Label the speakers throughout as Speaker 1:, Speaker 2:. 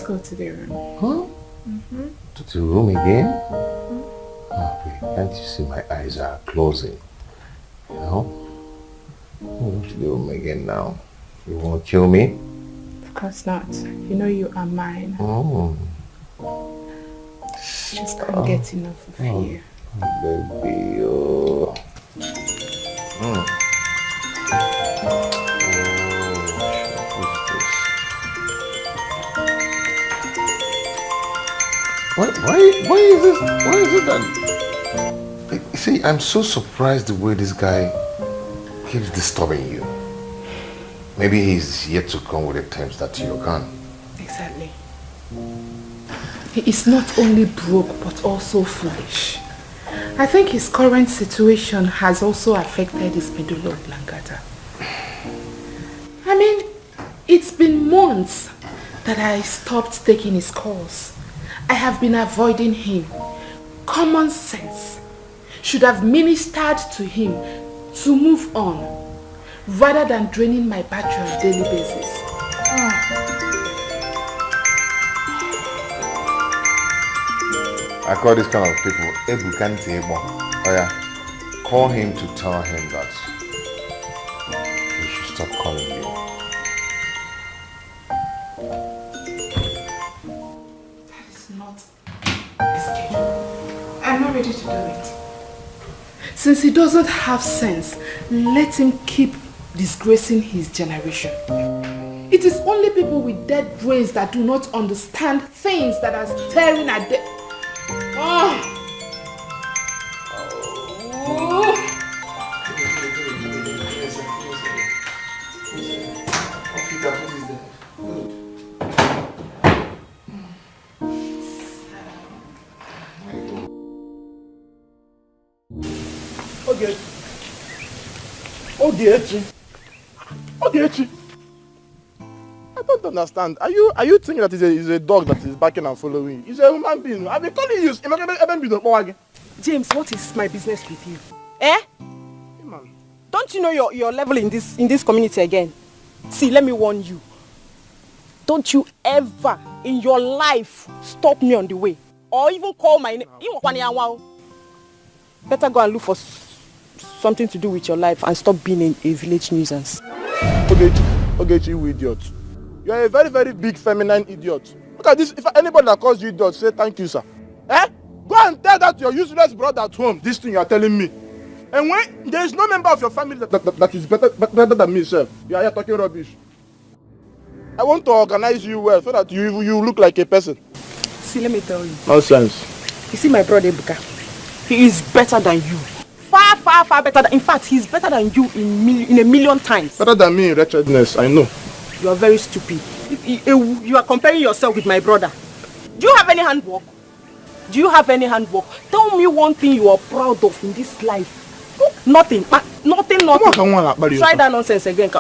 Speaker 1: go to the room.
Speaker 2: Huh? To the room again? Oh, wait, can't you see my eyes are closing? You know? Go to the room again now. You won't kill me?
Speaker 1: Of course not. You know you are mine. Just can't get enough of you.
Speaker 2: Baby, oh. Why is this? Why is it that? See, I'm so surprised the way this guy keeps disturbing you. Maybe he's yet to come with the terms that you can.
Speaker 1: Exactly. He is not only broke but also foolish. I think his current situation has also affected his medulla oblongata. I mean, it's been months that I stopped taking his calls. I have been avoiding him. Common sense should have ministered to him to move on rather than draining my battery on a daily basis.
Speaker 2: I call this kind of people Ebuka. Oh yeah, call him to tell him that he should stop calling you.
Speaker 1: That is not a schedule. I'm not ready to do it. Since he doesn't have sense, let him keep disgracing his generation. It is only people with dead brains that do not understand things that are staring at them.
Speaker 3: Ogechi. I don't understand. Are you thinking that it's a dog that is barking and following you? It's a human being. I've been calling you.
Speaker 4: James, what is my business with you? Eh?
Speaker 3: Hey, man.
Speaker 4: Don't you know your level in this community again? See, let me warn you. Don't you ever in your life stop me on the way or even call my name. Better go and look for something to do with your life and stop being a village nuisance.
Speaker 3: Ogechi, you idiot. You are a very, very big feminine idiot. Look at this. If anybody that calls you idiot, say thank you, sir. Eh? Go and tell that to your useless brother at home, this thing you are telling me. And when there is no member of your family that is better than me, sir, you are here talking rubbish. I want to organize you well so that you look like a person.
Speaker 4: See, let me tell you.
Speaker 3: Nonsense.
Speaker 4: You see my brother Ebuka? He is better than you. Far, far, far better. In fact, he's better than you in a million times.
Speaker 3: Better than me in wretchedness, I know.
Speaker 4: You are very stupid. You are comparing yourself with my brother. Do you have any handwork? Do you have any handwork? Tell me one thing you are proud of in this life. Nothing. Nothing. Try that nonsense again.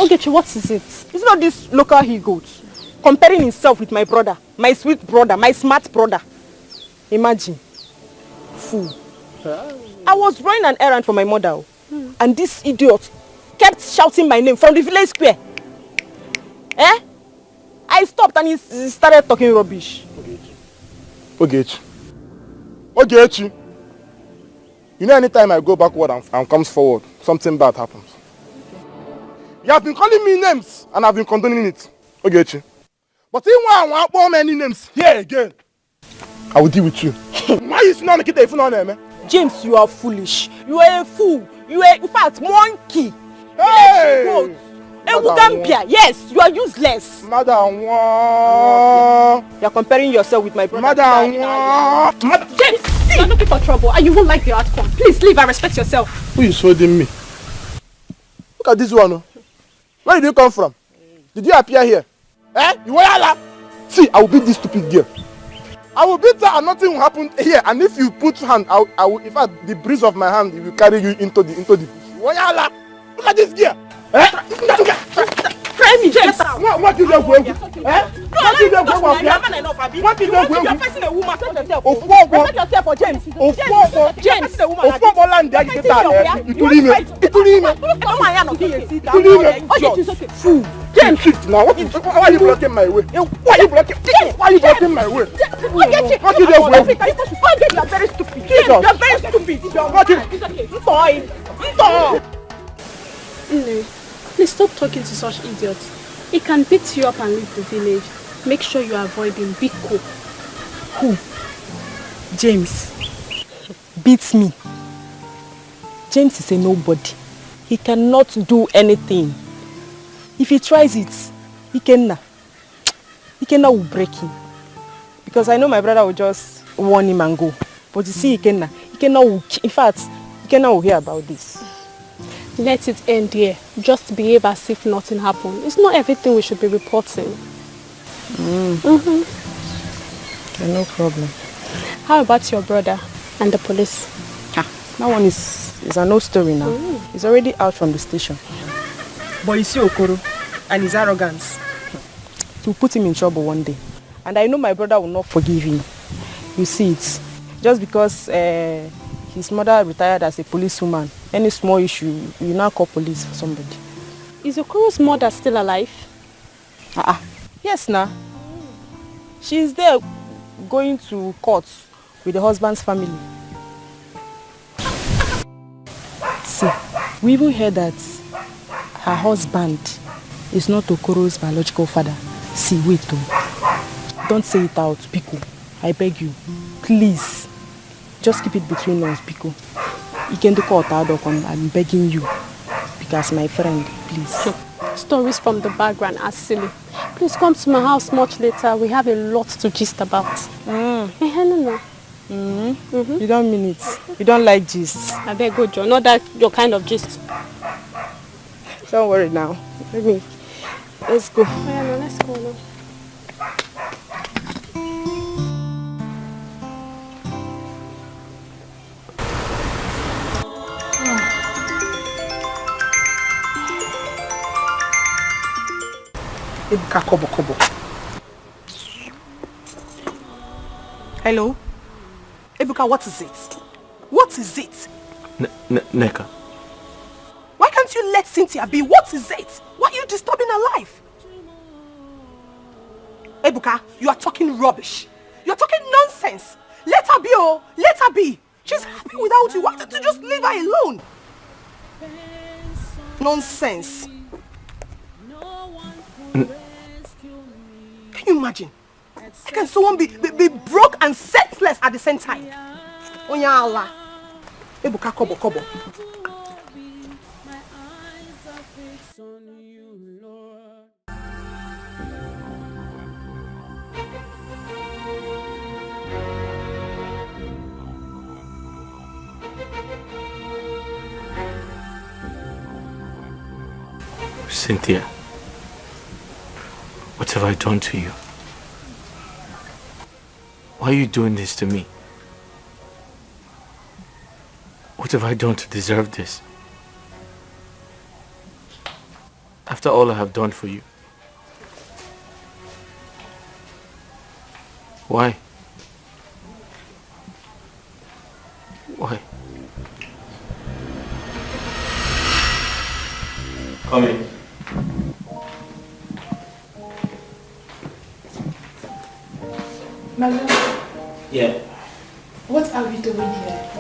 Speaker 4: Okay, what is it? It's not this local he-goat comparing himself with my brother, my sweet brother, my smart brother. Imagine. Fool. I was running an errand for my mother, and this idiot kept shouting my name from the village square. Eh? I stopped and he started talking rubbish.
Speaker 3: Ogechi. You know, anytime I go backward and comes forward, something bad happens. You have been calling me names and I've been condoning it. Ogechi. But if I want many names here again, I will deal with you. Why is not Nikita if not name?
Speaker 4: James, you are foolish. You are a fool. You are, in fact, monkey.
Speaker 3: Hey!
Speaker 4: Yes, you are useless.
Speaker 3: Madam,
Speaker 4: you are comparing yourself with my brother.
Speaker 5: James, see, you are looking for trouble and you won't like the outcome. Please leave and respect yourself.
Speaker 3: Who is holding me? Look at this one. Where did you come from? Did you appear here? Eh? You were See, I will beat this stupid girl. I will beat her and nothing will happen here. And if you put hand, I will. In fact, the breeze of my hand will carry you into the. Look at this girl. Eh?
Speaker 5: Try me, James.
Speaker 3: What is your way? Eh? What is your way? What is your way?
Speaker 4: You are facing a woman. Respect yourself for James. James.
Speaker 3: Fool. James. now? Why are you blocking my way? Why are you blocking? Why are you blocking my way?
Speaker 4: What you are very stupid.
Speaker 3: Jesus.
Speaker 4: You are very stupid.
Speaker 3: You are blocking.
Speaker 4: It's okay. Stop.
Speaker 5: No, please stop talking to such idiots. He can beat you up and leave the village. Make sure you avoid him. Be cool.
Speaker 4: Who? James. Beats me. James is a nobody. He cannot do anything. If he tries it, Ikenna will break him. Because I know my brother will just warn him and go. But you see Ikenna will, in fact, Ikenna will hear about this.
Speaker 5: Let it end here. Just behave as if nothing happened. It's not everything we should be reporting.
Speaker 4: Okay, no problem.
Speaker 5: How about your brother and the police?
Speaker 4: That one is an old story now. He's already out from the station. But you see Okoro and his arrogance. It will put him in trouble one day. And I know my brother will not forgive him. You see it. Just because his mother retired as a policewoman, any small issue, you now call police for somebody.
Speaker 5: Is Okoro's mother still alive?
Speaker 4: Yes, now. She's there going to court with the husband's family. See, we even heard that her husband is not Okoro's biological father. See, wait though. Don't say it out, Biko. I beg you. Please. Just keep it between us, Biko. I'm begging you. Because my friend, please.
Speaker 5: Stories from the background are silly. Please come to my house much later. We have a lot to gist about. No.
Speaker 4: You don't mean it. You don't like gist.
Speaker 5: I beg go, John. Not that your kind of gist.
Speaker 4: Don't worry now. Let's go.
Speaker 5: Oh, yeah, no, let's go now.
Speaker 1: Ebuka, kobo.
Speaker 4: Hello? Ebuka, what is it? What is it?
Speaker 6: Neka.
Speaker 4: Why can't you let Cynthia be? What is it? Why are you disturbing her life? Ebuka, you are talking rubbish. You're talking nonsense. Let her be, oh. Let her be. She's happy without you. Why don't you just leave her alone? Nonsense. Can you imagine? How can someone be broke and senseless at the same time? Onya Allah. Ebuka, kobo.
Speaker 6: Cynthia, what have I done to you? Why are you doing this to me? What have I done to deserve this? After all I have done for you. Why? Why? Come in.
Speaker 1: My lord,
Speaker 6: Yeah.
Speaker 1: what are we doing here?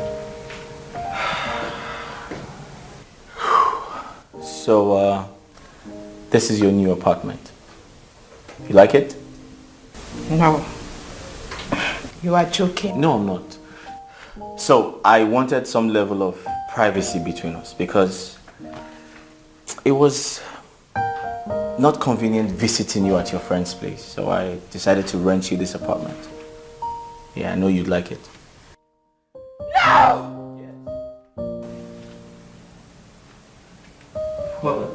Speaker 6: So, this is your new apartment. You like it?
Speaker 1: No. You are joking.
Speaker 6: No, I'm not. So, I wanted some level of privacy between us because it was not convenient visiting you at your friend's place. So I decided to rent you this apartment. Yeah, I know you'd like it.
Speaker 1: No!
Speaker 6: Well,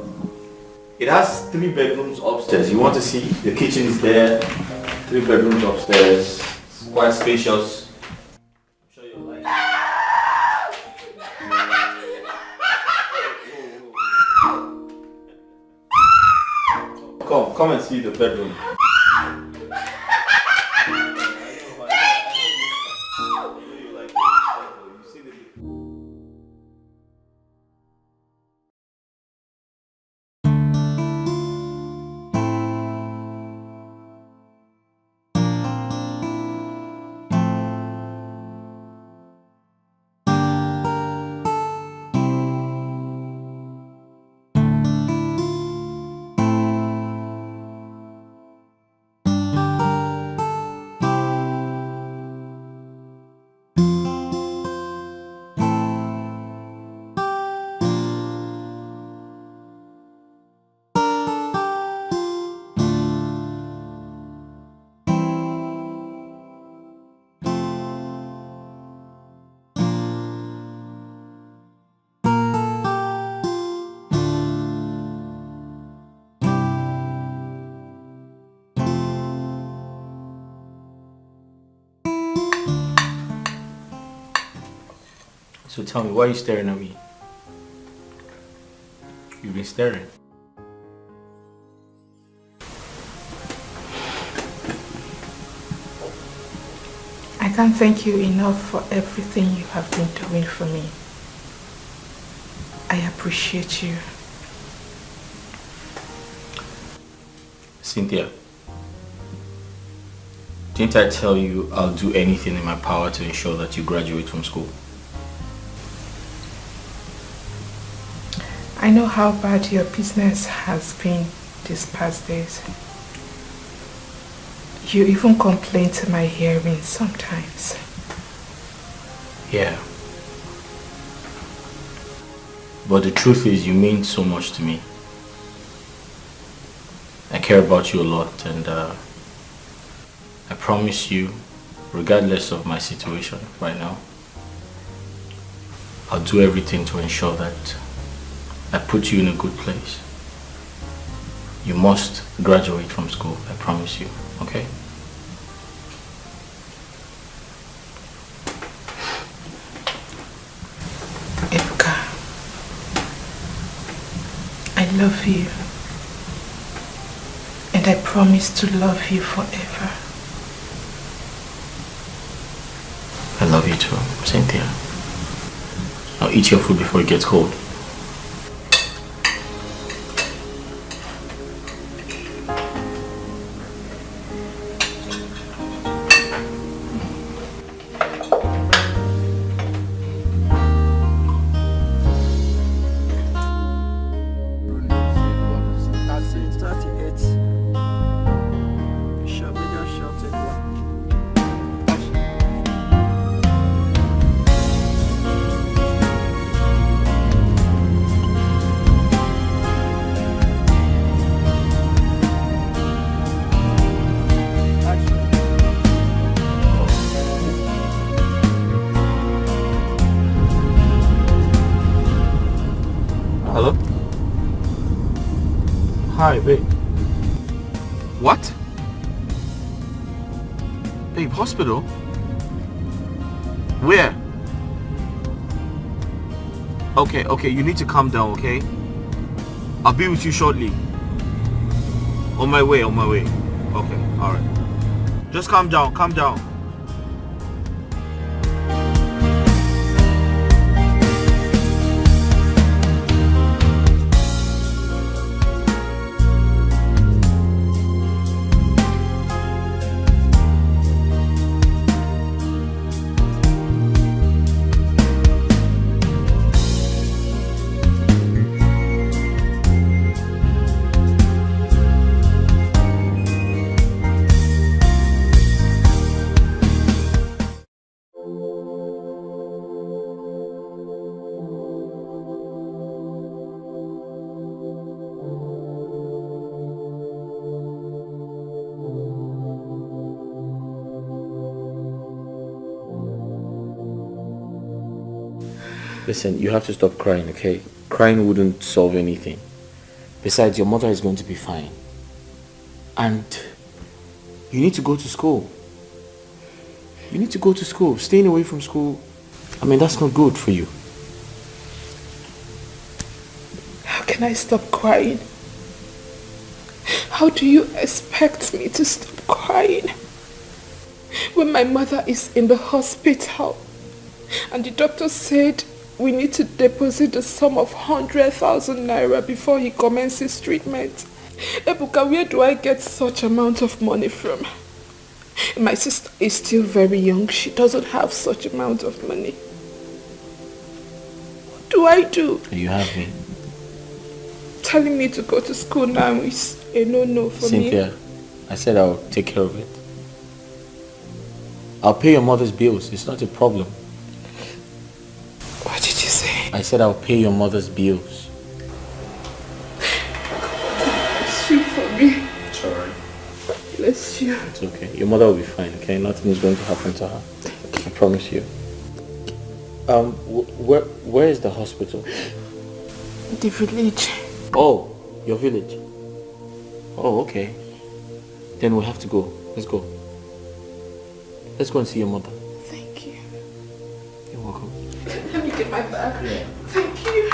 Speaker 6: it has 3 bedrooms upstairs. You want to see? The kitchen is there. 3 bedrooms upstairs. It's quite spacious. I'm sure you'll like it. Come and see the bedroom. So tell me, why are you staring at me? You've been staring.
Speaker 1: I can't thank you enough for everything you have been doing for me. I appreciate you.
Speaker 6: Cynthia, didn't I tell you I'll do anything in my power to ensure that you graduate from school?
Speaker 1: I know how bad your business has been these past days. You even complain to my hearing sometimes.
Speaker 6: Yeah. But the truth is, you mean so much to me. I care about you a lot, and I promise you, regardless of my situation right now, I'll do everything to ensure that I put you in a good place. You must graduate from school, I promise you, okay?
Speaker 1: Ebuka, I love you. And I promise to love you forever.
Speaker 6: I love you too, Cynthia. Now eat your food before it gets cold. Hi, babe.
Speaker 3: What? Babe, hospital? Where? Okay, you need to calm down, okay? I'll be with you shortly. On my way. Okay, alright. Just calm down.
Speaker 6: Listen, you have to stop crying, okay? Crying wouldn't solve anything. Besides, your mother is going to be fine. And you need to go to school. Staying away from school, that's not good for you.
Speaker 1: How can I stop crying? How do you expect me to stop crying when my mother is in the hospital and the doctor said we need to deposit the sum of 100,000 naira before he commences treatment? Ebuka, where do I get such amount of money from? My sister is still very young. She doesn't have such amount of money. What do I do?
Speaker 6: You have me.
Speaker 1: Telling me to go to school now is a no-no for me.
Speaker 6: Cynthia, I said I'll take care of it. I'll pay your mother's bills. It's not a problem.
Speaker 1: What did you say?
Speaker 6: I said I'll pay your mother's bills.
Speaker 1: Bless you for me.
Speaker 6: It's alright.
Speaker 1: Bless you.
Speaker 6: It's okay. Your mother will be fine, okay? Nothing is going to happen to her. I promise you. Where is the hospital?
Speaker 1: The village.
Speaker 6: Oh, your village. Oh, okay. Then we have to go. Let's go. Let's go and see your mother.
Speaker 1: Thank you.
Speaker 6: You're welcome.
Speaker 1: Let me taking my bag.
Speaker 6: Yeah.
Speaker 1: Thank you.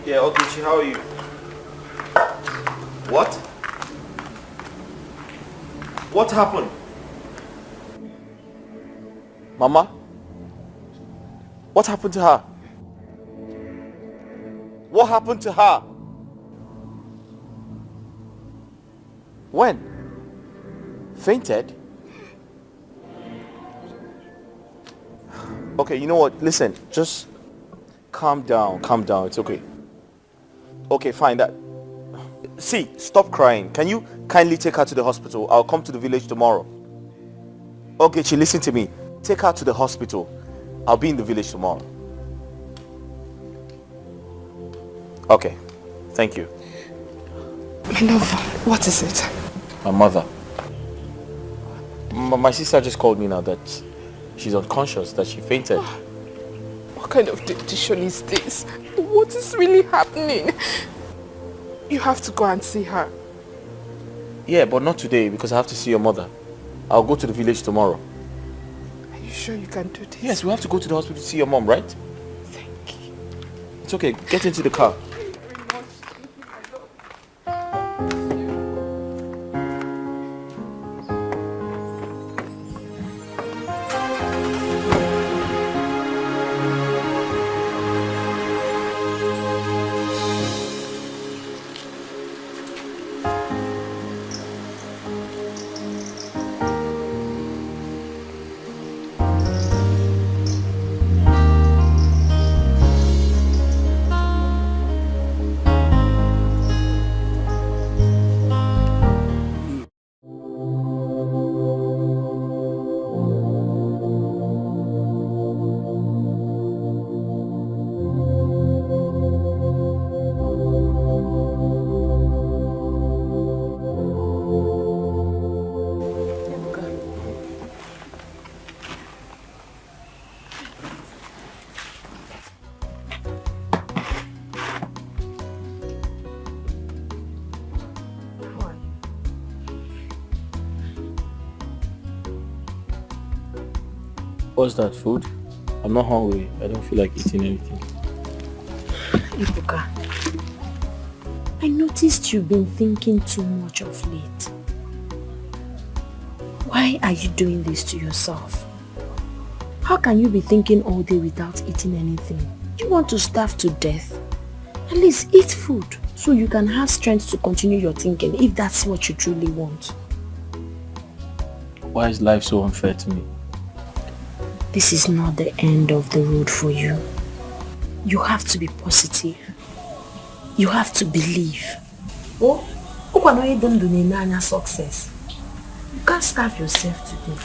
Speaker 6: Yeah, Okonkwo, how are you? What? What happened? Mama? What happened to her? What happened to her? When? Fainted? Okay, you know what? Listen, just calm down, it's okay. Okay, fine. See, stop crying. Can you kindly take her to the hospital? I'll come to the village tomorrow. Okay, listen to me. Take her to the hospital. I'll be in the village tomorrow. Okay, thank you.
Speaker 1: My love, what is it?
Speaker 6: My mother. My sister just called me now that she's unconscious, that she fainted.
Speaker 1: What kind of decision is this? What is really happening? You have to go and see her.
Speaker 6: Yeah, but not today because I have to see your mother. I'll go to the village tomorrow.
Speaker 1: Are you sure you can do this?
Speaker 6: Yes, we have to go to the hospital to see your mom, right?
Speaker 1: Thank you.
Speaker 6: It's okay, get into the car. What's that, food? I'm not hungry. I don't feel like eating anything.
Speaker 7: Ebuka, I noticed you've been thinking too much of late. Why are you doing this to yourself? How can you be thinking all day without eating anything? Do you want to starve to death? At least eat food so you can have strength to continue your thinking if that's what you truly want.
Speaker 6: Why is life so unfair to me?
Speaker 7: This is not the end of the road for you. You have to be positive. You have to believe. Oh, success. You can't starve yourself today.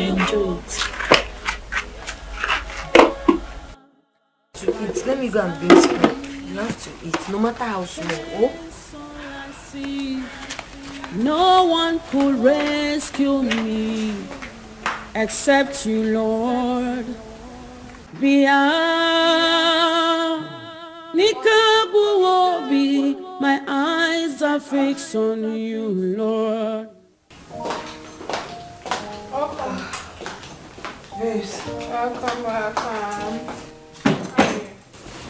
Speaker 7: Enjoy it. To eat, let me go and bring spoon. You have to eat, no matter how small. Oh?
Speaker 8: No one could rescue me except you, Lord. My eyes are fixed on you, Lord.
Speaker 1: Babes. Welcome.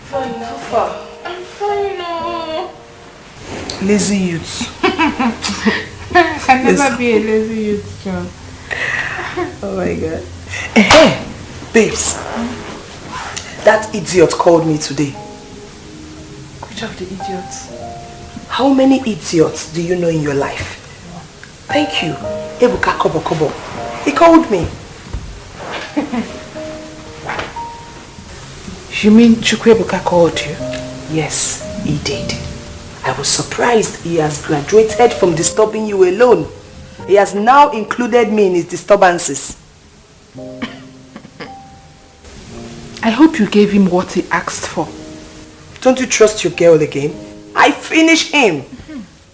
Speaker 7: Fine, how far?
Speaker 1: I'm fine, oh.
Speaker 7: Lazy youths.
Speaker 1: I can never be a lazy youth, John.
Speaker 7: Oh my god. Hey, babes. That idiot called me today.
Speaker 1: Which of the idiots?
Speaker 7: How many idiots do you know in your life? Thank you. Ebuka Kobo. He called me.
Speaker 1: You mean Ebuka called you?
Speaker 7: Yes, he did. I was surprised he has graduated from disturbing you alone. He has now included me in his disturbances.
Speaker 1: I hope you gave him what he asked for.
Speaker 9: Don't you trust your girl again? I finish him.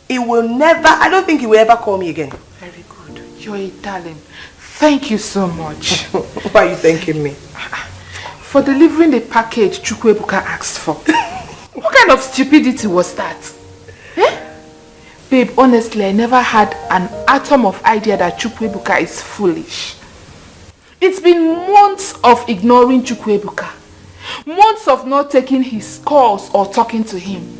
Speaker 9: He will never, I don't think he will ever call me again.
Speaker 1: Very good. You're a darling. Thank you so much.
Speaker 9: Why are you thanking me?
Speaker 1: For delivering the package Ebuka asked for. What kind of stupidity was that? Eh? Babe, honestly, I never had an atom of idea that Ebuka is foolish. It's been months of ignoring Ebuka. Months of not taking his calls or talking to him.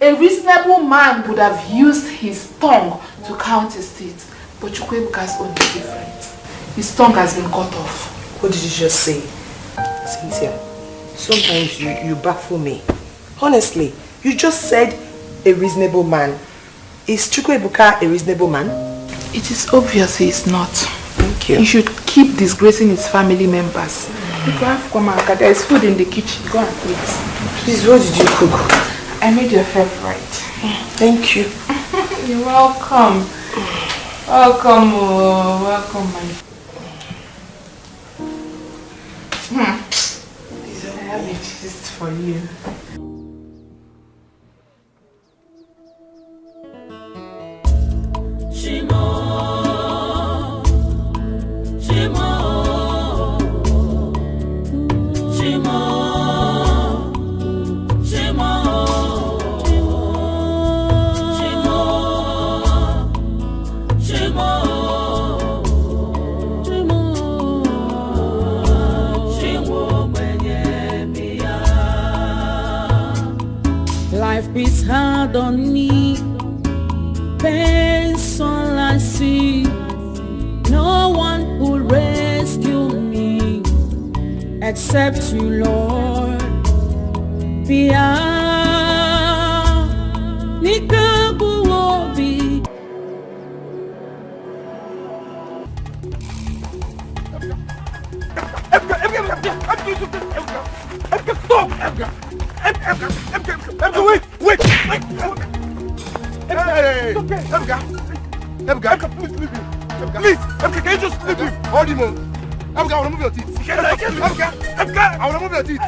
Speaker 1: A reasonable man would have used his tongue to counter-state, but Ebuka's own is different. His tongue has been cut off.
Speaker 9: What did you just say? Cynthia, sometimes you baffle me. Honestly, you just said a reasonable man. Is Ebuka a reasonable man?
Speaker 1: It is obvious he is not.
Speaker 9: Thank you.
Speaker 1: He should keep disgracing his family members. There is food in the kitchen. Go and eat.
Speaker 9: Please, what did you cook?
Speaker 1: I made your favorite.
Speaker 9: Thank you.
Speaker 1: You're welcome. Welcome, welcome, my. I have a gist for you.
Speaker 8: Life is hard on me, pain's all I see. No one will rescue me except you, Lord. Pia, Nikabu Obi.
Speaker 3: Wait! Hey! Ebuka, please leave him. Please, Ebuka, can you just leave him? Hold him on. Ebuka, I want to move your teeth. Ebuka, I want to move your teeth.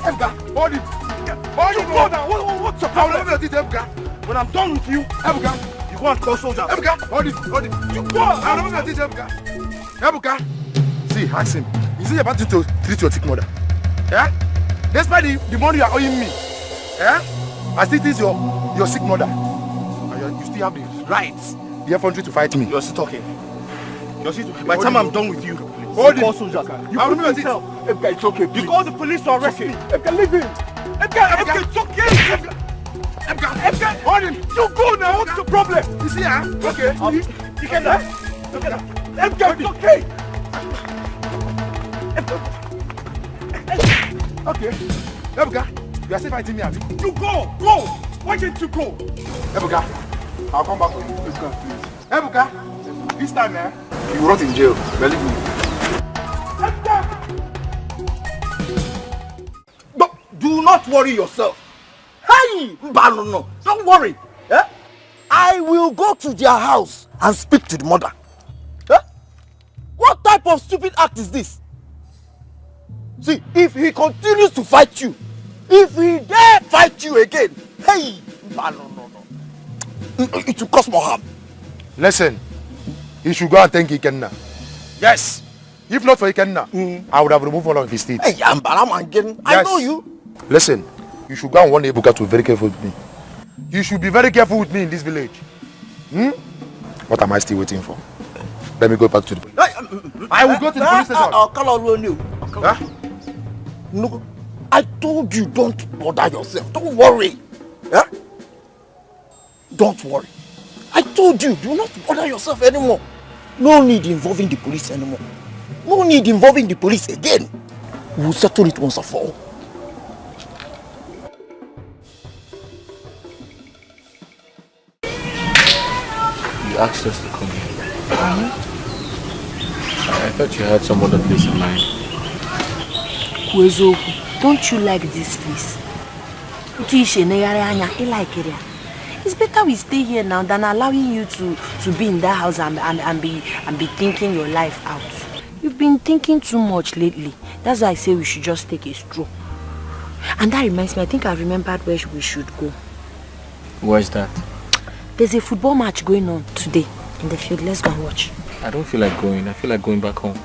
Speaker 3: Ebuka, hold him. Hold him on. What's up? I want to move your teeth, Ebuka. When I'm done with you, Ebuka, you go and call soldiers. Ebuka, hold him. You go. I want to move your teeth, Ebuka. See, ask him. Is he about to treat your sick mother? Yeah? Despite the money you are owing me, yeah? I still think your sick mother. And you still have the right, the effrontery to fight me.
Speaker 6: You're still talking.
Speaker 3: By the time I'm done with you, hold him. You call me yourself.
Speaker 10: Ebuka, it's okay. Please.
Speaker 3: You call the police to arrest me.
Speaker 10: Ebuka, leave him.
Speaker 3: Ebuka, it's okay. Ebuka, hold him. You go now. What's the problem? You see, huh? Okay. You can die. Ebuka, it's okay. Okay. Ebuka, you are still fighting me, Abi. You go! Why didn't you go? Ebuka, I'll come back for you. Ebuka, please. Ebuka, this time, you will rot in jail. Believe me. Ebuka!
Speaker 10: No, do not worry yourself. Hey, no, don't worry. Eh? I will go to their house and speak to the mother. Eh? What type of stupid act is this? See, if he continues to fight you, if he dare fight you again, hey, no. It will cause more harm.
Speaker 3: Listen, he should go and thank Ikenna. Yes. If not for Ikenna, I would have removed one of his teeth.
Speaker 10: Hey, yes. I know you.
Speaker 3: Listen, you should go and warn Ebuka to be very careful with me. You should be very careful with me in this village. What am I still waiting for? Let me go back to the police. I will go to the police station.
Speaker 10: I'll call on you.
Speaker 3: Huh?
Speaker 10: No, I told you don't bother yourself. Don't worry. Yeah? Don't worry. I told you, do not bother yourself anymore. No need involving the police anymore. No need involving the police again. We'll settle it once and for all.
Speaker 6: You asked us to come here. I thought you had some other place in mind.
Speaker 7: Don't you like this place? It's better we stay here now than allowing you to be in that house and be thinking your life out. You've been thinking too much lately. That's why I say we should just take a stroll. And that reminds me, I think I remembered where we should go.
Speaker 6: Where's that?
Speaker 7: There's a football match going on today in the field. Let's go and watch.
Speaker 6: I don't feel like going. I feel like going back home.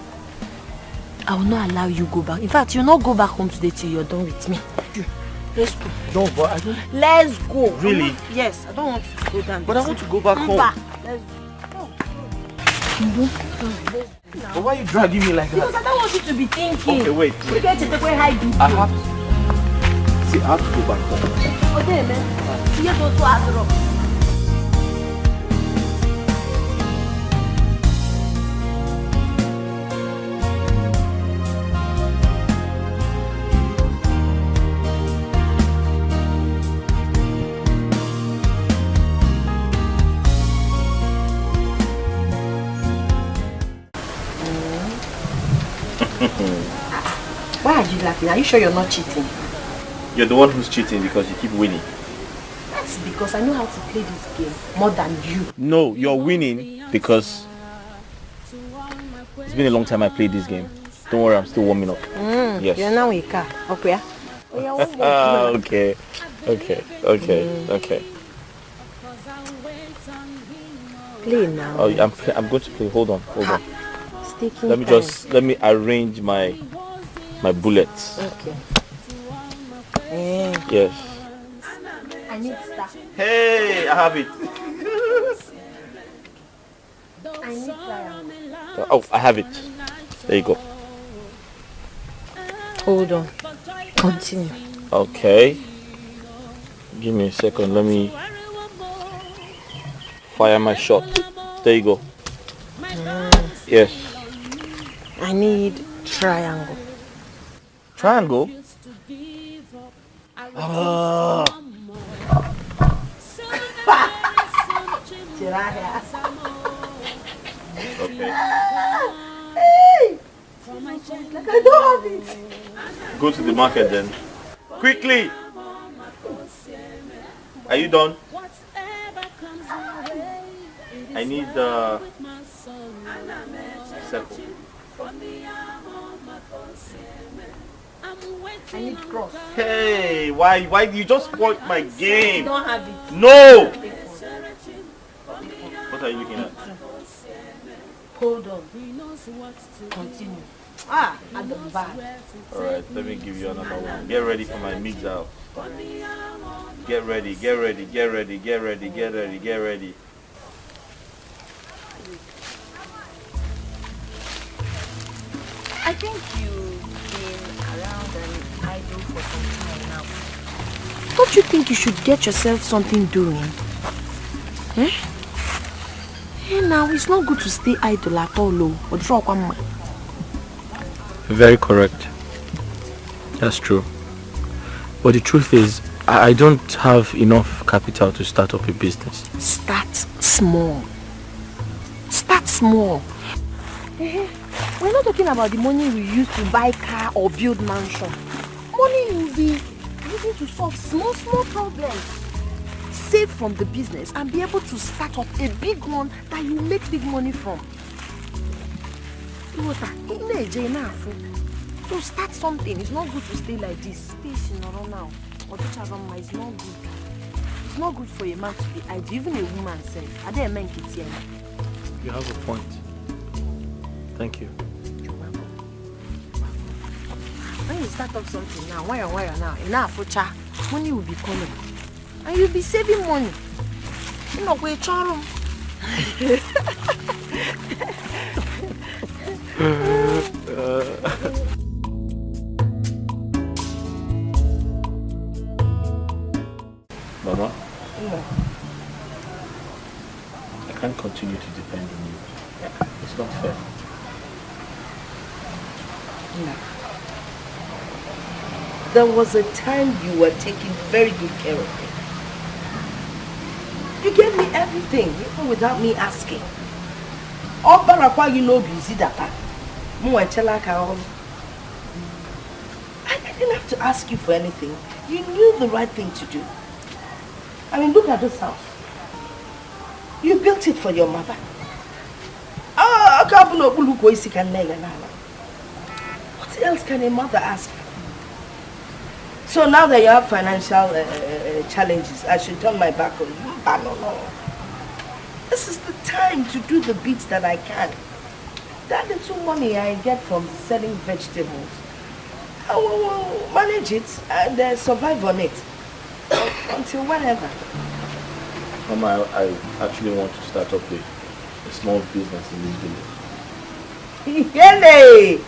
Speaker 7: I will not allow you go back. In fact, you'll not go back home today till you're done with me. Let's go.
Speaker 10: No, but I don't...
Speaker 7: Let's go.
Speaker 10: Really?
Speaker 7: Yes, I don't want you to go down.
Speaker 10: But I want to go back home.
Speaker 7: Let's go.
Speaker 10: But why are you dragging me like that?
Speaker 7: Because I don't want you to be thinking.
Speaker 10: Okay, wait.
Speaker 7: You get to take away high BP.
Speaker 10: I have to... See, I have to go back home.
Speaker 7: Okay, man. You go to Azuro. Why are you laughing? Are you sure you're not cheating?
Speaker 6: You're the one who's cheating because you keep winning.
Speaker 7: That's because I know how to play this game more than you.
Speaker 6: No, you're winning because it's been a long time I played this game. Don't worry, I'm still warming up. Yes.
Speaker 7: You're now Ika. Okay.
Speaker 6: Okay. Okay.
Speaker 7: Play now.
Speaker 6: Oh, I'm going to play. Hold on. Let me arrange my bullets.
Speaker 7: Okay.
Speaker 6: Yes.
Speaker 7: I need stuff.
Speaker 6: Hey, I have it.
Speaker 7: I need triangle.
Speaker 6: Oh, I have it. There you go.
Speaker 7: Hold on. Continue.
Speaker 6: Okay. Give me a second. Let me fire my shot. There you go. Yes.
Speaker 7: I need triangle.
Speaker 6: Triangle? Okay.
Speaker 7: Like I don't have it.
Speaker 6: Go to the market then. Quickly! Are you done? I need the circle.
Speaker 7: I need cross.
Speaker 6: Hey, why do you just spoil my game?
Speaker 7: You don't have it.
Speaker 6: No! What are you looking at?
Speaker 7: Hold on. Continue. At the back.
Speaker 6: Alright, let me give you another one. Get ready for my mix out. Get ready.
Speaker 7: I think you've been around and idle for some time now. Don't you think you should get yourself something doing? Eh? Hey, now it's not good to stay idle at all.
Speaker 6: Very correct. That's true. But the truth is, I don't have enough capital to start up a business.
Speaker 7: Start small. Start small. We're not talking about the money we use to buy car or build mansion. Money you'll be using to solve small problems. Save from the business and be able to start up a big one that you make big money from. So start something. It's not good to stay like this. Space in around now. It's not good. It's not good for a man to be idle. Even a woman says. Are there men kids here?
Speaker 6: You have a point. Thank you.
Speaker 7: When you start up something now, wire now, money will be coming. And you'll be saving money. You know, we're charm.
Speaker 6: Mama? I can't continue to depend on you. It's not fair.
Speaker 9: No. There was a time you were taking very good care of me. You gave me everything, even without me asking. All barakwa you know busy that. I didn't have to ask you for anything. You knew the right thing to do. I mean, look at this house. You built it for your mother. What else can a mother ask? So now that you have financial challenges, I should turn my back on you? No. This is the time to do the bits that I can. That little money I get from selling vegetables, I will manage it and survive on it until whenever.
Speaker 6: Mama, I actually want to start up a small business in this village.
Speaker 9: Yele!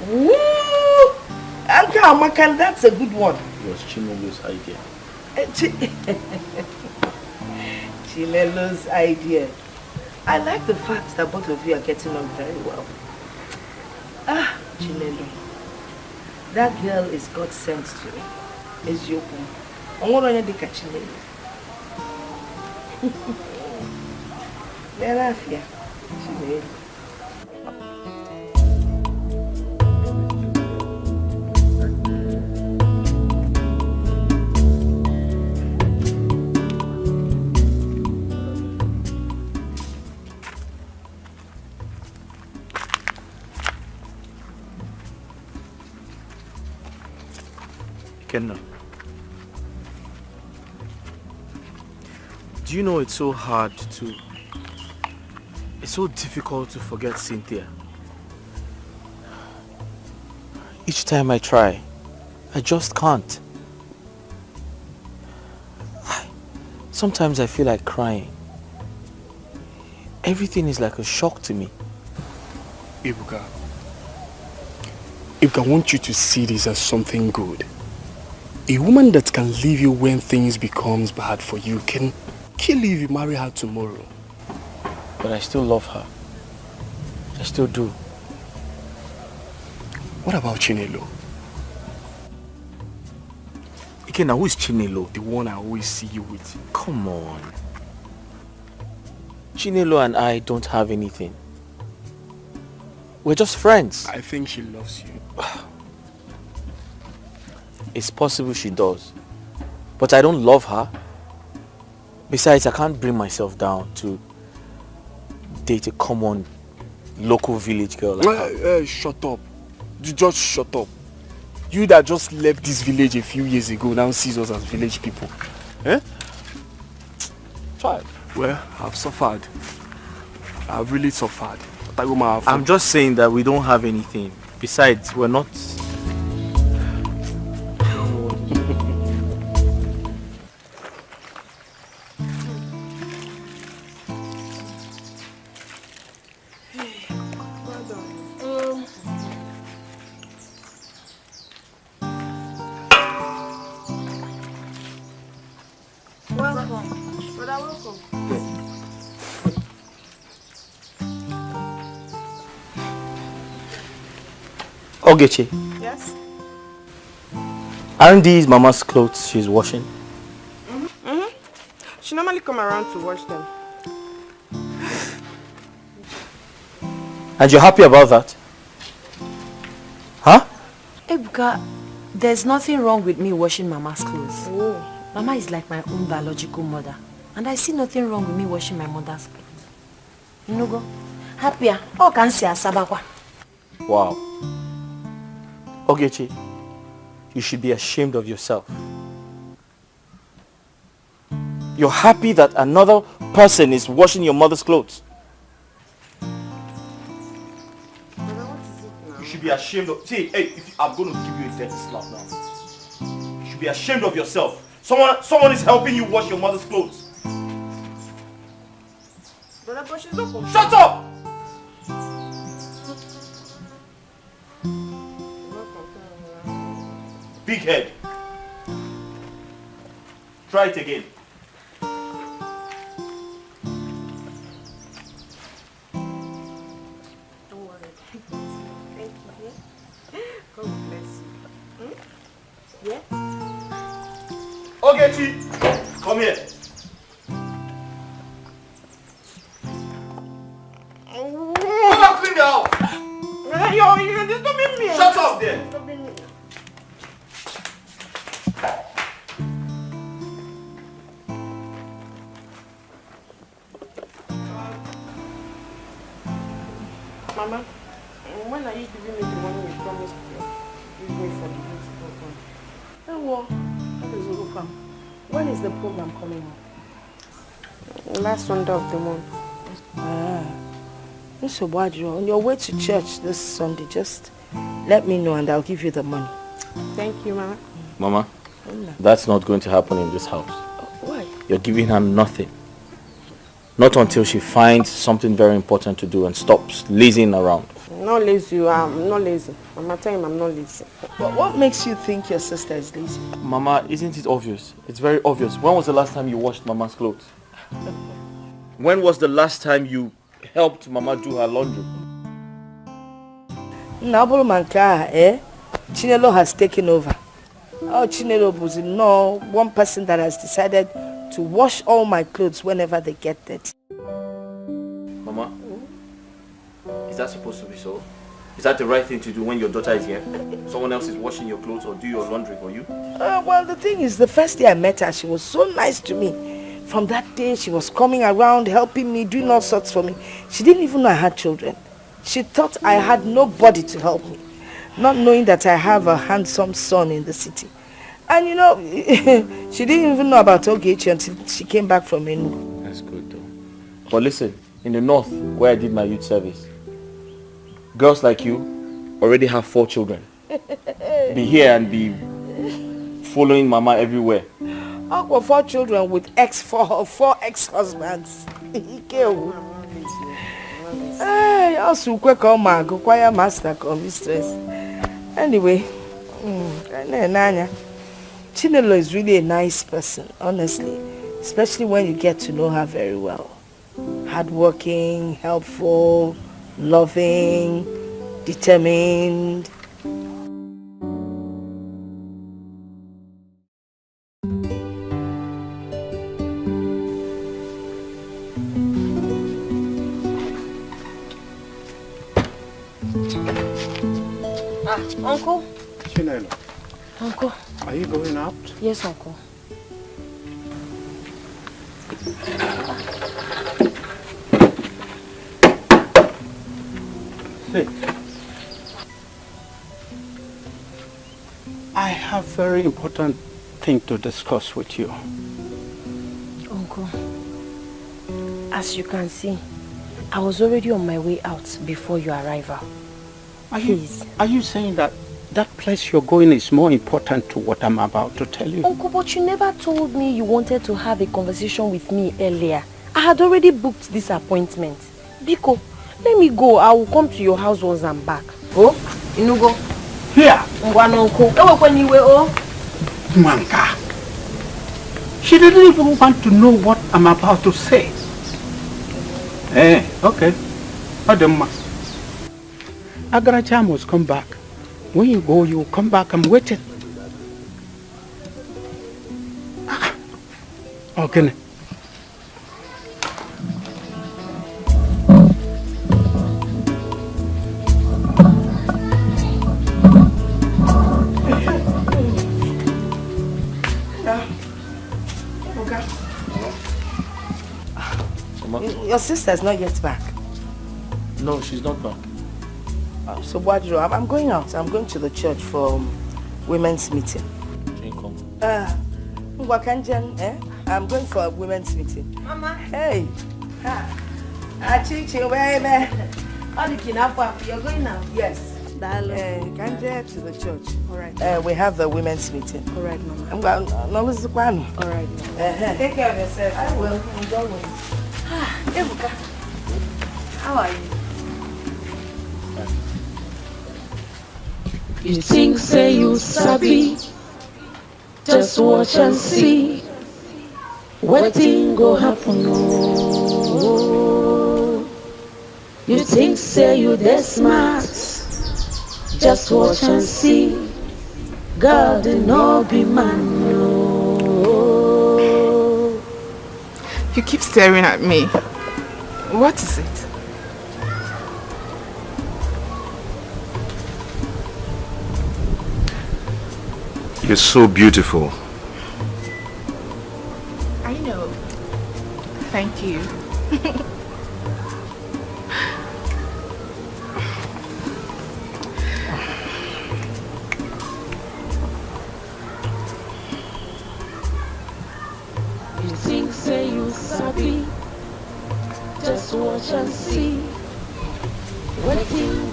Speaker 9: Woo! Anka, that's a good one.
Speaker 6: It was Chinelo's idea.
Speaker 9: Chinelo's idea. I like the fact that both of you are getting on very well. Ah, Chinelo. That girl is God sent to me. Is Yoko. I'm going to Chinelo. Merafia. Chinelo.
Speaker 10: Kenna, do you know it's so difficult to forget Cynthia? Each time I try, I just can't. Sometimes I feel like crying. Everything is like a shock to me.
Speaker 3: Ebuka, I want you to see this as something good. A woman that can leave you when things becomes bad for you can kill you if you marry her tomorrow.
Speaker 10: But I still love her. I still do.
Speaker 3: What about Chinelo?
Speaker 10: Ikenna, who is Chinelo?
Speaker 3: The one I always see you with.
Speaker 10: Come on. Chinelo and I don't have anything. We're just friends.
Speaker 3: I think she loves you.
Speaker 10: It's possible she does. But I don't love her. Besides, I can't bring myself down to date a common local village girl like her.
Speaker 3: Shut up. You just shut up. You that just left this village a few years ago now sees us as village people. Eh?
Speaker 10: Try.
Speaker 3: Well, I've suffered. I've really suffered.
Speaker 10: I'm just saying that we don't have anything. Besides, we're not... Ogechi.
Speaker 4: Yes?
Speaker 10: Aren't these Mama's clothes she's washing?
Speaker 4: She normally come around to wash them.
Speaker 10: And you're happy about that? Huh?
Speaker 7: Ebuka, there's nothing wrong with me washing Mama's clothes. Oh. Mama is like my own biological mother. And I see nothing wrong with me washing my mother's clothes. Nugo, happier. Oh, can see a sabakwa.
Speaker 10: Wow. Ogechi, you should be ashamed of yourself. You're happy that another person is washing your mother's clothes. You should be ashamed of... See, hey, I'm going to give you a dirty slap now. You should be ashamed of yourself. Someone is helping you wash your mother's clothes. Shut up! Big head. Try it again.
Speaker 4: Don't worry. Thank you. God bless you. Yeah?
Speaker 6: Ogechi, come here. Come and clean the house.
Speaker 4: You're disturbing me.
Speaker 6: Shut up there.
Speaker 4: When are you giving me the money you promised to give me for the youth program?
Speaker 9: Oh, when is the program coming up?
Speaker 4: Last Sunday of the month.
Speaker 9: So on your way to church this Sunday, just let me know and I'll give you the money.
Speaker 4: Thank you, Mama.
Speaker 6: Mama, that's not going to happen in this house.
Speaker 9: Why?
Speaker 6: You're giving her nothing. Not until she finds something very important to do and stops lazing around.
Speaker 4: I'm not lazy. I'm not lazy. Mama, tell him I'm not lazy.
Speaker 9: But what makes you think your sister is lazy?
Speaker 6: Mama, isn't it obvious? It's very obvious. When was the last time you washed Mama's clothes? When was the last time you helped Mama do her laundry?
Speaker 9: Nabolo Manka, Chinelo has taken over. Oh, Chinelo was one person that has decided to wash all my clothes whenever they get dirty.
Speaker 6: Mama, is that supposed to be so? Is that the right thing to do when your daughter is here? Someone else is washing your clothes or do your laundry for you?
Speaker 9: Well, the thing is, the first day I met her, she was so nice to me. From that day, she was coming around, helping me, doing all sorts for me. She didn't even know I had children. She thought I had nobody to help me, not knowing that I have a handsome son in the city. And you know, she didn't even know about Ogechi until she came back from Enugu.
Speaker 6: That's good though. But listen, in the north, where I did my youth service, girls like you already have 4 children. Be here and be following Mama everywhere.
Speaker 9: I've got 4 children with four ex-husbands. Hey, also quick choir master mistress. Anyway, Chinelo is really a nice person, honestly. Especially when you get to know her very well. Hardworking, helpful, loving, determined.
Speaker 4: Uncle?
Speaker 11: Chinelo.
Speaker 4: Uncle?
Speaker 11: Are you going out?
Speaker 4: Yes, Uncle.
Speaker 11: Sit. I have very important thing to discuss with you.
Speaker 7: Uncle, as you can see, I was already on my way out before your arrival.
Speaker 11: Are you saying that place you're going is more important to what I'm about to tell you?
Speaker 7: Uncle, but you never told me you wanted to have a conversation with me earlier. I had already booked this appointment. Biko, let me go. I will come to your house once I'm back.
Speaker 4: Oh, Inugo.
Speaker 11: Here.
Speaker 4: Uncle.
Speaker 11: Manka. She didn't even want to know what I'm about to say. Okay. Ademma. Agaracha must come back. When you go, you come back. I'm waiting. Okay.
Speaker 9: Your sister's not yet back.
Speaker 6: No, she's not back.
Speaker 9: So what do you do? I'm going out. I'm going to the church for women's meeting. I'm going for a women's meeting.
Speaker 4: Mama.
Speaker 9: Hey. Chichi, where you're going now? Yes. Kanje to the church.
Speaker 4: All right.
Speaker 9: We have the women's meeting.
Speaker 4: All right, Mama.
Speaker 9: I'm going to
Speaker 4: All right.
Speaker 9: take care of yourself. I will. Enjoy it. Ebuka, how are you?
Speaker 8: You think say you sabi, just watch and see what thing go happen. Oh, you think say you that smart, just watch and see. God no be man. No.
Speaker 1: You keep staring at me. What is it?
Speaker 2: You're so beautiful.
Speaker 1: I know. Thank you.
Speaker 8: watch and see.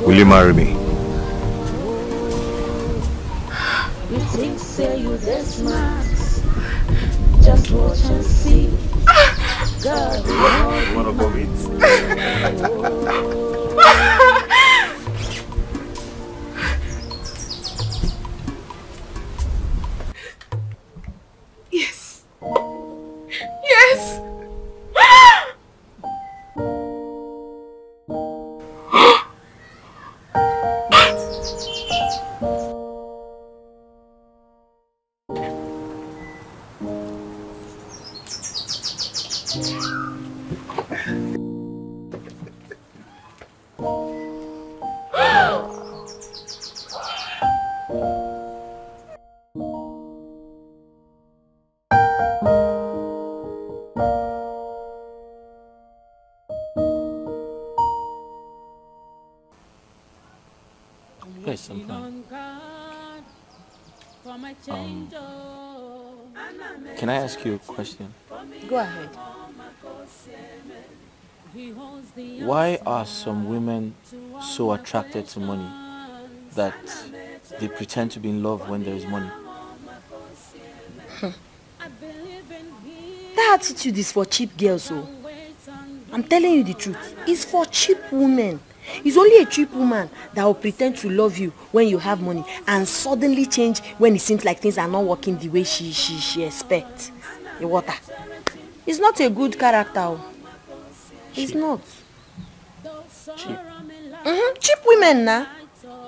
Speaker 2: Will you marry me?
Speaker 8: You think say you this smart. Just watch and see. God,
Speaker 2: You wanna go meet?
Speaker 1: Yes. Yes.
Speaker 6: Yes, I'm fine. Can I ask you a question?
Speaker 9: Go ahead.
Speaker 6: Why are some women so attracted to money that they pretend to be in love when there is money?
Speaker 9: That attitude is for cheap girls, oh. I'm telling you the truth. It's for cheap women. It's only a cheap woman that will pretend to love you when you have money and suddenly change when it seems like things are not working the way she expects. The water. It's not a good character. Oh. It's not.
Speaker 6: Cheap.
Speaker 9: Cheap women now.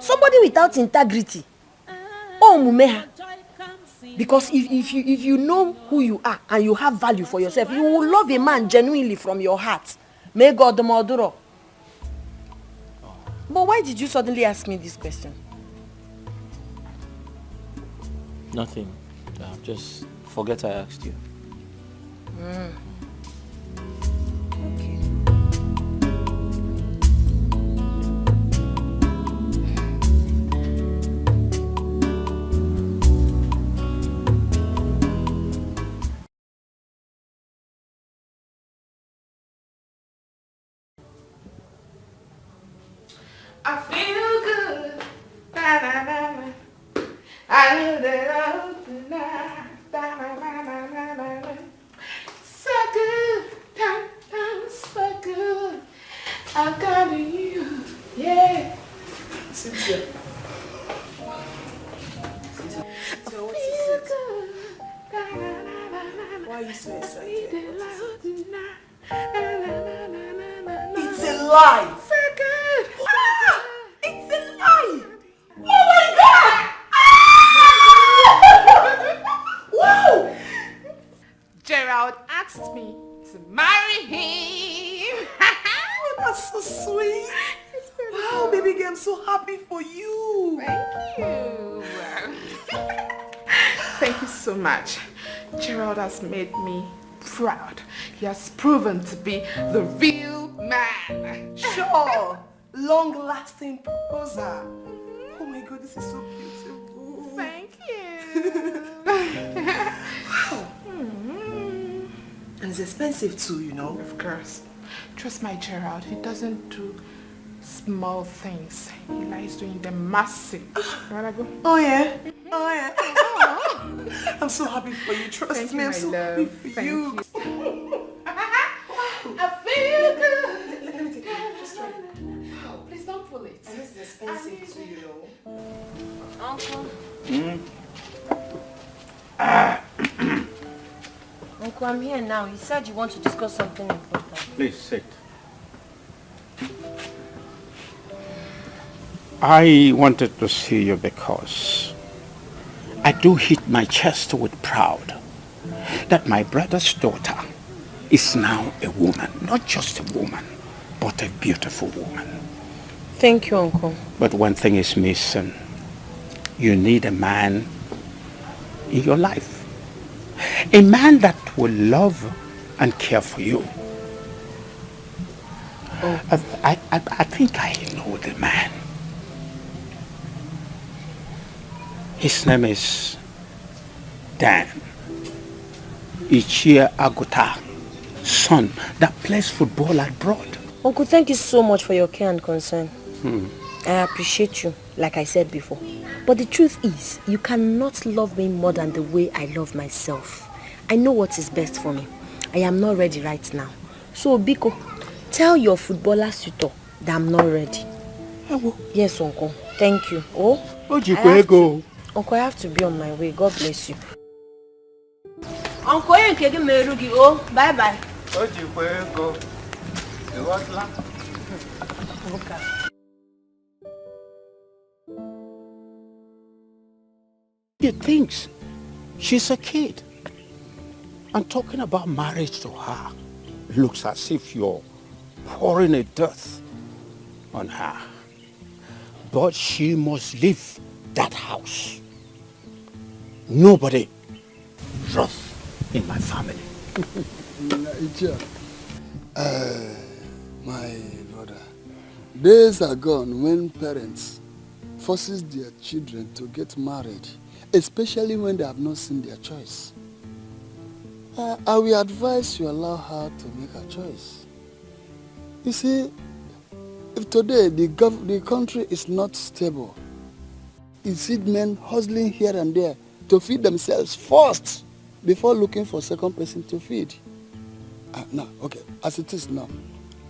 Speaker 9: Somebody without integrity. Oh, mumeha. Because if you know who you are and you have value for yourself, you will love a man genuinely from your heart. May God the Maduro. But why did you suddenly ask me this question?
Speaker 6: Nothing. Just forget I asked you.
Speaker 9: Okay.
Speaker 1: I feel good. Da, da, da, da. I knew that I would tonight. Da, da, da, da, da, da, da. So good. Da, da, so good. I got you. Yeah. Cynthia. Cynthia, what is it? Why are you so excited?
Speaker 9: It's a lie.
Speaker 1: So good.
Speaker 9: It's a lie. Oh my God. Wow.
Speaker 1: Gerald asked me to marry him.
Speaker 9: Oh, that's so sweet. Wow, baby girl, I'm so happy for you.
Speaker 1: Thank you. Thank you so much. Gerald has made me proud. He has proven to be the real man.
Speaker 9: Sure. Long-lasting proposal. Oh my God, this is so beautiful.
Speaker 1: Thank you.
Speaker 9: Wow. And it's expensive too, you know.
Speaker 1: Of course. Trust my Gerald. He doesn't do small things. He likes doing them massive. You wanna go?
Speaker 9: Oh yeah. Oh yeah. I'm so happy for you. Trust
Speaker 1: Thank
Speaker 9: me,
Speaker 1: you,
Speaker 9: I'm
Speaker 1: my
Speaker 9: so
Speaker 1: love.
Speaker 9: happy for
Speaker 1: Thank
Speaker 9: you.
Speaker 1: I feel good.
Speaker 9: Let me take it. Just try it.
Speaker 1: Oh, please don't pull it.
Speaker 9: And this is expensive too, you know.
Speaker 7: Uncle. Uncle, I'm here now. You said you want to discuss something important.
Speaker 11: Please sit. I wanted to see you because I do hit my chest with pride that my brother's daughter is now a woman. Not just a woman, but a beautiful woman.
Speaker 7: Thank you, Uncle.
Speaker 11: But one thing is missing. You need a man in your life. A man that will love and care for you.
Speaker 7: Oh.
Speaker 11: I think I know the man. His name is Dan Ichie Agota, son that plays football abroad.
Speaker 7: Uncle, thank you so much for your care and concern. I appreciate you, like I said before. But the truth is, you cannot love me more than the way I love myself. I know what is best for me. I am not ready right now. So, Biko, tell your footballer suitor that I'm not ready. Yes, Uncle. Thank you. Uncle, I have to be on my way. God bless you. Uncle, bye bye.
Speaker 11: He thinks she's a kid. And talking about marriage to her looks as if you're pouring a death on her. But she must leave that house. Nobody rough in my family.
Speaker 12: My brother, days are gone when parents forces their children to get married, especially when they have not seen their choice. I will advise you allow her to make her choice. You see, if today the country is not stable, you see men hustling here and there to feed themselves first before looking for a second person to feed. Now, okay, as it is now,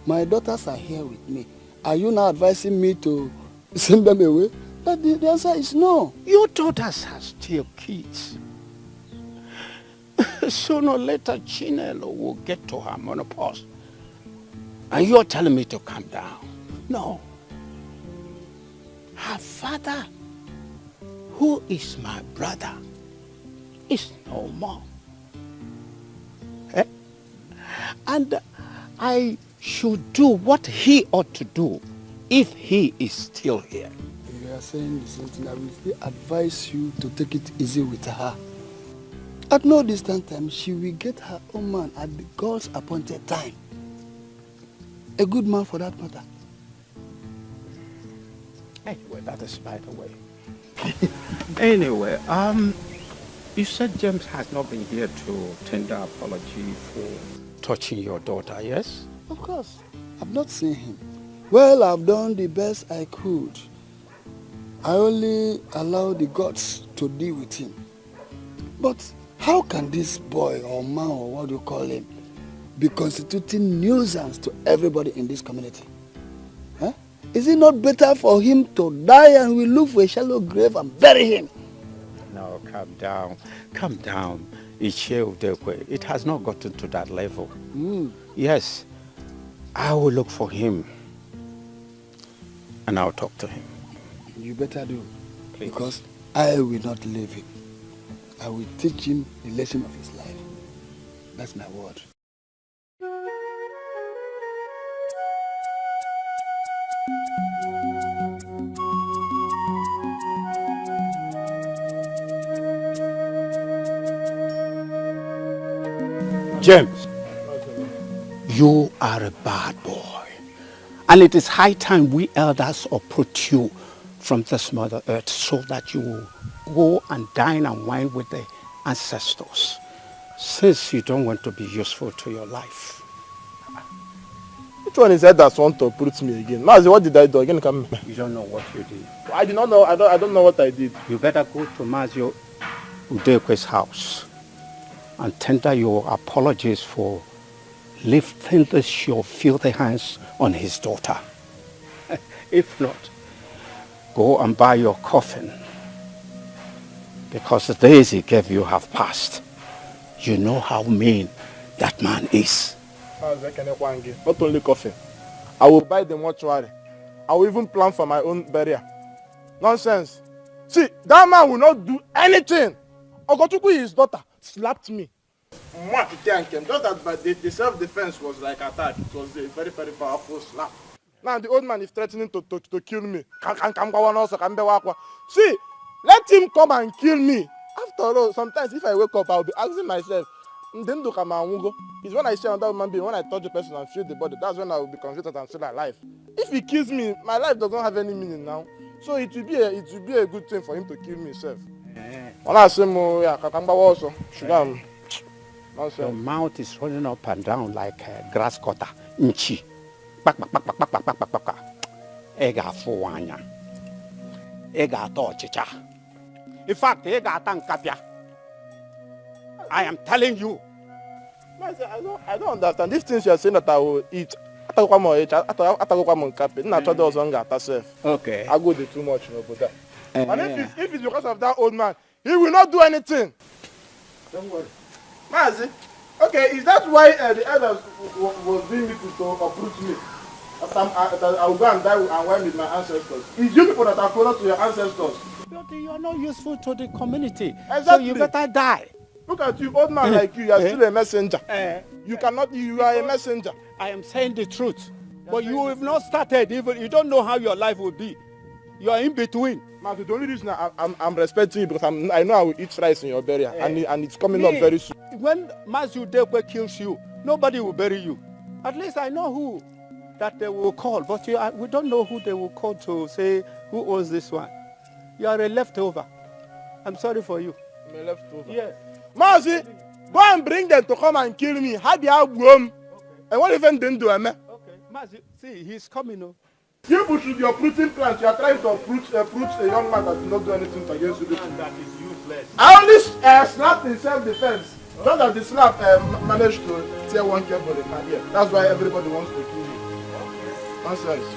Speaker 12: my daughters are here with me. Are you now advising me to send them away? But the answer is no.
Speaker 11: Your daughters are still kids. Sooner or later, Chinelo will get to her menopause. And you're telling me to calm down. No. Her father, who is my brother, is no more. And I should do what he ought to do if he is still here.
Speaker 12: You are saying the same thing. I will still advise you to take it easy with her. At no distant time, she will get her own man at the God's appointed time. A good man for that matter.
Speaker 11: Anyway, that is by the way. Anyway, you said James has not been here to tender apology for touching your daughter, yes?
Speaker 12: Of course. I've not seen him. Well, I've done the best I could. I only allow the gods to deal with him. But how can this boy or man or what you call him be constituting nuisance to everybody in this community? Huh? Is it not better for him to die and we look for a shallow grave and bury him?
Speaker 11: No, calm down. Calm down. It has not gotten to that level. Yes, I will look for him and I'll talk to him.
Speaker 12: You better do.
Speaker 11: Please.
Speaker 12: Because I will not leave him. I will teach him the lesson of his life. That's my word.
Speaker 11: James, you are a bad boy. And it is high time we elders uproot you from this Mother Earth so that you will go and dine and wine with the ancestors, since you don't want to be useful to your life.
Speaker 3: Which one is that that want to uproot me again? Mazi, what did I do? Again, come.
Speaker 11: You don't know what you did.
Speaker 3: I did not know. I don't know what I did.
Speaker 11: You better go to Mazio Udekwe's house and tender your apologies for lifting your filthy hands on his daughter. If not, go and buy your coffin, because the days he gave you have passed. You know how mean that man is.
Speaker 3: Not only coffin, I will buy the mortuary. I will even plan for my own burial. Nonsense. See, that man will not do anything. Okonkwo, his daughter, slapped me. Just that the self-defense was like attack. It was a very, very powerful slap. Now the old man is threatening to kill me. See, let him come and kill me. After all, sometimes if I wake up, I'll be asking myself, it's when I see another human being, when I touch the person and feel the body, that's when I will be convinced that I'm still alive. If he kills me, my life does not have any meaning now. So it will be a good thing for him to kill me himself. When I say
Speaker 11: your mouth is running up and down like a grass cutter. Nchi. Ega fuanya. Ega to chicha. In fact, ega tankapia. I am telling you.
Speaker 3: I don't understand. These things you are saying that I will eat. Okay. I go do too much, but and if it's because of that old man, he will not do anything. Don't worry. Mazi, okay, is that why the elders was being me to uproot me? I will go and die and wine with my ancestors. It's you people that are closer to your ancestors.
Speaker 11: But you are not useful to the community.
Speaker 3: Exactly.
Speaker 11: So you better die.
Speaker 3: Look at you, old man like you are still a messenger. You are a messenger.
Speaker 11: I am saying the truth. But you have not started even, you don't know how your life will be. You are in between.
Speaker 3: Man, the only reason I'm respecting you because I know I will eat rice in your burial and it's coming up very soon.
Speaker 11: When Mazu Dekwe kills you, nobody will bury you. At least I know who that they will call, but we don't know who they will call to say who owns this one. You are a leftover. I'm sorry for you.
Speaker 3: I'm a leftover?
Speaker 11: Yes.
Speaker 3: Mazi, go and bring them to come and kill me. How do you have room? And what even didn't do, man?
Speaker 11: Okay, Mazi, see, he's coming. Oh.
Speaker 3: You push your fruiting plants. You are trying to uproot a young man that did not do anything against you.
Speaker 11: That is useless.
Speaker 3: I only snapped in self-defense. Not that the snap managed to tear one cable in my ear. That's why everybody wants to kill me. Nonsense.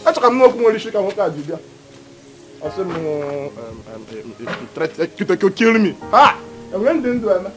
Speaker 3: That's why I'm not going to shake and walk. I said, you kill me. Ha! And when didn't do it,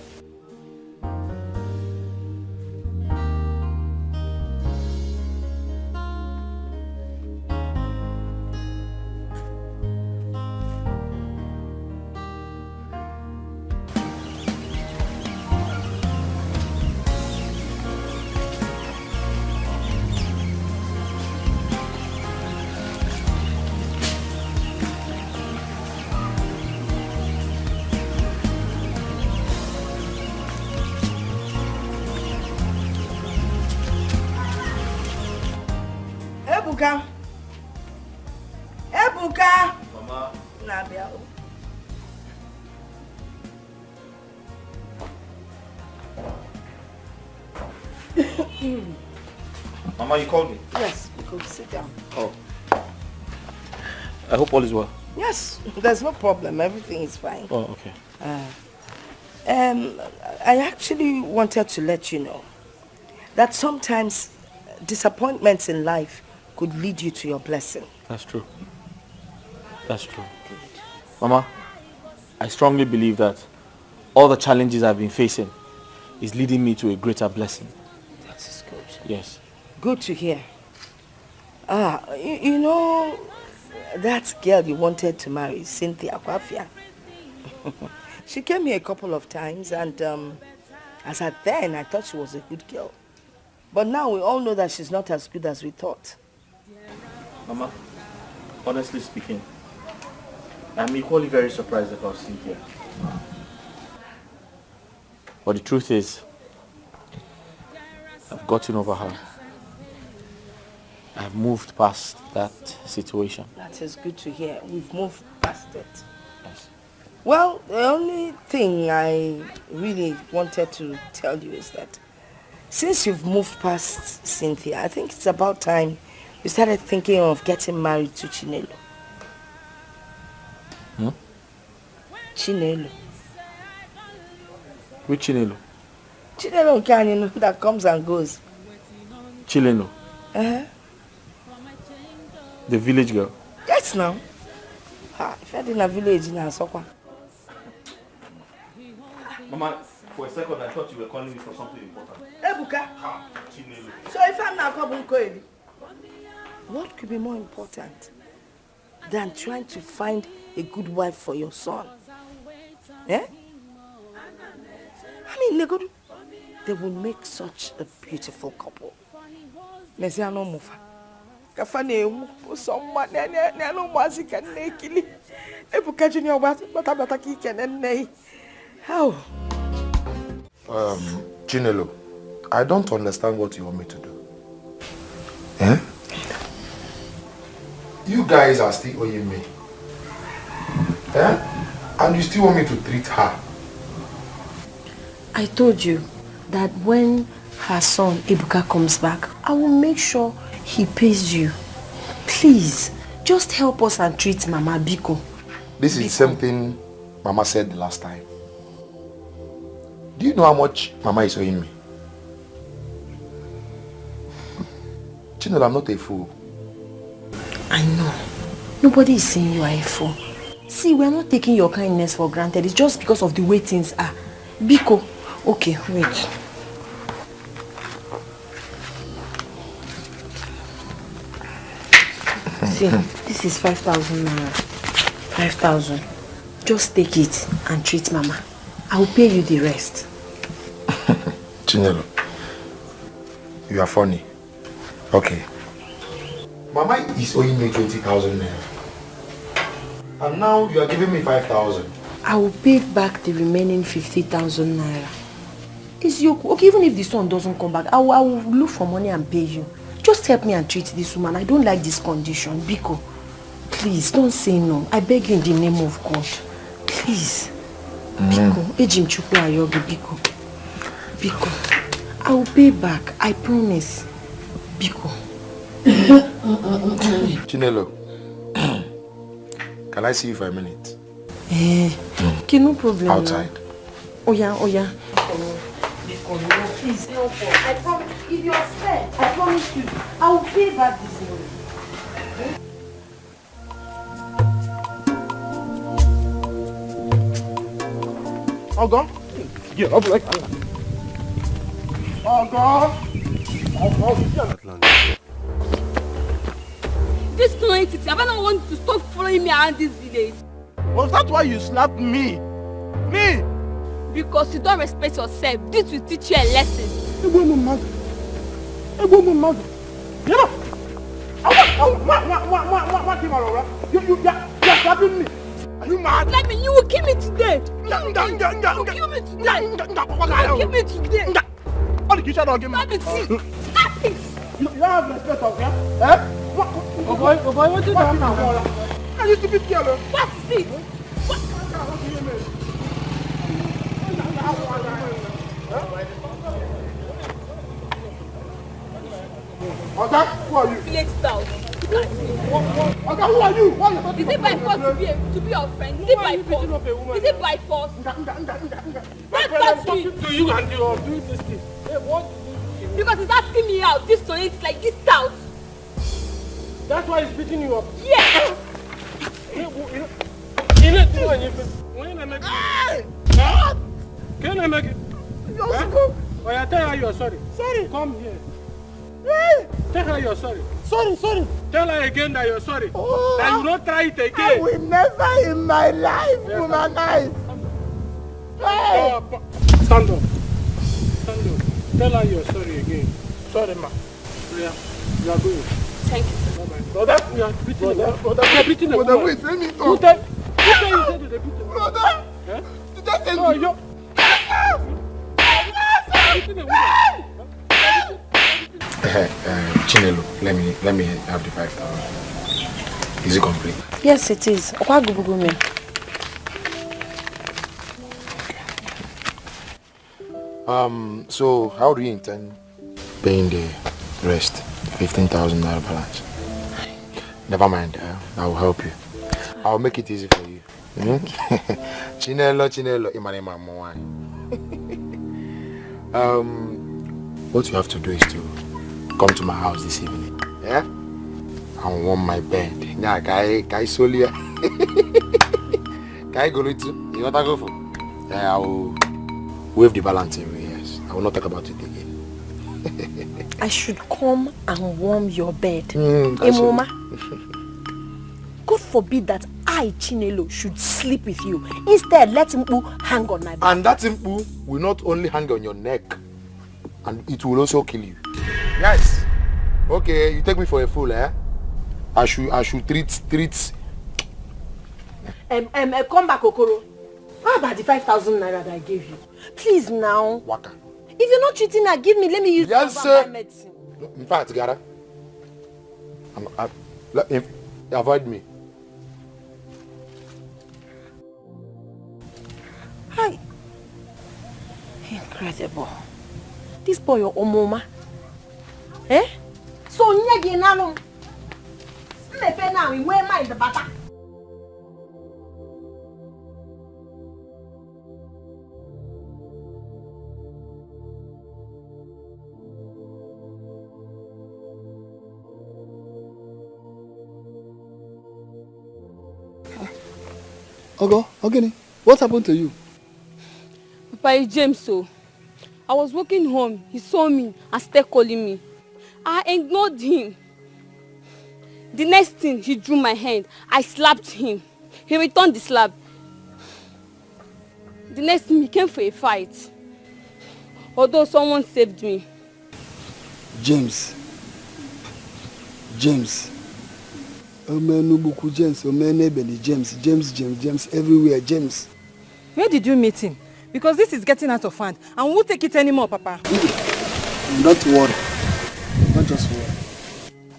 Speaker 3: Ebuka!
Speaker 6: Mama.
Speaker 3: Nabia.
Speaker 6: Mama, you called me?
Speaker 9: Yes, you could sit down.
Speaker 6: Oh. I hope all is well.
Speaker 9: Yes, there's no problem. Everything is fine.
Speaker 6: Oh, okay.
Speaker 9: I actually wanted to let you know that sometimes disappointments in life could lead you to your blessing.
Speaker 6: That's true. That's true. Good. Mama, I strongly believe that all the challenges I've been facing is leading me to a greater blessing.
Speaker 9: That is good.
Speaker 6: Yes.
Speaker 9: Good to hear. You know, that girl you wanted to marry, Cynthia Kwafia. She came here a couple of times and as at then, I thought she was a good girl. But now we all know that she's not as good as we thought.
Speaker 6: Mama, honestly speaking, I'm equally very surprised about Cynthia. But the truth is, I've gotten over her. I've moved past that situation.
Speaker 9: That is good to hear. We've moved past it.
Speaker 6: Yes.
Speaker 9: Well, the only thing I really wanted to tell you is that since you've moved past Cynthia, I think it's about time you started thinking of getting married to Chinelo.
Speaker 6: Hmm?
Speaker 9: Chinelo.
Speaker 6: Which Chinelo?
Speaker 9: Chinelo Canyon that comes and goes.
Speaker 6: Chileno.
Speaker 9: Uh-huh.
Speaker 6: The village girl.
Speaker 9: Yes, now. If I didn't have village in Asokwa.
Speaker 6: Mama, for a second I thought you were calling me for something important.
Speaker 9: Ebuka.
Speaker 6: Chinelo.
Speaker 9: So if I'm not coming, what could be more important than trying to find a good wife for your son? Eh? I mean, they will make such a beautiful couple. Mesiano Mufa. Kafane someone no music and naked. Ebuka Junior but Abataki can nay. How?
Speaker 2: Chinelo, I don't understand what you want me to do. Eh? You guys are still owing me. Eh? And you still want me to treat her.
Speaker 7: I told you that when her son Ebuka comes back, I will make sure he pays you. Please, just help us and treat Mama Biko.
Speaker 2: This is something Mama said the last time. Do you know how much Mama is owing me? Chinelo, I'm not a fool.
Speaker 7: I know. Nobody is saying you are a fool. See, we are not taking your kindness for granted. It's just because of the way things are. Biko. Okay, wait. See, this is 5,000 naira. 5,000. Just take it and treat Mama. I will pay you the rest.
Speaker 2: Chinelo, you are funny. Okay. Mama is owing me 20,000 naira. And now you are giving me 5,000.
Speaker 7: I will pay back the remaining 50,000 naira. It's your okay, even if the son doesn't come back, I will look for money and pay you. Just help me and treat this woman. I don't like this condition. Biko, please don't say no. I beg you in the name of God. Please. Biko, Ejim Chukwu Ayobi, Biko. Biko, I will pay back. I promise. Biko.
Speaker 2: Chinelo, can I see you for a minute?
Speaker 7: Okay, no problem.
Speaker 2: Outside.
Speaker 7: Oh yeah. Biko, no, please help us. I promise. If you're fair, I promise you, I will pay back this money.
Speaker 3: Ogo? Yeah, I'll be like Ogo!
Speaker 4: This entity, have I not want you to stop following me around this village?
Speaker 3: Was that why you slapped me? Me?
Speaker 4: Because you don't respect yourself. This will teach you a lesson.
Speaker 3: You know, you're slapping me. Are you mad?
Speaker 4: Let me, you will kill me today. You will kill me today. You will kill me today.
Speaker 3: What the kitchen don't give me?
Speaker 4: Stop it. Stop it.
Speaker 3: You have respect of him? Eh? Oh boy, what did you do now? I used to be scared.
Speaker 4: What is it?
Speaker 3: Oga, who are you?
Speaker 4: Village style.
Speaker 3: Oga, who are you? Why are you
Speaker 4: Is it by force to be your friend? Is it by force? Is it by force? What touch me?
Speaker 3: To you and you are doing this thing. Hey, what?
Speaker 4: Because he's asking me out. This tone it's like this stout.
Speaker 3: That's why he's beating you up.
Speaker 4: Yeah.
Speaker 3: Can I make it? Oh, I tell her you're sorry. Sorry. Come here. Tell her you're sorry. Sorry. Tell her again that you're sorry. Oh, that you don't try it again. I will never in my life womanize. Hey. Stand up. Tell her you're sorry again. Sorry, ma. Yeah. You are going.
Speaker 4: Thank you.
Speaker 3: Brother, we are beating the woman. Brother, wait, let me talk. Who tell you said to the beating? Brother, eh? Just tell me. No, beating the woman.
Speaker 2: Chinelo, let me have the 5,000. Is it complete?
Speaker 7: Yes, it is.
Speaker 2: So how do you intend paying the rest? 15,000 naira balance. Never mind, I will help you. I'll make it easy for you. Chinelo, imanema mwani. What you have to do is to come to my house this evening. Yeah? And warm my bed. Yeah, kai solia. Kai go to. You want to go for? Yeah, I will waive the balance away. Yes, I will not talk about it again.
Speaker 7: I should come and warm your bed.
Speaker 2: Emoma.
Speaker 7: God forbid that I, Chinelo, should sleep with you. Instead, let Mpu hang on my back.
Speaker 2: And that Mpu will not only hang on your neck, and it will also kill you. Yes. Okay, you take me for a fool, eh? I should treat.
Speaker 7: Come back, Okoro. How about the 5,000 naira that I gave you? Please now.
Speaker 2: Waka.
Speaker 7: If you're not treating her, give me. Let me use
Speaker 2: yes,
Speaker 7: medicine.
Speaker 2: In fact, Gara, avoid me.
Speaker 7: Hi. Incredible. This boy, your Omoma.
Speaker 4: Eh? So nyagi nano. Mepe na we mind the butter.
Speaker 12: Ogo, Ogini, what happened to you?
Speaker 5: Papa, it's James, so I was walking home. He saw me and started calling me. I ignored him. The next thing, he drew my hand. I slapped him. He returned the slap. The next thing, he came for a fight. Although someone saved me.
Speaker 12: James. Omenubuku James, Omenebeli James, everywhere, James.
Speaker 4: Where did you meet him? Because this is getting out of hand and we won't take it anymore, Papa.
Speaker 12: Don't worry. Don't just worry.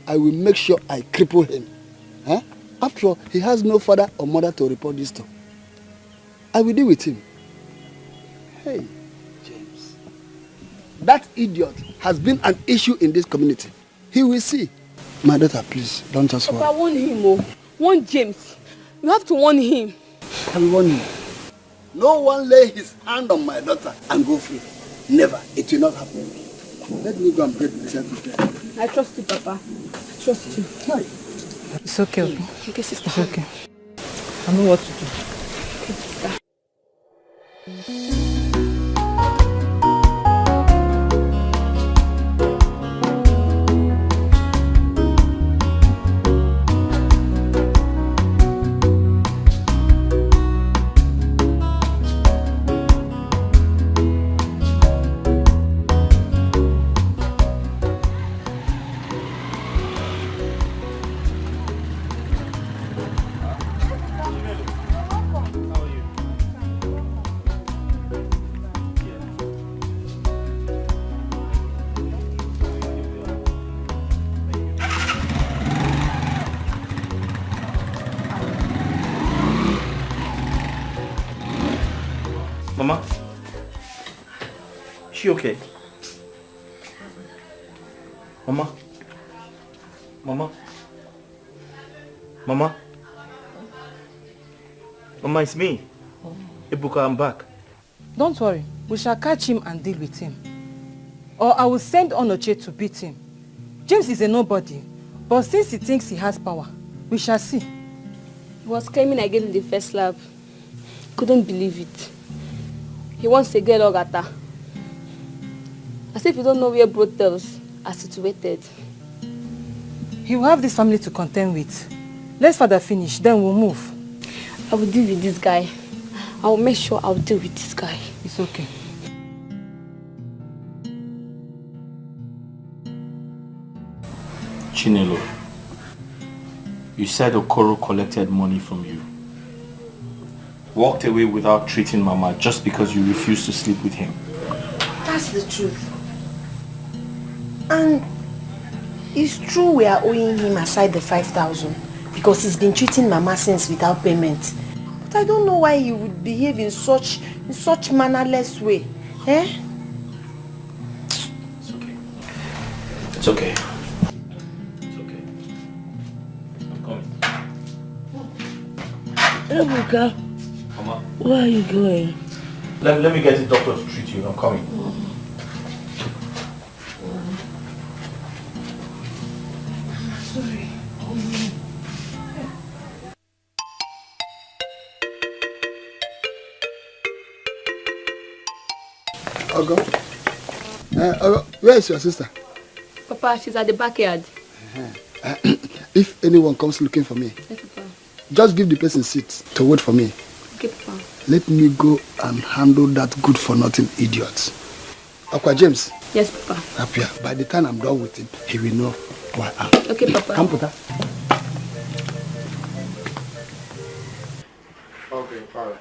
Speaker 12: I will make sure I cripple him. Huh? After all, he has no father or mother to report this to. I will deal with him. Hey, James. That idiot has been an issue in this community. He will see. My daughter, please, don't just worry.
Speaker 5: Papa, warn him, oh. Warn James. You have to warn him.
Speaker 12: I will warn him. No one lay his hand on my daughter and go free. Never. It will not happen. Let me go and break myself with
Speaker 5: I trust you, Papa. I trust you.
Speaker 12: Hi.
Speaker 4: It's okay, okay?
Speaker 5: Okay, sister.
Speaker 4: It's okay. I know what to do.
Speaker 5: Okay, sister.
Speaker 6: Mama? Is she okay? Mama? Mama? Mama? Mama, it's me. Ebuka, I'm back.
Speaker 4: Don't worry. We shall catch him and deal with him. Or I will send Onoche to beat him. James is a nobody. But since he thinks he has power, we shall see.
Speaker 5: He was claiming I gave him the first slap. Couldn't believe it. He wants to get Ogata. As if you don't know where Betrayals are situated.
Speaker 4: He will have this family to contend with. Let's further finish, then we'll move.
Speaker 5: I will deal with this guy. I will make sure I will deal with this guy.
Speaker 4: It's okay.
Speaker 6: Chinelo, you said Okoro collected money from you. Walked away without treating Mama just because you refused to sleep with him.
Speaker 9: That's the truth. And it's true we are owing him aside the 5,000 because he's been treating Mama since without payment. But I don't know why he would behave in such mannerless way. Eh?
Speaker 6: It's okay. It's okay. It's okay. I'm coming.
Speaker 8: Ebuka,
Speaker 6: Mama.
Speaker 8: where are you going?
Speaker 6: Let me get the doctor to treat you. I'm coming.
Speaker 9: Sorry.
Speaker 12: Ogo. Ogo, where is your sister?
Speaker 5: Papa, she's at the backyard.
Speaker 12: If anyone comes looking for me,
Speaker 5: Yes, Papa.
Speaker 12: just give the person seat to wait for me.
Speaker 5: Okay, Papa.
Speaker 12: Let me go and handle that good-for-nothing idiot. Aqua James.
Speaker 5: Yes, Papa.
Speaker 12: Up here. By the time I'm done with him, he will know who I am.
Speaker 5: Okay, Papa.
Speaker 12: Come, Puta.
Speaker 2: Okay, alright.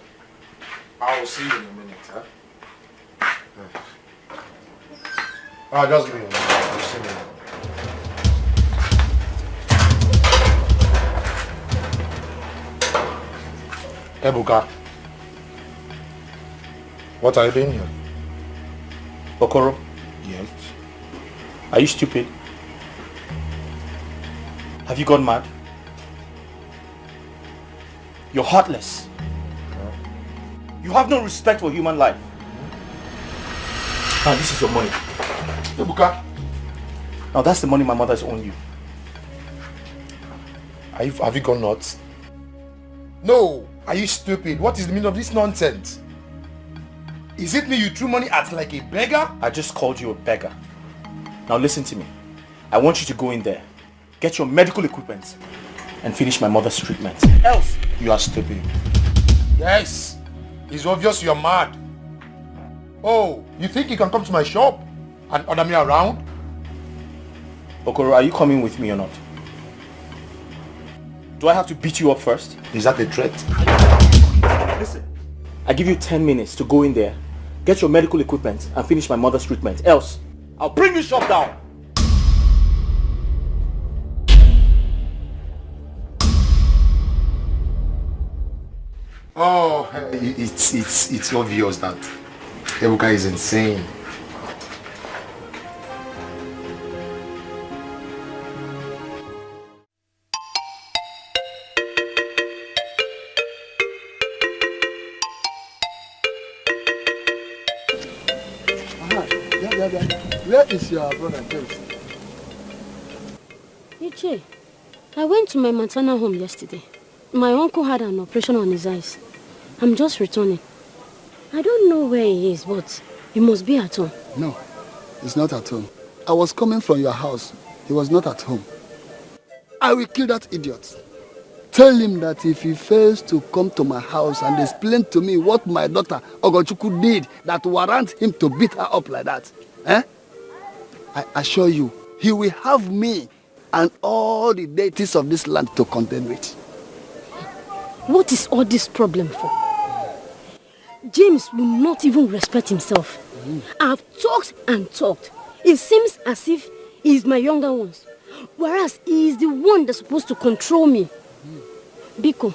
Speaker 2: I will see you in a minute, huh? Just give me a minute. I'll see you. Ebuka, what are you doing here?
Speaker 6: Okoro,
Speaker 2: Yes.
Speaker 6: are you stupid? Have you gone mad? You're heartless. You have no respect for human life. Now this is your money.
Speaker 3: Ebuka.
Speaker 6: Now that's the money my mother's owed you.
Speaker 3: Have you gone nuts? No. Are you stupid? What is the meaning of this nonsense? Is it me you threw money at like a beggar?
Speaker 6: I just called you a beggar. Now listen to me. I want you to go in there, get your medical equipment, and finish my mother's treatment. Else, you are stupid.
Speaker 3: Yes. It's obvious you're mad. Oh, you think you can come to my shop and order me around?
Speaker 6: Okoro, are you coming with me or not? Do I have to beat you up first?
Speaker 3: Is that a threat?
Speaker 6: Listen, I give you 10 minutes to go in there, get your medical equipment, and finish my mother's treatment. Else, I'll bring you shop down.
Speaker 3: Oh, it's obvious that Ebuka is insane.
Speaker 12: Where is your brother James?
Speaker 13: Iche, I went to my maternal home yesterday. My uncle had an operation on his eyes. I'm just returning. I don't know where he is, but he must be at home.
Speaker 12: No, he's not at home. I was coming from your house. He was not at home. I will kill that idiot. Tell him that if he fails to come to my house and explain to me what my daughter Okonkwo did that warrant him to beat her up like that, I assure you, he will have me and all the deities of this land to contend with.
Speaker 13: What is all this problem for? James will not even respect himself. I've talked and talked. It seems as if he is my younger ones, whereas he is the one that's supposed to control me. Biko,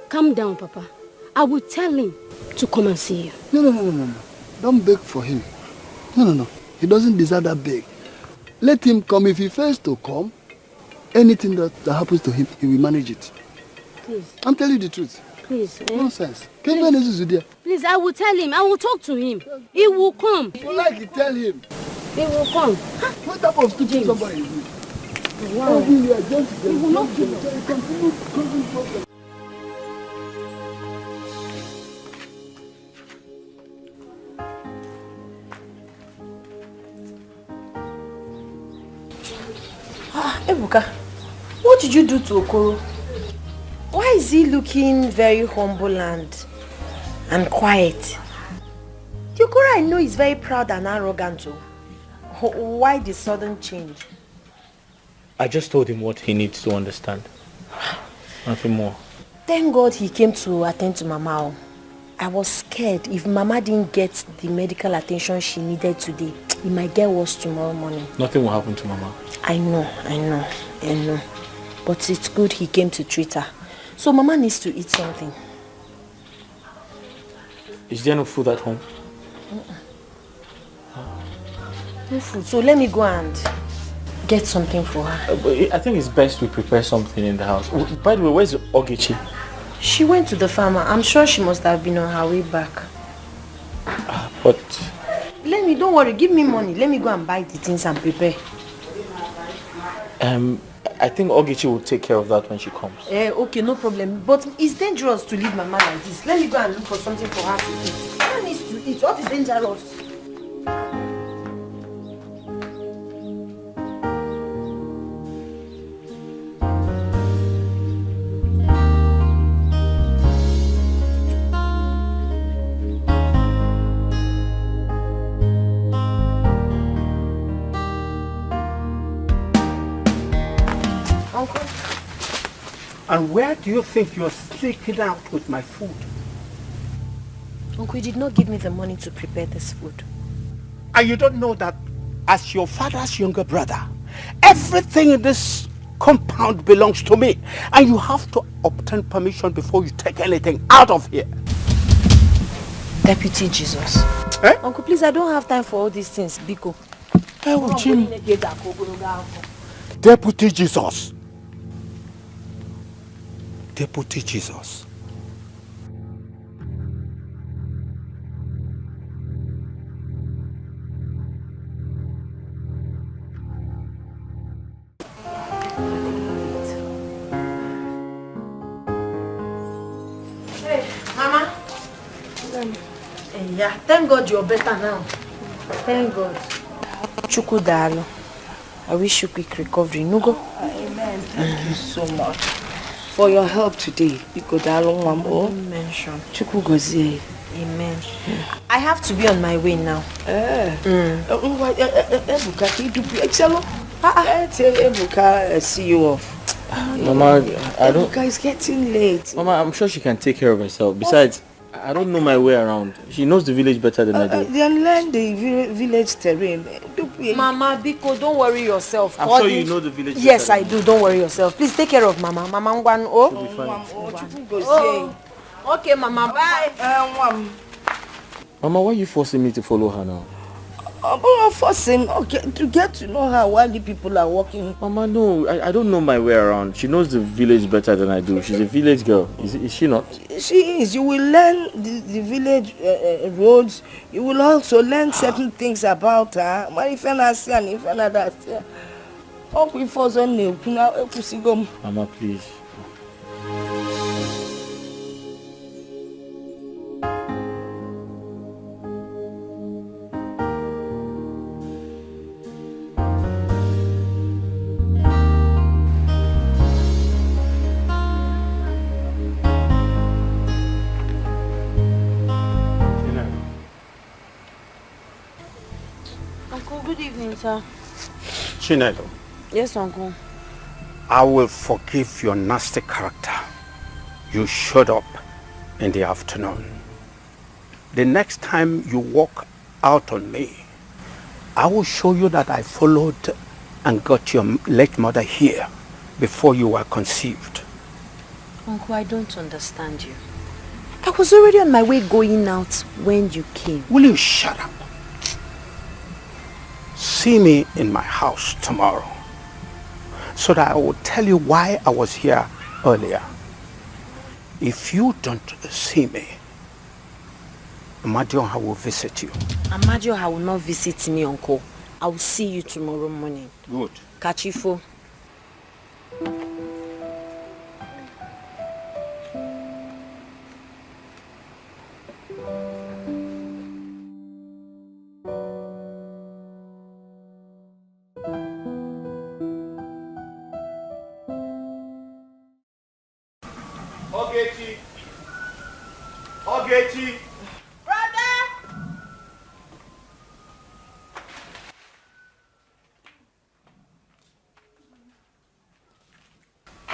Speaker 13: calm down, Papa. I will tell him to come and see you.
Speaker 12: No. Don't beg for him. No. He doesn't deserve that beg. Let him come. If he fails to come, anything that happens to him, he will manage it.
Speaker 13: Please.
Speaker 12: I'm telling you the truth.
Speaker 13: Please.
Speaker 12: Nonsense.
Speaker 13: Please, I will tell him. I will talk to him. He will come.
Speaker 12: If you like it, tell him.
Speaker 13: He will come.
Speaker 12: What type of stupid somebody is this?
Speaker 13: Wow.
Speaker 12: He will
Speaker 13: not kill us.
Speaker 9: Ebuka, what did you do to Okoro? Why is he looking very humble and quiet? The Okoro I know is very proud and arrogant too. Why the sudden change?
Speaker 6: I just told him what he needs to understand. Nothing more.
Speaker 9: Thank God he came to attend to Mama. I was scared if Mama didn't get the medical attention she needed today, it might get worse tomorrow morning.
Speaker 6: Nothing will happen to Mama.
Speaker 9: I know. But it's good he came to treat her. So Mama needs to eat something.
Speaker 6: Is there no food at home?
Speaker 9: No food. So let me go and get something for her.
Speaker 6: I think it's best we prepare something in the house. By the way, where's Ogechi?
Speaker 9: She went to the farmer. I'm sure she must have been on her way back.
Speaker 6: But...
Speaker 9: Don't worry, give me money. Let me go and buy the things and prepare.
Speaker 6: I think Ogechi will take care of that when she comes.
Speaker 9: Okay, no problem. But it's dangerous to leave Mama like this. Let me go and look for something for her to eat. Mama needs to eat. What is dangerous?
Speaker 11: And where do you think you're sneaking out with my food?
Speaker 9: Uncle, you did not give me the money to prepare this food.
Speaker 11: And you don't know that as your father's younger brother, everything in this compound belongs to me. And you have to obtain permission before you take anything out of here.
Speaker 9: Deputy Jesus. Uncle, please, I don't have time for all these things, Biko.
Speaker 11: Oh, Jim. Deputy Jesus. Deputy Jesus.
Speaker 4: Hey, Mama. Yeah, thank God you're better now. Thank God.
Speaker 7: Chukudalo. I wish you quick recovery. Nugo.
Speaker 9: Amen. Thank you so much for your help today.
Speaker 7: Mention.
Speaker 9: Chukugozie.
Speaker 7: Amen. I have to be on my way now.
Speaker 9: Ebuka, Ebuka, see you off.
Speaker 6: Mama, I don't...
Speaker 9: Ebuka is getting late.
Speaker 6: Mama, I'm sure she can take care of herself. Besides, I don't know my way around. She knows the village better than I do.
Speaker 9: Then learn the village terrain.
Speaker 7: Mama, Biko, don't worry yourself.
Speaker 6: I'm sure you know the village
Speaker 7: Yes,
Speaker 6: better
Speaker 7: I do. Don't worry yourself. Please take care of Mama. Mama Ngwan.
Speaker 6: She'll be fine.
Speaker 7: Okay, Mama. Bye.
Speaker 6: Mama, why are you forcing me to follow her now?
Speaker 9: I'm not forcing to get to know her while the people are walking.
Speaker 6: Mama, no, I don't know my way around. She knows the village better than I do. She's a village girl. Is she not?
Speaker 9: She is. You will learn the village roads. You will also learn certain things about her.
Speaker 6: Mama, please.
Speaker 7: Good evening, sir.
Speaker 11: Chinedu,
Speaker 7: Yes, Uncle.
Speaker 11: I will forgive your nasty character. You showed up in the afternoon. The next time you walk out on me, I will show you that I followed and got your late mother here before you were conceived.
Speaker 7: Uncle, I don't understand you. I was already on my way going out when you came.
Speaker 11: Will you shut up? See me in my house tomorrow so that I will tell you why I was here earlier. If you don't see me, Amadioha will visit you.
Speaker 7: Amadioha will not visit me, Uncle. I will see you tomorrow morning.
Speaker 11: Good.
Speaker 7: Kachifo.
Speaker 10: Ogechi.
Speaker 4: Brother!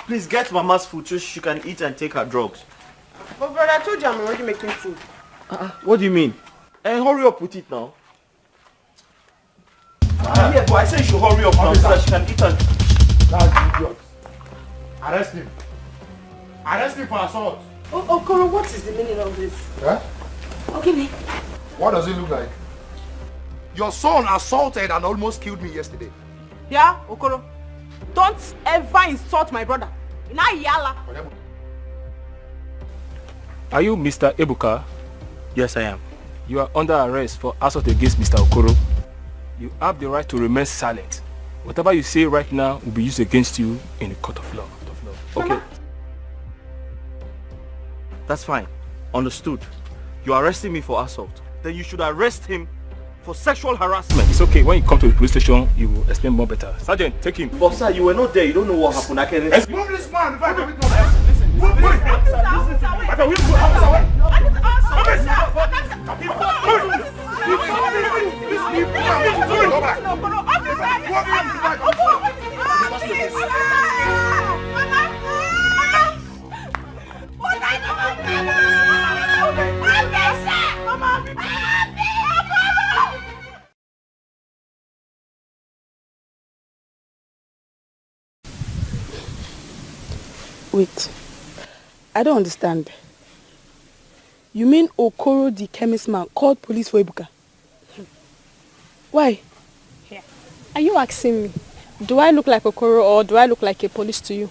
Speaker 6: Please get Mama's food so she can eat and take her drugs.
Speaker 4: But brother, I told you I'm already making food.
Speaker 6: What do you mean? Hurry up with it now. Yeah, but I said you should hurry up now so that she can eat and...
Speaker 3: That's idiot. Arrest him. Arrest him for assault.
Speaker 9: Okoro, what is the meaning of this?
Speaker 3: Huh?
Speaker 9: Okay, me.
Speaker 3: What does it look like? Your son assaulted and almost killed me yesterday.
Speaker 4: Yeah, Okoro. Don't ever insult my brother. Yala.
Speaker 14: Are you Mr. Ebuka?
Speaker 6: Yes, I am.
Speaker 14: You are under arrest for assault against Mr. Okoro. You have the right to remain silent. Whatever you say right now will be used against you in the court of law.
Speaker 6: Okay. That's fine. Understood. You are arresting me for assault. Then you should arrest him for sexual harassment.
Speaker 14: It's okay. When you come to the police station, you will explain more better. Sergeant, take him.
Speaker 6: But sir, you were not there. You don't know what happened. I can...
Speaker 3: Move this man before I can make no listen. Move this
Speaker 15: Wait, I don't understand. You mean Okoro the chemist man called police for Ebuka? Why?
Speaker 5: Yeah. Are you asking me, do I look like Okoro or do I look like a police to you?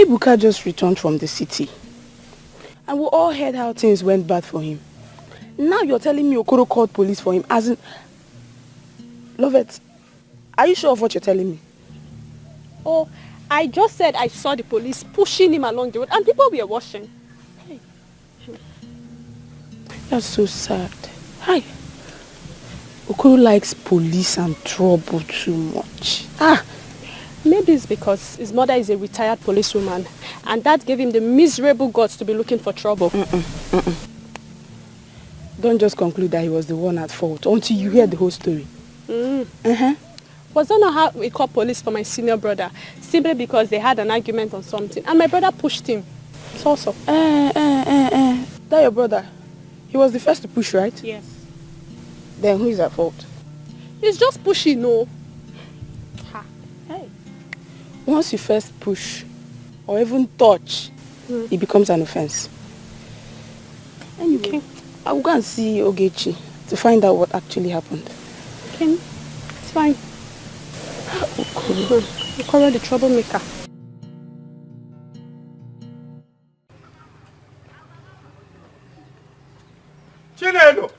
Speaker 15: Ebuka just returned from the city. And we all heard how things went bad for him. Now you're telling me Okoro called police for him as in... Lovett, are you sure of what you're telling me?
Speaker 5: Oh, I just said I saw the police pushing him along the road and people were watching. Hey.
Speaker 15: That's so sad. Hi. Okoro likes police and trouble too much.
Speaker 5: Maybe it's because his mother is a retired policewoman and that gave him the miserable guts to be looking for trouble.
Speaker 15: Don't just conclude that he was the one at fault until you hear the whole story.
Speaker 5: Was that not how we called police for my senior brother? Simply because they had an argument on something and my brother pushed him. It's also.
Speaker 15: That your brother? He was the first to push, right?
Speaker 5: Yes.
Speaker 15: Then who is at fault?
Speaker 5: He's just pushing, no.
Speaker 15: Hey. Once you first push or even touch, it becomes an offense. Anyway, I will go and see Ogechi to find out what actually happened.
Speaker 5: Okay, it's fine. Okoro the troublemaker.
Speaker 3: Chinelo!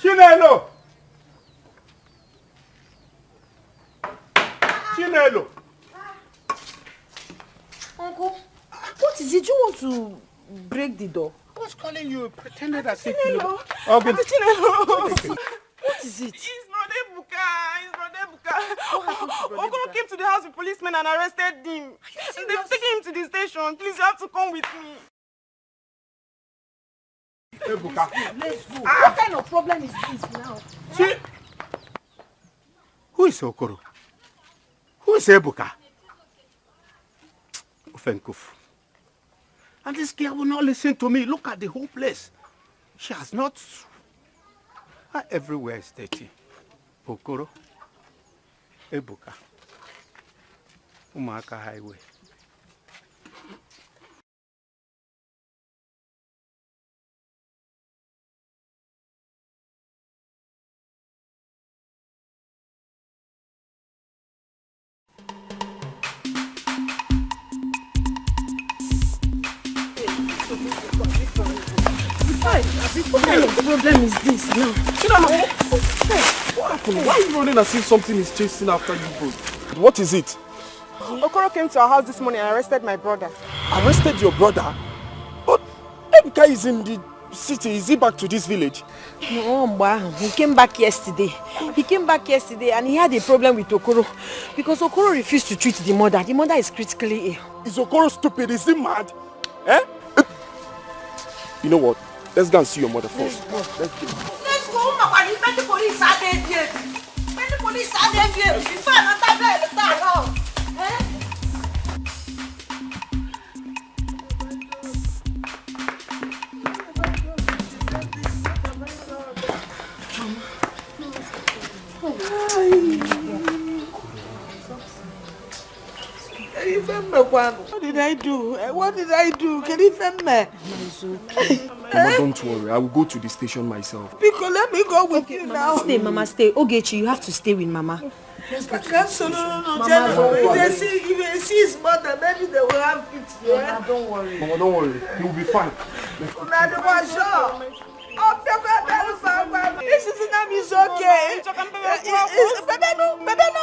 Speaker 3: Chinelo! Chinelo!
Speaker 9: Uncle, what is it? You want to break the door?
Speaker 11: I was calling you, pretended as if you know.
Speaker 9: Chinelo! What is it?
Speaker 4: It's Brother Ebuka. It's Brother Ebuka. Okoro came to the house with policemen and arrested him. They've taken him to the station. Please, you have to come with me.
Speaker 3: Ebuka.
Speaker 9: Let's go. What kind of problem is this now?
Speaker 11: See? Who is Okoro? Who is Ebuka? Okonkwo. And this girl will not listen to me. Look at the whole place. She has not... Everywhere is dirty. Okoro. Ebuka. Umaka Highway.
Speaker 9: What kind of problem is this now?
Speaker 3: What happened? Why are you running as if something is chasing after you both? What is it?
Speaker 4: Okoro came to our house this morning and arrested my brother.
Speaker 3: Arrested your brother? But Ebuka is in the city. Is he back to this village?
Speaker 9: No, he came back yesterday. And he had a problem with Okoro. Because Okoro refused to treat the mother. The mother is critically ill.
Speaker 3: Is Okoro stupid? Is he mad? Eh? You know what? Let's go and see your mother first. Let's go.
Speaker 9: Let's go, Mama. When the police are there, before another day, start out.
Speaker 16: What did I do? What did I do? Can you defend me?
Speaker 3: Mama, don't worry. I will go to the station myself.
Speaker 16: Because let me go with you now.
Speaker 9: Mama, stay. Ogechi, you have to stay with Mama.
Speaker 16: I can't solo. If they see his mother, maybe they will have it here.
Speaker 9: Mama, don't worry.
Speaker 3: Mama, don't worry. He will be fine.
Speaker 16: This is not is okay. Baby, no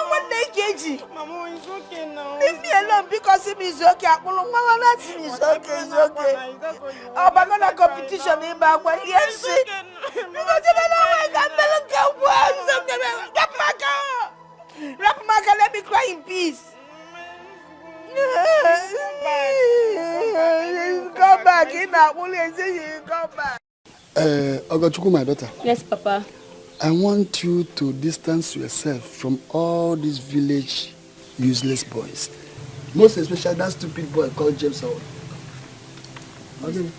Speaker 16: one kg.
Speaker 4: Mama, it's okay now.
Speaker 16: Leave me alone because him is okay. Mama, that's him is okay. It's okay. Oh, but not a competition in back when yes. Because you don't know where Rapmaka, let me cry in peace. Come back in that will say you come back.
Speaker 12: Ogachukwu, my daughter.
Speaker 5: Yes, Papa.
Speaker 12: I want you to distance yourself from all these village useless boys. Most especially that stupid boy called James Howard. Okay.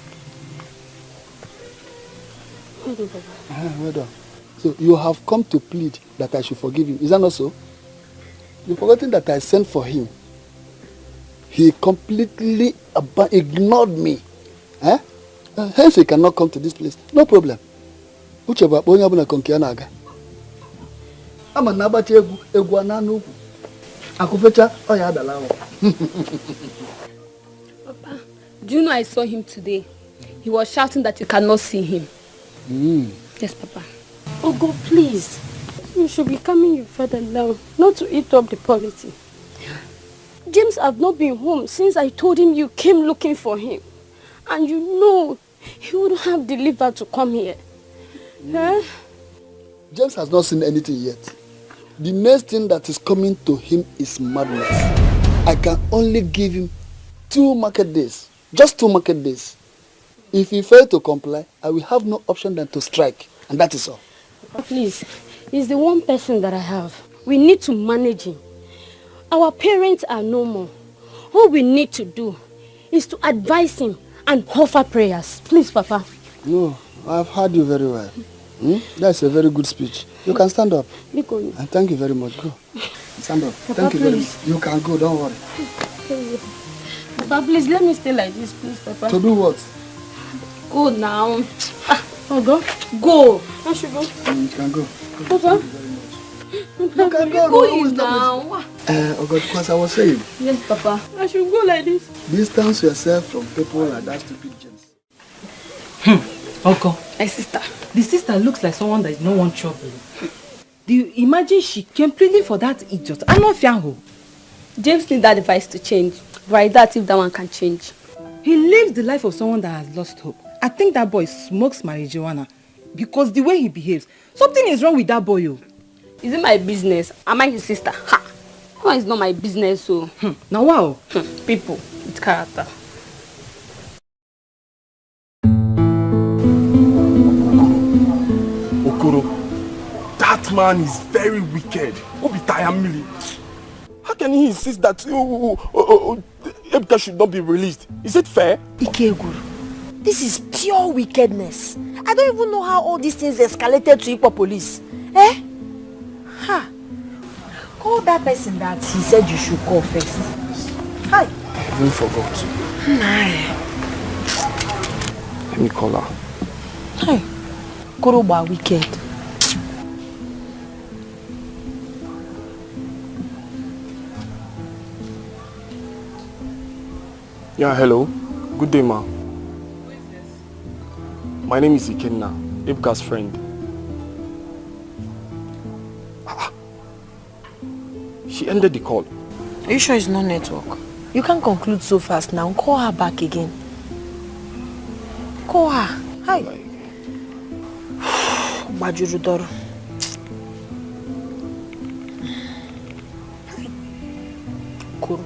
Speaker 12: Well done. So you have come to plead that I should forgive him. Is that not so? You've forgotten that I sent for him. He completely ignored me. Eh? Hence he cannot come to this place. No problem. Ucheba bonya buna konkiana aga. Ama nabati egwu ananu. Akufecha, oh yeah, Dalawa.
Speaker 5: Papa, do you know I saw him today? He was shouting that you cannot see him. Yes, Papa.
Speaker 13: Oh God, please. You should be calming your father now, not to eat up the polity. James have not been home since I told him you came looking for him. And you know, he wouldn't have the liver to come here. Huh?
Speaker 12: James has not seen anything yet. The next thing that is coming to him is madness. I can only give him 2 market days. Just 2 market days. If he fails to comply, I will have no option than to strike. And that is all.
Speaker 13: Please, he's the one person that I have. We need to manage him. Our parents are no more. All we need to do is to advise him and offer prayers. Please, Papa.
Speaker 12: No, I've heard you very well. That's a very good speech. You can stand up. And thank you very much. Go. Stand up.
Speaker 13: Papa,
Speaker 12: thank you very
Speaker 13: please.
Speaker 12: much. You can go, don't worry.
Speaker 13: Papa, please let me stay like this, please, Papa.
Speaker 12: To do what?
Speaker 13: Go now. Go. Go. I should go.
Speaker 12: You can go.
Speaker 13: Papa.
Speaker 12: You can go.
Speaker 13: Go now.
Speaker 12: Oh God, because I was saying.
Speaker 13: Yes, Papa. I should go like this.
Speaker 12: Distance yourself from people like that stupid James.
Speaker 17: Uncle.
Speaker 5: My sister.
Speaker 17: The sister looks like someone that is no one trouble. Do you imagine she came pleading for that idiot? I'm not fiango.
Speaker 5: James needs that advice to change. Right, that if that one can change.
Speaker 17: He lives the life of someone that has lost hope. I think that boy smokes marijuana because the way he behaves. Something is wrong with that boy. Oh.
Speaker 5: Is it my business? Am I his sister? Ha! No, it's not my business, so.
Speaker 17: Now wow.
Speaker 5: People with character.
Speaker 3: Okoro, that man is very wicked. How can he insist that Ebuka should not be released? Is it fair?
Speaker 4: Ikeguru, this is pure wickedness. I don't even know how all these things escalated to Igbo police. Eh? Ha! Call that person that he said you should call first. Hi.
Speaker 3: I even forgot. Let me call her.
Speaker 4: Hi. Koroba wicked.
Speaker 3: Yeah, hello. Good day, ma. My name is Ikenna, Ebuka's friend. She ended the call.
Speaker 4: Are you sure it's not network? You can't conclude so fast now. Call her back again. Call her. Hi. Bajurudoro. Kuru.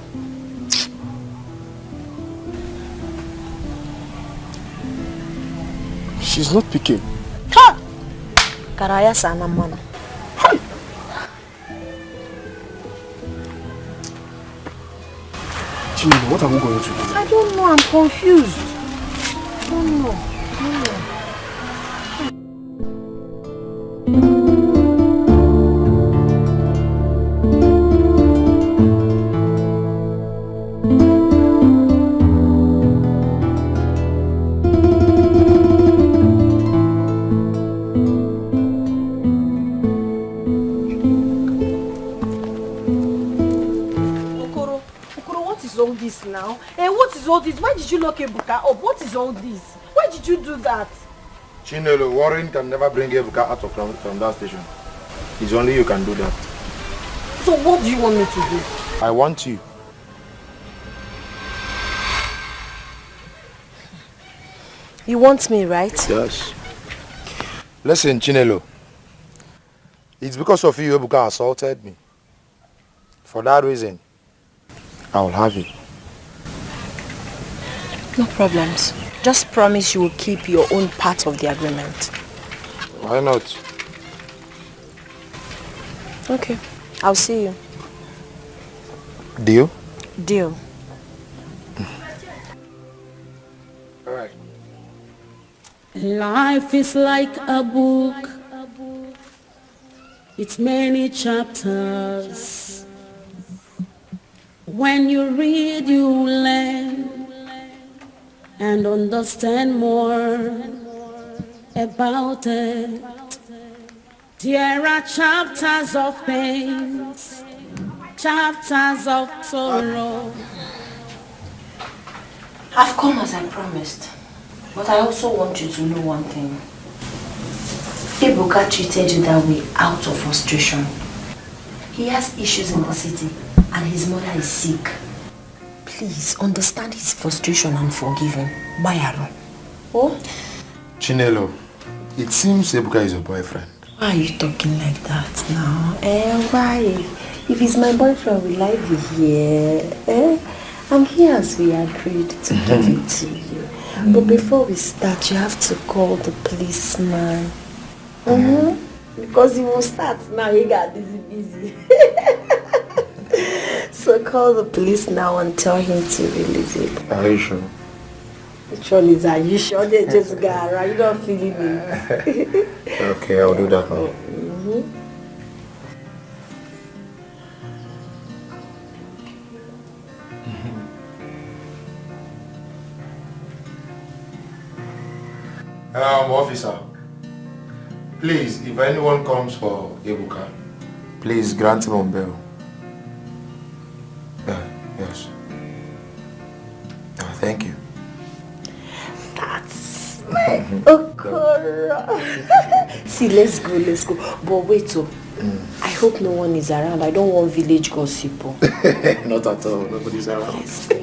Speaker 3: She's not picking.
Speaker 4: Ha! Karaya sana mana.
Speaker 3: Chino, what are we going to do?
Speaker 4: I don't know, I'm confused. I don't know. Now, what is all this? Why did you lock Ebuka up? What is all this? Why did you do that?
Speaker 3: Chinelo, Warren can never bring Ebuka out from that station. It's only you can do that.
Speaker 4: So what do you want me to do?
Speaker 3: I want you.
Speaker 4: You want me, right?
Speaker 3: Yes. Listen, Chinelo. It's because of you Ebuka assaulted me. For that reason, I will have you.
Speaker 4: No problems. Just promise you will keep your own part of the agreement.
Speaker 3: Why not?
Speaker 4: Okay. I'll see you.
Speaker 3: Deal?
Speaker 4: Deal.
Speaker 3: Alright.
Speaker 8: Life is like a book. It's many chapters. When you read, you learn and understand more about it. There are chapters of pains chapters of sorrow.
Speaker 7: I've come as I promised. But I also want you to know one thing. Ebuka treated you that way out of frustration. He has issues in the city and his mother is sick. Please understand his frustration and forgive him. Bayaro. Oh?
Speaker 2: Chinelo, it seems Ebuka is your boyfriend.
Speaker 7: Why are you talking like that now? Why? If he's my boyfriend, will I be here? I'm here as we agreed to give it to you. But before we start, you have to call the policeman. Because he will start now. He got busy. So call the police now and tell him to release it.
Speaker 2: Are you sure?
Speaker 7: Which one is are you sure? They just got right. You don't feel it.
Speaker 2: Okay, I'll do that now. Officer, please, if anyone comes for Ebuka, please grant him on bail. Yes. Thank you.
Speaker 7: That's Akara. See, let's go. But wait, I hope no one is around. I don't want village gossip.
Speaker 2: Not at all. Nobody's around.
Speaker 7: Let's go.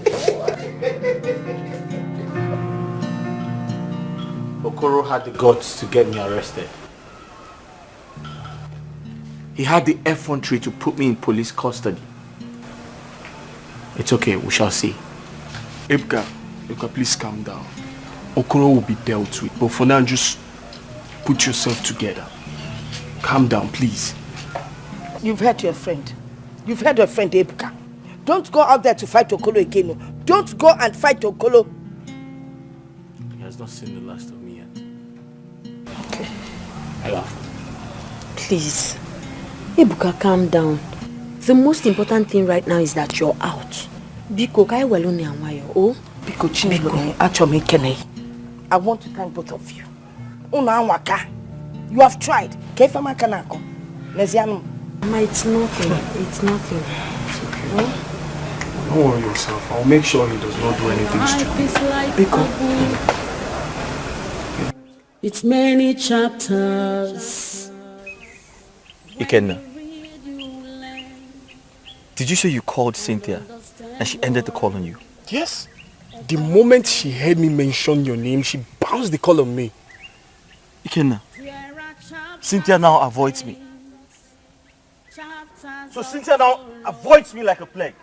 Speaker 6: Okoro had the guts to get me arrested. He had the effrontery to put me in police custody. It's okay, we shall see.
Speaker 14: Ebuka, please calm down. Okoro will be dealt with, but for now, just put yourself together. Calm down, please.
Speaker 9: You've hurt your friend. You've hurt your friend, Ebuka. Don't go out there to fight Okoro again. Don't go and fight Okoro.
Speaker 6: He has not seen the last of me yet.
Speaker 7: Okay.
Speaker 6: I laugh.
Speaker 7: Please, Ebuka, calm down. The most important thing right now is that you're out. Biko, kai welone anwayo. Oh,
Speaker 9: Biko Chinelo, Achome Kene. I want to thank both of you. Una anwaka. You have tried. Kefama kanako. Neziano.
Speaker 7: Ma, it's nothing. It's nothing. It's okay. Oh?
Speaker 14: Don't worry yourself. I'll make sure he does not do anything stupid.
Speaker 8: Biko. It's many chapters.
Speaker 6: Ikenna, did you say you called Cynthia and she ended the call on you?
Speaker 14: Yes. The moment she heard me mention your name, she bounced the call on me.
Speaker 6: Ikenna, Cynthia now avoids me. So Cynthia now avoids me like a plague.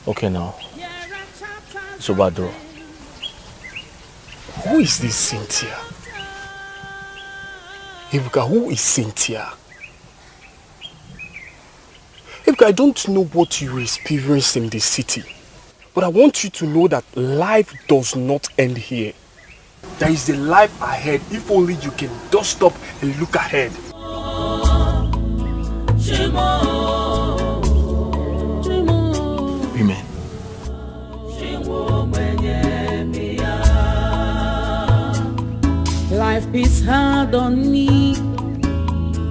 Speaker 6: Okay now. Sobadro.
Speaker 14: Who is this Cynthia? Ebuka, who is Cynthia? Ebuka, I don't know what you experience in the city, but I want you to know that life does not end here. There is a life ahead if only you can dust up and look ahead.
Speaker 6: Amen.
Speaker 8: Life is hard on me,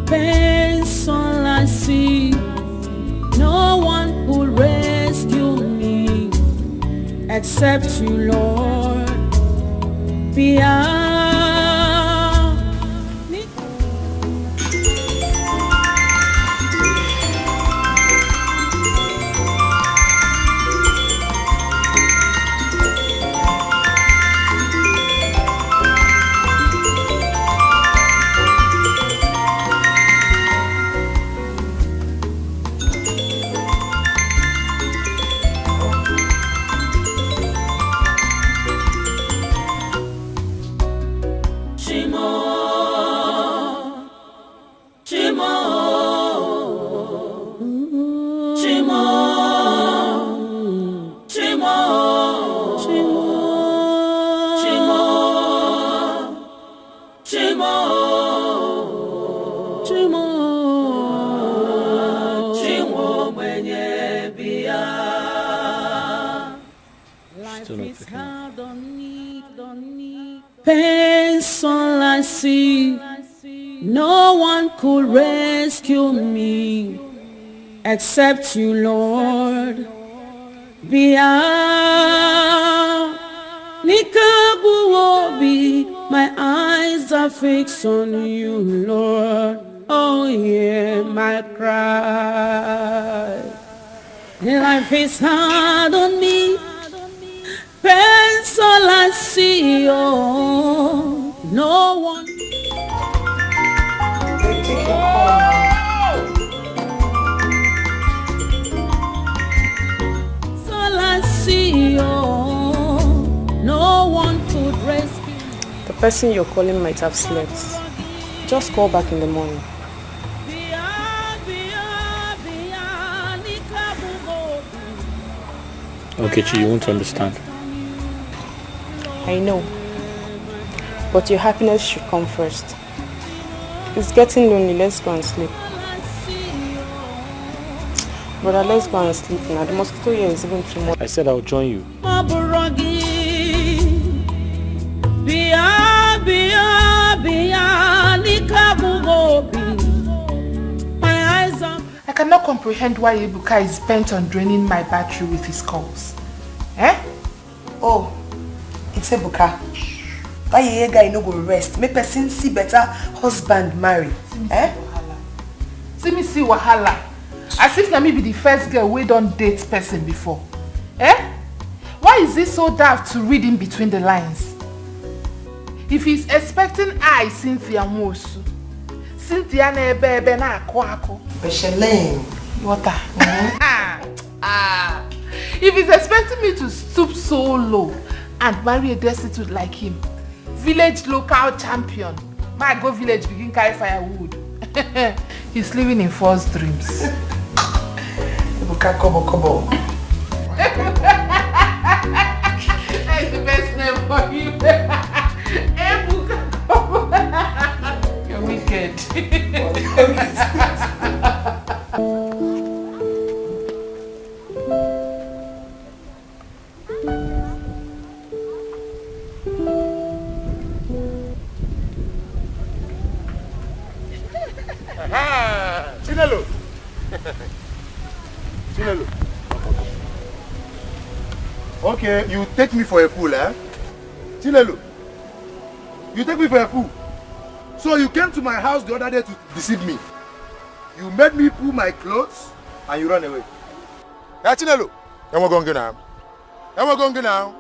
Speaker 8: pain's all I see. No one will rescue me except you, Lord. Beyond me. Pain's all I see. No one could rescue me except you, Lord. My eyes are fixed on you, Lord. Oh, yeah, my cry. Life is hard on me. Pain's all I see. Oh, no one. All I see. Oh, no one could rescue.
Speaker 4: The person you're calling might have slept. Just call back in the morning.
Speaker 14: Okay, you won't understand.
Speaker 4: I know. But your happiness should come first. It's getting lonely. Let's go and sleep. Brother, let's go and sleep now. The mosquito here is even too much.
Speaker 14: I said I'll join you.
Speaker 1: I cannot comprehend why Ebuka is bent on draining my battery with his calls. Eh?
Speaker 9: Oh, it's Ebuka. Why you guy no go rest? Make person see better husband marry.
Speaker 1: See me see wahala. As if na me be the first girl we don't date person before. Eh? Why is he so daft to read in between the lines? If he's expecting I, Cynthia Mosu, Cynthia na ebe na ako.
Speaker 9: Bechelin.
Speaker 1: Water. If he's expecting me to stoop so low and marry a destitute like him, village local champion, my go village begin carry firewood. He's living in false dreams.
Speaker 9: Ebuka Kobo.
Speaker 1: That's the best name for you. Ebuka Kobo. You're wicked.
Speaker 3: Chinelo. Chinelo. Okay, you take me for a fool, eh? Chinelo. You take me for a fool. So you came to my house the other day to deceive me. You made me pull my clothes and you run away. Hey, Chinelo. We're going now. We're going now.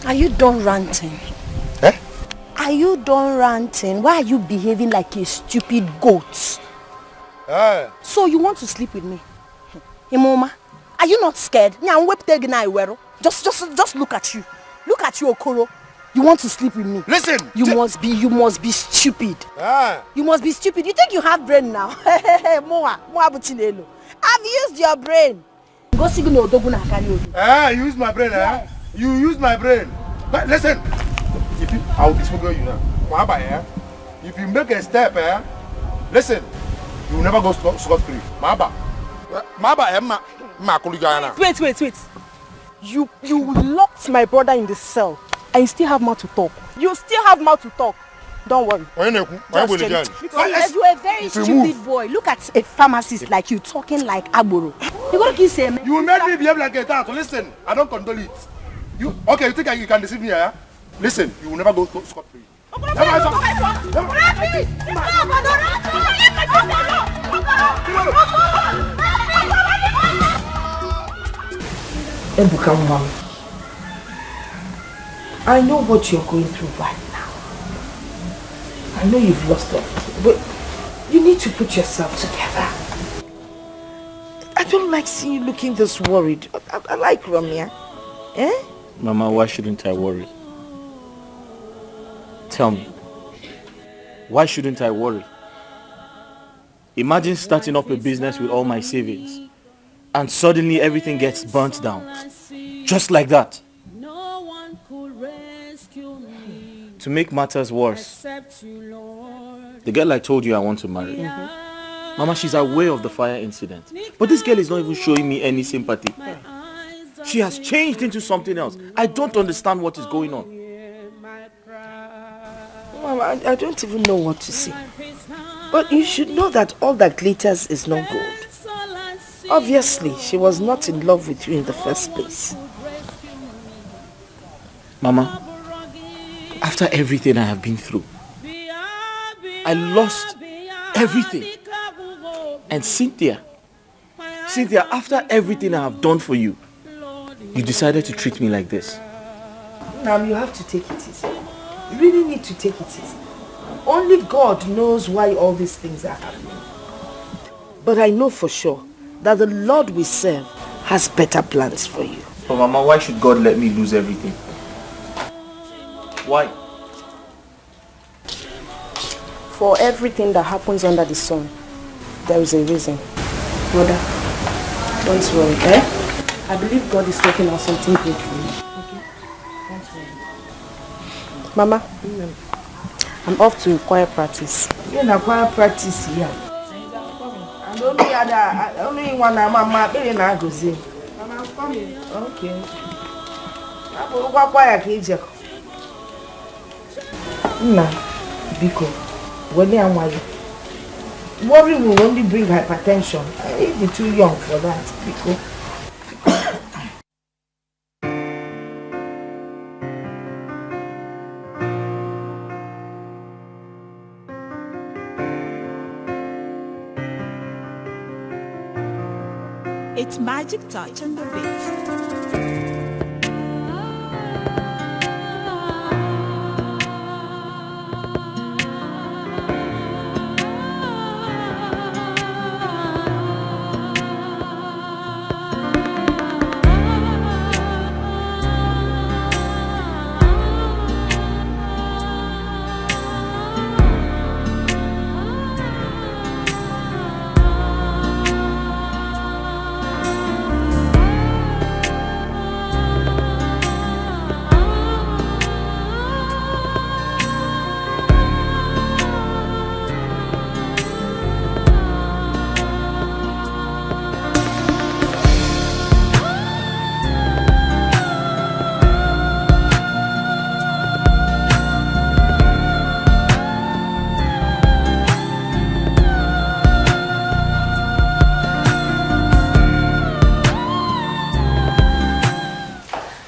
Speaker 18: Are you done ranting?
Speaker 3: Eh?
Speaker 18: Are you done ranting? Why are you behaving like a stupid goat? So you want to sleep with me? Imoma, are you not scared? Just look at you. Look at you, Okoro. You want to sleep with me?
Speaker 3: Listen!
Speaker 18: You must be stupid. You must be stupid. You think you have brain now? Moa Buchinelo. I've used your brain. Go signal Doguna Kari.
Speaker 3: You use my brain, yes. You use my brain. But listen, I will disfigure you now. If you make a step, listen, you will never go scot-free.
Speaker 4: Wait. You locked my brother in the cell and you still have mouth to talk. Don't worry.
Speaker 18: Because you're a very stupid boy. Look at a pharmacist like you talking like Agboro. You gonna kiss him?
Speaker 3: You made me behave like a tat. Listen, I don't condole it. You think you can deceive me, eh? Listen, you will never go scot-free.
Speaker 9: Ebuka, Mom, I know what you're going through right now. I know you've lost everything, but you need to put yourself together. I don't like seeing you looking this worried. I like Ramya. Eh?
Speaker 6: Mama, why shouldn't I worry? Tell me, why shouldn't I worry? Imagine starting up a business with all my savings and suddenly everything gets burnt down. Just like that. To make matters worse, the girl I told you I want to marry. Mama, she's aware of the fire incident. But this girl is not even showing me any sympathy. She has changed into something else. I don't understand what is going on.
Speaker 9: I don't even know what to say. But you should know that all that glitters is not gold. Obviously, she was not in love with you in the first place.
Speaker 6: Mama, after everything I have been through, I lost everything. And Cynthia, after everything I have done for you, you decided to treat me like this.
Speaker 9: Now you have to take it easy. You really need to take it easy. Only God knows why all these things are happening. But I know for sure that the Lord we serve has better plans for you.
Speaker 6: But Mama, why should God let me lose everything? Why?
Speaker 4: For everything that happens under the sun, there is a reason. Brother, don't worry, eh? I believe God is working on something good for you. Okay? Don't worry. Mama, I'm off to choir practice.
Speaker 9: You're in a choir practice here. And only one Mama, really not go see. Mama, I'm coming. Okay. I'm going to choir cage. Nah, Biko, when they are worry will only bring hypertension. You're too young for that, Biko.
Speaker 19: It's magic touch on the beat.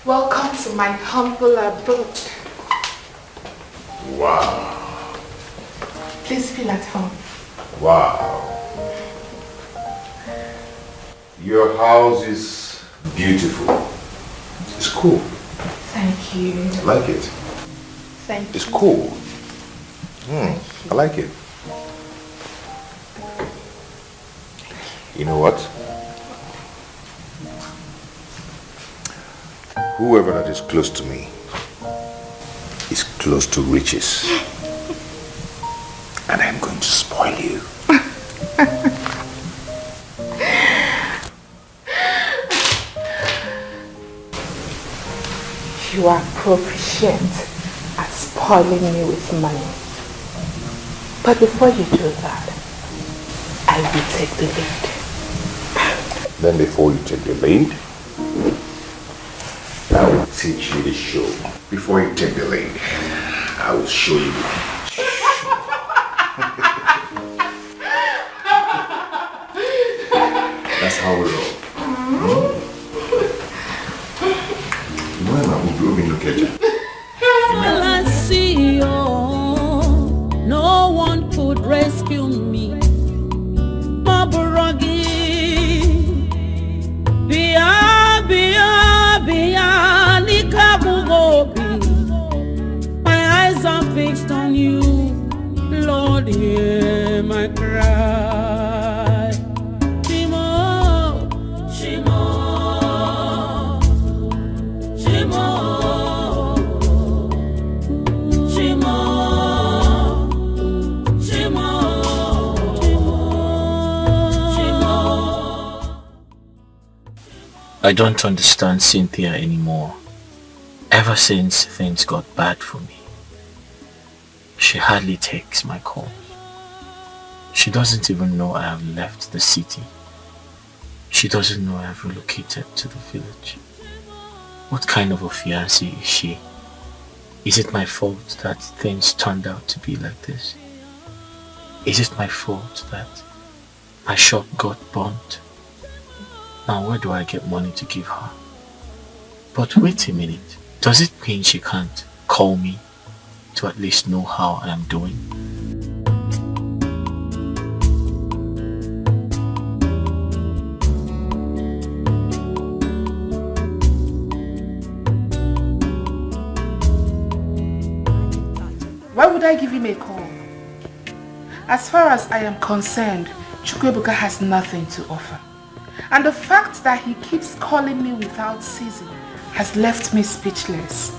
Speaker 1: Welcome to my humble abode.
Speaker 2: Wow.
Speaker 1: Please feel at home.
Speaker 2: Wow. Your house is beautiful. It's cool.
Speaker 1: Thank you.
Speaker 2: I like it.
Speaker 1: Thank you.
Speaker 2: It's cool. I like it. You know what? Whoever that is close to me is close to riches. And I'm going to spoil you.
Speaker 1: You are proficient at spoiling me with money. But before you do that, I will take the lead.
Speaker 2: Then before you take the lead, I will teach you the show. Before you take the lead, I will show you. That's how we roll.
Speaker 8: No one could rescue me. Maburogi, bia bia bia nikabugobi. My eyes are fixed on you, Lord, hear my cry. Shimo, Shimo, Shimo.
Speaker 6: I don't understand Cynthia anymore. Ever since things got bad for me, she hardly takes my call. She doesn't even know I have left the city. She doesn't know I have relocated to the village. What kind of a fiancé is she?
Speaker 20: Is it my fault that things turned out to be like this? Is it my fault that my shop got burnt? Now where do I get money to give her? But wait a minute, does it mean she can't call me to at least know how I am doing?
Speaker 1: Why would I give him a call? As far as I am concerned, Ebuka has nothing to offer. And the fact that he keeps calling me without ceasing has left me speechless.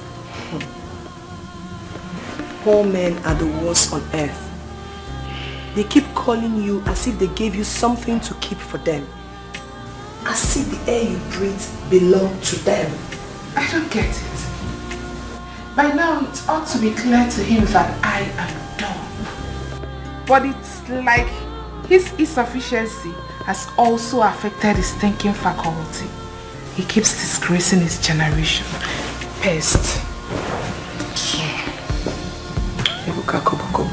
Speaker 9: Poor men are the worst on earth. They keep calling you as if they gave you something to keep for them. As if the air you breathe belonged to them.
Speaker 1: I don't get it. By now it ought to be clear to him that I am done. But it's like his insufficiency has also affected his thinking faculty. He keeps disgracing his generation. Pest.
Speaker 9: Ebuka, Kobo.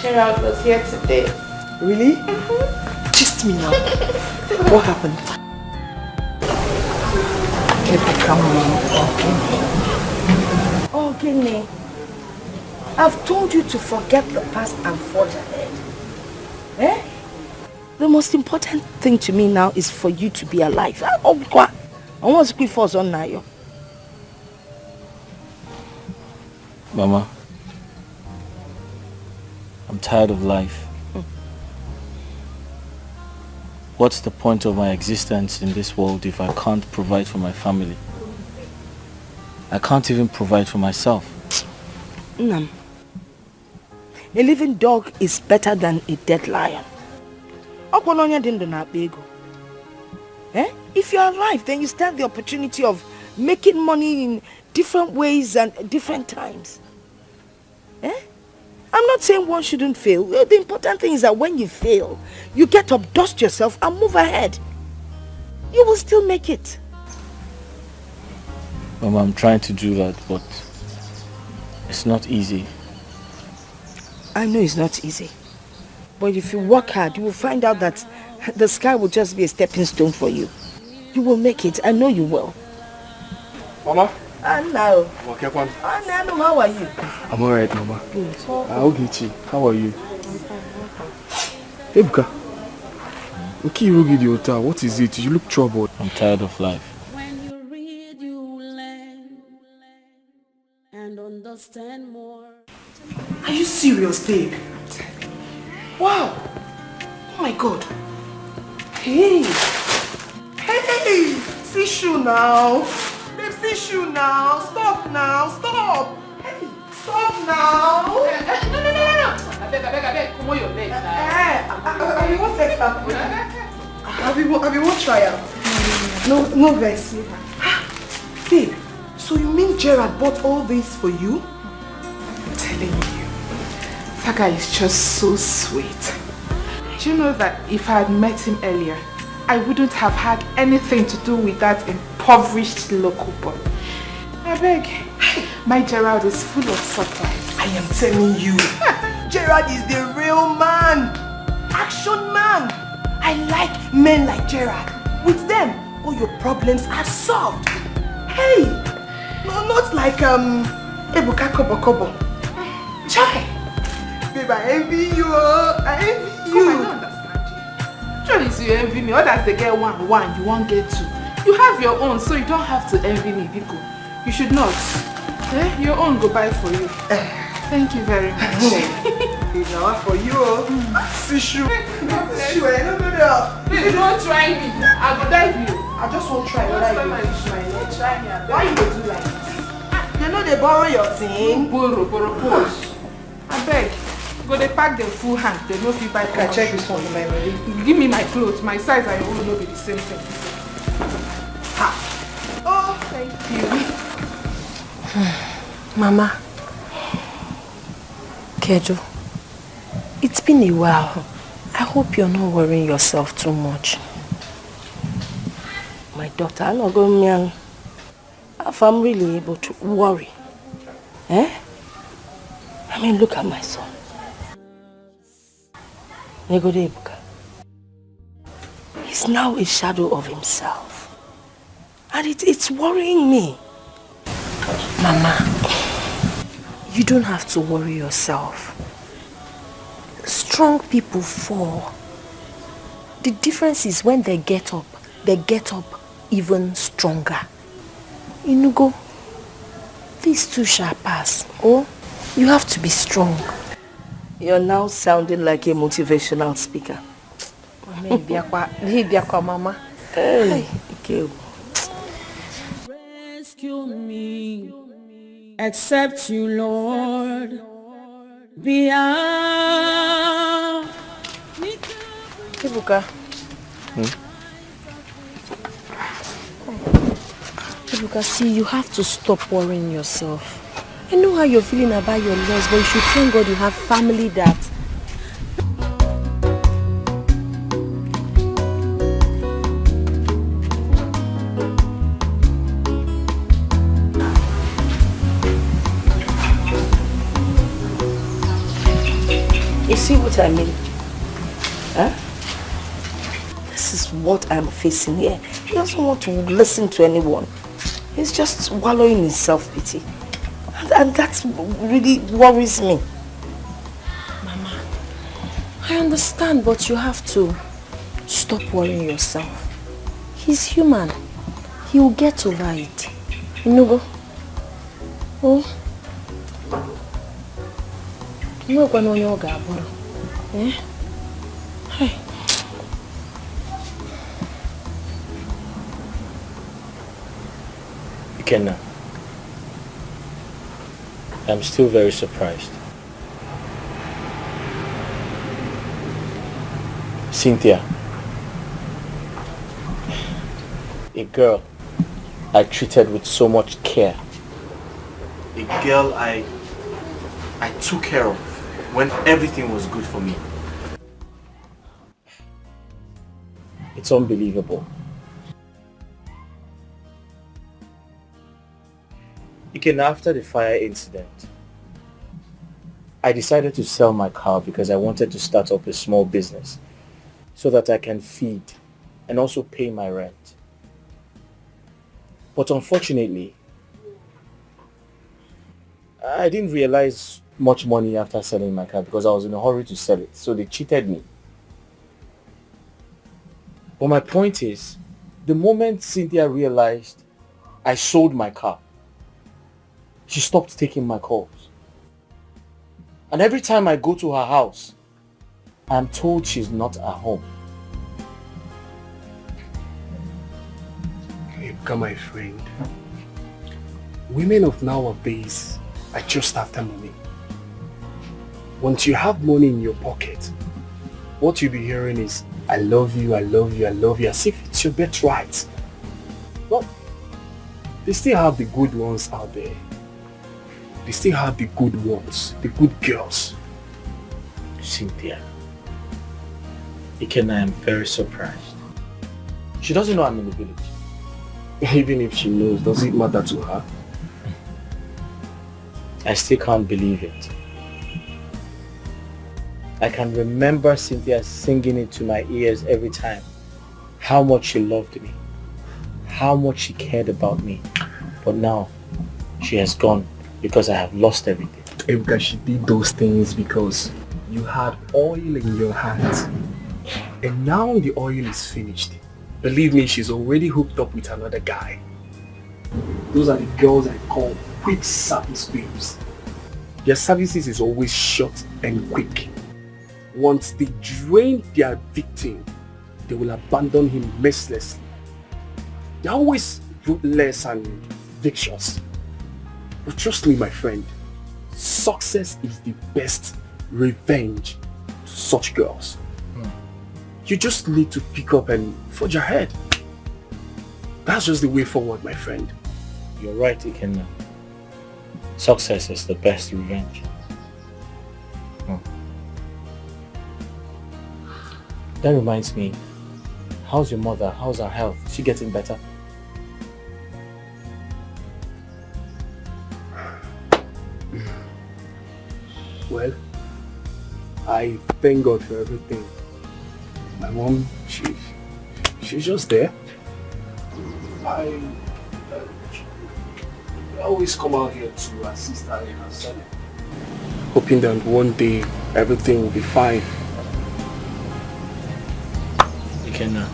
Speaker 1: Gerald was here today.
Speaker 9: Really? Just me now. What happened?
Speaker 18: Oh, Guinea. I've told you to forget the past and forge ahead. Eh?
Speaker 9: The most important thing to me now is for you to be alive. I want to speak first on Nayo.
Speaker 20: Mama, I'm tired of life. What's the point of my existence in this world if I can't provide for my family? I can't even provide for myself.
Speaker 9: Nam, a living dog is better than a dead lion. Eh? If you're alive, then you stand the opportunity of making money in different ways and different times. Eh? I'm not saying one shouldn't fail. The important thing is that when you fail, you get up, dust yourself and move ahead. You will still make it.
Speaker 20: Mama, I'm trying to do that, but it's not easy.
Speaker 9: I know it's not easy. But if you work hard, you will find out that the sky will just be a stepping stone for you. You will make it. I know you will.
Speaker 14: Mama?
Speaker 9: Hello.
Speaker 14: How
Speaker 9: are you?
Speaker 14: I'm alright, Mama.
Speaker 9: Good.
Speaker 14: Ogechi, how are you? Ebuka. Okay, you get the hotel. What is it? You look troubled.
Speaker 20: I'm tired of life.
Speaker 8: When you read, you learn and understand more.
Speaker 9: Are you serious, babe? Wow. Oh my God. Hey. Hey. See shoe now. Babe, see shoe now. Stop now. Stop. Hey. Stop now. No.
Speaker 1: I beg. Come on your leg now.
Speaker 9: I won't take that. I won't try out. No vex. Babe, so you mean Gerard bought all this for you?
Speaker 1: I'm telling you, that guy is just so sweet. Do you know that if I had met him earlier, I wouldn't have had anything to do with that impoverished local boy. I beg, my Gerard is full of surprise.
Speaker 9: I am telling you, Gerard is the real man. Action man. I like men like Gerard. With them, all your problems are solved. Hey, no, not like Ebuka Kobo. Chai. Babe, I envy you. I envy you.
Speaker 1: I don't understand you. Sure is you envy me. Others they get one, you won't get two. You have your own, so you don't have to envy me, Biko. You should not. Eh? Your own go buy for you. Thank you very much.
Speaker 9: Now for you. Sishu. Sishu, I don't know.
Speaker 1: Please don't try me. I will dive you.
Speaker 9: I just won't try.
Speaker 1: Don't try my leg. Try me.
Speaker 9: Why you go do like this? You know they borrow your thing.
Speaker 1: Borrow, pose. I beg. Go they pack them full hand. They no fit buy.
Speaker 9: Can I check this one in my money?
Speaker 1: Give me my clothes. My size and your own will be the same thing. Oh, thank you.
Speaker 18: Mama. Kejo, it's been a while. I hope you're not worrying yourself too much. My daughter, I'm not going to if I'm really able to worry.
Speaker 9: Eh? I mean, look at my son. Ebuka. He's now a shadow of himself. And it's worrying me.
Speaker 7: Mama, you don't have to worry yourself. Strong people fall. The difference is when they get up even stronger. Inugo, these too shall pass. Oh, you have to be strong.
Speaker 9: You're now sounding like a motivational speaker.
Speaker 7: Mama.
Speaker 9: Hey, okay.
Speaker 8: Rescue me, accept you, Lord. Beyond.
Speaker 7: Ebuka. Ebuka, see, you have to stop worrying yourself. I know how you're feeling about your loss, but you should thank God you have family that...
Speaker 9: You see what I mean? Huh? This is what I'm facing here. He doesn't want to listen to anyone. He's just wallowing in self-pity. And that really worries me.
Speaker 7: Mama, I understand, but you have to stop worrying yourself. He's human. He will get over it. Inugo. Oh. No one on your gaboro. Eh? Hey.
Speaker 20: Ikenna, I'm still very surprised. Cynthia, a girl I treated with so much care. A girl I took care of when everything was good for me. It's unbelievable. Again, after the fire incident, I decided to sell my car because I wanted to start up a small business so that I can feed and also pay my rent. But unfortunately, I didn't realize much money after selling my car because I was in a hurry to sell it, so they cheated me. But my point is, the moment Cynthia realized I sold my car, she stopped taking my calls. And every time I go to her house, I'm told she's not at home.
Speaker 14: Ebuka, my friend, women of nowadays are just after money. Once you have money in your pocket, what you'll be hearing is, I love you, I love you, I love you, as if it's your birthright. Well, they still have the good ones out there. They still have the good ones, the good girls.
Speaker 20: Cynthia, Ikenna, I am very surprised. She doesn't know I'm in the village.
Speaker 14: Even if she knows, does it matter to her?
Speaker 20: I still can't believe it. I can remember Cynthia singing it to my ears every time. How much she loved me. How much she cared about me. But now, she has gone because I have lost everything.
Speaker 14: Ebuka, she did those things because you had oil in your hands. And now the oil is finished. Believe me, she's already hooked up with another guy. Those are the girls I call quick service babes. Their services is always short and quick. Once they drain their victim, they will abandon him mercilessly. They're always ruthless and vicious. But trust me, my friend, success is the best revenge to such girls. You just need to pick up and forge ahead. That's just the way forward, my friend.
Speaker 20: You're right, Ikenna. Success is the best revenge. That reminds me, how's your mother? How's her health? Is she getting better?
Speaker 14: I thank God for everything. My mom, she's just there. I always come out here to assist her in her study. Hoping that one day everything will be fine.
Speaker 20: You can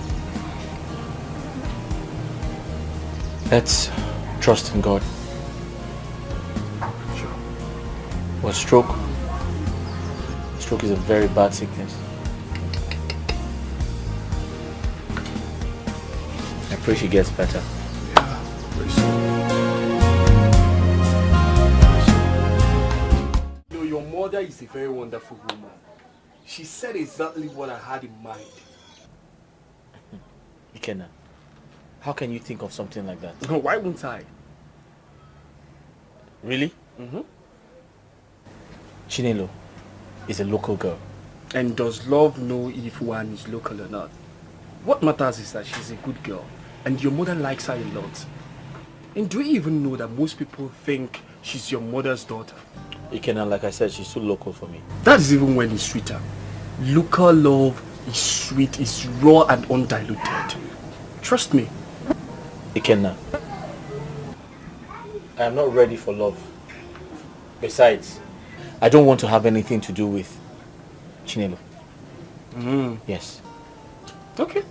Speaker 20: let's trust in God.
Speaker 14: Sure.
Speaker 20: What stroke? Stroke is a very bad sickness. I pray she gets better.
Speaker 14: Yeah, very soon. You know, your mother is a very wonderful woman. She said exactly what I had in mind.
Speaker 20: Ikenna, how can you think of something like that?
Speaker 14: Why won't I?
Speaker 20: Really?
Speaker 14: Mm-hmm.
Speaker 20: Chinelo is a local girl.
Speaker 14: And does love know if one is local or not? What matters is that she's a good girl. And your mother likes her a lot. And do you even know that most people think she's your mother's daughter?
Speaker 20: Ikenna, like I said, she's too local for me.
Speaker 14: That is even when it's sweeter. Local love is sweet, is raw and undiluted. Trust me.
Speaker 20: Ikenna, I am not ready for love. Besides, I don't want to have anything to do with Chinelo. Yes.
Speaker 14: Okay.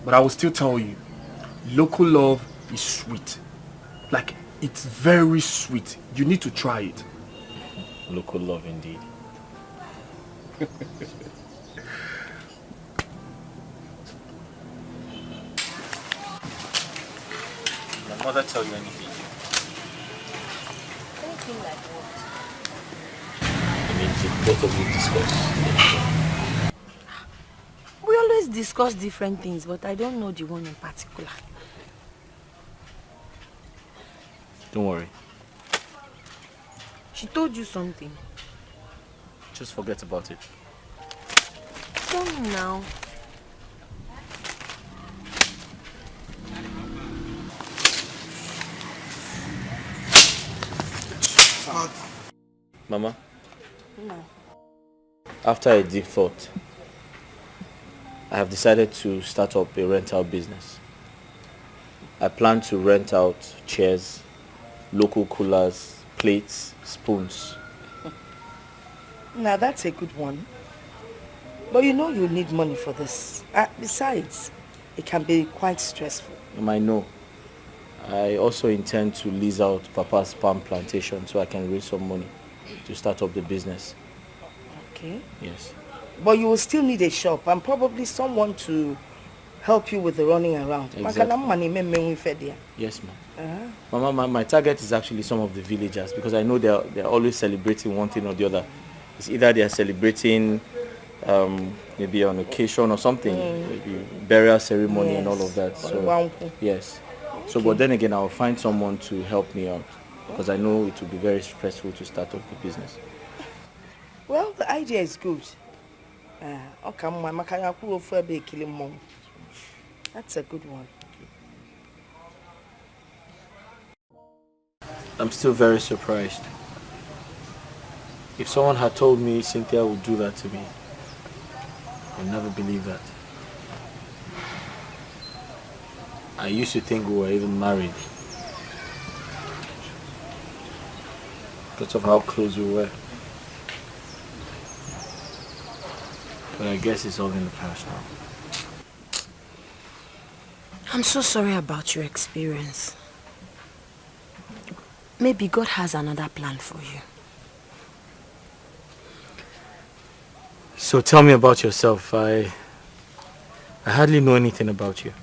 Speaker 14: But I will still tell you, local love is sweet. Like, it's very sweet. You need to try it.
Speaker 20: Local love indeed. My mother tell you anything?
Speaker 18: Anything like what?
Speaker 20: I mean, did both of you discuss?
Speaker 18: We always discuss different things, but I don't know the one in particular.
Speaker 20: Don't worry.
Speaker 18: She told you something.
Speaker 20: Just forget about it.
Speaker 18: Tell me now.
Speaker 20: Mama?
Speaker 18: No.
Speaker 20: After a deep thought, I have decided to start up a rental business. I plan to rent out chairs, local coolers, plates, spoons.
Speaker 9: Now that's a good one. But you know you need money for this. Besides, it can be quite stressful.
Speaker 20: I know. I also intend to lease out Papa's palm plantation so I can raise some money to start up the business.
Speaker 9: Okay.
Speaker 20: Yes.
Speaker 9: But you will still need a shop and probably someone to help you with the running around.
Speaker 20: Exactly. Yes, ma'am. Mama, my target is actually some of the villagers because I know they're always celebrating one thing or the other. It's either they are celebrating maybe on occasion or something, maybe burial ceremony and all of that. So yes. Okay. So, but then again, I'll find someone to help me out because I know it will be very stressful to start up the business.
Speaker 9: Well, the idea is good. That's a good one.
Speaker 20: I'm still very surprised. If someone had told me Cynthia would do that to me, I would never believe that. I used to think we were even married because of how close we were. But I guess it's all in the past now.
Speaker 7: I'm so sorry about your experience. Maybe God has another plan for you.
Speaker 20: So tell me about yourself. I hardly know anything about you.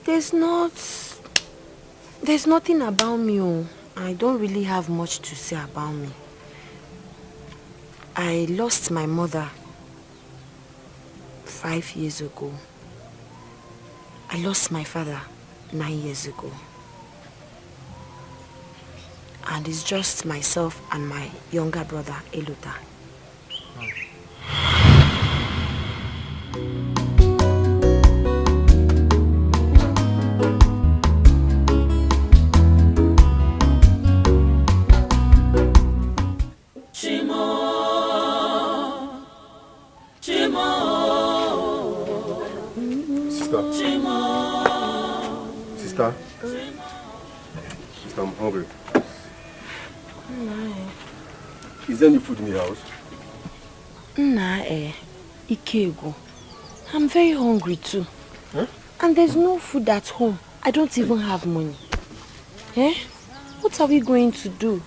Speaker 7: There's nothing about me. Oh. I don't really have much to say about me. I lost my mother 5 years ago. I lost my father 9 years ago. And it's just myself and my younger brother, Eluta.
Speaker 8: Chimo
Speaker 14: Sister, I'm hungry. Is there any food in the house?
Speaker 7: Ikego. I'm very hungry too.
Speaker 14: Huh?
Speaker 7: And there's no food at home. I don't even have money. What are we going to do?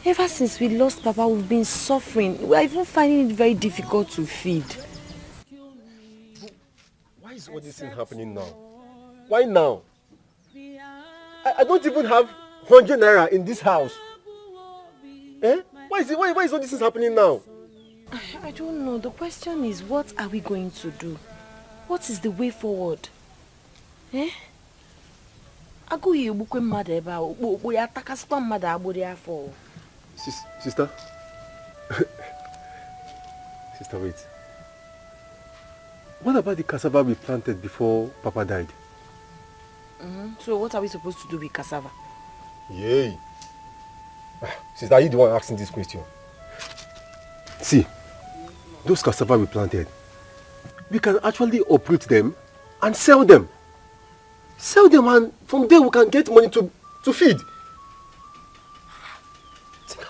Speaker 7: Ever since we lost Papa, we've been suffering. We're even finding it very difficult to feed.
Speaker 14: Why is all this thing happening now? Why now? I don't even have 100 naira in this house. Why is all this thing happening now?
Speaker 7: I don't know. The question is, what are we going to do? What is the way forward?
Speaker 14: Sister? Sister, wait. What about the cassava we planted before Papa died?
Speaker 7: So what are we supposed to do with cassava?
Speaker 14: Yay! Sister, are you the one asking this question? See, those cassava we planted, we can actually uproot them and sell them. Sell them, and from there we can get money to feed.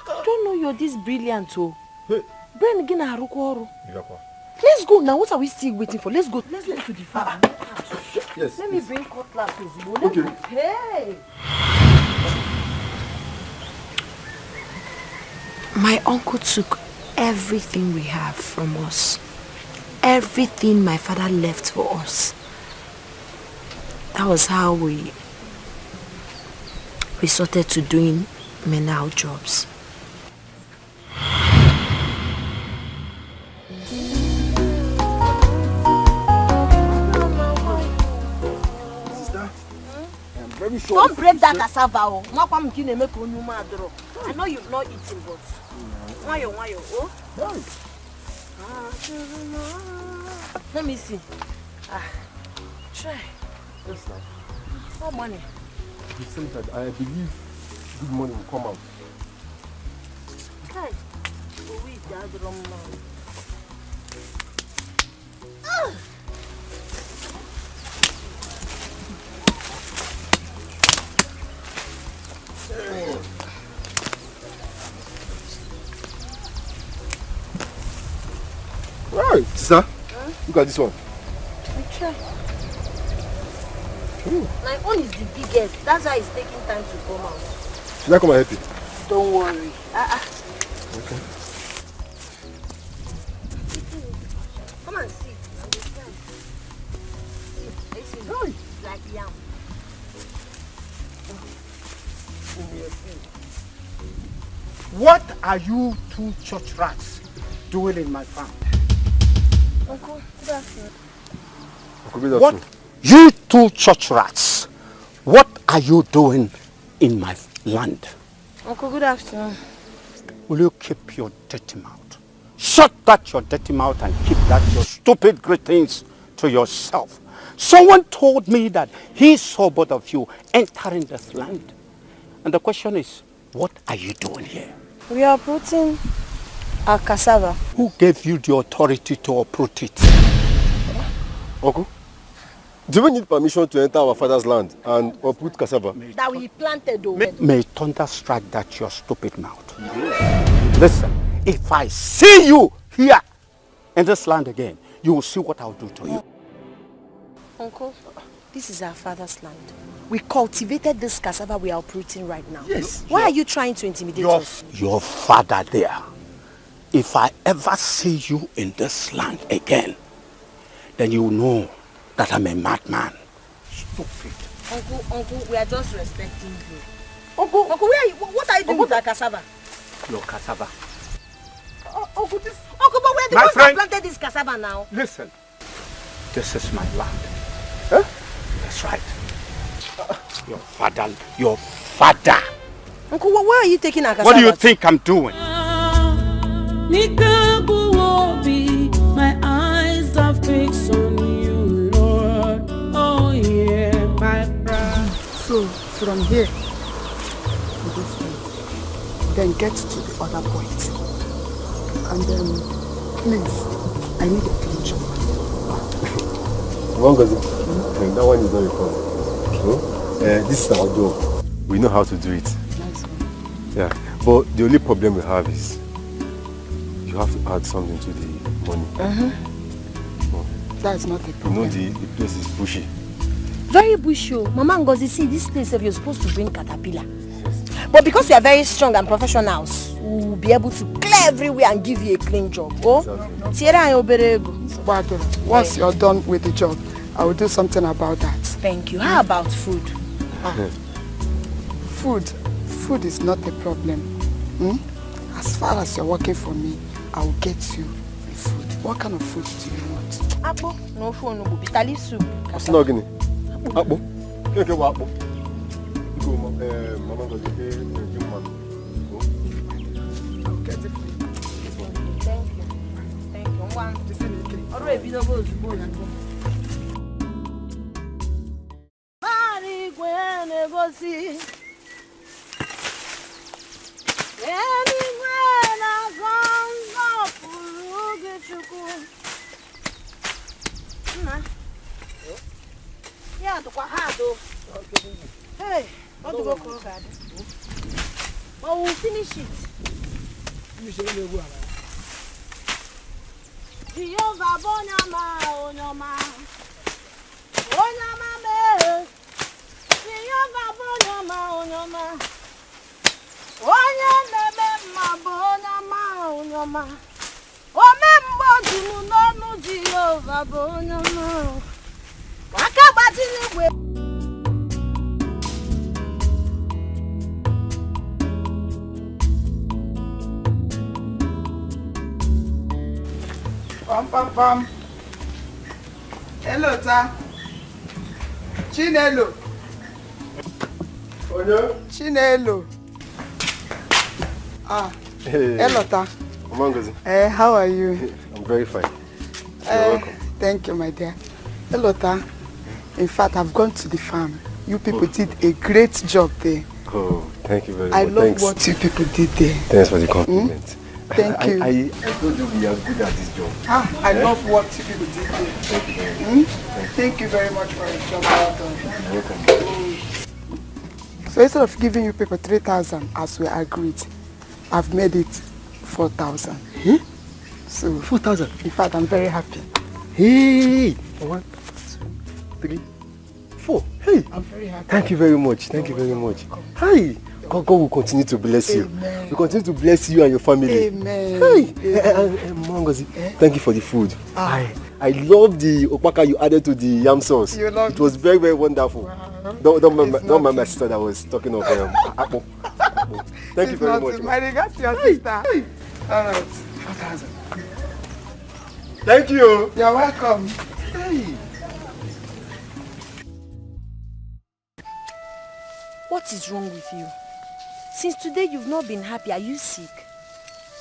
Speaker 7: I don't know you're this brilliant, oh. Brain again, let's go now. What are we still waiting for? Let's go. Let's get to the farm.
Speaker 14: Yes.
Speaker 7: Let me bring cutlass.
Speaker 14: Okay.
Speaker 7: Hey. My uncle took everything we have from us. Everything my father left for us. That was how we resorted to doing menial jobs.
Speaker 14: Very sure.
Speaker 18: Don't break that cassava. I know you've not eaten, but oh. Let me see. Try.
Speaker 14: Yes, sir.
Speaker 18: What money?
Speaker 14: He said that I believe good money will come out.
Speaker 18: Hey. We gather on
Speaker 14: Right, sister. Look at this one.
Speaker 18: We try. My own is the biggest. That's why it's taking time to come out.
Speaker 14: Should I come and help you?
Speaker 18: Don't worry.
Speaker 14: Okay.
Speaker 18: Come and sit. Understand? See, it's like yam.
Speaker 11: What are you two church rats doing in my farm?
Speaker 18: Uncle, good afternoon.
Speaker 11: What? You two church rats, what are you doing in my land?
Speaker 18: Uncle, good afternoon.
Speaker 11: Will you keep your dirty mouth? Shut that your dirty mouth and keep that your stupid greetings to yourself. Someone told me that he saw both of you entering this land. And the question is, what are you doing here?
Speaker 18: We are uprooting our cassava.
Speaker 11: Who gave you the authority to uproot it?
Speaker 14: Uncle, do we need permission to enter our father's land and uproot cassava?
Speaker 18: That we planted though.
Speaker 11: May thunder strike that your stupid mouth. Listen, if I see you here in this land again, you will see what I'll do to you.
Speaker 18: Uncle, this is our father's land. We cultivated this cassava we are uprooting right now.
Speaker 11: Yes.
Speaker 18: Why are you trying to intimidate us?
Speaker 11: Your father there. If I ever see you in this land again, then you know that I'm a madman. Stupid.
Speaker 18: Uncle, we are just respecting you. Uncle, where are you? What are you doing with that cassava?
Speaker 11: Your cassava.
Speaker 18: Uncle, but we're the ones that planted this cassava now.
Speaker 11: Listen, this is my land. Huh? That's right. Your father.
Speaker 18: Uncle, where are you taking our cassava?
Speaker 11: What do you think I'm doing?
Speaker 8: My eyes are fixed on you, Lord. Oh yeah, my bride.
Speaker 1: So, from here to this place, then get to the other point. And then, please, I
Speaker 18: I need a clean job.
Speaker 21: That one is not a problem. This is our job. We know how to do it.
Speaker 18: Nice one.
Speaker 21: Yeah, but the only problem we have is you have to add something to the money.
Speaker 18: That's not a
Speaker 21: You
Speaker 18: problem.
Speaker 21: know the place is bushy.
Speaker 18: Very bushy. Mama Ngozi, see this place if you're supposed to bring caterpillar. But because we are very strong and professionals, we'll be able to clear everywhere and give you a clean job. Oh,
Speaker 22: Once you're done with the job, I will do something about that.
Speaker 18: Thank you. How about food?
Speaker 22: Food is not a problem. As far as you're working for me, I will get you the food. What kind of food do you want?
Speaker 18: Apple, no food, no bitter leaf soup.
Speaker 21: Snogini. Apple. Okay, what apple? Go, Mama goes to pay the man.
Speaker 22: I'll get it for you.
Speaker 18: Thank you. Thank you. Alright, be the boss.
Speaker 9: Hey, what do you go for?
Speaker 18: Oh, we'll finish it.
Speaker 9: Jehovah Bonyama, Onyama. Onyama me. Jehovah Bonyama, Onyama. Onyama me Bonyama, Onyama. Omembo dunu nonu Jehovah Bonyama. Wakabati ni we.
Speaker 22: Pam. Hello, ta. Chinelo. Chinelo.
Speaker 21: Hey.
Speaker 22: Hello, ta. How are you?
Speaker 21: I'm very fine. You're welcome.
Speaker 22: Thank you, my dear. Hello, ta. In fact, I've gone to the farm. You people did a great job there.
Speaker 21: Oh, thank you very much.
Speaker 22: I love what you people did there.
Speaker 21: Thanks for the compliment.
Speaker 22: Thank you.
Speaker 21: I told you we are good at this job.
Speaker 22: I love what you people did there. Thank you very much for the job well done.
Speaker 21: You're welcome.
Speaker 22: So instead of giving you people 3,000 as we agreed, I've made it 4,000. So
Speaker 21: 4,000.
Speaker 22: In fact, I'm very happy.
Speaker 21: Hey! 1, 2, 3, 4. Hey!
Speaker 22: I'm very happy.
Speaker 21: Thank you very much. Thank you very much. Hi! God will continue to bless you.
Speaker 22: Amen.
Speaker 21: We continue to bless you and your family.
Speaker 22: Amen.
Speaker 21: Hey! Mangozi, thank you for the food. I love the opaka you added to the yam sauce.
Speaker 22: You love
Speaker 21: it was very, very wonderful.
Speaker 22: Wow.
Speaker 21: Don't mind my sister that was talking of apple. Thank you very much.
Speaker 22: My regards to your sister.
Speaker 21: Hey.
Speaker 22: All right.
Speaker 21: 4,000. Thank you.
Speaker 22: You're welcome.
Speaker 21: Hey.
Speaker 18: What is wrong with you? Since today you've not been happy. Are you sick?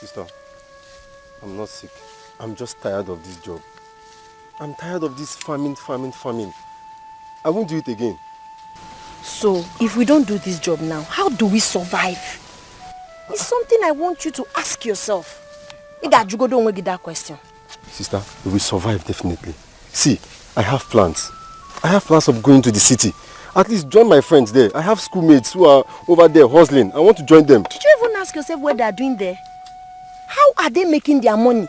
Speaker 21: Sister, I'm not sick. I'm just tired of this job. I'm tired of this farming. I won't do it again.
Speaker 18: So, if we don't do this job now, how do we survive? It's something I want you to ask yourself. You don't get that question.
Speaker 21: Sister, we will survive definitely. See, I have plans. I have plans of going to the city. At least join my friends there. I have schoolmates who are over there hustling. I want to join them.
Speaker 18: Did you even ask yourself what they are doing there? How are they making their money?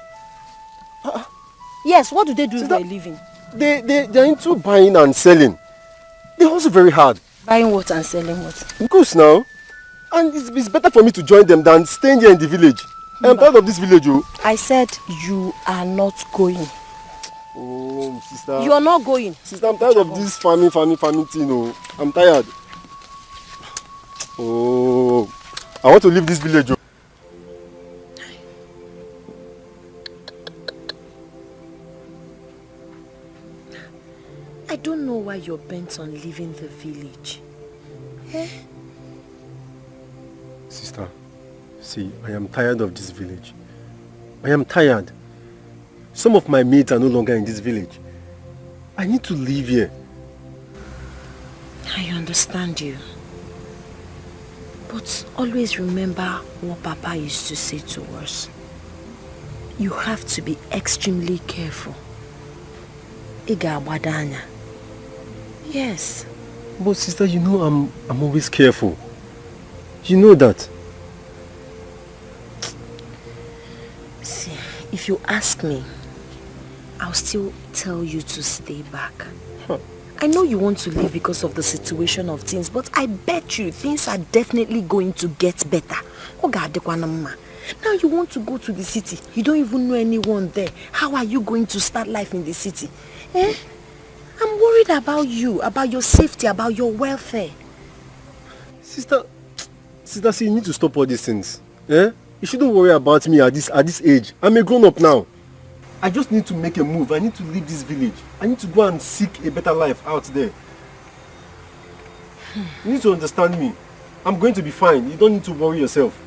Speaker 18: Yes, what do they do for a living?
Speaker 21: They're into buying and selling. They hustle very hard.
Speaker 18: Buying what and selling what?
Speaker 21: Goods now. And it's better for me to join them than staying here in the village. I'm part of this village.
Speaker 18: I said you are not going.
Speaker 21: Oh, sister.
Speaker 18: You are not going.
Speaker 21: Sister, I'm tired of this farming thing. Oh. I'm tired. Oh, I want to leave this village. Oh.
Speaker 18: I don't know why you're bent on leaving the village. Eh?
Speaker 21: Sister, see, I am tired of this village. I am tired. Some of my mates are no longer in this village. I need to leave here.
Speaker 18: I understand you. But always remember what Papa used to say to us.
Speaker 7: You have to be extremely careful. Iga wadanya. Yes.
Speaker 21: But sister, you know I'm always careful. You know that.
Speaker 7: See, if you ask me, I'll still tell you to stay back. I know you want to leave because of the situation of things, but I bet you things are definitely going to get better. Now you want to go to the city. You don't even know anyone there. How are you going to start life in the city? I'm worried about you, about your safety, about your welfare.
Speaker 21: Sister, see, you need to stop all these things. You shouldn't worry about me at this age. I'm a grown-up now. I just need to make a move. I need to leave this village. I need to go and seek a better life out there. You need to understand me. I'm going to be fine. You don't need to worry yourself.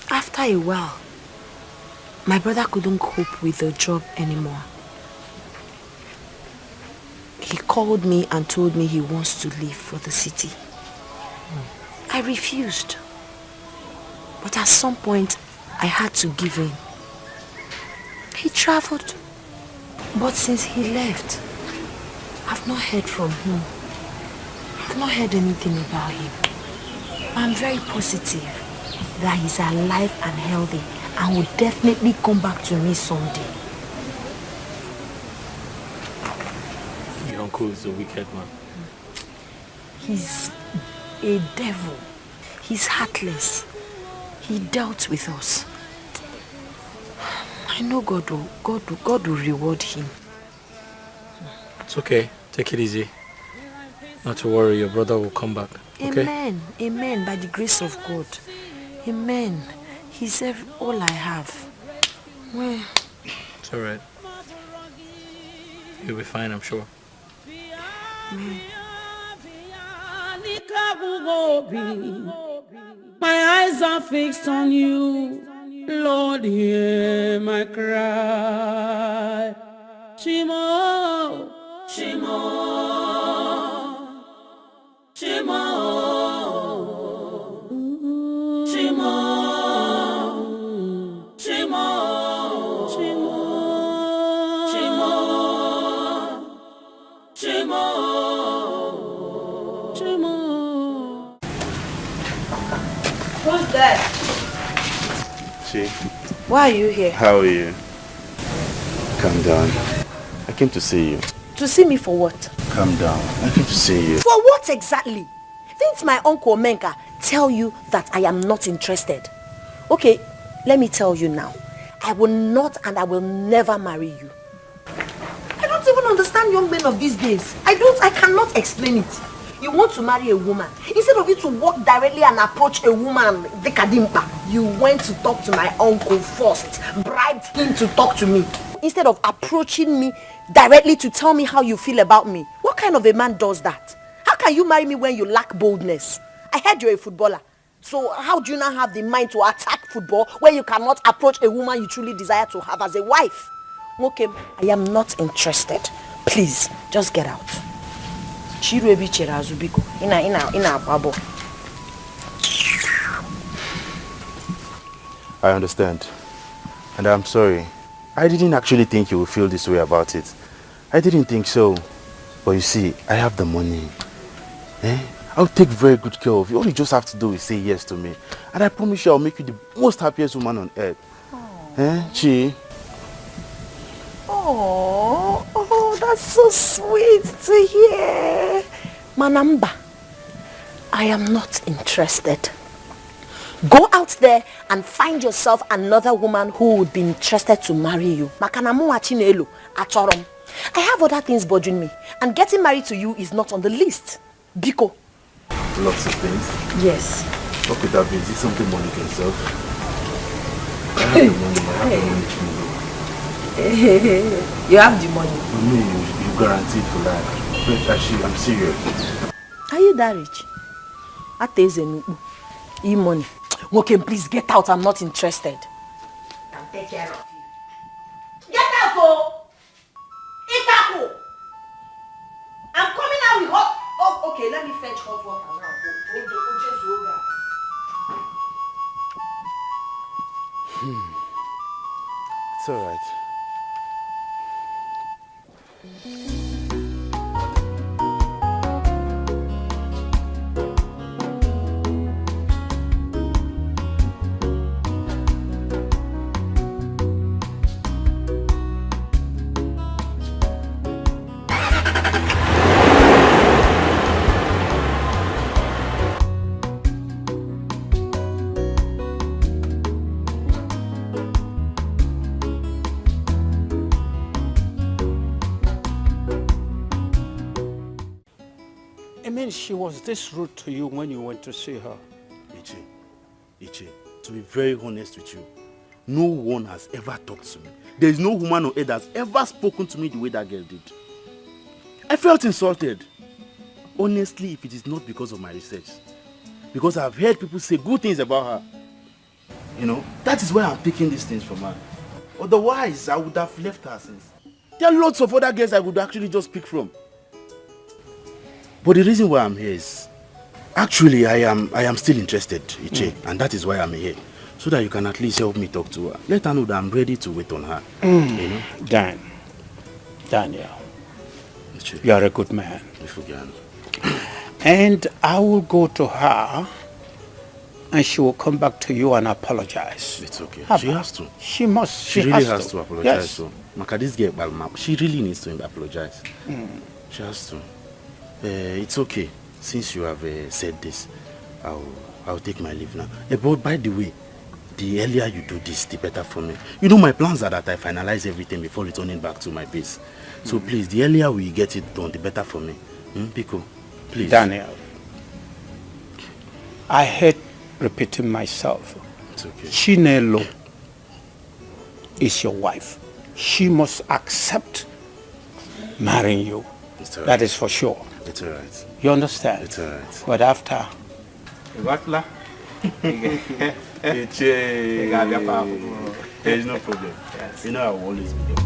Speaker 7: After a while, my brother couldn't cope with the job anymore. He called me and told me he wants to leave for the city. I refused. But at some point, I had to give in. He traveled. But since he left, I've not heard from him. I've not heard anything about him. I'm very positive that he's alive and healthy and will definitely come back to me someday.
Speaker 20: Your uncle is a wicked man.
Speaker 7: He's a devil. He's heartless. He dealt with us. I know God will reward him.
Speaker 20: It's okay. Take it easy. Not to worry, your brother will come back. Okay?
Speaker 7: Amen. Amen. By the grace of God. Amen. He's all I have. Well,
Speaker 20: it's alright. You'll be fine, I'm sure.
Speaker 8: My eyes are fixed on you. Lord, hear my cry. Shimo, Shimo, Shimo, Shimo, Shimo, Shimo, Shimo, Shimo, Shimo.
Speaker 18: Who's that?
Speaker 6: Chi.
Speaker 18: Why are you here?
Speaker 6: How are you? Calm down. I came to see you.
Speaker 18: To see me for what?
Speaker 6: Calm down. I came to see you.
Speaker 18: For what exactly? Didn't my uncle Menka tell you that I am not interested? Okay, let me tell you now. I will not and I will never marry you. I don't even understand young men of these days. I cannot explain it. You want to marry a woman. Instead of you to walk directly and approach a woman, you went to talk to my uncle first, bribed him to talk to me. Instead of approaching me directly to tell me how you feel about me. What kind of a man does that? How can you marry me when you lack boldness? I heard you're a footballer. So how do you now have the mind to attack football when you cannot approach a woman you truly desire to have as a wife? Okay, I am not interested. Please, just get out.
Speaker 6: I understand. And I'm sorry. I didn't actually think you would feel this way about it. I didn't think so. But you see, I have the money. I'll take very good care of you. All you just have to do is say yes to me. And I promise you I'll make you the most happiest woman on earth. Chi?
Speaker 18: Oh, that's so sweet to hear. Manamba, I am not interested. Go out there and find yourself another woman who would be interested to marry you. I have other things bothering me, and getting married to you is not on the list. Biko.
Speaker 6: Lots of things?
Speaker 18: Yes.
Speaker 6: What could that be? Is it something money can solve? I have the money.
Speaker 18: You have the money.
Speaker 6: You guaranteed for life. But actually, I'm serious.
Speaker 18: Are you that rich? E-money. Okay, please get out. I'm not interested. I'll take care of you. Get out, oh! Okay, let me fetch hot water now.
Speaker 3: It's alright.
Speaker 11: I mean, she was this rude to you when you went to see her.
Speaker 10: Iche, to be very honest with you, no one has ever talked to me. There is no woman on earth that has ever spoken to me the way that girl did. I felt insulted. Honestly, if it is not because of my research, because I've heard people say good things about her, you know, that is why I'm picking these things from her. Otherwise, I would have left her since. There are lots of other girls I would actually just pick from. But the reason why I'm here is, actually, I am still interested, Iche, and that is why I'm here. So that you can at least help me talk to her. Let her know that I'm ready to wait on her. You know?
Speaker 11: Daniel, you are a good man.
Speaker 10: Forget.
Speaker 11: And I will go to her and she will come back to you and apologize.
Speaker 10: It's okay.
Speaker 11: How
Speaker 10: She
Speaker 11: about-
Speaker 10: has to.
Speaker 11: She must.
Speaker 10: She really has to apologize.
Speaker 11: Yes.
Speaker 10: So, Maka, this girl, she really needs to apologize. She has to. It's okay. Since you have said this, I'll take my leave now. But by the way, the earlier you do this, the better for me. You know, my plans are that I finalize everything before returning back to my base. So please, the earlier we get it done, the better for me. Pico, please.
Speaker 11: Daniel, I hate repeating myself.
Speaker 10: It's okay.
Speaker 11: Chinelo is your wife. She must accept marrying you.
Speaker 10: It's all right.
Speaker 11: That is for sure.
Speaker 10: It's all right.
Speaker 11: You understand?
Speaker 10: It's all right.
Speaker 11: But after...
Speaker 10: There is no problem. You know I will always be there.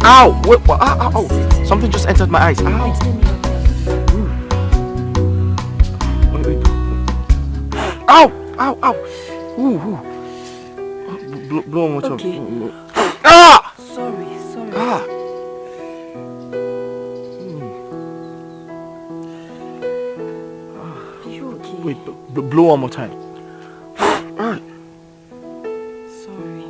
Speaker 14: Ow! Wait, what? Ow, ow, ow! Something just entered my eyes. Ow! Wait. Ow! Ow! Ow! Ooh! Blow one more time.
Speaker 9: Okay.
Speaker 14: Ah!
Speaker 9: Sorry.
Speaker 14: Ah!
Speaker 9: Are you okay?
Speaker 14: Wait, blow one more time. Ah!
Speaker 9: Sorry.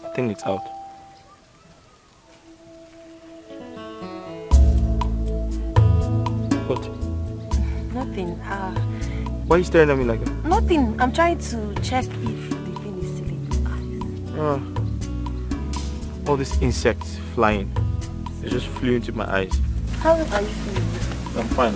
Speaker 14: I think it's out. What?
Speaker 9: Nothing.
Speaker 14: Why are you staring at me like that?
Speaker 9: Nothing. I'm trying to check if the thing is still in your eyes.
Speaker 14: All these insects flying. They just flew into my eyes.
Speaker 9: How are you feeling?
Speaker 14: I'm fine.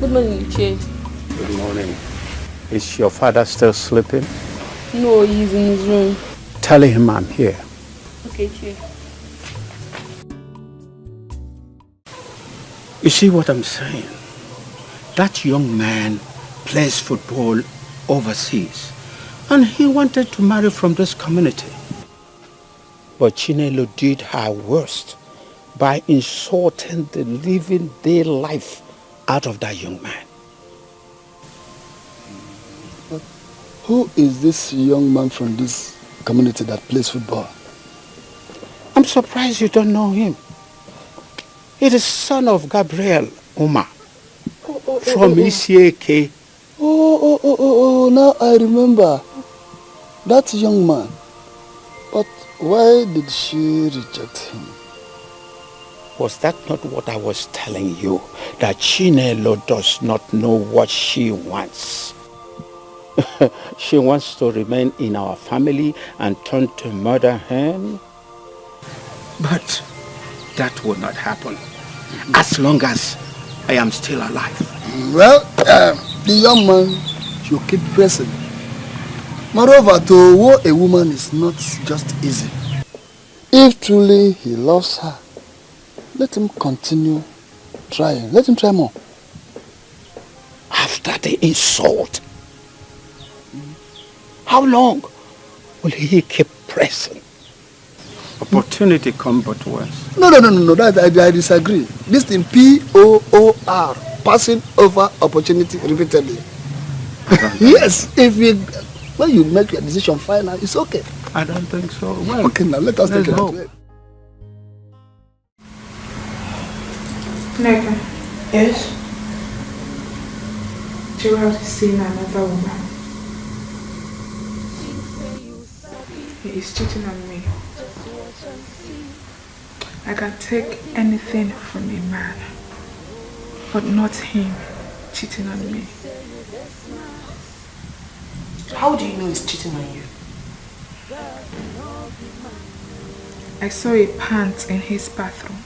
Speaker 5: Good morning, Che.
Speaker 11: Good morning. Is your father still sleeping?
Speaker 5: No, he's in his room.
Speaker 11: Tell him I'm here.
Speaker 5: Okay, Che.
Speaker 11: You see what I'm saying? That young man plays football overseas and he wanted to marry from this community. But Chinelo did her worst by insulting the living day life out of that young man.
Speaker 12: Who is this young man from this community that plays football?
Speaker 11: I'm surprised you don't know him. He is son of Gabriel Uma from Isieke.
Speaker 12: Oh, now I remember. That young man. But why did she reject him?
Speaker 11: Was that not what I was telling you? That Chinelo does not know what she wants. She wants to remain in our family and turn to mother hen. But that will not happen as long as I am still alive.
Speaker 12: Well, the young man should keep pressing. Moreover, to woo a woman is not just easy. If truly he loves her, let him continue trying. Let him try more.
Speaker 11: After the insult, how long will he keep pressing? Opportunity come but once.
Speaker 12: No, that I disagree. This thing POOR, passing over opportunity repeatedly. Yes, when you make your decision final, it's okay.
Speaker 11: I don't think so. Well,
Speaker 12: okay, now let us take it
Speaker 11: hope.
Speaker 12: away.
Speaker 1: Neka. Yes? Gerald is seeing another woman. He is cheating on me. I can take anything from a man, but not him cheating on me.
Speaker 9: How do you know he's cheating on you?
Speaker 1: I saw a pant in his bathroom.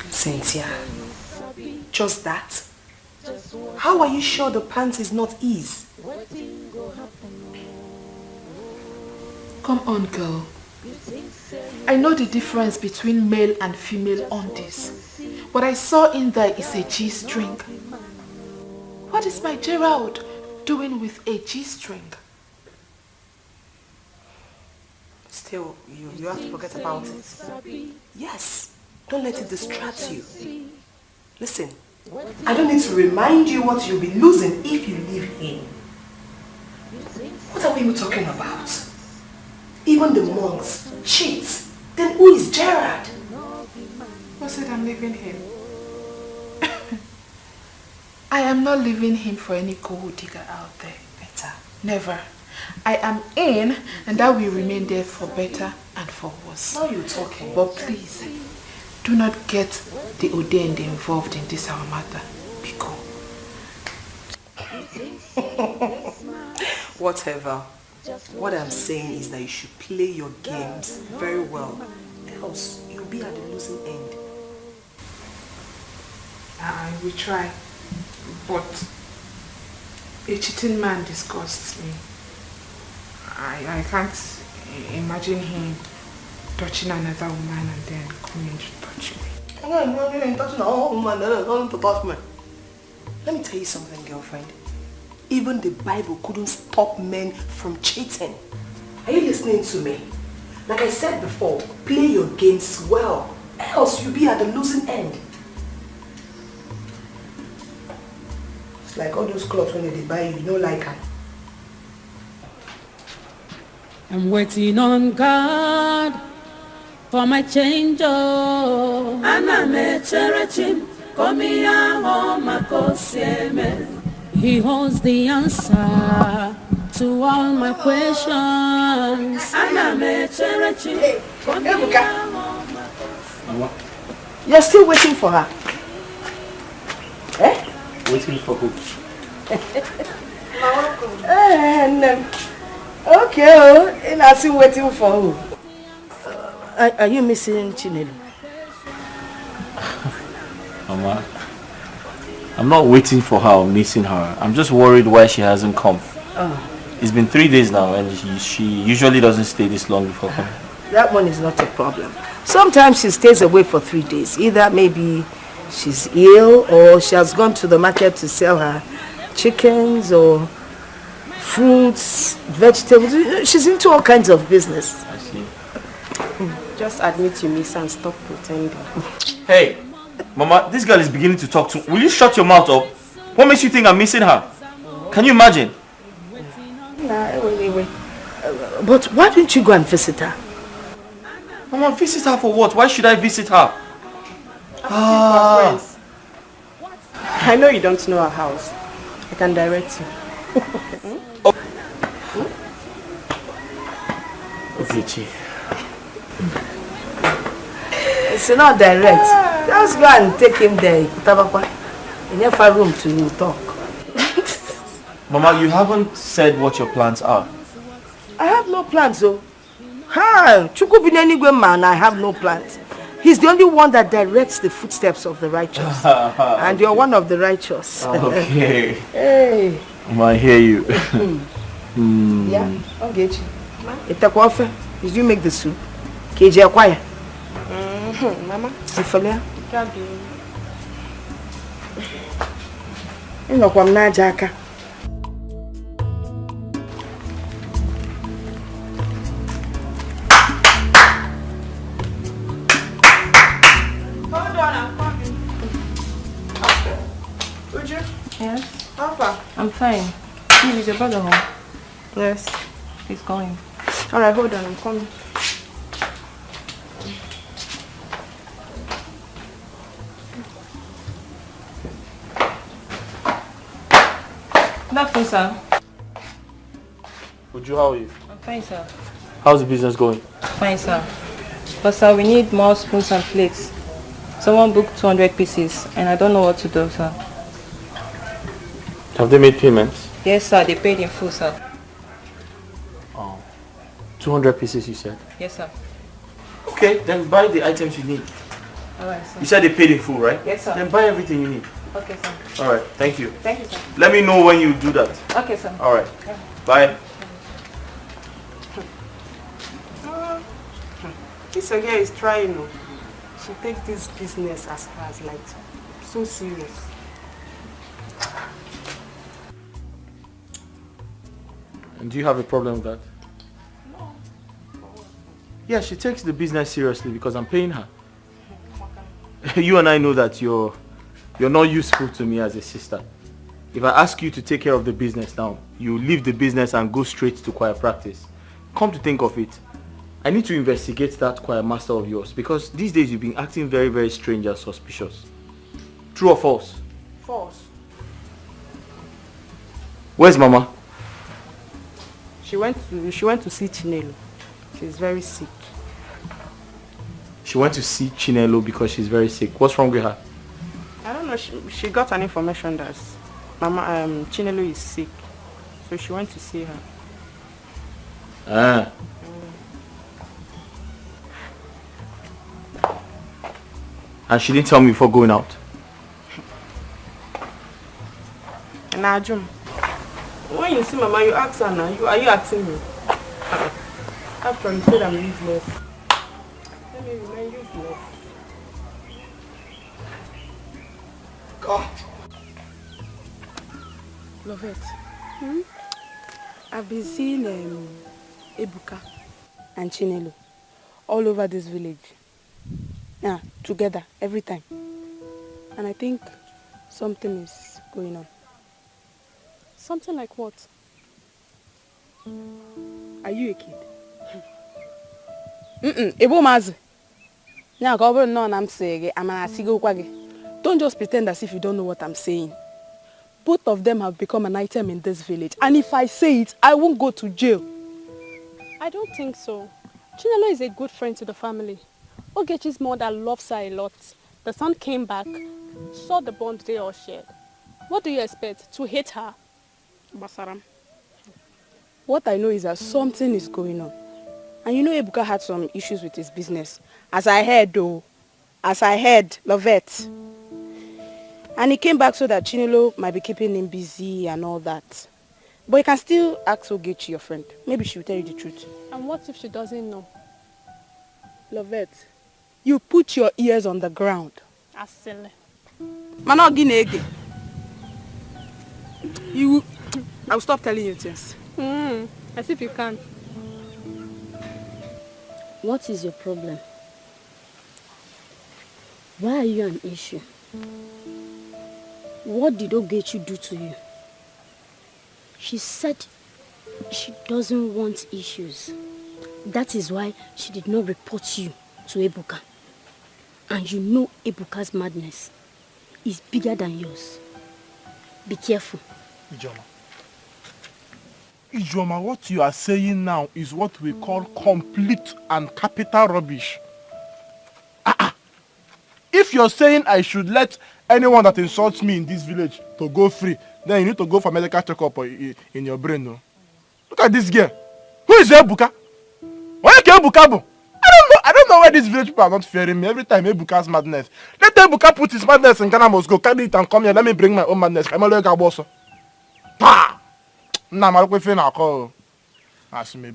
Speaker 9: Cynthia, just that? How are you sure the pants is not his?
Speaker 1: Come on, girl. I know the difference between male and female undies. What I saw in there is a G-string. What is my Gerald doing with a G-string?
Speaker 9: Still, you have to forget about it. Yes, don't let it distract you. Listen, I don't need to remind you what you'll be losing if you leave him. What are we even talking about? Even the monks cheat. Then who is Gerard?
Speaker 1: Who said I'm leaving him? I am not leaving him for any gold digger out there. Better. Never. I am in, and that will remain there for better and for worse.
Speaker 9: Now you're talking.
Speaker 1: But please, do not get the ordained involved in this our matter. Be cool.
Speaker 9: Whatever. What I'm saying is that you should play your games very well. Else, you'll be at the losing end.
Speaker 1: I will try. But a cheating man disgusts me. I can't imagine him touching another woman and then coming to touch me.
Speaker 9: Let me tell you something, girlfriend. Even the Bible couldn't stop men from cheating. Are you listening to me? Like I said before, play your games well. Else you'll be at the losing end. It's like all those clothes when they buy you don't like them.
Speaker 8: I'm waiting on God for my change. Oh, Anna me cherechim, komi home makosieme. He holds the answer to all my questions. Anna me cherechim,
Speaker 9: Ebuka, you're still waiting for her? Eh?
Speaker 20: Waiting for who?
Speaker 9: Okay, and I'm still waiting for who? Are you missing Chinelo?
Speaker 20: Mama, I'm not waiting for her or missing her. I'm just worried why she hasn't come. It's been 3 days now and she usually doesn't stay this long before coming.
Speaker 9: That one is not a problem. Sometimes she stays away for 3 days. Either maybe she's ill or she has gone to the market to sell her chickens or fruits, vegetables. She's into all kinds of business.
Speaker 20: I see.
Speaker 4: Just admit you miss and stop pretending.
Speaker 6: Hey, Mama, this girl is beginning to talk to. Will you shut your mouth up? What makes you think I'm missing her? Can you imagine?
Speaker 9: Nah, wait. But why don't you go and visit her?
Speaker 6: Mama, visit her for what? Why should I visit her?
Speaker 4: I know you don't know our house. I can direct you.
Speaker 6: Ogechi.
Speaker 9: It's not direct. Just go and take him there. In your room to talk.
Speaker 6: Mama, you haven't said what your plans are.
Speaker 9: I have no plans, though. Ha! Chukubinenigwe man, I have no plans. He's the only one that directs the footsteps of the righteous. And you're one of the righteous.
Speaker 6: Okay.
Speaker 9: Hey.
Speaker 6: Mama, I hear you.
Speaker 9: Yeah, I'll get you. Itakofe, did you make the soup? KJ Akwaya. Mama. Sifolia. Inokwam na jaka.
Speaker 4: Hold on, I'm coming. Uju?
Speaker 15: Yes?
Speaker 4: How far?
Speaker 15: I'm fine. Is your brother home?
Speaker 4: Yes.
Speaker 15: He's calling.
Speaker 4: Alright, hold on, I'm coming.
Speaker 15: Good afternoon, sir.
Speaker 6: Uju, how are you?
Speaker 15: I'm fine, sir.
Speaker 6: How's the business going?
Speaker 15: Fine, sir. But sir, we need more spoons and plates. Someone booked 200 pieces and I don't know what to do, sir.
Speaker 6: Have they made payments?
Speaker 15: Yes, sir. They paid in full, sir.
Speaker 6: 200 pieces, you said?
Speaker 15: Yes, sir.
Speaker 6: Okay, then buy the items you need.
Speaker 15: Alright, sir.
Speaker 6: You said they paid in full, right?
Speaker 15: Yes, sir.
Speaker 6: Then buy everything you need.
Speaker 15: Okay, sir.
Speaker 6: Alright, thank you.
Speaker 15: Thank you, sir.
Speaker 6: Let me know when you do that.
Speaker 15: Okay, sir.
Speaker 6: Alright.
Speaker 15: Yeah.
Speaker 6: Bye.
Speaker 4: This girl is trying. She takes this business as like so serious.
Speaker 6: And do you have a problem with that?
Speaker 4: No.
Speaker 6: Yeah, she takes the business seriously because I'm paying her. You and I know that you're not useful to me as a sister. If I ask you to take care of the business now, you leave the business and go straight to choir practice. Come to think of it, I need to investigate that choir master of yours because these days you've been acting very, very strange and suspicious. True or false?
Speaker 4: False.
Speaker 6: Where's Mama?
Speaker 4: She went to see Chinelo. She's very sick.
Speaker 6: She went to see Chinelo because she's very sick. What's wrong with her?
Speaker 4: I don't know. She got an information that Mama Chinelo is sick, so she went to see her.
Speaker 6: Ah. And she didn't tell me before going out.
Speaker 4: Najum, when you see Mama, you ask her now. Are you asking me? After you said I'm useless. Let me remain useless. God. Lovette. I've been seeing Ebuka and Chinelo all over this village. Yeah, together, every time. And I think something is going on.
Speaker 5: Something like what?
Speaker 4: Are you a kid? Ebomazi. Now, go no, I'm saying, don't just pretend as if you don't know what I'm saying. Both of them have become an item in this village. And if I say it, I won't go to jail.
Speaker 5: I don't think so. Chinelo is a good friend to the family. Ogechi's mother loves her a lot. The son came back, saw the bond they all shared. What do you expect? To hate her?
Speaker 4: Basaram. What I know is that something is going on. And you know Ebuka had some issues with his business. As I heard, Lovette. And he came back so that Chinelo might be keeping him busy and all that. But you can still ask Ogechi, your friend. Maybe she will tell you the truth.
Speaker 5: And what if she doesn't know?
Speaker 4: Lovette, you put your ears on the ground.
Speaker 5: Asile.
Speaker 4: Manoginege. I will stop telling you things.
Speaker 5: As if you can. What is your problem? Why are you an issue? What did Ogechi do to you? She said she doesn't want issues. That is why she did not report you to Ebuka. And you know Ebuka's madness is bigger than yours. Be careful.
Speaker 3: Ijoma, what you are saying now is what we call complete and capital rubbish. If you're saying I should let anyone that insults me in this village to go free, then you need to go for medical checkup in your brain. No? Look at this girl. Who is Ebuka? Where is Ebuka? I don't know why these village people are not fearing me every time Ebuka's madness. Let Ebuka put his madness in Ghana, must go carry it and come here. Let me bring my own madness. I'm a little boss.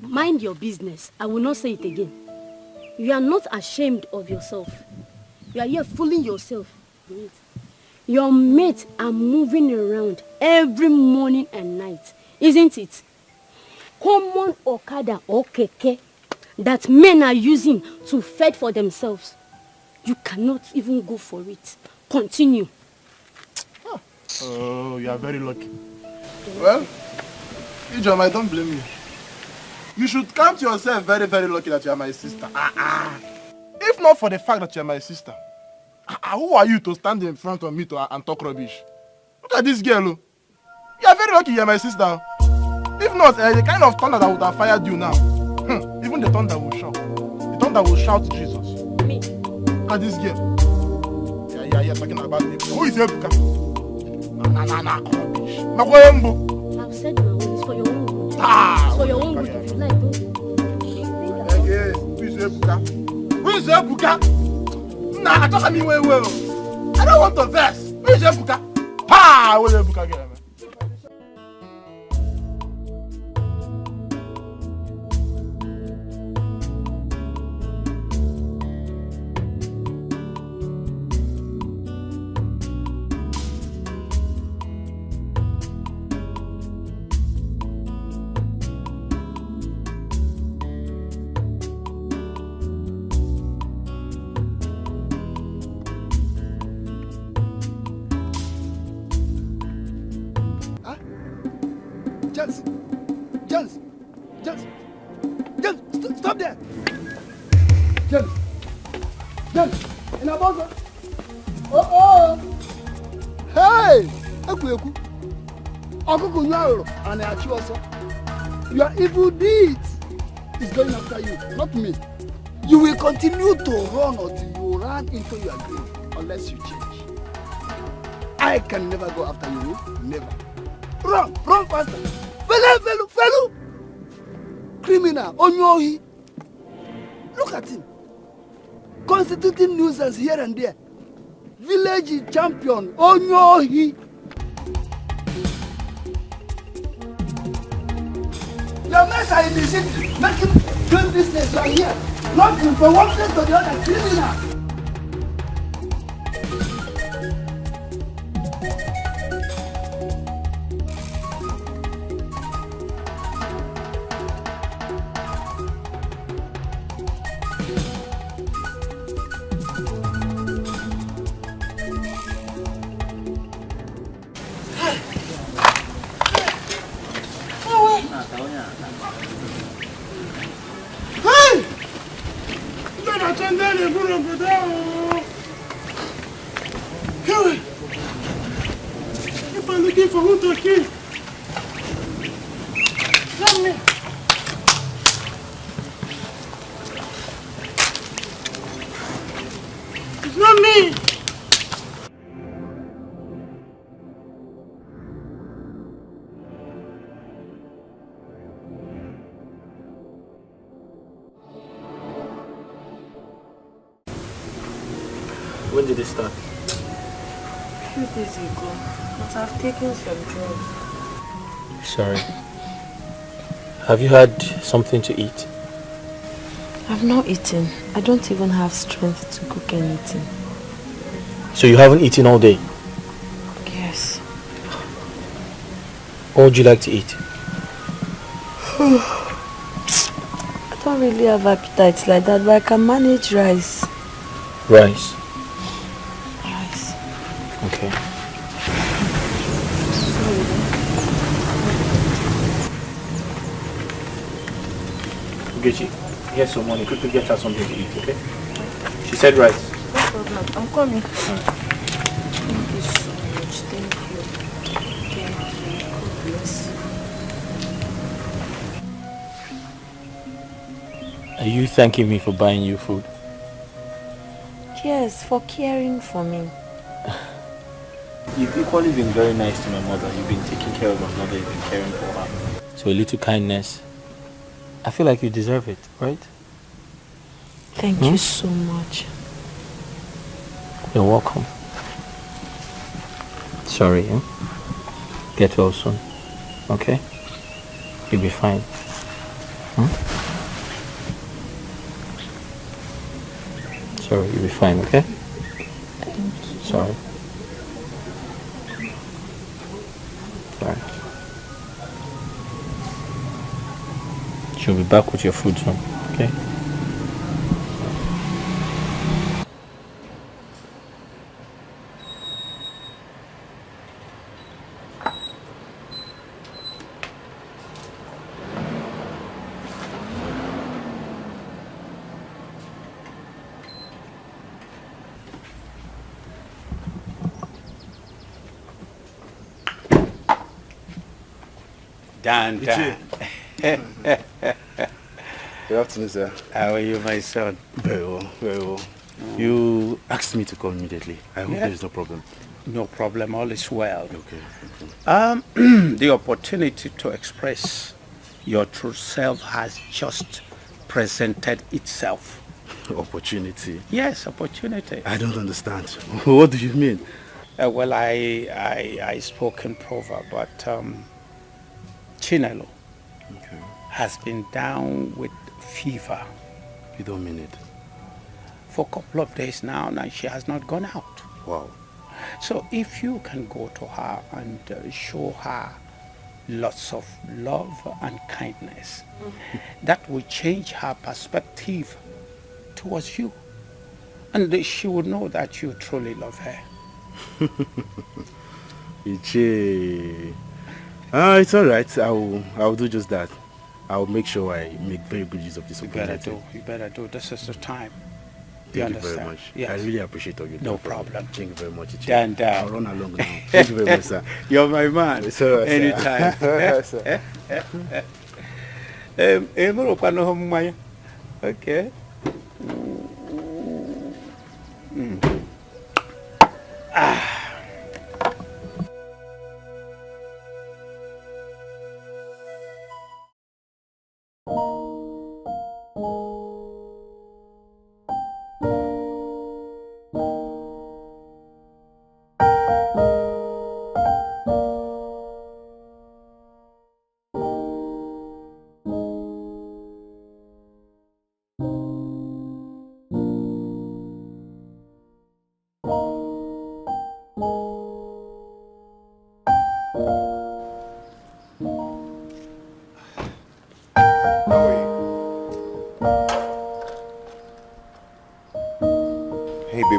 Speaker 5: Mind your business. I will not say it again. You are not ashamed of yourself. You are here fooling yourself. Your mates are moving around every morning and night, isn't it? Common Okada or Keke that men are using to fend for themselves. You cannot even go for it. Continue.
Speaker 3: Oh, you are very lucky. Well, Ijom, I don't blame you. You should count yourself very, very lucky that you are my sister. If not for the fact that you are my sister, who are you to stand in front of me and talk rubbish? Look at this girl. You are very lucky you are my sister. If not, the kind of thunder that would have fired you now, even the thunder will shout. The thunder will shout Jesus.
Speaker 5: Me?
Speaker 3: Look at this girl. Yeah, talking about me. Who is Ebuka? Rubbish.
Speaker 5: I've said my own. It's for your own good. It's for your own good. If you like, don't.
Speaker 3: Yes, who is Ebuka? Who is Ebuka? Nah, I talk me well. I don't want to verse. Who is Ebuka? I will Ebuka again.
Speaker 12: Stop there! James! In a buzzer! Oh! Hey! Ekuyeku! Okuku nyaro and Achi also. Your evil deeds is going after you, not me. You will continue to run until you run into your grave, unless you change. I can never go after you, never. Run faster! Fellow! Criminal, Onyohi. Look at him. Constituting nuisance here and there. Village champion, Onyohi. Your mess are in the city. Make him do business right here. Not him from one place to the other. Criminal.
Speaker 20: When did it start?
Speaker 15: A few days ago, but I've taken some drugs.
Speaker 20: Sorry. Have you had something to eat?
Speaker 7: I've not eaten. I don't even have strength to cook anything.
Speaker 20: So you haven't eaten all day?
Speaker 7: Yes.
Speaker 20: What would you like to eat?
Speaker 7: I
Speaker 8: don't really have appetite like that, but I can manage rice.
Speaker 20: Rice?
Speaker 8: Rice.
Speaker 20: Okay. Ugechi, here's some money. Quickly get her something to eat, okay? She said rice.
Speaker 15: No problem. I'm coming.
Speaker 7: Thank you so much. Thank you. Thank you. God bless you.
Speaker 20: Are you thanking me for buying you food?
Speaker 8: Yes, for caring for me.
Speaker 20: You've equally been very nice to my mother. You've been taking care of my mother. You've been caring for her. So a little kindness. I feel like you deserve it, right?
Speaker 8: Thank you so much.
Speaker 20: You're welcome. Sorry, eh? Get well soon. Okay? You'll be fine. Sorry, you'll be fine, okay?
Speaker 8: Thank you.
Speaker 20: Sorry. Sorry. She'll be back with your food soon, okay?
Speaker 11: Dan.
Speaker 10: Good afternoon, sir.
Speaker 11: How are you, my son?
Speaker 10: Very well, very well. You asked me to come immediately. I hope there is no problem.
Speaker 11: No problem, all is well.
Speaker 10: Okay.
Speaker 11: The opportunity to express your true self has just presented itself.
Speaker 10: Opportunity?
Speaker 11: Yes, opportunity.
Speaker 10: I don't understand. What do you mean?
Speaker 11: Well, I spoke in proverb, but Chinelo has been down with fever.
Speaker 10: You don't mean it?
Speaker 11: For a couple of days now, and she has not gone out.
Speaker 10: Wow.
Speaker 11: So if you can go to her and show her lots of love and kindness, that will change her perspective towards you. And she will know that you truly love her.
Speaker 10: Iche. It's all right. I'll do just that. I'll make sure I make very good use of this opportunity.
Speaker 11: You better do. This is the time.
Speaker 10: Thank you very much.
Speaker 11: Yes.
Speaker 10: I really appreciate all you do.
Speaker 11: No problem.
Speaker 10: Thank you very much. Iche.
Speaker 11: Dan.
Speaker 10: I'll run along now. Thank you very much, sir.
Speaker 11: You're my man.
Speaker 10: It's all right,
Speaker 11: Anytime.
Speaker 10: sir.
Speaker 11: Okay.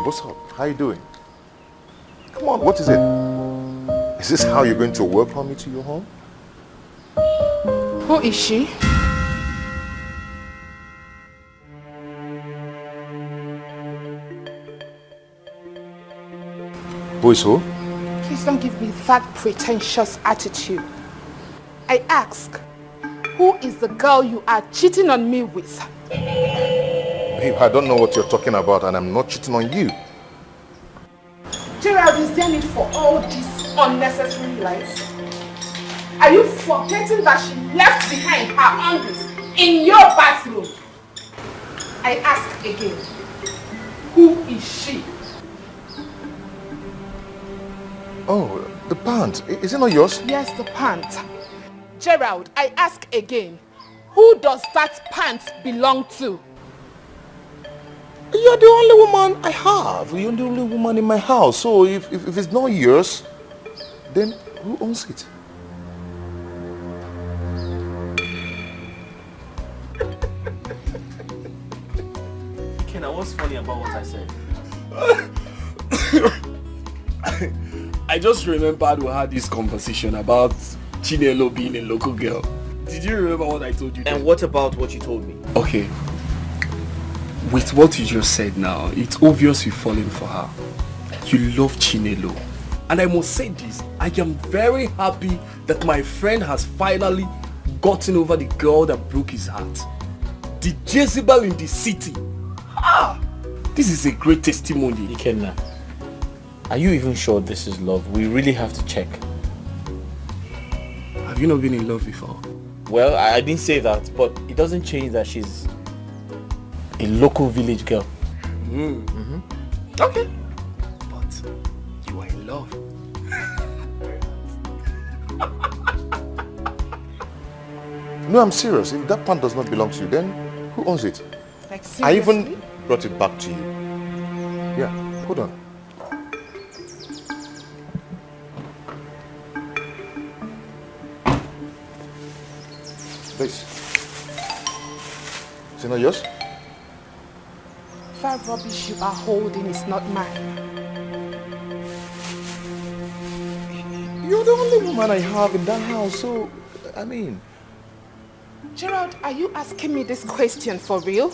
Speaker 2: What's up? How you doing? Come on, what is it? Is this how you're going to welcome me to your home?
Speaker 1: Who is she?
Speaker 2: Who is who?
Speaker 1: Please don't give me that pretentious attitude. I ask, who is the girl you are cheating on me with?
Speaker 2: Babe, I don't know what you're talking about and I'm not cheating on you.
Speaker 1: Gerald, is there need for all these unnecessary lies? Are you forgetting that she left behind her undies in your bathroom? I ask again, who is she?
Speaker 2: Oh, the pants. Is it not yours?
Speaker 1: Yes, the pants. Gerald, I ask again, who does that pants belong to?
Speaker 2: You're the only woman I have. You're the only woman in my house. So if it's not yours, then who owns it?
Speaker 6: Ikenna, what's funny about what I said?
Speaker 14: I just remembered we had this conversation about Chinelo being a local girl. Did you remember what I told you then?
Speaker 6: And what about what you told me?
Speaker 14: Okay. With what you just said now, it's obvious you've fallen for her. You love Chinelo. And I must say this, I am very happy that my friend has finally gotten over the girl that broke his heart. The Jezebel in the city. Ah! This is a great testimony.
Speaker 20: Ikenna, are you even sure this is love? We really have to check.
Speaker 14: Have you not been in love before?
Speaker 20: Well, I didn't say that, but it doesn't change that she's a local village girl.
Speaker 14: Okay. But you are in love.
Speaker 2: No, I'm serious. If that pant does not belong to you, then who owns it?
Speaker 1: Like,
Speaker 2: I
Speaker 1: seriously?
Speaker 2: even brought it back to you. Yeah, hold on. Please. Is it not yours?
Speaker 1: That rubbish you are holding is not mine.
Speaker 2: You're the only woman I have in that house, so, I mean...
Speaker 1: Gerald, are you asking me this question for real?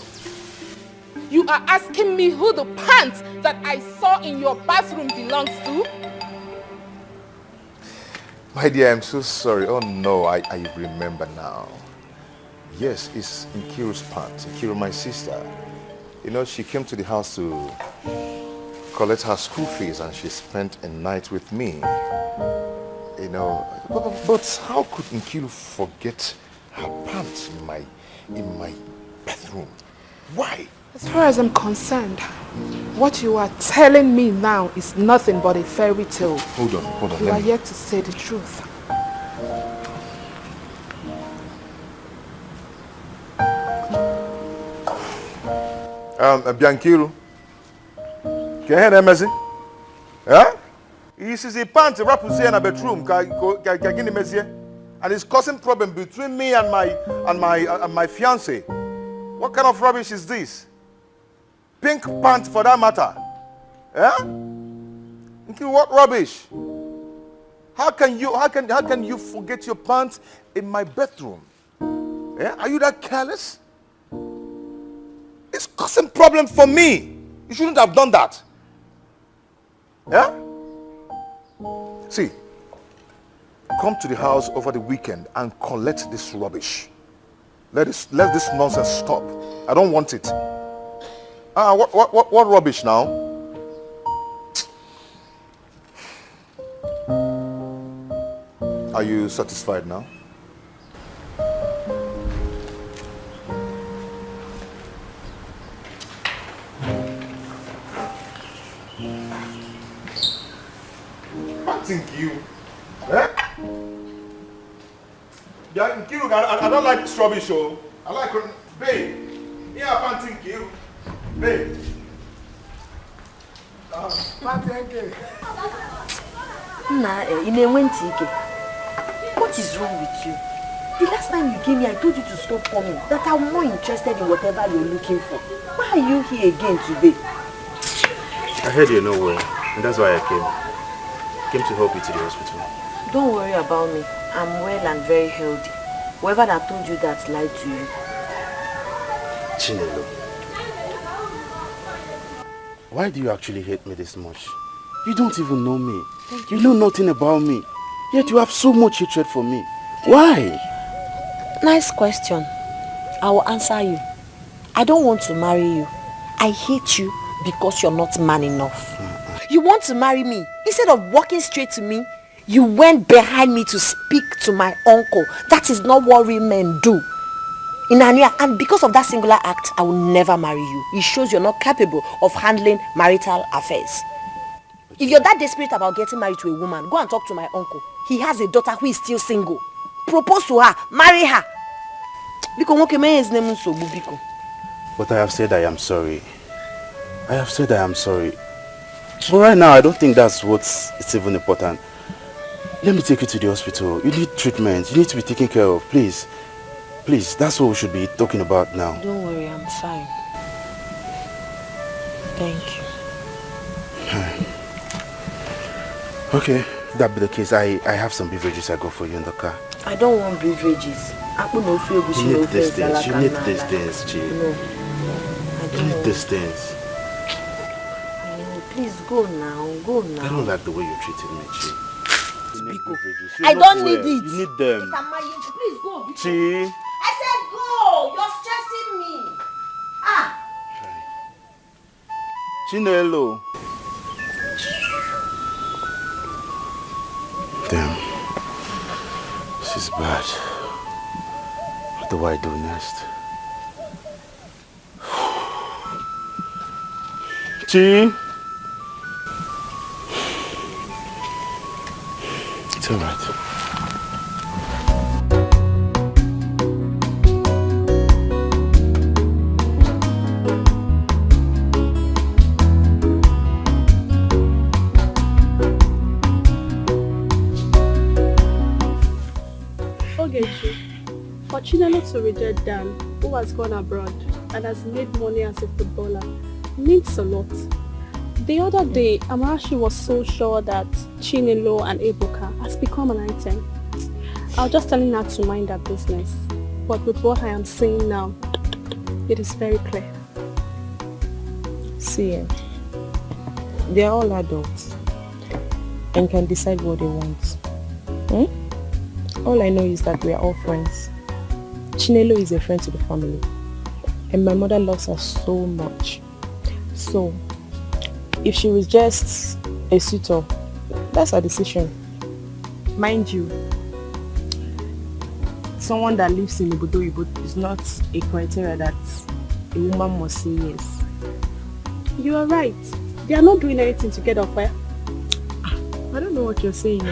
Speaker 1: You are asking me who the pants that I saw in your bathroom belongs to?
Speaker 2: My dear, I'm so sorry. Oh no, I remember now. Yes, it's Nkiru's pants. Nkiru, my sister. You know, she came to the house to collect her school fees and she spent a night with me. You know, but how could Nkiru forget her pants in my bathroom? Why?
Speaker 1: As far as I'm concerned, what you are telling me now is nothing but a fairy tale.
Speaker 2: Hold on.
Speaker 1: You are yet to say the truth.
Speaker 3: Bianchiru. Can you hear that message? Yeah? This is a pants wrap in a bedroom. And it's causing problem between me and my fiance. What kind of rubbish is this? Pink pants for that matter. Yeah? What rubbish? How can you forget your pants in my bedroom? Yeah? Are you that careless? It's causing problem for me. You shouldn't have done that. Yeah? See, come to the house over the weekend and collect this rubbish. Let this nonsense stop. I don't want it. What rubbish now? Are you satisfied now? I think you. Eh? Yeah, I don't like this rubbish, oh. I like it. Babe. Yeah, I can't think you. Babe.
Speaker 18: What is wrong with you? The last time you came here, I told you to stop coming. That I'm more interested in whatever you're looking for. Why are you here again today?
Speaker 10: I heard you're not well, and that's why I came. Came to help you to the hospital.
Speaker 18: Don't worry about me. I'm well and very healthy. Whoever that told you that lied to you.
Speaker 10: Chinelo, why do you actually hate me this much? You don't even know me. You know nothing about me. Yet you have so much hatred for me. Why?
Speaker 18: Nice question. I will answer you. I don't want to marry you. I hate you because you're not man enough. You want to marry me. Instead of walking straight to me, you went behind me to speak to my uncle. That is not what real men do. And because of that singular act, I will never marry you. It shows you're not capable of handling marital affairs. If you're that desperate about getting married to a woman, go and talk to my uncle. He has a daughter who is still single. Propose to her. Marry her.
Speaker 10: But I have said I am sorry. I have said I am sorry. But right now, I don't think that's what's even important. Let me take you to the hospital. You need treatment. You need to be taken care of. Please. Please, that's what we should be talking about now.
Speaker 18: Don't worry, I'm fine. Thank you.
Speaker 10: Okay, if that be the case, I have some beverages I got for you in the car.
Speaker 18: I don't want beverages.
Speaker 10: You need these things. You need these things, Chi.
Speaker 18: No.
Speaker 10: You need these things.
Speaker 18: Please go now. Go now.
Speaker 10: I don't like the way you're treating me, Chi. You need beverages. You're
Speaker 18: I
Speaker 10: not
Speaker 18: don't
Speaker 10: well.
Speaker 18: need it.
Speaker 10: You need them.
Speaker 18: Please go.
Speaker 10: Chi.
Speaker 18: I said go. You're stressing me. Ah.
Speaker 10: Chinelo. Damn. This is bad. What do I do next? Chi? It's alright.
Speaker 13: For Chinelo to reject Dan, who has gone abroad and has made money as a footballer, means a lot. The other day, Amarachi was so sure that Chinelo and Ebuka has become an item. I was just telling her to mind her business. But with what I am saying now, it is very clear.
Speaker 4: See, they are all adults and can decide what they want. All I know is that we are all friends. Chinelo is a friend to the family, and my mother loves her so much. So, if she rejects a suitor, that's her decision. Mind you, someone that lives in Ibudo is not a criteria that a woman must say yes.
Speaker 13: You are right. They are not doing anything to get off, eh?
Speaker 4: I don't know what you're saying.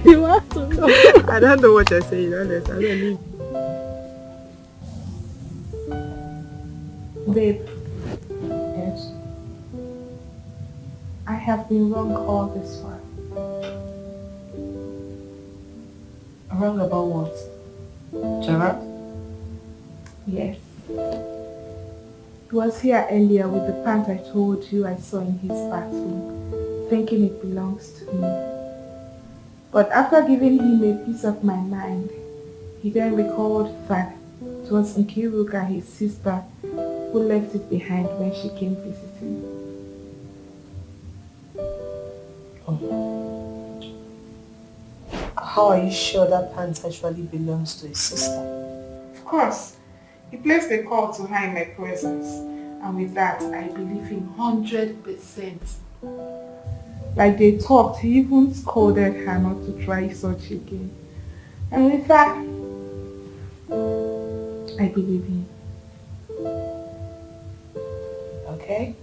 Speaker 13: You have to know.
Speaker 4: I don't know what you're saying, honest. I don't need.
Speaker 1: Babe. Yes? I have been wrong all this while.
Speaker 4: Wrong about what? Gerard?
Speaker 1: Yes. He was here earlier with the pant I told you I saw in his bathroom, thinking it belongs to me. But after giving him a piece of my mind, he then recalled that it was Nkiruka, his sister, who left it behind when she came visiting.
Speaker 18: How are you sure that pants actually belongs to his sister?
Speaker 1: Of course. He placed a call to her in my presence, and with that, I believe him 100%. Like they talked, he even scolded her not to try such again. And with that, I believe him.
Speaker 18: Okay?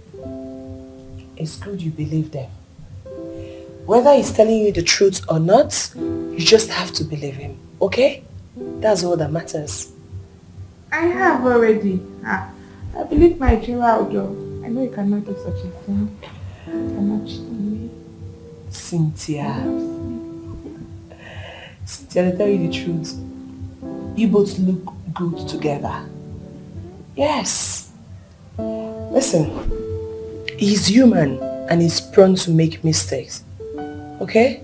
Speaker 18: It's good you believe them. Whether he's telling you the truth or not, you just have to believe him, okay? That's all that matters.
Speaker 1: I have already. I believe my Gerald, though. I know you cannot do such a thing. You cannot cheat on me.
Speaker 18: Cynthia, to tell you the truth, you both look good together. Yes. Listen, he's human and he's prone to make mistakes. Okay?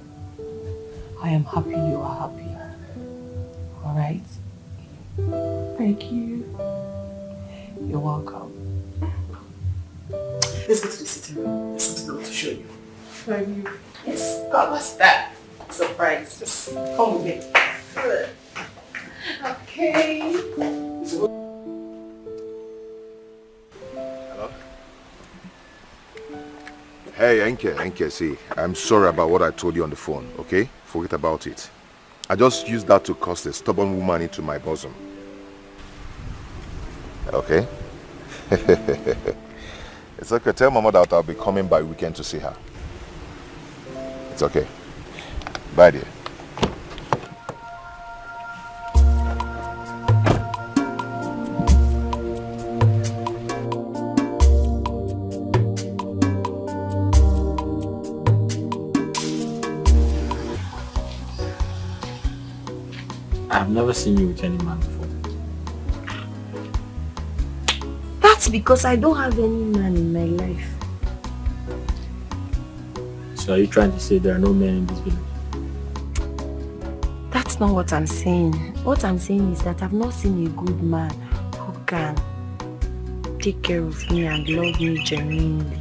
Speaker 18: I am happy you are happy. Alright?
Speaker 1: Thank you.
Speaker 18: You're welcome. Let's go to the sitting room. There's something I want to show you.
Speaker 1: For you.
Speaker 18: Yes. God, what's that? Surprise. Just come with me.
Speaker 1: Okay.
Speaker 2: Hello? Hey, Enke, see, I'm sorry about what I told you on the phone, okay? Forget about it. I just used that to cast a stubborn woman into my bosom. Okay? It's okay. Tell Mama that I'll be coming by weekend to see her. It's okay. Bye, dear.
Speaker 20: I've never seen you with any man before.
Speaker 18: That
Speaker 7: That's because I don't have any man in my life.
Speaker 20: So are you trying to say there are no men in this village?
Speaker 7: That's not what I'm saying. What I'm saying is that I've not seen a good man who can take care of me and love me genuinely.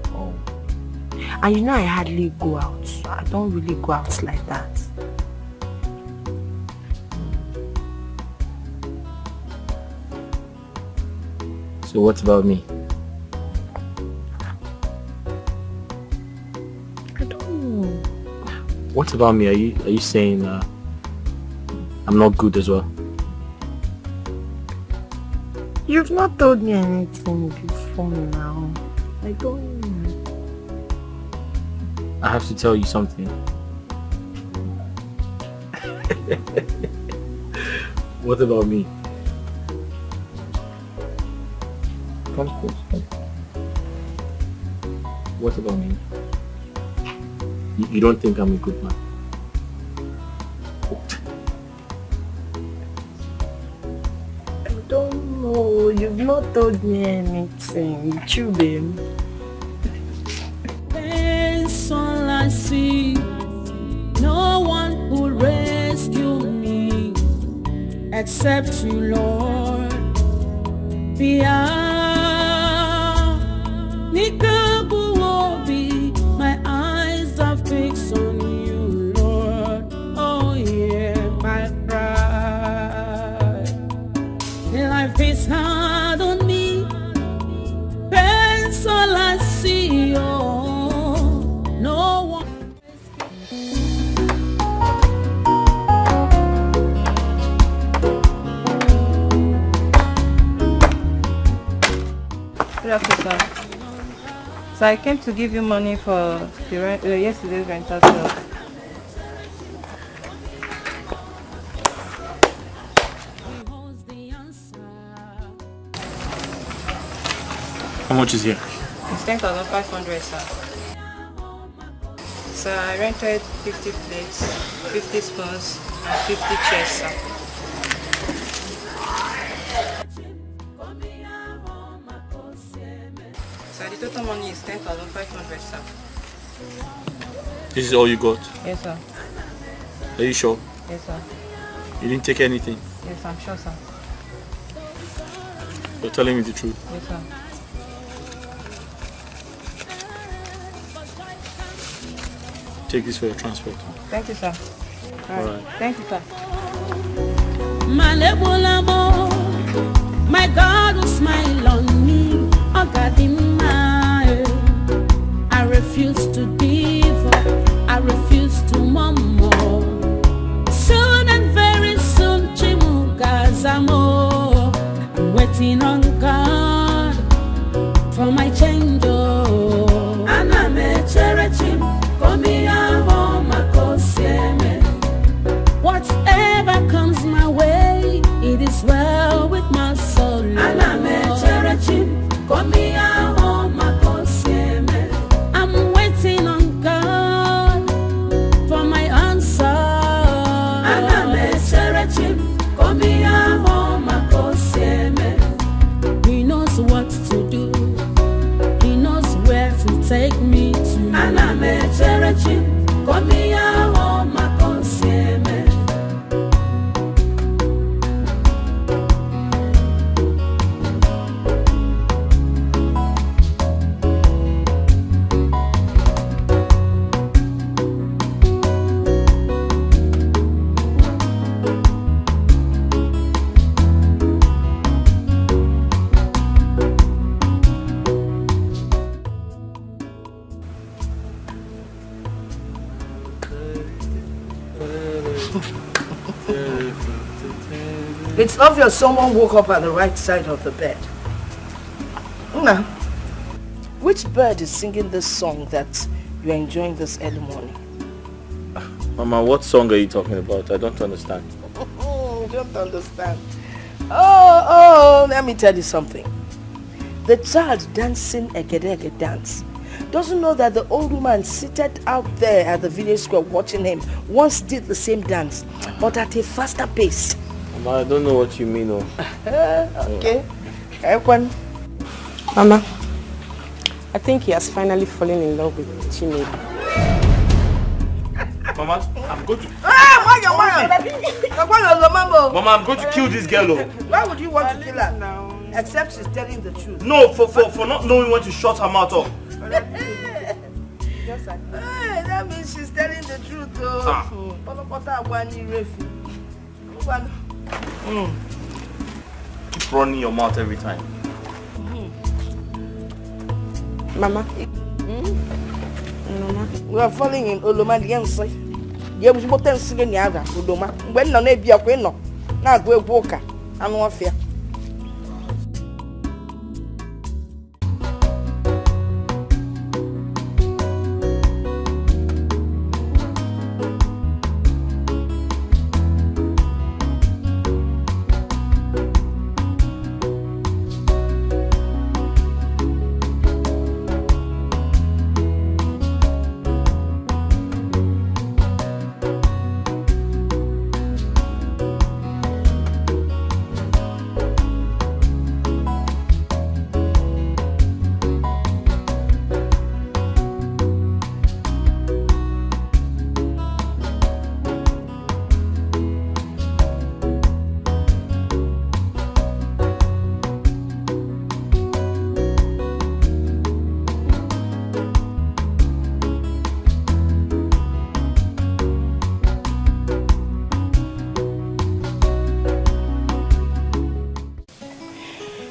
Speaker 20: Oh.
Speaker 7: And you know I hardly go out. I don't really go out like that.
Speaker 20: So what about me?
Speaker 7: I don't know.
Speaker 20: What about me? Are you saying I'm not good as well?
Speaker 7: You've not told me anything before now. I don't know.
Speaker 20: I have to tell you something. What about me? Come close. What about me? You don't think I'm a good man?
Speaker 7: I don't know. You've not told me anything. You, babe.
Speaker 8: That's all I see. No one will rescue me except you, Lord. My eyes are fixed on you, Lord. Oh yeah, my pride. Life is hard on me. That's all I see. Oh, no one.
Speaker 15: Good afternoon, sir. So I came to give you money for the yesterday's rental sale.
Speaker 20: How much is here?
Speaker 15: It's 10,500, sir. So I rented 50 plates, 50 spoons, and 50 chairs, sir. So the total money is 10,500, sir.
Speaker 20: This is all you got?
Speaker 15: Yes, sir.
Speaker 20: Are you sure?
Speaker 15: Yes, sir.
Speaker 20: You didn't take anything?
Speaker 15: Yes, I'm sure, sir.
Speaker 20: You're telling me the truth?
Speaker 15: Yes, sir.
Speaker 20: Take this for your transport.
Speaker 15: Thank you, sir.
Speaker 20: All right.
Speaker 15: Thank you, sir.
Speaker 8: My God will smile on me. Oh God, I refuse to give up. I refuse to murmur. Soon and very soon, Chimugazamo. I'm waiting on God for my change. Oh, and I'm a cherry. Whatever comes my way, it is well with my soul. I'm waiting on God for my answer. He knows what to do. He knows where to take me to.
Speaker 9: It's obvious someone woke up at the right side of the bed. Now, which bird is singing this song that you're enjoying this early morning?
Speaker 20: Mama, what song are you talking about? I don't understand.
Speaker 9: You don't understand. Oh, let me tell you something. The child dancing a Gedege dance doesn't know that the old woman seated out there at the village square watching him once did the same dance, but at a faster pace.
Speaker 20: Mama, I don't know what you mean.
Speaker 9: Okay.
Speaker 4: Mama, I think he has finally fallen in love with Chinelo.
Speaker 10: Mama, I'm going to...
Speaker 9: Mama,
Speaker 10: I'm going to kill this girl.
Speaker 9: Why would you want to kill her? Except she's telling the truth.
Speaker 10: No, for not knowing when to shut her mouth off.
Speaker 9: Hey, that means she's telling the truth, though.
Speaker 10: Keep running your mouth every time.
Speaker 4: Mama.
Speaker 9: Mama. We are falling in Oloma the Yansi. You have what else in the other, Udoma. When no be a queen, now go Ebuka. I'm not fair.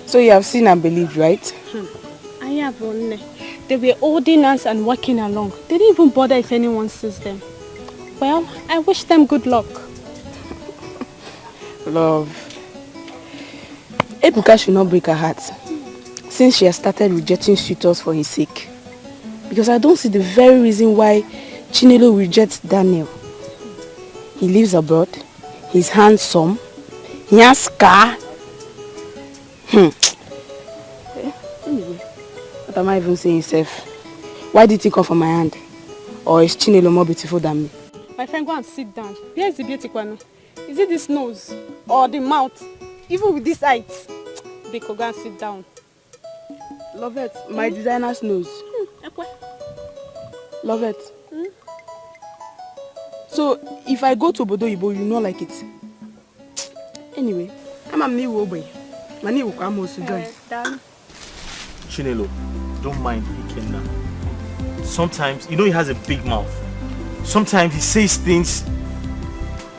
Speaker 4: So you have seen and believed, right?
Speaker 13: I have only. They were holding us and walking along. They didn't even bother if anyone sees them. Well, I wish them good luck.
Speaker 4: Love. Ebuka should not break her heart since she has started rejecting suitors for his sake. Because I don't see the very reason why Chinelo rejects Daniel. He lives abroad, he's handsome, he has car. Anyway, what am I even saying, Seth? Why did he come from my hand? Or is Chinelo more beautiful than me?
Speaker 13: My friend, go and sit down. Where's the beauty, Kwano? Is it this nose? Or the mouth? Even with this height? Biko, go and sit down.
Speaker 4: Lovette, my designer's nose. Lovette. So, if I go to Obodo Ibo, you know like it. Anyway, I'm a new boy. My name will come also join.
Speaker 10: Chinelo, don't mind Ikenna. Sometimes, you know he has a big mouth. Sometimes he says things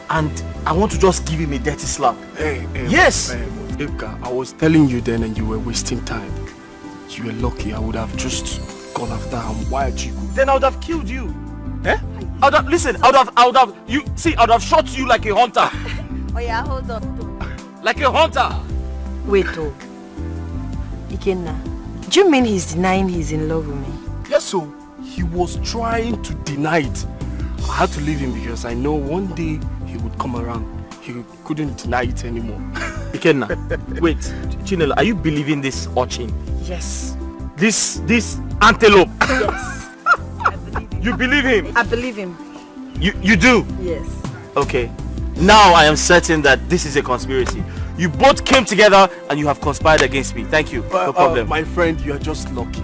Speaker 10: and I want to just give him a dirty slap.
Speaker 14: Hey,
Speaker 10: yes!
Speaker 14: Ebuka, I was telling you then and you were wasting time. You were lucky. I would have just gone after him. Why are you?
Speaker 10: Then I would have killed you. Eh? I would have, listen, I would have, you see, I would have shot you like a hunter.
Speaker 18: Oh yeah, hold on.
Speaker 10: Like a hunter.
Speaker 18: Wait, oh. Ikenna, do you mean he's denying he's in love with me?
Speaker 14: Yes, so he was trying to deny it. I had to leave him because I know one day he would come around. He couldn't deny it anymore.
Speaker 10: Ikenna, wait, Chinelo, are you believing this urchin?
Speaker 18: Yes.
Speaker 10: This antelope?
Speaker 18: Yes. I believe him.
Speaker 10: You believe him?
Speaker 18: I believe him.
Speaker 10: You do?
Speaker 18: Yes.
Speaker 10: Okay. Now I am certain that this is a conspiracy. You both came together and you have conspired against me. Thank you. No problem.
Speaker 14: My friend, you are just lucky.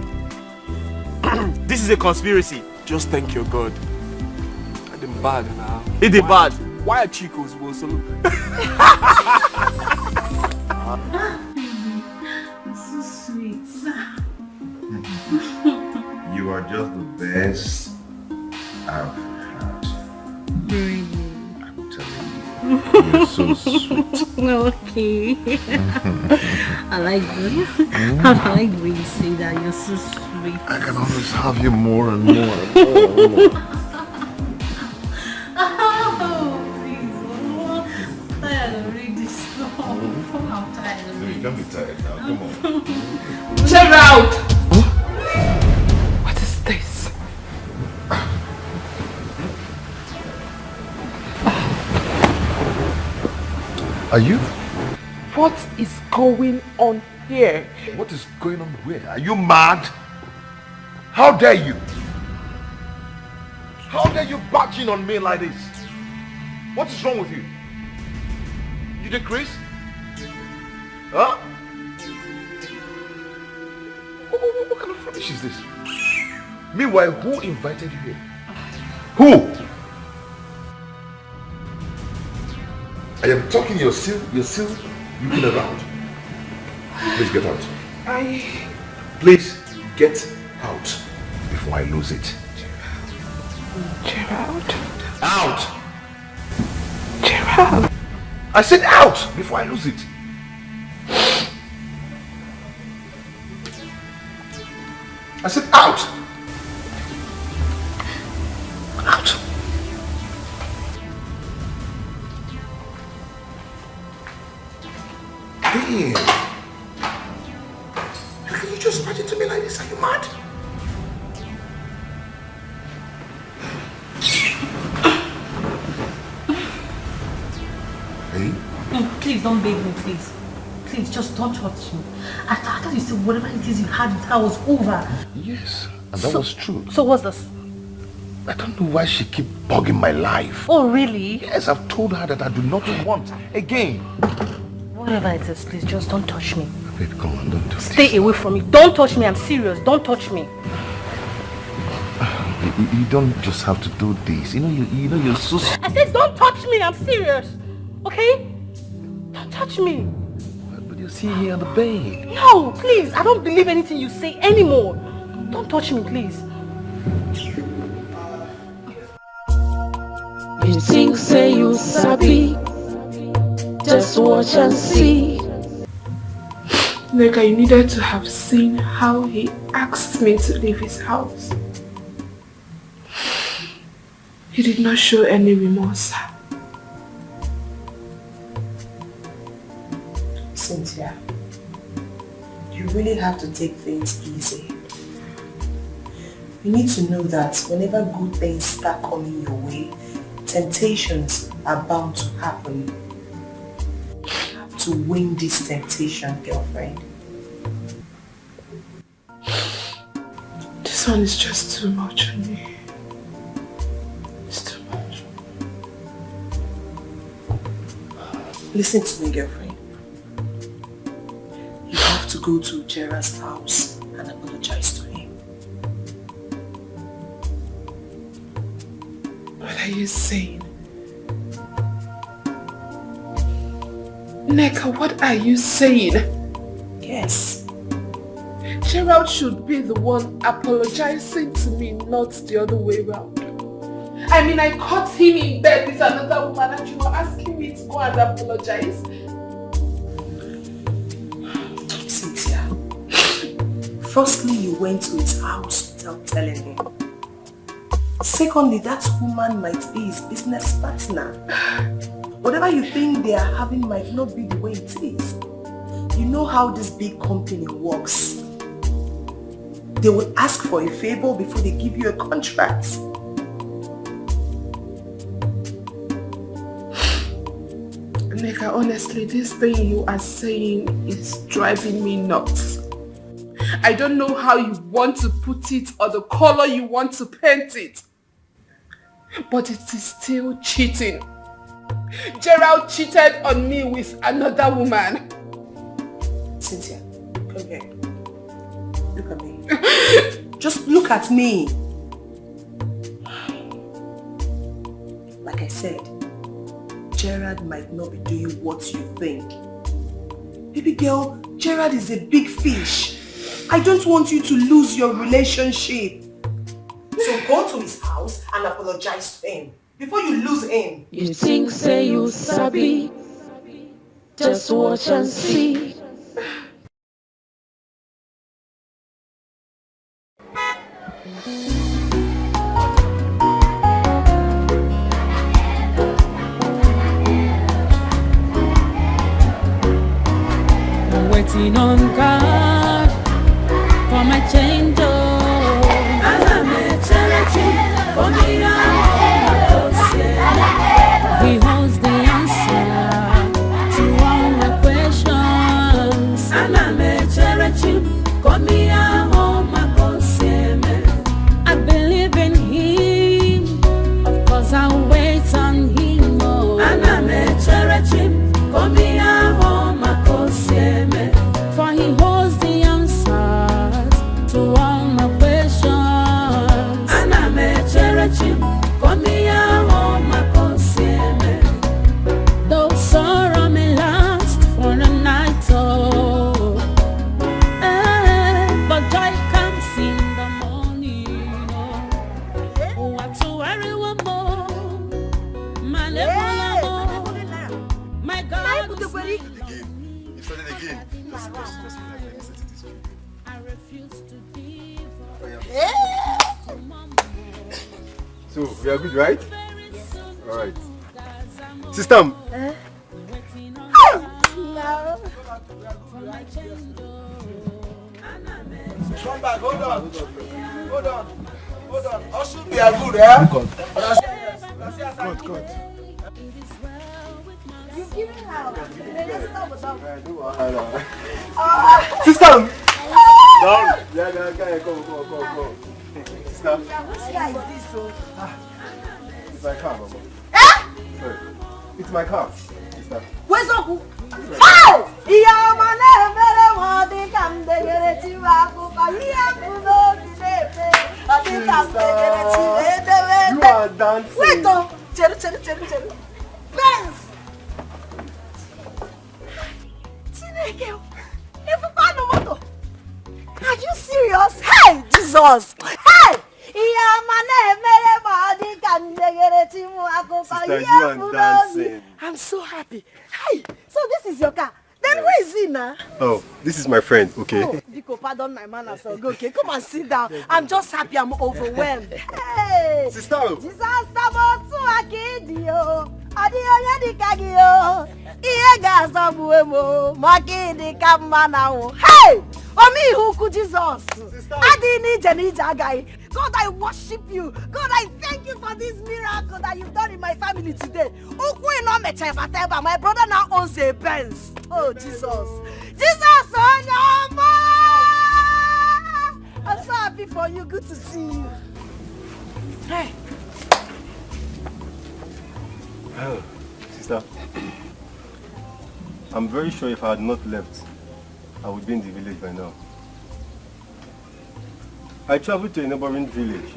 Speaker 10: This is a conspiracy.
Speaker 14: Just thank your God. I didn't bad now.
Speaker 10: It is bad.
Speaker 14: Why are Chicos also?
Speaker 16: So sweet.
Speaker 2: You are just the best I've had.
Speaker 16: Really?
Speaker 2: I'm telling you. You're so sweet.
Speaker 16: Okay. I like you. I like when you say that. You're so sweet.
Speaker 2: I can always have you more and more and more and more.
Speaker 16: Oh, please. I'm tired of reading this song. I'm tired of reading.
Speaker 2: Don't be tired now. Come on.
Speaker 1: Chill out! What is this?
Speaker 2: Are you?
Speaker 1: What is going on here?
Speaker 2: What is going on where? Are you mad? How dare you? How dare you barge in on me like this? What is wrong with you? You did Chris? Huh? What kind of rubbish is this? Meanwhile, who invited you here? Who? I am talking, you're still looking around. Please get out. Please get out before I lose it.
Speaker 1: Gerald.
Speaker 2: Out!
Speaker 1: Gerald.
Speaker 2: I said out before I lose it. I said out! Out! Damn! How can you just imagine to me like this? Are you mad? Hey?
Speaker 16: No, please don't beg me, please. Please, just don't touch me. I thought you said whatever it is you had with her was over.
Speaker 2: Yes, and that was true.
Speaker 16: So what's this?
Speaker 2: I don't know why she keep bugging my life.
Speaker 16: Oh, really?
Speaker 2: Yes, I've told her that I do not want again.
Speaker 16: Whatever it is, please, just don't touch me.
Speaker 2: Babe, come on, don't do this.
Speaker 16: Stay away from me. Don't touch me. I'm serious. Don't touch me.
Speaker 2: You don't just have to do this. You know you're so...
Speaker 16: I said don't touch me. I'm serious. Okay? Don't touch me.
Speaker 2: But you're sitting here on the bed.
Speaker 16: No, please. I don't believe anything you say anymore. Don't touch me, please.
Speaker 8: You think say you sabi, just watch and see.
Speaker 1: Neka, you needed to have seen how he asked me to leave his house. He did not show any remorse.
Speaker 9: Cynthia, you really have to take things easy. You need to know that whenever good things start coming your way, temptations are bound to happen. You have to win this temptation, girlfriend.
Speaker 1: This one is just too much on me. It's too much.
Speaker 9: Listen to me, girlfriend. You have to go to Gerald's house and apologize to him.
Speaker 1: What are you saying? Neka, what are you saying?
Speaker 9: Yes.
Speaker 1: Gerald should be the one apologizing to me, not the other way around. I mean, I caught him in bed with another woman and you were asking me to go and apologize?
Speaker 9: Cynthia, firstly, you went to his house without telling him. Secondly, that woman might be his business partner. Whatever you think they are having might not be the way it is. You know how this big company works. They will ask for a favor before they give you a contract.
Speaker 1: Neka, honestly, this thing you are saying is driving me nuts. I don't know how you want to put it or the color you want to paint it. But it is still cheating. Gerald cheated on me with another woman.
Speaker 9: Cynthia, come here. Look at me. Just look at me. Like I said, Gerald might not be doing what you think. Baby girl, Gerald is a big fish. I don't want you to lose your relationship. So go to his house and apologize to him before you lose him.
Speaker 8: You think say you sabi, just watch and see.
Speaker 17: Waiting on God for my change. He holds the answer to all my questions. I believe in him, of course I'll wait on him. For he holds the answers
Speaker 21: So, we are good, right?
Speaker 18: Yes.
Speaker 21: Alright. Sister!
Speaker 18: No.
Speaker 3: Come back, hold on. Also, we are good, eh?
Speaker 21: Good.
Speaker 18: You've given her.
Speaker 21: Sister! Down! Yeah, come. Sister?
Speaker 18: Whose car is this, so?
Speaker 21: It's my car, Mama. Sorry. It's my car, sister.
Speaker 18: Where's Oku? How? Iya mana mere wadi kamdegere chiwaku iya kuno dinepe wadi kamdegere chiwede.
Speaker 21: You are dancing.
Speaker 18: Wait, oh, cheru. Benz. Chineke, Ebuka no moto. Are you serious? Hey, Jesus. Hey. Iya mana mere wadi kamdegere chiwaku
Speaker 21: Sister,
Speaker 18: iya
Speaker 21: you are
Speaker 18: kuno.
Speaker 21: dancing.
Speaker 18: I'm so happy. Hey, so this is your car. Then who is he now?
Speaker 21: Oh, this is my friend, okay?
Speaker 18: Oh, Biko, pardon my manners. Okay, come and sit down. I'm just happy. I'm overwhelmed. Hey!
Speaker 21: Sister!
Speaker 18: Disaster motu akidio. Adio yedi kagio. Iye gaza buemo. Makidi kamana wo. Hey! Omi huku Jesus. Adi ni jagai. God, I worship you. God, I thank you for this miracle that you've done in my family today. My brother now owns a Benz. Oh, Jesus. Jesus, oh, no, I'm so happy for you. Good to see you. Hey.
Speaker 21: Oh, sister. I'm very sure if I had not left, I would be in the village by now. I traveled to a neighboring village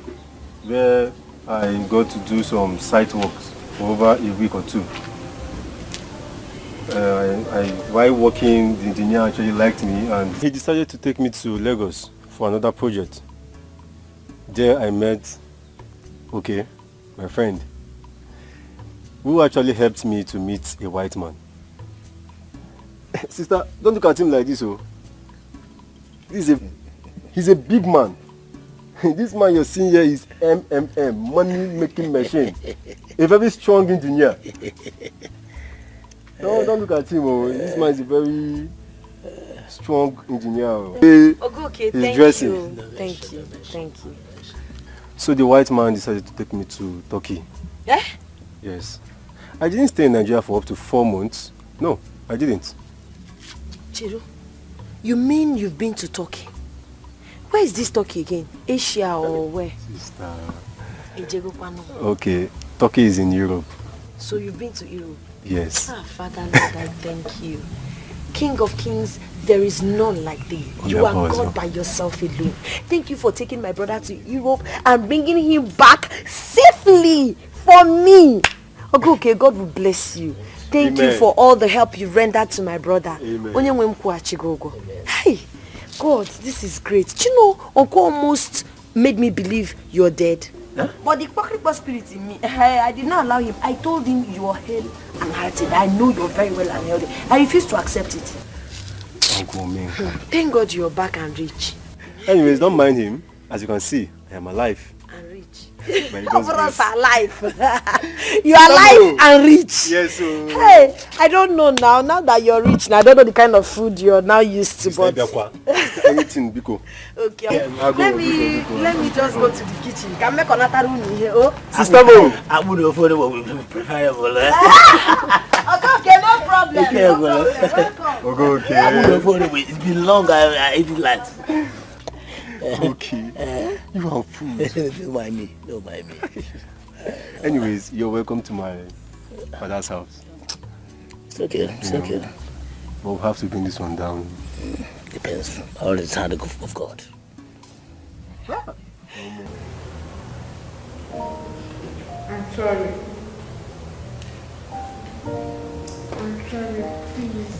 Speaker 21: where I got to do some site works for over a week or two. While working, the engineer actually liked me and he decided to take me to Lagos for another project. There I met my friend, who actually helped me to meet a white man. Sister, don't look at him like this, oh. He's a big man. This man you're seeing here is MMM, money making machine. A very strong engineer. Don't look at him, oh. This man is a very strong engineer.
Speaker 18: Okay,
Speaker 21: He's dressing.
Speaker 18: Thank you.
Speaker 21: So the white man decided to take me to Turkey.
Speaker 18: Yeah?
Speaker 21: Yes. I didn't stay in Nigeria for up to 4 months. No, I didn't.
Speaker 18: Chiru, you mean you've been to Turkey? Where is this Turkey again? Asia or where?
Speaker 21: Sister.
Speaker 18: Okay,
Speaker 21: Turkey is in Europe.
Speaker 18: so you've been to Europe?
Speaker 21: Yes.
Speaker 18: Father Lord, I thank you. King of kings, there is none like thee. You are God by yourself alone. Thank you for taking my brother to Europe and bringing him back safely for me. Okay, God will bless you. Thank you for all the help you rendered to my brother. Amen. Hey, God, this is great. Do you know, Uncle almost made me believe you're dead. Huh? But the Kwakripa spirit in me, I did not allow him. I told him you are hale and hearted. I know you're very well and healthy. I refused to accept it.
Speaker 21: Uncle Ming.
Speaker 18: Thank God you're back and rich.
Speaker 21: Anyways, don't mind him. As you can see, I am alive.
Speaker 18: And rich.
Speaker 21: Of
Speaker 18: us are alive. You are alive and rich.
Speaker 21: Yes.
Speaker 18: Hey, I don't know now. Now that you're rich, now I don't know the kind of food you're now used to. But
Speaker 21: anything, Biko.
Speaker 18: Okay. Let me just go to the kitchen. Can make another room here. Oh,
Speaker 21: Sister Mo.
Speaker 19: I would afford it would be preferable.
Speaker 18: Okay, no problem.
Speaker 21: Okay.
Speaker 19: I would afford it. It's been long. I eat it last.
Speaker 21: Okay. You are food.
Speaker 19: Don't mind me.
Speaker 21: Anyways, you're welcome to my father's house.
Speaker 19: It's okay. Okay.
Speaker 21: But we'll have to bring this one down.
Speaker 19: Depends. All the hand of God.
Speaker 1: I'm sorry. Please.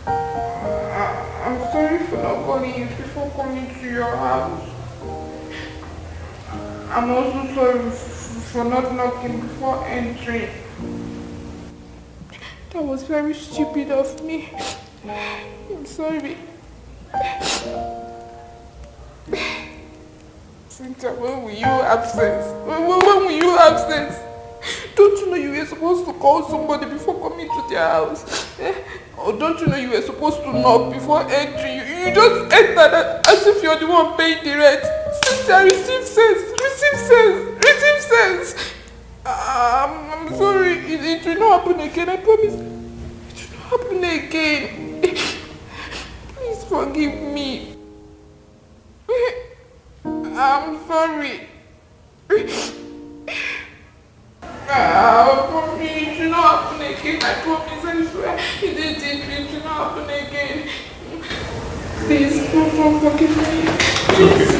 Speaker 1: I'm sorry for not calling you before coming to your house. I'm also sorry for not knocking before entering. That was very stupid of me. I'm sorry. Cynthia, when will you have sense? When will you have sense? Don't you know you were supposed to call somebody before coming to their house? Or don't you know you were supposed to knock before entering? You just entered as if you're the one paying the rent. Cynthia, receive sense. Receive sense. Receive sense. I'm sorry. It will not happen again. I promise. It will not happen again. Please forgive me. I'm sorry. I promise it will not happen again. I promise, I swear. It will not happen again. Please, don't forgive me. Please.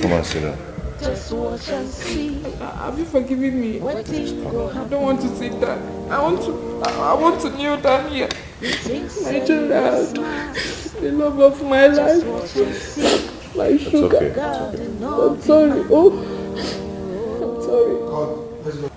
Speaker 2: Come on, sit down.
Speaker 8: Just watch and see.
Speaker 1: Have you forgiven me? I don't want to sit down. I want to kneel down here. My child, the love of my life. My sugar.
Speaker 2: Okay.
Speaker 1: I'm sorry. Oh, I'm sorry.
Speaker 2: Let's go.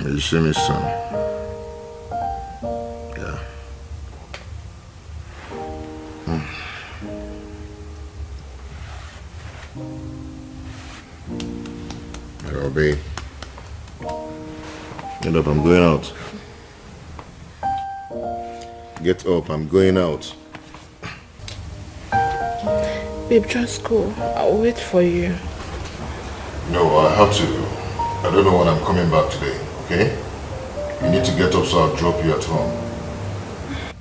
Speaker 2: You see me, son? Yeah. Hello, babe. Get up, I'm going out. Get up, I'm going out.
Speaker 1: Babe, just go. I'll wait for you.
Speaker 2: No, I have to. I don't know when I'm coming back today, okay? You need to get up so I'll drop you at home.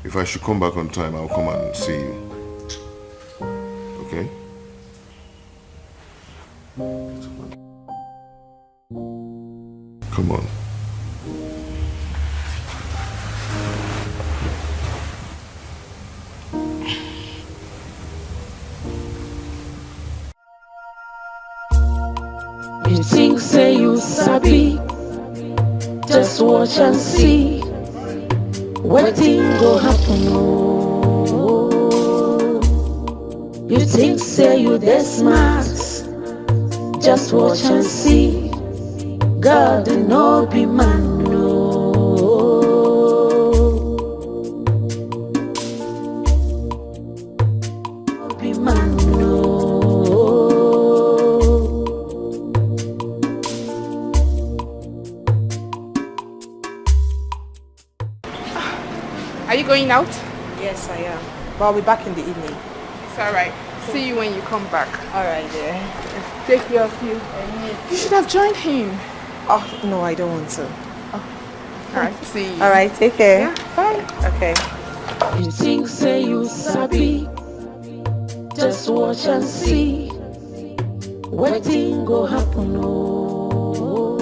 Speaker 2: If I should come back on time, I'll come and see you. Okay? Come on.
Speaker 8: You think say you sabi, just watch and see. Wetin go happen, oh. You think say you dey smart, just watch and see. God no be man, no. No be man, no.
Speaker 1: Are you going out?
Speaker 4: Yes, I am. But I'll be back in the evening.
Speaker 1: It's alright. See you when you come back.
Speaker 4: Alright, dear.
Speaker 1: Take care of you. You should have joined him.
Speaker 4: Oh, no, I don't want to.
Speaker 1: Alright, see you.
Speaker 4: Alright, take care.
Speaker 1: Yeah, bye.
Speaker 4: Okay.
Speaker 8: You think say you sabi, just watch and see. Wetin go happen, oh.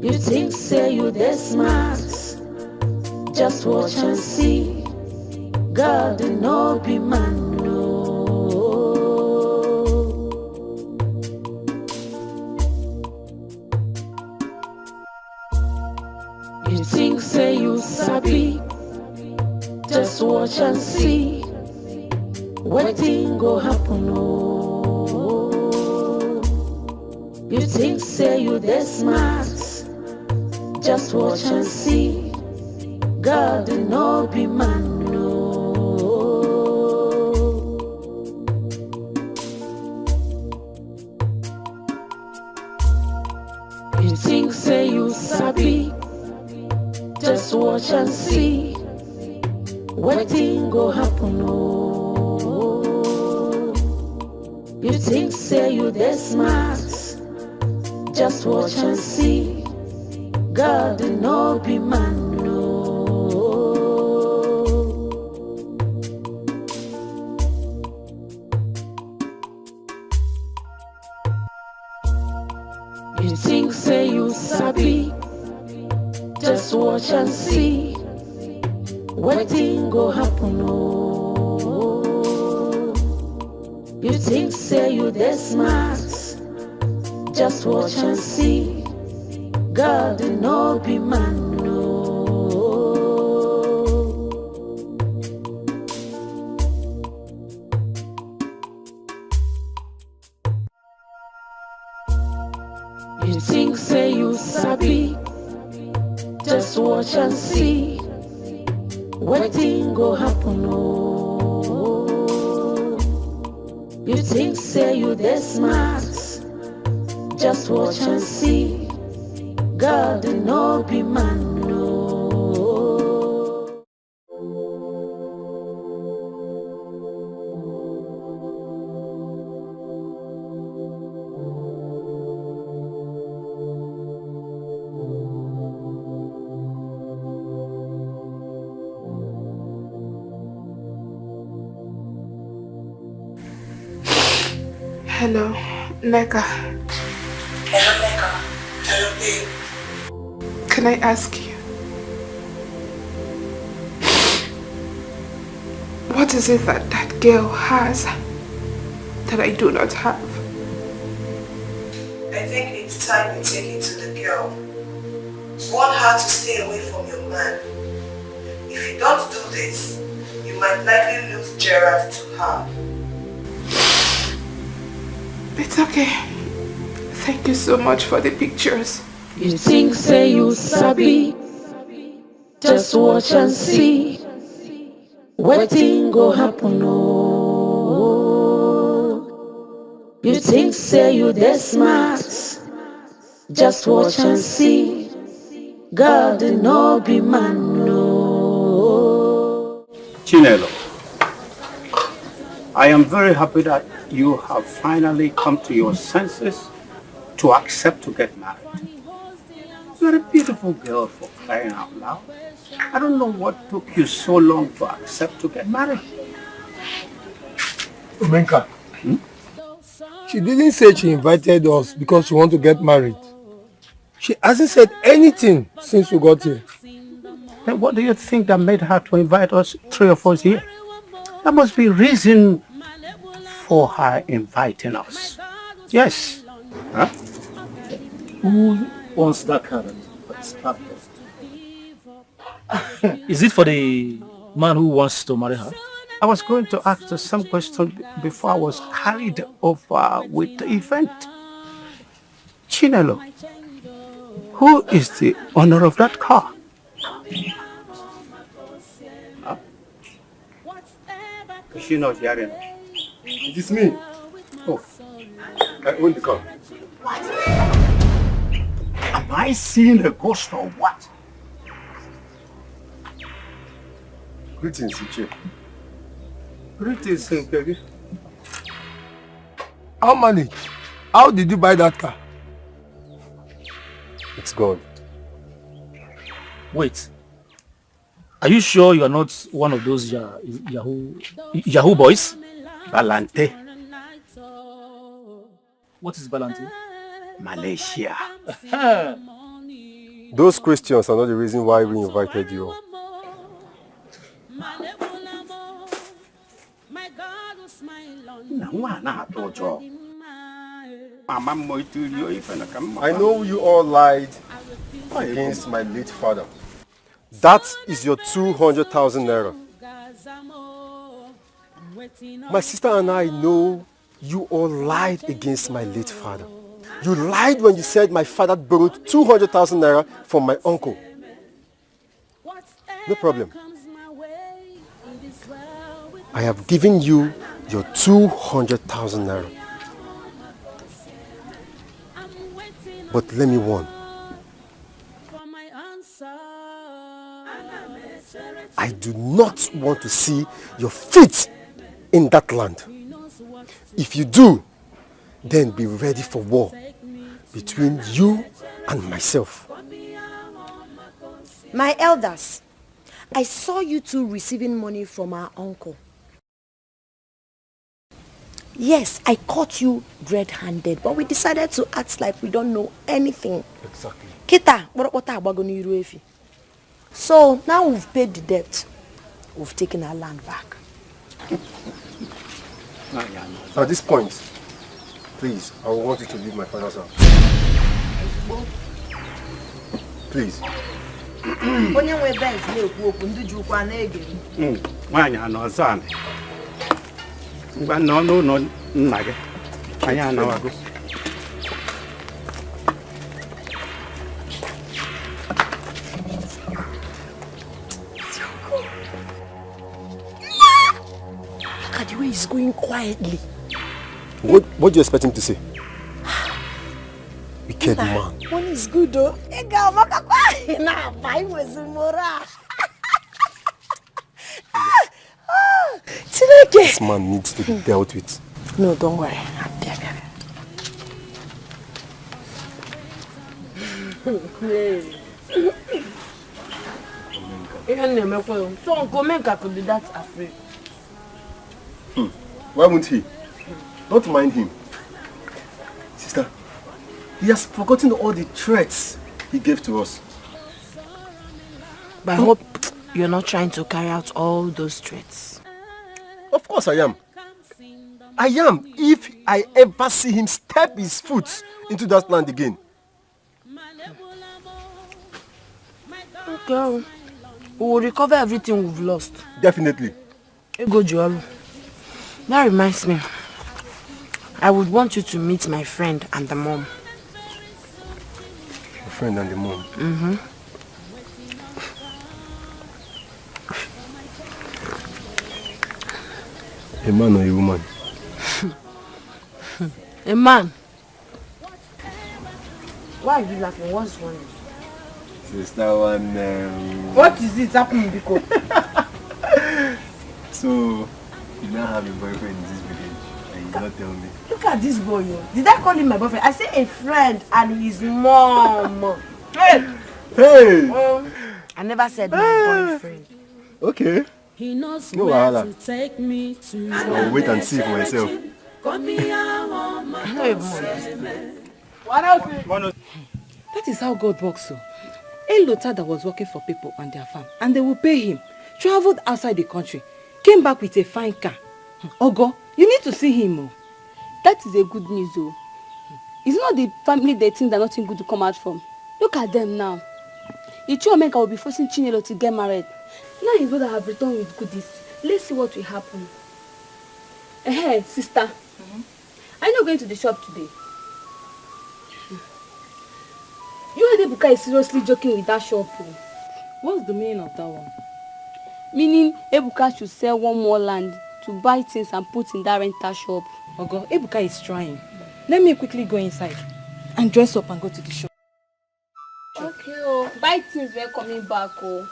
Speaker 8: You think say you dey smart, just watch and see. God no be man, no. You think say you sabi, just watch and see. Wetin go happen, oh. You think say you dey smart, just watch and see. God no be man, no. You think say you sabi, just watch and see. Wetin go happen, oh. You think say you dey smart, just watch and see. God no be man, no. You think say you sabi, just watch and see. Wetin go happen, oh. You think say you dey smart, just watch and see. God no be man, no. You think say you sabi, just watch and see. Wetin go happen, oh. You think say you dey smart, just watch and see. God no be man, no.
Speaker 1: Hello, Neka.
Speaker 5: Hello, Neka. Hello, babe.
Speaker 1: Can I ask you? What is it that that girl has that I do not have?
Speaker 5: I think it's time you take it to the girl. Warn her to stay away from your man. If you don't do this, you might likely lose Gerard to her.
Speaker 1: It's okay. Thank you so much for the pictures.
Speaker 8: You think say you sabi, just watch and see. Wetin go happen, oh. You think say you dey smart, just watch and see. God no be man, no.
Speaker 11: Chinelo, I am very happy that you have finally come to your senses to accept to get married. You're a beautiful girl, for crying out loud. I don't know what took you so long to accept to get married.
Speaker 3: Omenka, she didn't say she invited us because she wants to get married. She hasn't said anything since we got here.
Speaker 11: Then what do you think that made her to invite us, three of us here? There must be reason for her inviting us. Yes. Huh?
Speaker 20: Who wants that carrot? Is it for the man who wants to marry her?
Speaker 11: I was going to ask the same question before I was carried over with the event. Chinelo, who is the owner of that car? Huh? Is she not hearing?
Speaker 3: It is me. Oh, I own the car.
Speaker 11: What? Am I seeing a ghost or what?
Speaker 3: Greetings, Iche.
Speaker 11: Greetings, baby.
Speaker 3: How managed? How did you buy that car?
Speaker 21: It's gone.
Speaker 20: Wait. Are you sure you are not one of those Yahoo boys?
Speaker 11: Balante.
Speaker 20: What is Balante?
Speaker 11: Malaysia.
Speaker 21: Those questions are not the reason why we invited you. I know you all lied against my late father. That is your 200,000 naira. My sister and I know you all lied against my late father. You lied when you said my father borrowed 200,000 naira from my uncle. No problem. I have given you your 200,000 naira. But let me warn. I do not want to see your feet in that land. If you do, then be ready for war between you and myself.
Speaker 18: My elders, I saw you two receiving money from our uncle. Yes, I caught you red-handed, but we decided to act like we don't know anything.
Speaker 21: Exactly.
Speaker 18: Kita, so now we've paid the debt. We've taken our land back.
Speaker 21: At this point, please, I want you to leave my father's house. Please.
Speaker 18: Look at the way he's going quietly.
Speaker 21: What do you expect him to say? Wicked man.
Speaker 18: One is good though.
Speaker 21: This man needs to be dealt with.
Speaker 18: No, don't worry. So Uncle Menka could be that afraid.
Speaker 21: Why won't he? Don't mind him. Sister, he has forgotten all the threats he gave to us.
Speaker 18: But I hope you're not trying to carry out all those threats.
Speaker 21: Of course I am. I am, if I ever see him step his foot into that land again.
Speaker 18: Okay. We will recover everything we've lost.
Speaker 21: Definitely.
Speaker 18: Ego Joru. That reminds me. I would want you to meet my friend and the mom.
Speaker 21: Your friend and the mom?
Speaker 18: Mm-hmm.
Speaker 21: A man or a woman?
Speaker 18: A man. Why are you laughing? What's wrong?
Speaker 21: Sister one.
Speaker 18: What is it happening, Biko?
Speaker 21: So, you now have a boyfriend in this village and you don't tell me.
Speaker 18: Look at this boy, yo. Did I call him my boyfriend? I said a friend and his mom. Hey!
Speaker 21: Hey!
Speaker 18: I never said my boyfriend.
Speaker 21: Okay.
Speaker 13: He knows
Speaker 21: No
Speaker 13: where
Speaker 21: wahala.
Speaker 13: to take me to.
Speaker 21: I'll wait and see for myself.
Speaker 15: That is how God works so. A Lota that was working for people on their farm and they will pay him, traveled outside the country, came back with a fine car. Ogo, you need to see him. Oh.
Speaker 16: That is a good news though. It's not the family they think that nothing good to come out from. Look at them now. Ichomeka will be forcing Chinelo to get married. Now his brother have returned with goodies. Let's see what will happen. Hey, sister. Are you not going to the shop today? You and Ebuka is seriously joking with that shop.
Speaker 15: What's the meaning of that one?
Speaker 16: Meaning Ebuka should sell one more land to buy things and put in that rental shop.
Speaker 15: Ogo, Ebuka is trying. Let me quickly go inside and dress up and go to the shop.
Speaker 16: Okay, oh. Buy things when coming back, oh.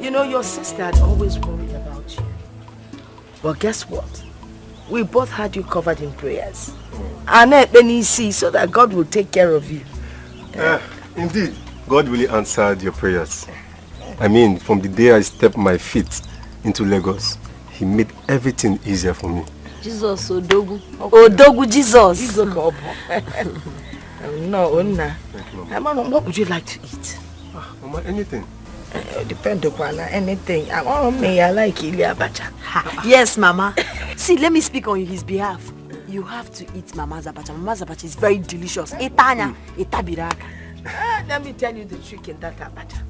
Speaker 9: You know, your sister had always worried about you. But guess what? We both had you covered in prayers. And so that God will take care of you.
Speaker 21: Indeed, God really answered your prayers. I mean, from the day I stepped my feet into Lagos, He made everything easier for me.
Speaker 18: Jesus, Odogu. Odogu, Jesus.
Speaker 9: No, Onna. Mama, what would you like to eat?
Speaker 21: Mama, anything.
Speaker 9: Depend upon anything. I like Ilya Abacha.
Speaker 18: Yes, Mama. See, let me speak on his behalf. You have to eat Mama's abacha. Mama's abacha is very delicious. Etanya, etabiraka.
Speaker 9: Let me tell you the trick in that abacha.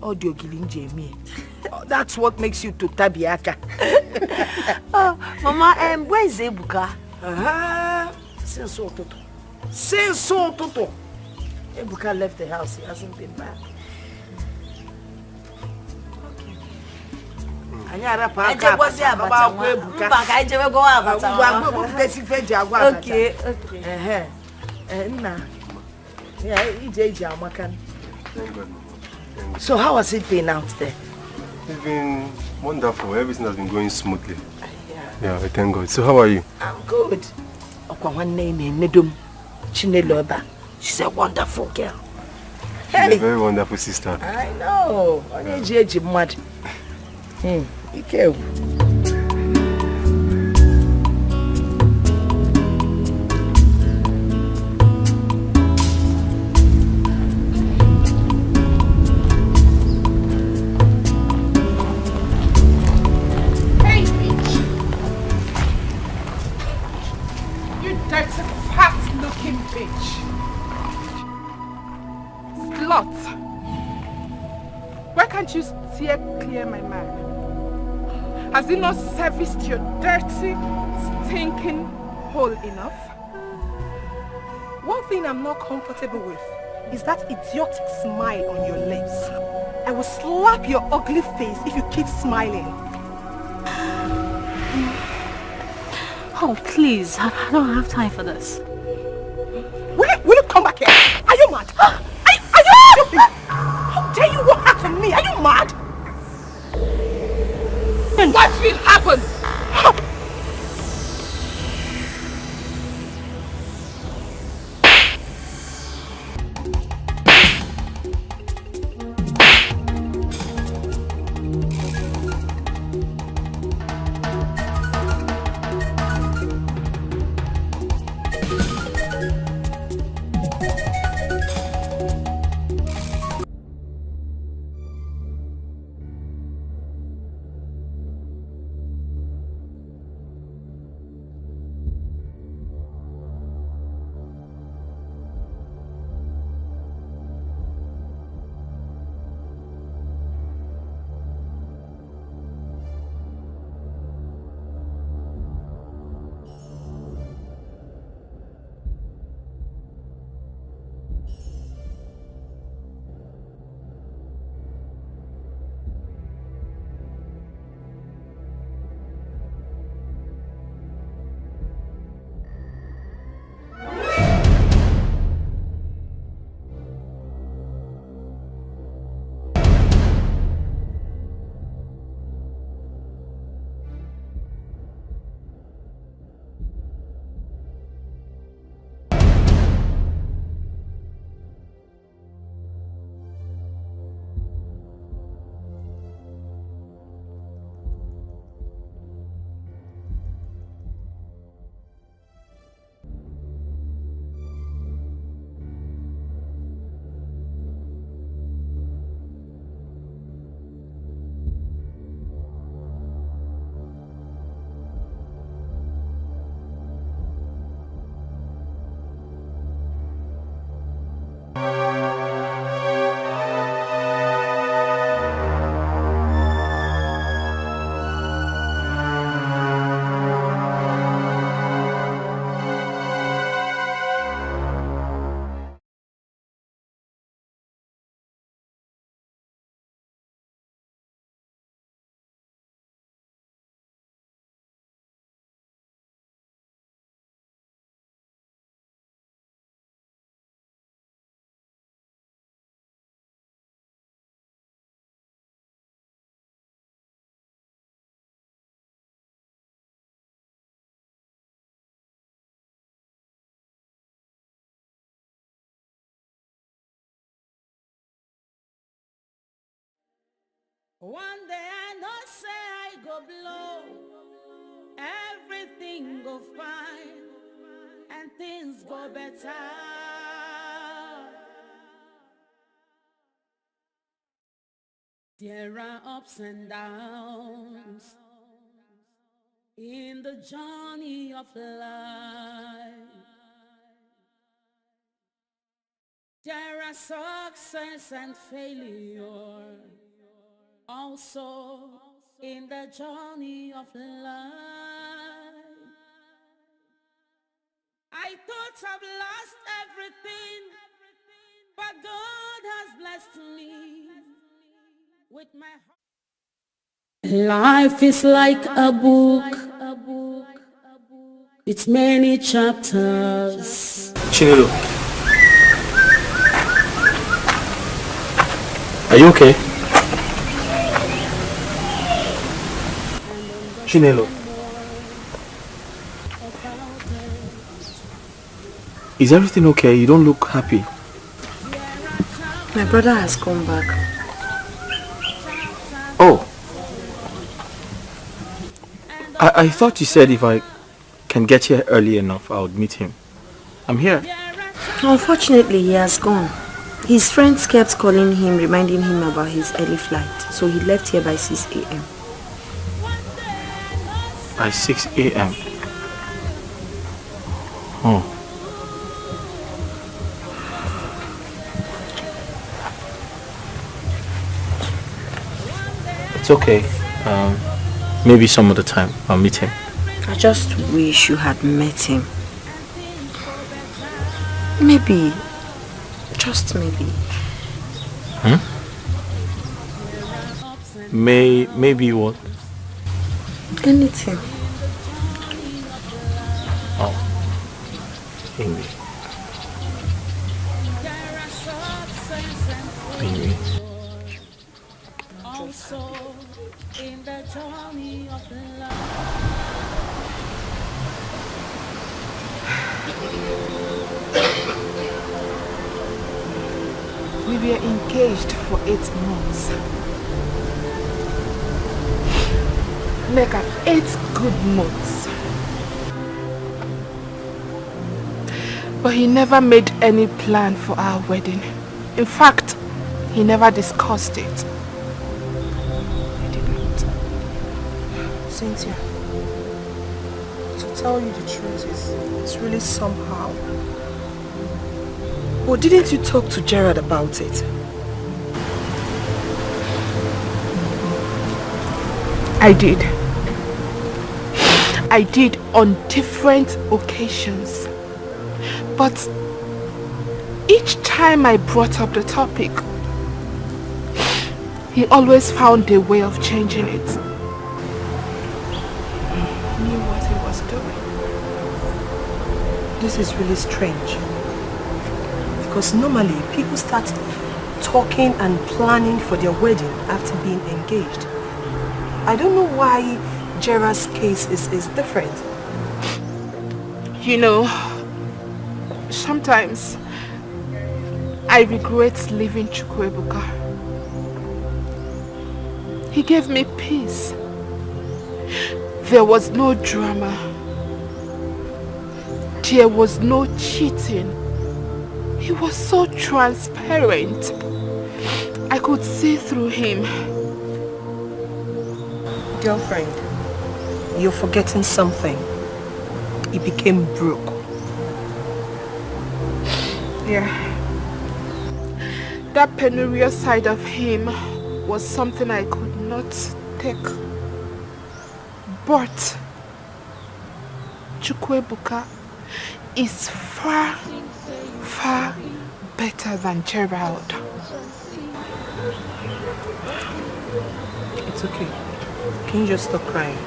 Speaker 9: Audio gilinje me. That's what makes you to tabiaka.
Speaker 18: Mama, where is Ebuka?
Speaker 9: Since so toto. Ebuka left the house. He hasn't been back. Okay. So how has it been out there?
Speaker 21: It's been wonderful. Everything has been going smoothly. Yeah, I thank God. So how are you?
Speaker 9: I'm good. She's a wonderful girl.
Speaker 21: She's a very wonderful sister.
Speaker 9: I know. Be careful.
Speaker 1: Hey, bitch! You dirty, fat-looking bitch! Slut! Why can't you steer clear my man? Has he not serviced your dirty, stinking hole enough?
Speaker 4: One thing I'm not comfortable with is that idiotic smile on your lips. I will slap your ugly face if you keep smiling.
Speaker 16: Oh, please. I don't have time for this.
Speaker 4: Will you come back here? Are you mad? Are you stupid? How dare you walk out on me? Are you mad?
Speaker 1: What will happen?
Speaker 17: One day I know say I go blow, everything go fine, and things go better. There are ups and downs in the journey of life. There are success and failure also in the journey of life. I thought I've lost everything, but God has blessed me with my heart. Life is like a book with many chapters.
Speaker 20: Chinelo, are you okay? Chinelo, is everything okay? You don't look happy.
Speaker 18: My brother has come back.
Speaker 20: Oh, I thought you said if I can get here early enough, I would meet him. I'm here.
Speaker 18: Unfortunately, he has gone. His friends kept calling him, reminding him about his early flight. So he left here by 6 a.m.
Speaker 20: By 6 a.m. Oh. It's okay. Maybe some other time I'll meet him.
Speaker 18: I just wish you had met him. Maybe. Just maybe.
Speaker 20: Maybe what?
Speaker 18: Anything.
Speaker 20: Oh. Maybe. Maybe.
Speaker 17: In the journey of love.
Speaker 1: We were engaged for 8 months. Make up 8 good months. But he never made any plan for our wedding. In fact, he never discussed it.
Speaker 4: Cynthia, to tell you the truth it's really somehow. But didn't you talk to Gerard about it?
Speaker 1: I did. I did on different occasions. But each time I brought up the topic, he always found a way of changing it.
Speaker 4: This is really strange. Because normally people start talking and planning for their wedding after being engaged. I don't know why Gerard's case is different.
Speaker 1: You know, sometimes I regret leaving Ebuka. He gave me peace. There was no drama. There was no cheating. He was so transparent. I could see through him.
Speaker 4: Girlfriend, you're forgetting something. He became broke.
Speaker 1: Yeah. That penurious side of him was something I could not take. But Ebuka is far, far better than Gerald.
Speaker 4: It's okay. Can you just stop crying?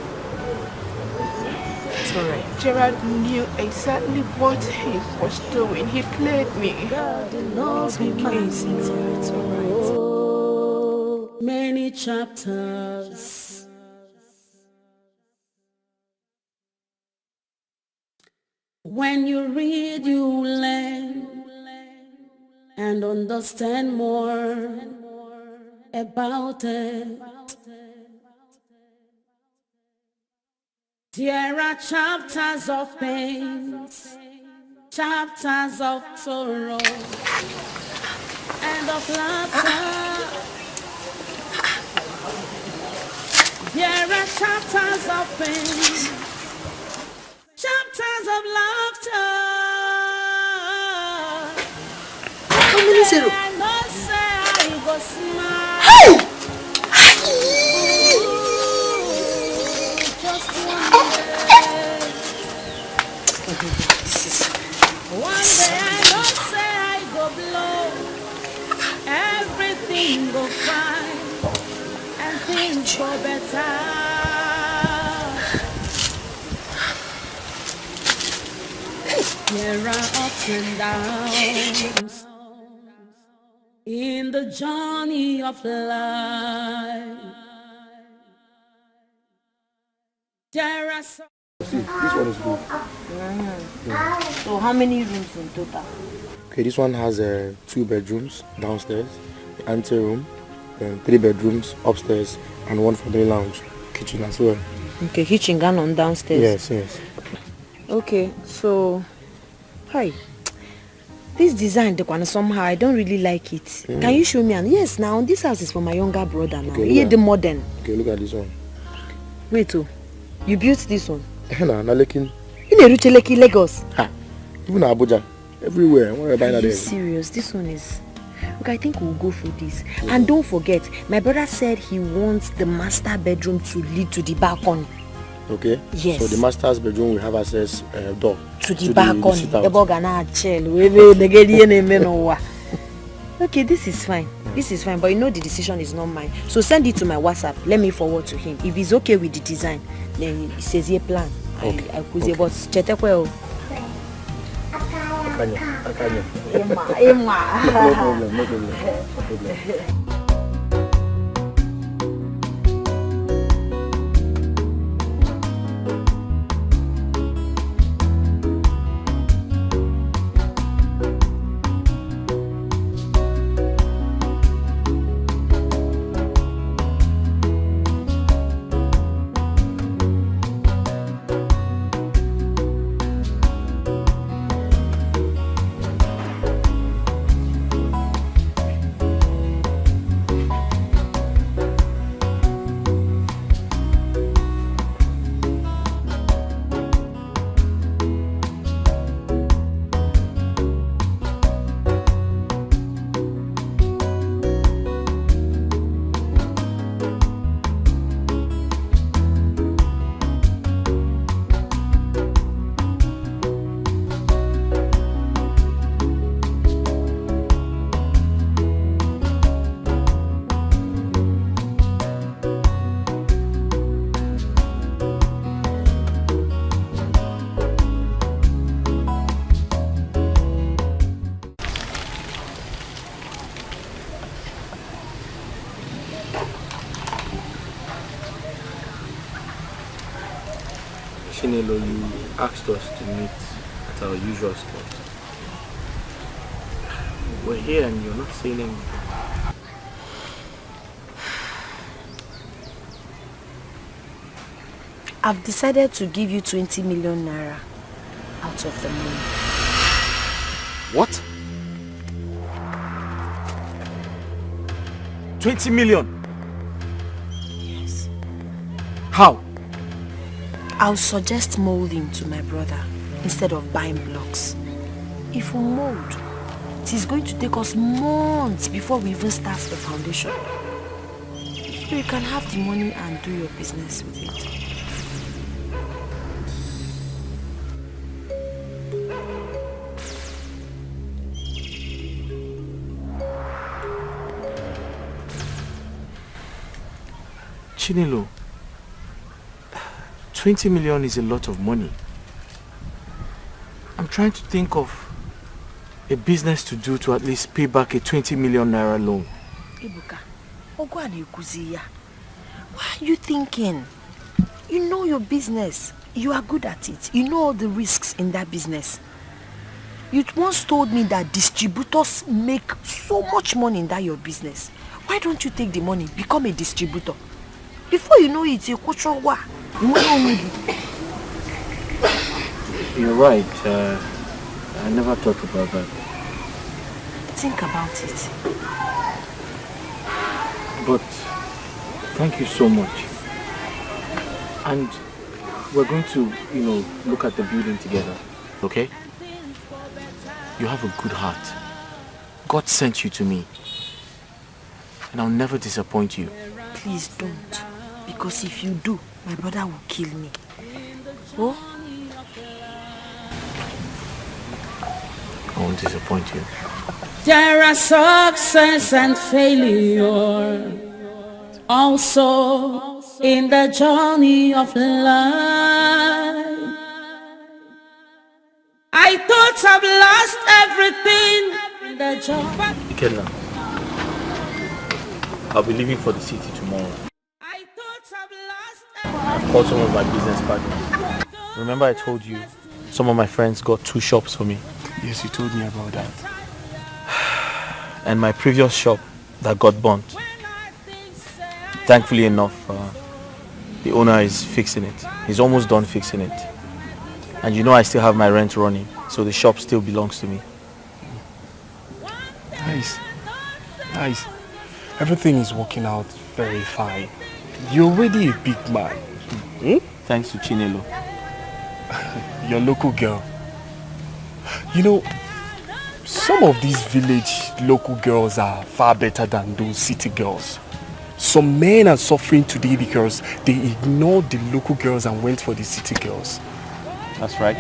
Speaker 4: It's alright.
Speaker 1: Gerald knew exactly what he was doing. He played me.
Speaker 4: It's okay, Cynthia. It's alright.
Speaker 17: Many chapters. When you read, you learn and understand more about it. There are chapters of pain, chapters of sorrow, and of laughter. There are chapters of pain, chapters of laughter.
Speaker 18: How many zero?
Speaker 17: I know say I go smile.
Speaker 18: Hey!
Speaker 17: Just one day. One day I know say I go blow. Everything go fine and things go better. There are ups and downs in the journey of life. There are some...
Speaker 21: See, this one is good.
Speaker 18: Yeah. So how many rooms in total?
Speaker 21: Okay, this one has 2 bedrooms downstairs, the ante room, then 3 bedrooms upstairs, and 1 family lounge, kitchen as well.
Speaker 7: Okay, kitchen gone on downstairs.
Speaker 21: Yes.
Speaker 7: Okay, so hi. This design, the one somehow I don't really like it. Can you show me? And yes, now this house is for my younger brother now.
Speaker 21: Okay,
Speaker 7: Here the modern.
Speaker 21: Okay, look at this one.
Speaker 7: Wait, you built this one?
Speaker 21: Nah, Lekin.
Speaker 7: In Erucheleki, Lagos.
Speaker 21: Ha. Even Abuja. Everywhere.
Speaker 7: Are you serious? This one is... Look, I think we'll go for this. Yeah. And don't forget, my brother said he wants the master bedroom to lead to the balcony.
Speaker 21: Okay.
Speaker 7: Yes.
Speaker 21: So the master's bedroom will have access door
Speaker 7: to the balcony. Okay, this is fine. This is fine, but you know the decision is not mine. So send it to my WhatsApp. Let me forward to him. If he's okay with the design, then he says he plan.
Speaker 21: Okay.
Speaker 7: I could say, but chetekweo.
Speaker 21: Akanya. No problem.
Speaker 20: Chinelo, you asked us to meet at our usual spot. We're here and you're not saying anything.
Speaker 18: I've decided to give you 20 million naira out of the money.
Speaker 10: What? 20 million?
Speaker 18: Yes.
Speaker 10: How?
Speaker 18: I'll suggest molding to my brother instead of buying blocks. If we mold, it is going to take us months before we even start the foundation. So you can have the money and do your business with it.
Speaker 20: Chinelo, 20 million is a lot of money. I'm trying to think of a business to do to at least pay back a 20 million naira loan.
Speaker 18: Ebuka, why are you thinking? You know your business. You are good at it. You know all the risks in that business. You once told me that distributors make so much money in that your business. Why don't you take the money, become a distributor? Before you know it, you're
Speaker 20: You're right. I never thought about that.
Speaker 18: Think about it.
Speaker 20: But thank you so much. And we're going to, look at the building together. Okay? You have a good heart. God sent you to me. And I'll never disappoint you.
Speaker 18: Please don't. Because if you do, my brother will kill me. Oh?
Speaker 20: I won't disappoint you.
Speaker 17: There are success and failure also in the journey of life. I thought I've lost everything in the journey.
Speaker 20: Ikenna, I'll be leaving for the city tomorrow. I've called some of my business partners. Remember I told you some of my friends got 2 shops for me?
Speaker 14: Yes, you told me about that.
Speaker 20: And my previous shop that got burnt. Thankfully enough,
Speaker 6: The owner is fixing it. He's almost done fixing it. And you know I still have my rent running, so the shop still belongs to me.
Speaker 14: Nice. Nice. Everything is working out very fine. You're already a big man. Hmm?
Speaker 6: Thanks to Chinelo.
Speaker 14: Your local girl. You know, some of these village local girls are far better than those city girls. Some men are suffering today because they ignored the local girls and went for the city girls.
Speaker 6: That's right.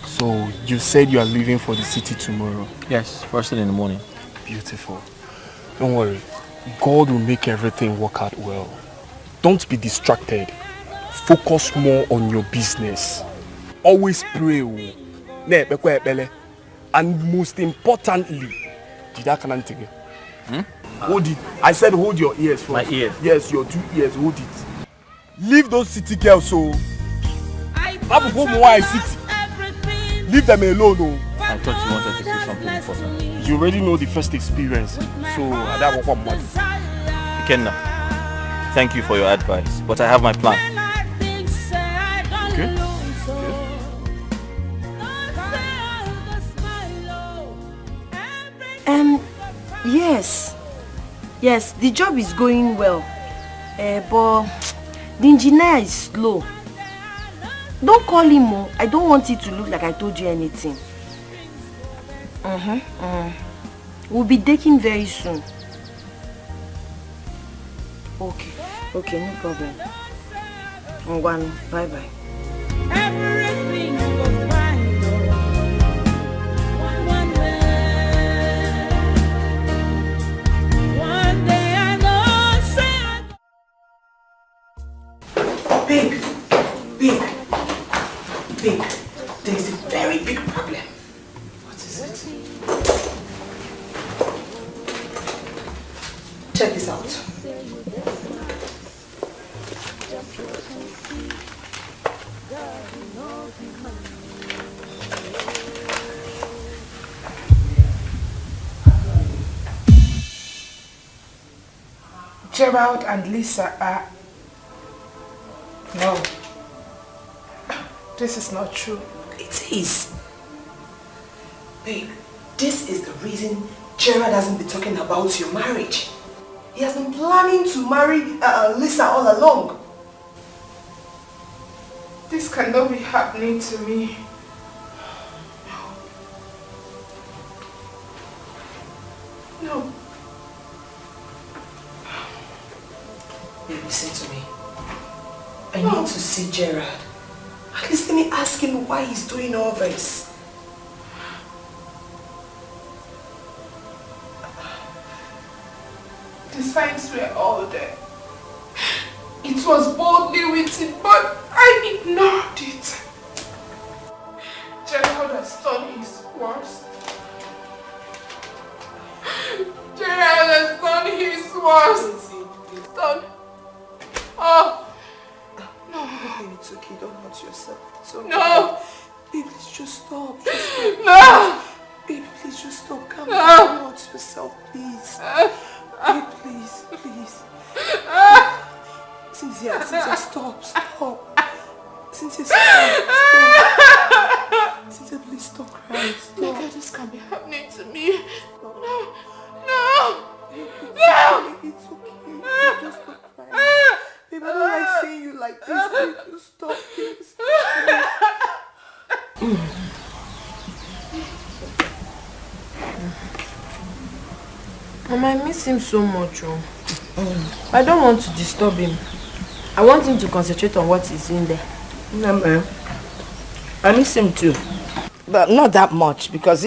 Speaker 14: So you said you are leaving for the city tomorrow?
Speaker 6: Yes, first thing in the morning.
Speaker 14: Beautiful. Don't worry. God will make everything work out well. Don't be distracted. Focus more on your business. Always pray. And most importantly, hold it. I said hold your ears first.
Speaker 6: My ears?
Speaker 14: Yes, your 2 ears, hold it. Leave those city girls, so leave them alone.
Speaker 6: I thought you wanted to say something important.
Speaker 14: You already know the first experience, so that was one month.
Speaker 6: Ikenna, thank you for your advice, but I have my plan.
Speaker 14: Okay.
Speaker 18: Yes, the job is going well, but the engineer is slow. Don't call him. I don't want it to look like I told you anything. We'll be dating very soon. Okay, no problem. Bye-bye.
Speaker 17: Everything was fine, one day I know,
Speaker 5: Babe, there is a very big problem. What is it? Check this out.
Speaker 1: Gerald and Lisa are... No. This is not true.
Speaker 5: It is. Babe, this is the reason Gerald hasn't been talking about your marriage. He has been planning to marry Lisa all along.
Speaker 1: This cannot be happening to me. No.
Speaker 5: Babe, listen to me. I need to see Gerald. At least let me ask him why he's doing all this.
Speaker 1: The signs were all there. It was boldly written, but I ignored it. Gerald has done his worst. Gerald has done his worst. He's done. Oh. No.
Speaker 5: Baby, it's okay. Don't hurt yourself. It's okay.
Speaker 1: No.
Speaker 5: Baby, please just stop. Just stop.
Speaker 1: No.
Speaker 5: Baby, please just stop. Calm down. Don't hurt yourself, please. Baby, please. Cynthia, stop. Cynthia, stop. Cynthia, please stop crying. Stop.
Speaker 1: Look, this can't be happening to me. No.
Speaker 5: Baby, it's okay. Just stop crying. Baby, I don't like seeing you like this. Baby, just stop. Please.
Speaker 4: Mama, I miss him so much. I don't want to disturb him. I want him to concentrate on what he's doing there.
Speaker 9: No, I miss him too. But not that much because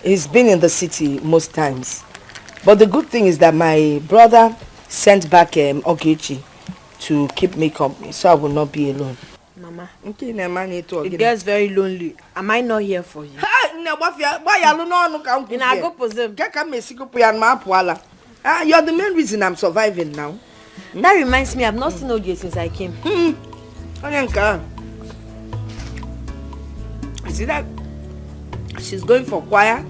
Speaker 9: he's been in the city most times. But the good thing is that my brother sent back Ogechi to keep me company, so I will not be alone.
Speaker 4: Mama,
Speaker 9: it
Speaker 4: gets very lonely. Am I not here for you?
Speaker 9: You're the main reason I'm surviving now.
Speaker 4: That reminds me, I've not seen Oge since I came.
Speaker 9: You see that? She's going for choir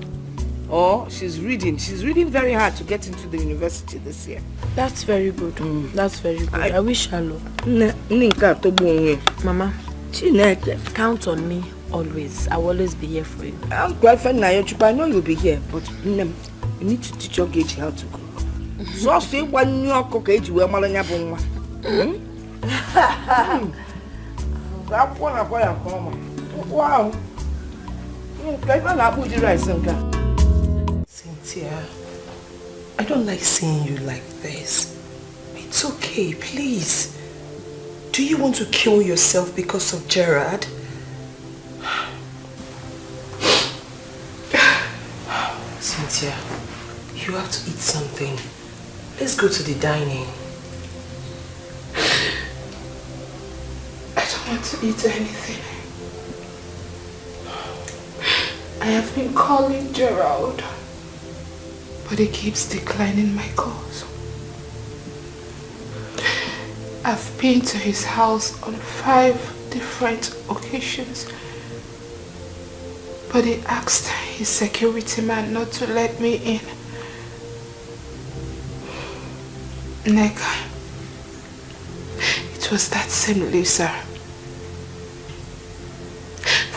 Speaker 9: or she's reading. She's reading very hard to get into the university this year.
Speaker 7: That's very good. That's very good. I wish her luck. Mama, count on me always. I will always be here for you.
Speaker 9: I'm quite fine now. I know you'll be here, but you need to teach your Gage how to cook. So say one new cook age where Malanya Boma. That one of where I come. Wow.
Speaker 5: Cynthia, I don't like seeing you like this. It's okay, please. Do you want to kill yourself because of Gerard? Cynthia, you have to eat something. Let's go to the dining.
Speaker 1: I don't want to eat anything. I have been calling Gerald, but he keeps declining my calls. I've been to his house on 5 different occasions, but he asked his security man not to let me in. Neka, it was that same Lisa.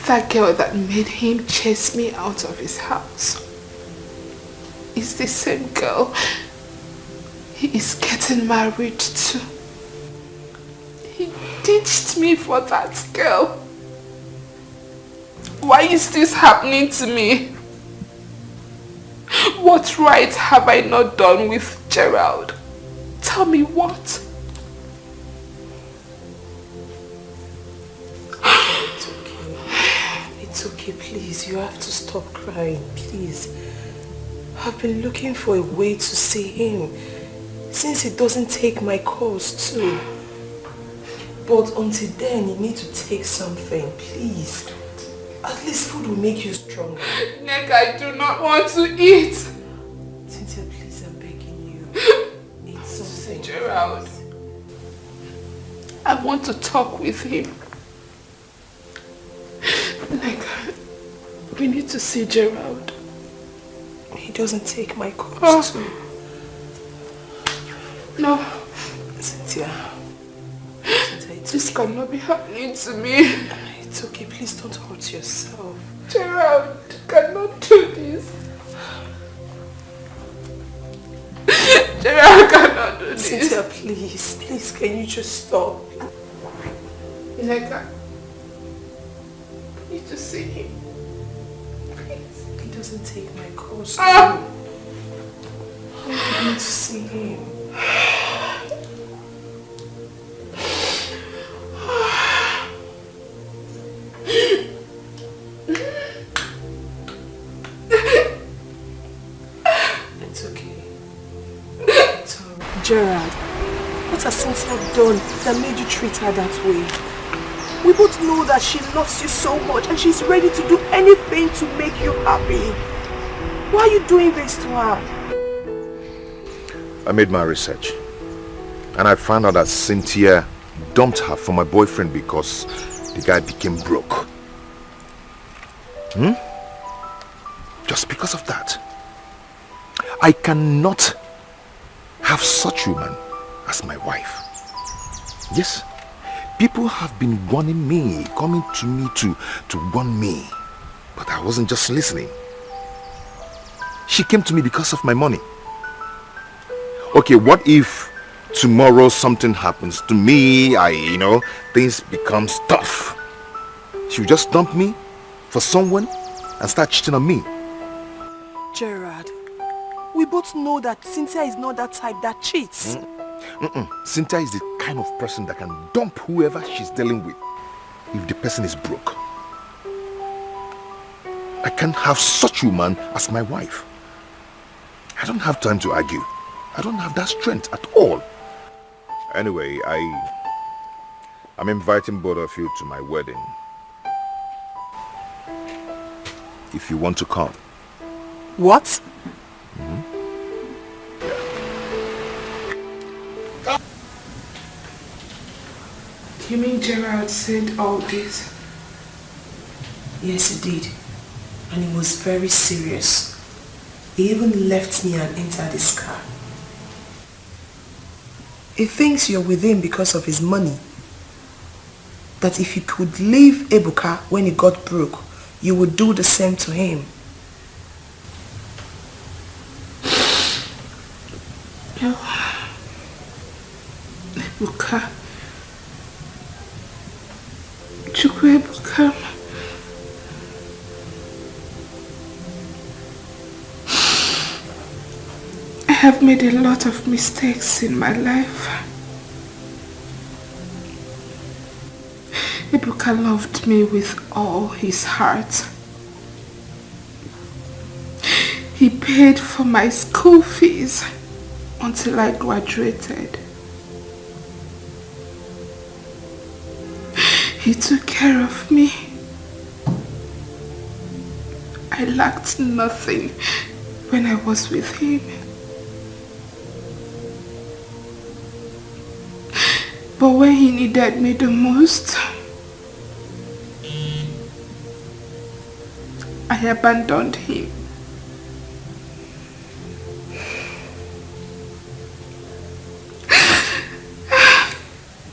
Speaker 1: That girl that made him chase me out of his house is the same girl he is getting married to. He ditched me for that girl. Why is this happening to me? What right have I not done with Gerald? Tell me what?
Speaker 5: It's okay, please. You have to stop crying, please. I've been looking for a way to see him since he doesn't take my calls too. But until then, you need to take something, please. At least food will make you stronger.
Speaker 1: Nick, I do not want to eat.
Speaker 5: Cynthia, please, I'm begging you. Eat something.
Speaker 1: Gerald, I want to talk with him. Nick, we need to see Gerald.
Speaker 5: He doesn't take my calls too.
Speaker 1: No.
Speaker 5: Cynthia.
Speaker 1: This cannot be happening to me.
Speaker 5: It's okay, please don't hurt yourself.
Speaker 1: Gerald cannot do this. Gerald cannot do this.
Speaker 5: Cynthia, please, can you just stop?
Speaker 1: Neka, I need to see him. Please.
Speaker 5: He doesn't take my calls too. I need to see him. It's okay. It's all right. Gerard, what has Cynthia done that made you treat her that way? We both know that she loves you so much and she's ready to do anything to make you happy. Why are you doing this to her?
Speaker 2: I made my research and I found out that Cynthia dumped her for my boyfriend because the guy became broke. Just because of that. I cannot have such a woman as my wife. Yes, people have been warning me, coming to me to warn me, but I wasn't just listening. She came to me because of my money. Okay, what if tomorrow something happens to me, things become tough? She will just dump me for someone and start cheating on me.
Speaker 5: Gerard, we both know that Cynthia is not that type that cheats.
Speaker 2: Cynthia is the kind of person that can dump whoever she's dealing with if the person is broke. I can't have such a woman as my wife. I don't have time to argue. I don't have that strength at all. Anyway, I'm inviting both of you to my wedding. If you want to come.
Speaker 5: What?
Speaker 1: You mean Gerald said all this?
Speaker 5: Yes, he did. And it was very serious. He even left me and entered his car. He thinks you're with him because of his money. That if you could leave Ebuka when he got broke, you would do the same to him.
Speaker 1: No. Ebuka. Ebuka. I have made a lot of mistakes in my life. Ebuka loved me with all his heart. He paid for my school fees until I graduated. He took care of me. I lacked nothing when I was with him. But when he needed me the most, I abandoned him.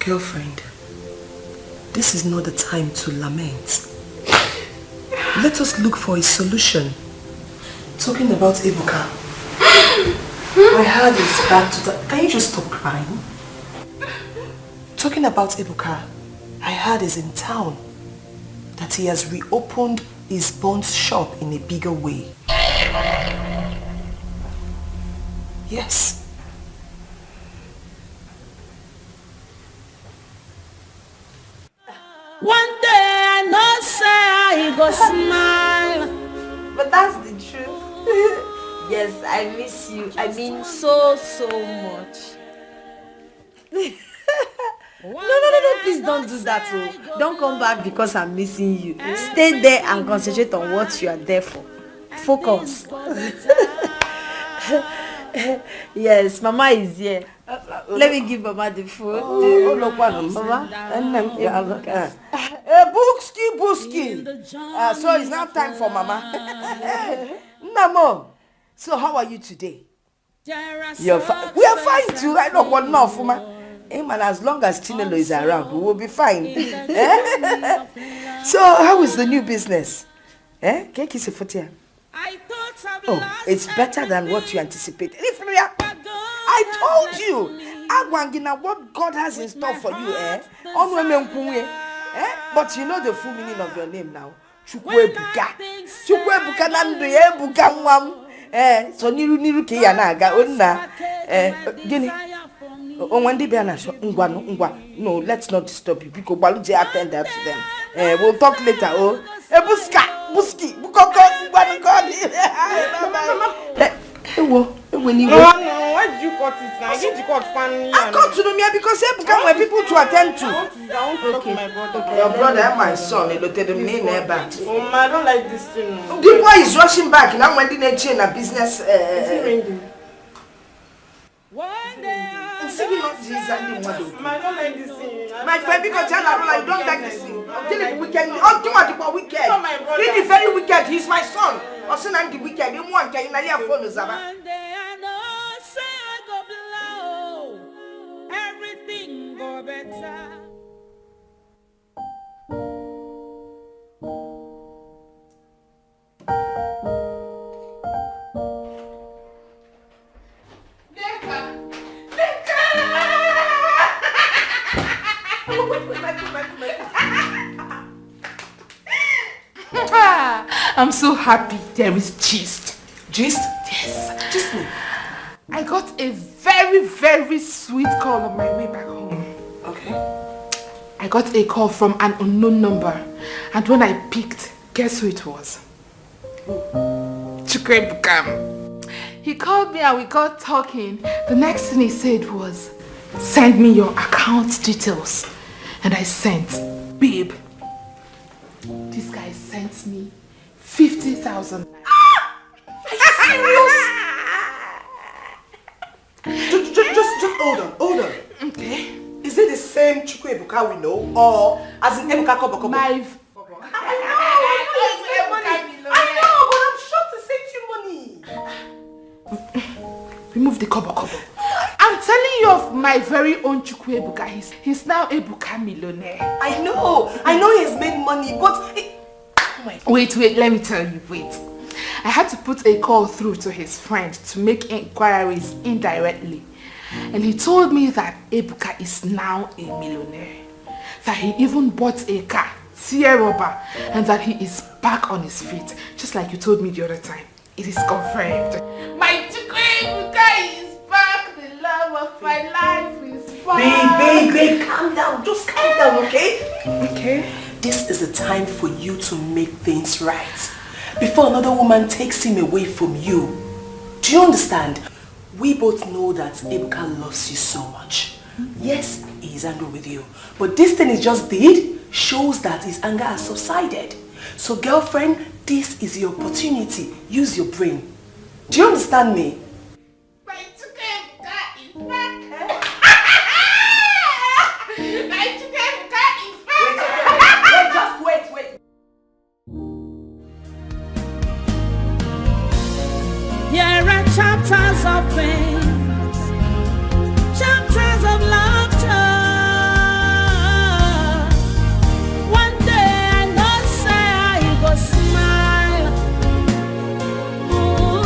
Speaker 5: Girlfriend, this is not the time to lament. Let us look for a solution. Talking about Ebuka, my heart is back to the... Can you just stop crying? Talking about Ebuka, I heard he's in town. That he has reopened his bond shop in a bigger way. Yes.
Speaker 17: One day I know say I go smile.
Speaker 18: But that's the truth. Yes, I miss you. I mean so much. No, please don't do that. Oh. Don't come back because I'm missing you. Stay there and concentrate on what you are there for. Focus. Yes, Mama is here. Let me give Mama the food. Mama.
Speaker 9: Booski. So it's now time for Mama. Mama, so how are you today? You're fine. We are fine too. I don't want enough, Mama. Hey man, as long as Chinelo is around, we will be fine. So, how is the new business? Oh, it's better than what you anticipated. I told you, Agwangina, what God has in store for you, But you know the full meaning of your name now. Ebuka. Ebuka nandu Ebuka nwam. So niru ke ya na aga onna. Gini. No, let's not disturb you because Baluje attend that to them. We'll talk later. Oh, Buski, Bukoko, when you
Speaker 4: why did you cut it now? Did you cut pan?
Speaker 9: I cut to me because Ebuka were people to attend to. Okay. Your brother and my son, they looked at them in their back.
Speaker 4: Oh, I don't like this thing.
Speaker 9: The boy is rushing back now when they chain a business.
Speaker 4: Is it ringing?
Speaker 9: I don't like this thing. My friend, because I don't like this thing. Until the weekend, wicked. He's very wicked. He's my son. Also, I'm the wicked. You want to get phone, Zaba.
Speaker 17: Everything go better.
Speaker 1: I'm so happy there is gist.
Speaker 5: Gist?
Speaker 1: Yes.
Speaker 5: Gist me.
Speaker 1: I got a very, very sweet call on my way back home.
Speaker 5: Okay.
Speaker 1: I got a call from an unknown number. And when I picked, guess who it was? Ebuka. He called me and we got talking. The next thing he said was, send me your account details. And I sent, babe. This guy sent me 50,000.
Speaker 9: Are you serious? Just hold on. Okay. Is it the same Ebuka we know, or as in Ebuka Koboko? I know, but I'm sure to send you money.
Speaker 1: remove the kobo. I'm telling you of my very own Chukwu Ebuka. He's now Ebuka millionaire.
Speaker 9: I know he's made money, but...
Speaker 1: Wait, let me tell you, wait. I had to put a call through to his friend to make inquiries indirectly. And he told me that Ebuka is now a millionaire. That he even bought a car, Sierra, and that he is back on his feet. Just like you told me the other time. It is confirmed. My Chukwu Ebuka is back. The love of my life is back.
Speaker 9: Babe, calm down. Just calm down, okay?
Speaker 1: Okay.
Speaker 9: This is the time for you to make things right. Before another woman takes him away from you. Do you understand? We both know that Ebuka loves you so much. Yes, he is angry with you. But this thing he just did shows that his anger has subsided. So girlfriend, this is your opportunity. Use your brain. Do you understand me? Wait.
Speaker 17: Here are chapters of pain, chapters of laughter. One day I know say I go smile. Ooh,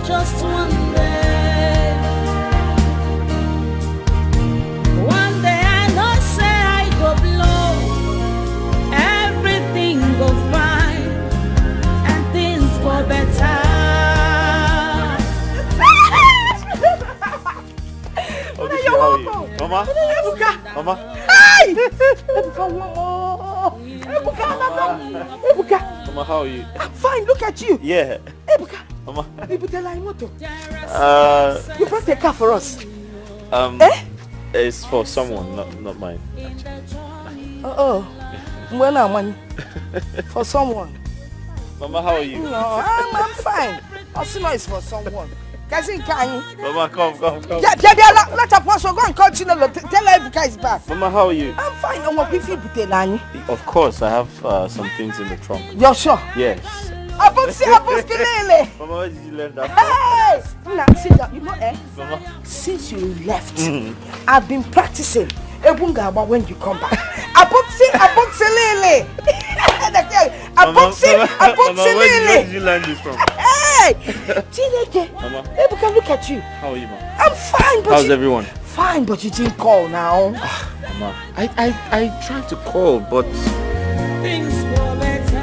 Speaker 17: just one day. One day I know say I go blow. Everything go fine and things go better.
Speaker 10: Mama?
Speaker 4: Ebuka!
Speaker 10: Mama?
Speaker 4: Hey! Ebuka!
Speaker 10: Mama, how are you?
Speaker 4: I'm fine, look at you.
Speaker 10: Yeah.
Speaker 4: Ebuka!
Speaker 10: Mama?
Speaker 4: You brought a car for us.
Speaker 10: It's for someone, not mine.
Speaker 4: When I'm money. For someone.
Speaker 10: Mama, how are you?
Speaker 4: No, I'm fine. Also, it's for someone.
Speaker 10: Mama, come.
Speaker 4: Yeah, let us go and continue. Tell Ebuka is back.
Speaker 10: Mama, how are you?
Speaker 4: I'm fine.
Speaker 10: Of course, I have some things in the trunk.
Speaker 4: You're sure?
Speaker 10: Yes.
Speaker 4: Mama,
Speaker 10: where did you learn that
Speaker 4: from? Hey! Now, sit down. You know,
Speaker 10: Mama?
Speaker 4: Since you left, I've been practicing Ebunga when you come back. Abokse lele.
Speaker 10: Mama, where did you learn this from?
Speaker 4: Hey! Chineke.
Speaker 10: Mama?
Speaker 4: Ebuka, look at you.
Speaker 10: How are you, Mama?
Speaker 4: I'm fine, but
Speaker 10: how's everyone?
Speaker 4: Fine, but you didn't call now.
Speaker 10: Mama, I tried to call, but...
Speaker 17: Things go better.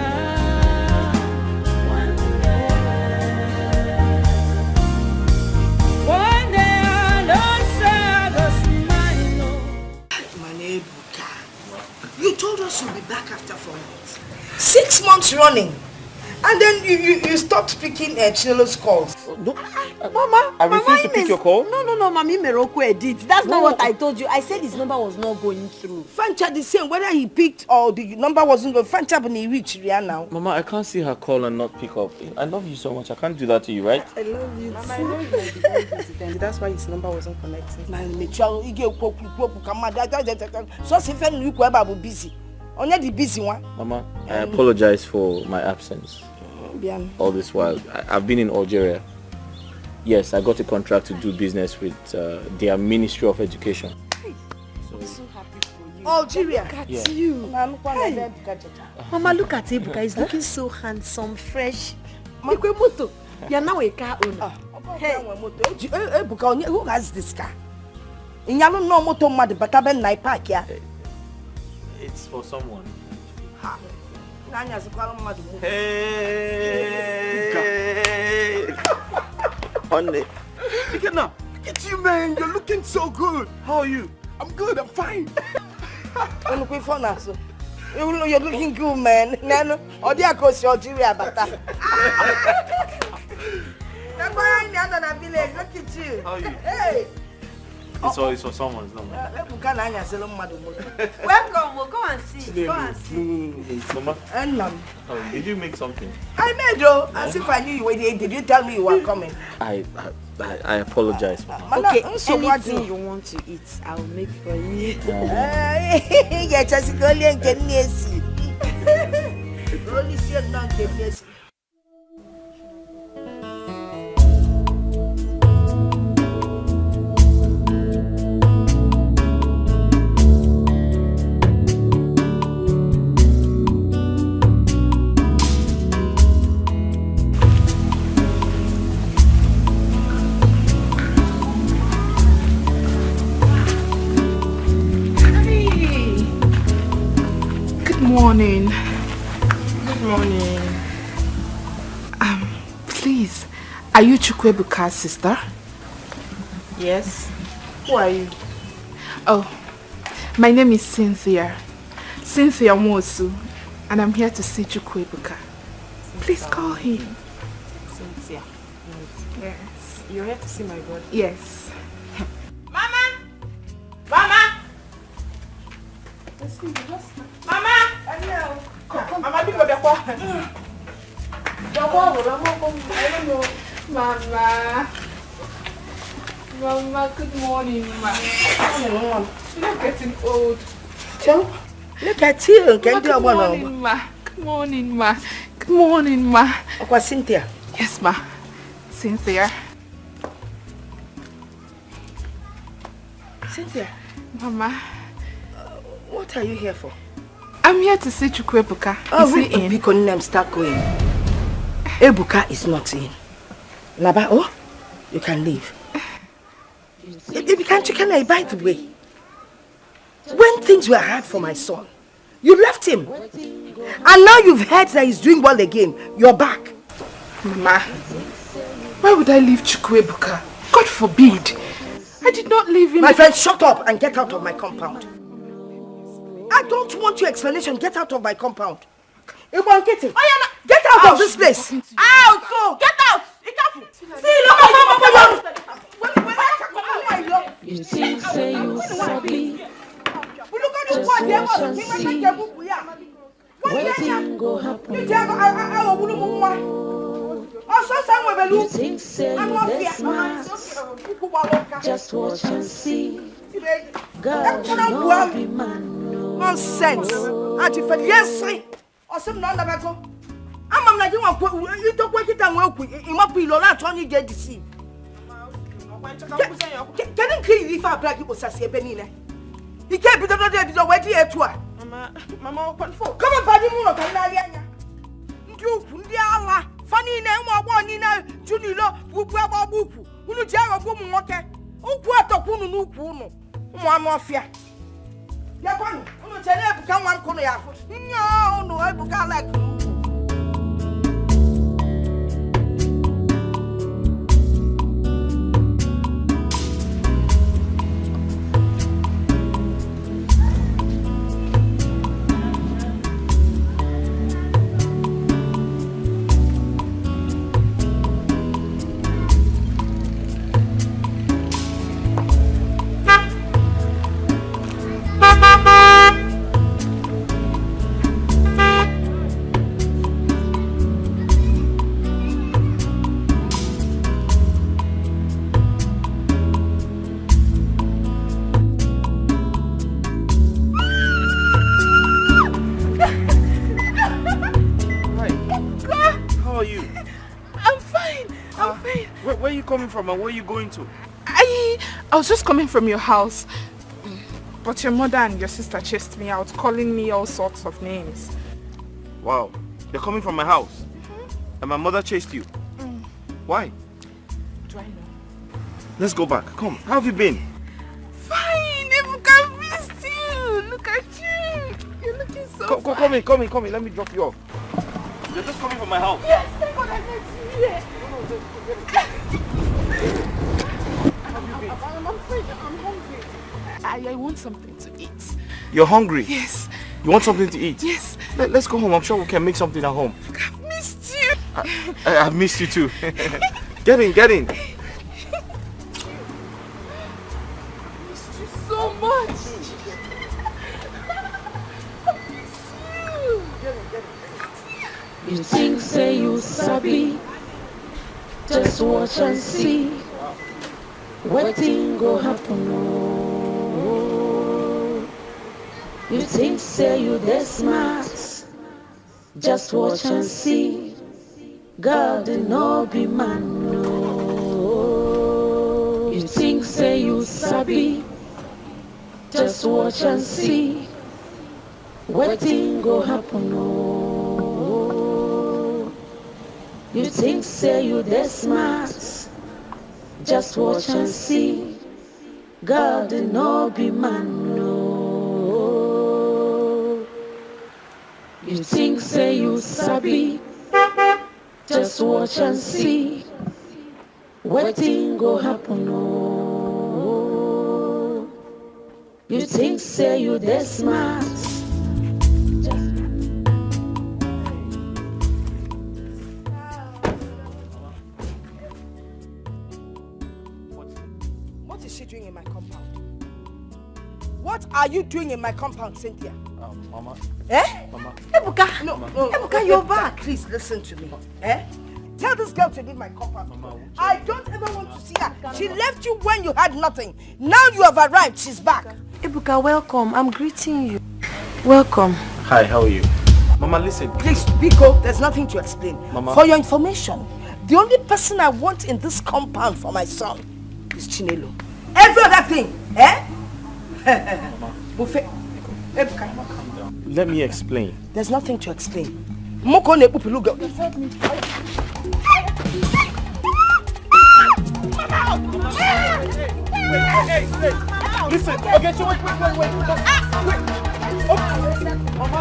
Speaker 17: One day I don't say I go smile.
Speaker 9: Ebuka, you told us you'll be back after 4 months. 6 months running. And then you stopped picking Chinelo's calls.
Speaker 10: No,
Speaker 4: Mama,
Speaker 10: I refuse to pick your call.
Speaker 4: No, Mami Meroko edit. That's not what I told you. I said his number was not going through. Fancha the same, whether he picked or the number wasn't going. Fancha when he reached now.
Speaker 10: Mama, I can't see her call and not pick up. I love you so much. I can't do that to you, right?
Speaker 4: I love you.
Speaker 9: Mama, I know you might be very busy then. That's why his number wasn't connecting.
Speaker 4: So busy. Only the busy one.
Speaker 10: Mama, I apologize for my absence. All this while. I've been in Algeria. Yes, I got a contract to do business with their Ministry of Education.
Speaker 4: I'm so happy for you. Algeria. Look at you. Hey. Mama, look at Ebuka. He's looking so handsome, fresh. You're now a car owner. Hey, Ebuka, who has this car? No motor mad, but I bet park here.
Speaker 10: It's for someone.
Speaker 4: Hey!
Speaker 10: Honey.
Speaker 3: Look at you, man. You're looking so good. How are you? I'm good. I'm fine.
Speaker 4: You're looking good, man. Look at you.
Speaker 10: How are you?
Speaker 4: Hey!
Speaker 10: It's for someone. It's not
Speaker 4: Welcome, we'll go and see. Go and see.
Speaker 10: Mama, did you make something?
Speaker 4: I made though. As if I knew you were there. Did you tell me you were coming?
Speaker 10: I apologize, Mama.
Speaker 4: Okay, so what
Speaker 7: anything you want to eat, I'll make for you.
Speaker 4: Yeah, just go and get Nancy. Only see a non-get
Speaker 1: morning.
Speaker 9: Good morning.
Speaker 1: Please, are you Ebuka's sister?
Speaker 9: Yes. Who are you?
Speaker 1: Oh, my name is Cynthia. Cynthia Mosu, and I'm here to see Ebuka. Please call him.
Speaker 9: Cynthia.
Speaker 1: Yes.
Speaker 9: You're here to see my brother?
Speaker 1: Yes.
Speaker 9: Mama! Mama! Mama! Mama, do the
Speaker 1: Mama, good morning, Ma.
Speaker 9: You're
Speaker 1: not getting old.
Speaker 9: Look at you.
Speaker 1: Good morning, Ma. Good morning, Ma. Good morning, Ma.
Speaker 9: Okay, Cynthia.
Speaker 1: Yes, Ma. Cynthia.
Speaker 9: Cynthia.
Speaker 1: Mama.
Speaker 9: What are you here for?
Speaker 1: I'm here to see Ebuka.
Speaker 9: Oh,
Speaker 1: is he in?
Speaker 9: Because start going. Ebuka is not in. Laba, oh, you can leave. Ebuka, by the way, when things were hard for my son, you left him. And now you've heard that he's doing well again. You're back.
Speaker 1: Mama, why would I leave Ebuka? God forbid. I did not leave him.
Speaker 9: My friend, shut up and get out of my compound. I don't want your explanation. Get out of my compound. Ebuka, get out of this place. Out! Go! Get out! See,
Speaker 8: You think say you sabi, just watch and see. Waiting go happen. You think say you this smart, just watch and see. God will not be man.
Speaker 9: Nonsense. Auntie Fred, yes, sir. Awesome, none of go. I'm like you don't work it and work with you. Might be Lola Tony get deceived. Can you if I black people say Benina? He can't be the other day. Wait here to her. Mama, open for. Come on, Paddy Muno, Canadian. You, Ndiala, funny name, one in a Junilo, Buba Buku, Unuja, Boom, okay. Oh, what a Punu Puno. One more fear. Yapan, Unuja, come one corner. No, I book like.
Speaker 10: Coming from and where are you going to?
Speaker 1: I was just coming from your house, but your mother and your sister chased me out, calling me all sorts of names.
Speaker 10: Wow, they're coming from my house, and my mother chased you. Why?
Speaker 1: Do I know?
Speaker 10: Let's go back. Come, how have you been?
Speaker 1: Fine, Ebuka, missed you. Look at you. You're looking so fine.
Speaker 10: Come in. Let me drop you off. You're just coming from my house.
Speaker 1: Yes, thank God I met you here. I'm hungry. I want something to eat.
Speaker 10: You're hungry?
Speaker 1: Yes.
Speaker 10: You want something to eat?
Speaker 1: Yes.
Speaker 10: Let's go home. I'm sure we can make something at home.
Speaker 1: I've missed you.
Speaker 10: I've missed you too. Get in.
Speaker 1: I missed you so much. I miss you.
Speaker 8: You think say you sabi, just watch and see. Waiting go happen. Oh. You think say you this smart, just watch and see. God did not be man. No. You think say you sabi, just watch and see. Waiting go happen. Oh. You think say you this smart, just watch and see. God did not be man. No. You think say you sabi, just watch and see. Wetin go happen, oh. You think say you dey smart.
Speaker 9: What is she doing in my compound? What are you doing in my compound, Cynthia?
Speaker 20: Mama.
Speaker 9: Eh?
Speaker 20: Mama.
Speaker 9: Ebuka, no,
Speaker 20: Mama.
Speaker 9: Ebuka, you're back. Please listen to me. Eh? Tell this girl to leave my compound. Mama, I don't ever want to see her. She left you when you had nothing. Now you have arrived, she's back.
Speaker 18: Ebuka, welcome. I'm greeting you. Welcome.
Speaker 20: Hi, how are you? Mama, listen.
Speaker 9: Please, Biko, there's nothing to explain.
Speaker 20: Mama.
Speaker 9: For your information, the only person I want in this compound for my son is Chinelo. Every other thing, eh? Buffet. Ebuka, calm down.
Speaker 20: Let me explain.
Speaker 9: There's nothing to explain. Moko ne pupiluga.
Speaker 3: Hey, listen, okay, so wait. Mama,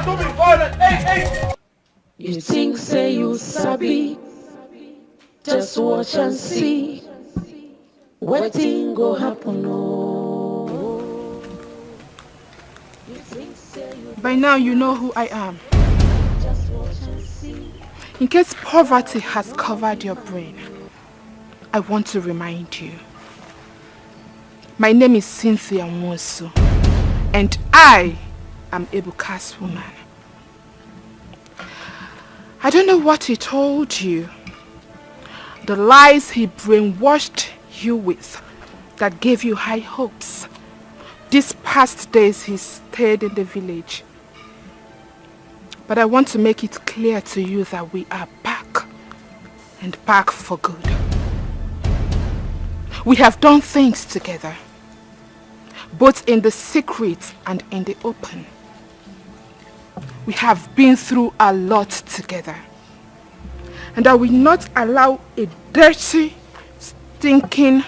Speaker 3: don't be violent. Hey.
Speaker 8: You think say you sabi, just watch and see. Wetin go happen, oh.
Speaker 1: By now you know who I am. In case poverty has covered your brain, I want to remind you. My name is Cynthia Nwosu, and I am Ebuka's woman. I don't know what he told you, the lies he brainwashed you with that gave you high hopes. These past days he stayed in the village. But I want to make it clear to you that we are back, and back for good. We have done things together, both in the secret and in the open. We have been through a lot together. And I will not allow a dirty, stinking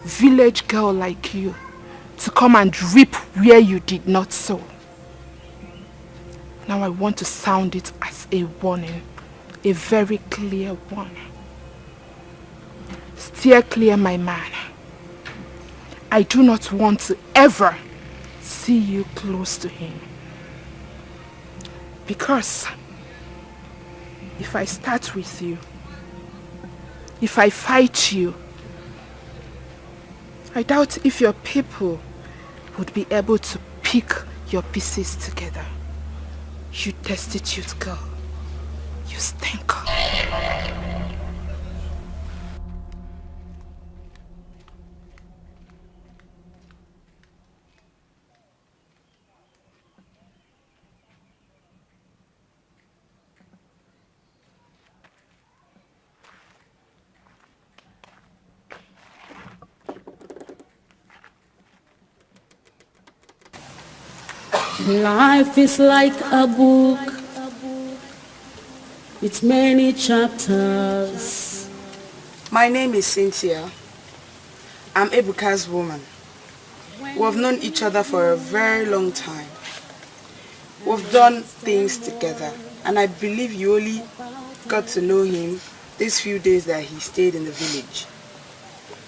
Speaker 1: village girl like you to come and reap where you did not sow. Now I want to sound it as a warning, a very clear one. Steer clear, my man. I do not want to ever see you close to him. Because if I start with you, if I fight you, I doubt if your people would be able to pick your pieces together. You destitute girl. You stink.
Speaker 8: Life is like a book with many chapters.
Speaker 12: My name is Cynthia. I'm Ebuka's woman. We've known each other for a very long time. We've done things together, and I believe you only got to know him these few days that he stayed in the village.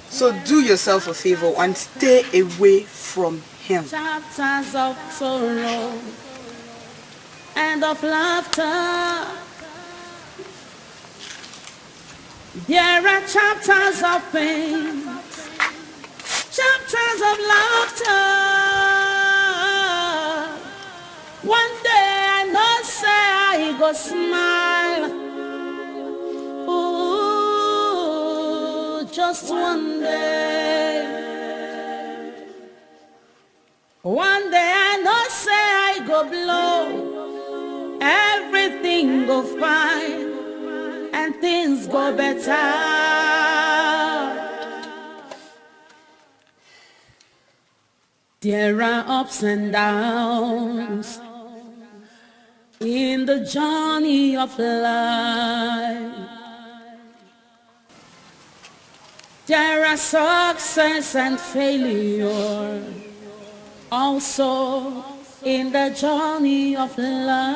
Speaker 12: So do yourself a favor and stay away from him.
Speaker 8: Chapters of sorrow and of laughter. There are chapters of pain, chapters of laughter. One day I know say I go smile. Ooh, just one day. One day I know say I go blow. Everything go fine and things go better. There are ups and downs in the journey of life. There are success and failure also
Speaker 17: in the journey of life.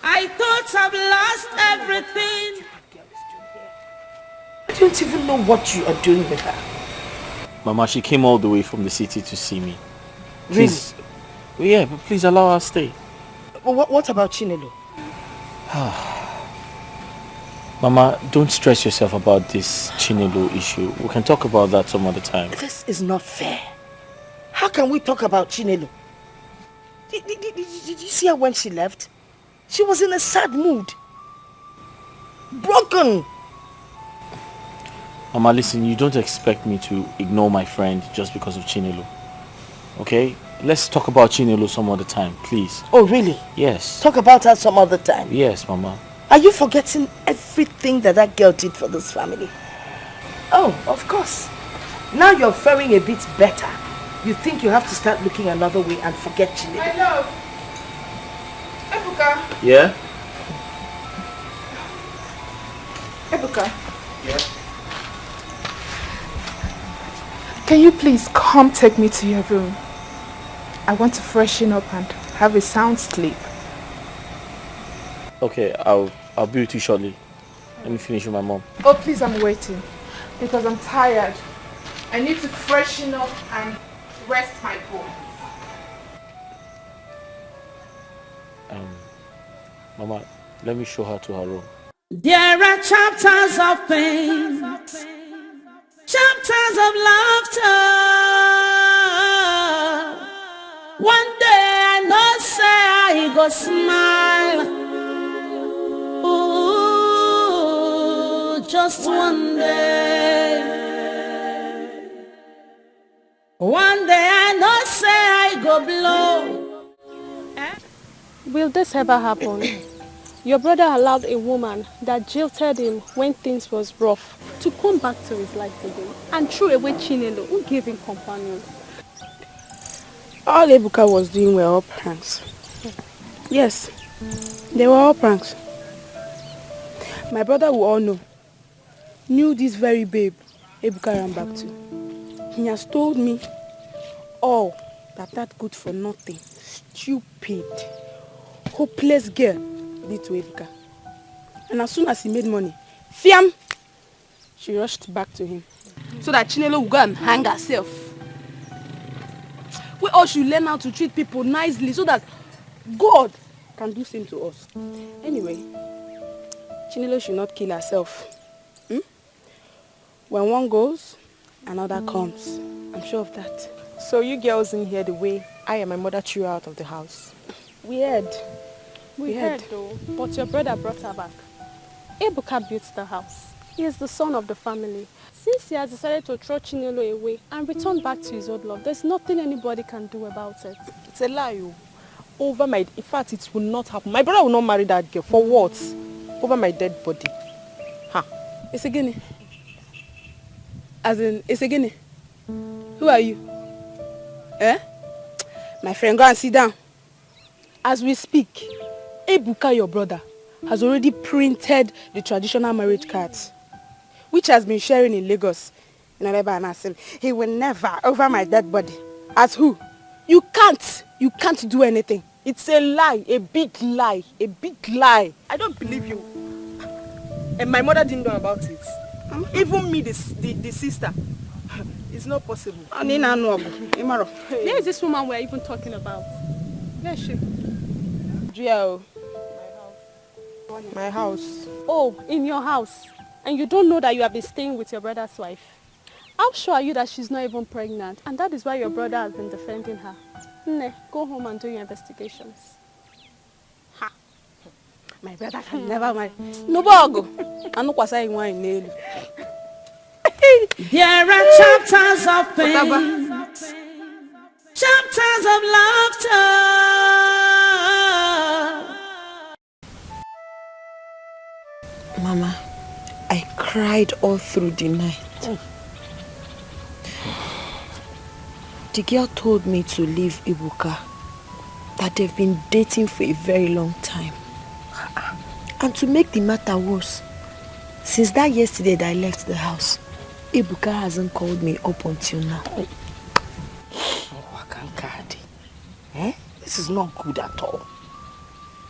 Speaker 17: I thought I've lost everything.
Speaker 9: I don't even know what you are doing with her.
Speaker 20: Mama, she came all the way from the city to see me.
Speaker 9: Really?
Speaker 20: Please, yeah, but please allow her stay.
Speaker 9: What about Chinelo?
Speaker 20: Mama, don't stress yourself about this Chinelo issue. We can talk about that some other time.
Speaker 9: This is not fair. How can we talk about Chinelo? Did you see her when she left? She was in a sad mood. Broken.
Speaker 20: Mama, listen, you don't expect me to ignore my friend just because of Chinelo. Okay? Let's talk about Chinelo some other time, please.
Speaker 9: Oh, really?
Speaker 20: Yes.
Speaker 9: Talk about her some other time.
Speaker 20: Yes, Mama.
Speaker 9: Are you forgetting everything that girl did for this family? Oh, of course. Now you're faring a bit better. You think you have to start looking another way and forget Chinelo.
Speaker 1: Hello. Ebuka.
Speaker 20: Yeah?
Speaker 1: Ebuka. Yeah? Can you please come take me to your room? I want to freshen up and have a sound sleep.
Speaker 20: Okay, I'll be with you shortly. Let me finish with my mom.
Speaker 1: Oh, please, I'm waiting. Because I'm tired. I need to freshen up and rest my bones.
Speaker 20: Mama, let me show her to her room.
Speaker 17: There are chapters of pain, chapters of laughter. One day I know say I go smile. Ooh, just one day. One day I know say I go blow.
Speaker 13: Will this ever happen? Your brother allowed a woman that jilted him when things was rough to come back to his life again and threw away Chinelo, who gave him companion.
Speaker 12: All Ebuka was doing were all pranks. Yes, they were all pranks. My brother will all knew this very babe Ebuka ran back to. He has told me all that good for nothing, stupid, hopeless girl did to Ebuka. And as soon as he made money, fiam, she rushed back to him so that Chinelo would go and hang herself. We all should learn how to treat people nicely so that God can do same to us. Anyway, Chinelo should not kill herself. When one goes, another comes. I'm sure of that.
Speaker 4: So you girls didn't hear the way I and my mother threw her out of the house?
Speaker 12: We heard.
Speaker 13: We heard though, but your brother brought her back. Ebuka built the house. He is the son of the family. Since he has decided to throw Chinelo away and return back to his old love, there's nothing anybody can do about it.
Speaker 4: It's a lie. In fact, it will not happen. My brother will not marry that girl. For what? Over my dead body.
Speaker 12: It's a guinea. As in, it's a guinea. Who are you? My friend, go and sit down. As we speak, Ebuka, your brother, has already printed the traditional marriage cards, which has been sharing in Lagos. He will never over my dead body. As who? You can't do anything.
Speaker 4: It's a lie, a big lie, a big lie. I don't believe you. And my mother didn't know about it. Even me, the sister. It's not possible.
Speaker 13: Where is this woman we're even talking about? Where is she?
Speaker 4: My house.
Speaker 13: Oh, in your house. And you don't know that you have been staying with your brother's wife. How sure are you that she's not even pregnant? And that is why your brother has been defending her. Go home and do your investigations.
Speaker 12: My brother can never marry. No bogo.
Speaker 17: There are chapters of pain, chapters of laughter.
Speaker 18: Mama, I cried all through the night. The girl told me to leave Ebuka, that they've been dating for a very long time. And to make the matter worse, since that yesterday that I left the house, Ebuka hasn't called me up until now.
Speaker 9: This is not good at all.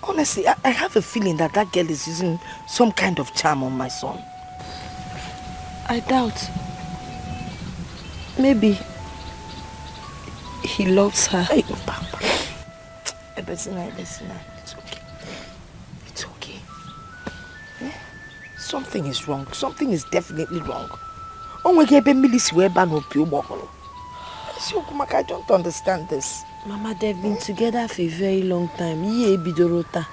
Speaker 9: Honestly, I have a feeling that that girl is using some kind of charm on my son. I doubt. Maybe he loves her. Hey, Papa. Ebezina, it's okay. It's okay. Eh? Something is wrong. Something is definitely wrong. I don't understand this.
Speaker 18: Mama, they've been together for a very long time. Yeah, Bidorota.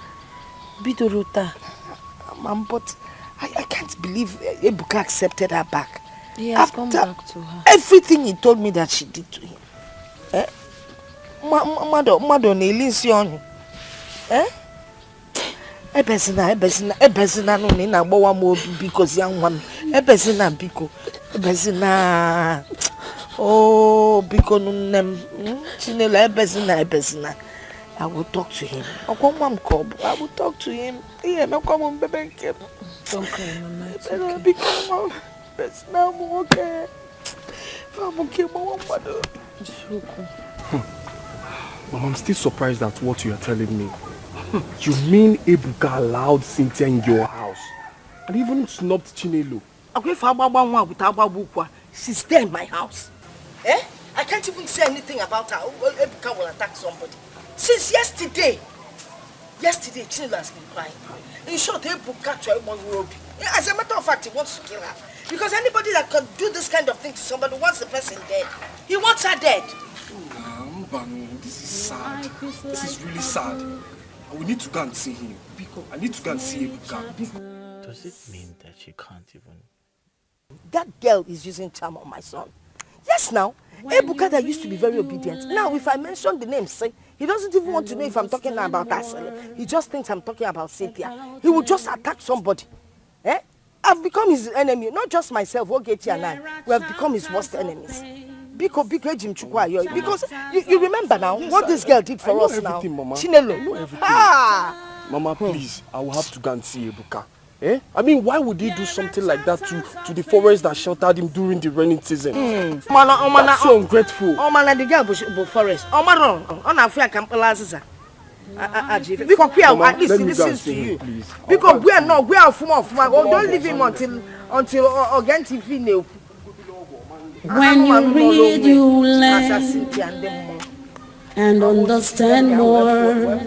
Speaker 9: Mom, but I can't believe Ebuka accepted her back.
Speaker 18: He has come back to her.
Speaker 9: Everything he told me that she did to him. Eh? Mado Nelinsion. Eh? Ebezina no ni na gbawa mo because young one. Ebezina biko. Ebezina. Oh, because Chinelo Ebezina. I will talk to him. I will talk to him. Yeah, no come on, baby.
Speaker 18: Don't cry, Mama. It's
Speaker 9: okay. I'm okay. I'm okay, Mama.
Speaker 14: Mom, I'm still surprised at what you are telling me. You mean Ebuka allowed Cynthia in your house and even snubbed Chinelo?
Speaker 9: She's there in my house. Eh? I can't even say anything about her. Ebuka will attack somebody. Since yesterday, Chinelo has been crying. In short, Ebuka will be. As a matter of fact, he wants to kill her. Because anybody that can do this kind of thing to somebody wants the person dead. He wants her dead.
Speaker 14: This is sad. This is really sad. We need to go and see him. I need to go and see Ebuka.
Speaker 20: Does it mean that she can't even...
Speaker 9: That girl is using charm on my son. Yes, now. Ebuka that used to be very obedient. Now, if I mention the name, say, he doesn't even want to know if I'm talking about us. He just thinks I'm talking about Cynthia. He will just attack somebody. Eh? I've become his enemy. Not just myself, Ogechi and I. We have become his worst enemies. Because you remember now what this girl did for us now.
Speaker 14: Mama.
Speaker 9: Chinelo.
Speaker 14: I know everything. Mama, please, I will have to go and see Ebuka. Eh? I mean, why would he do something like that to the forest that sheltered him during the rainy season? That's so ungrateful.
Speaker 9: The girl bush forest. Because we are at least he listens to you. Because we are from don't leave him until Ogenti female.
Speaker 8: When you read, you learn and understand more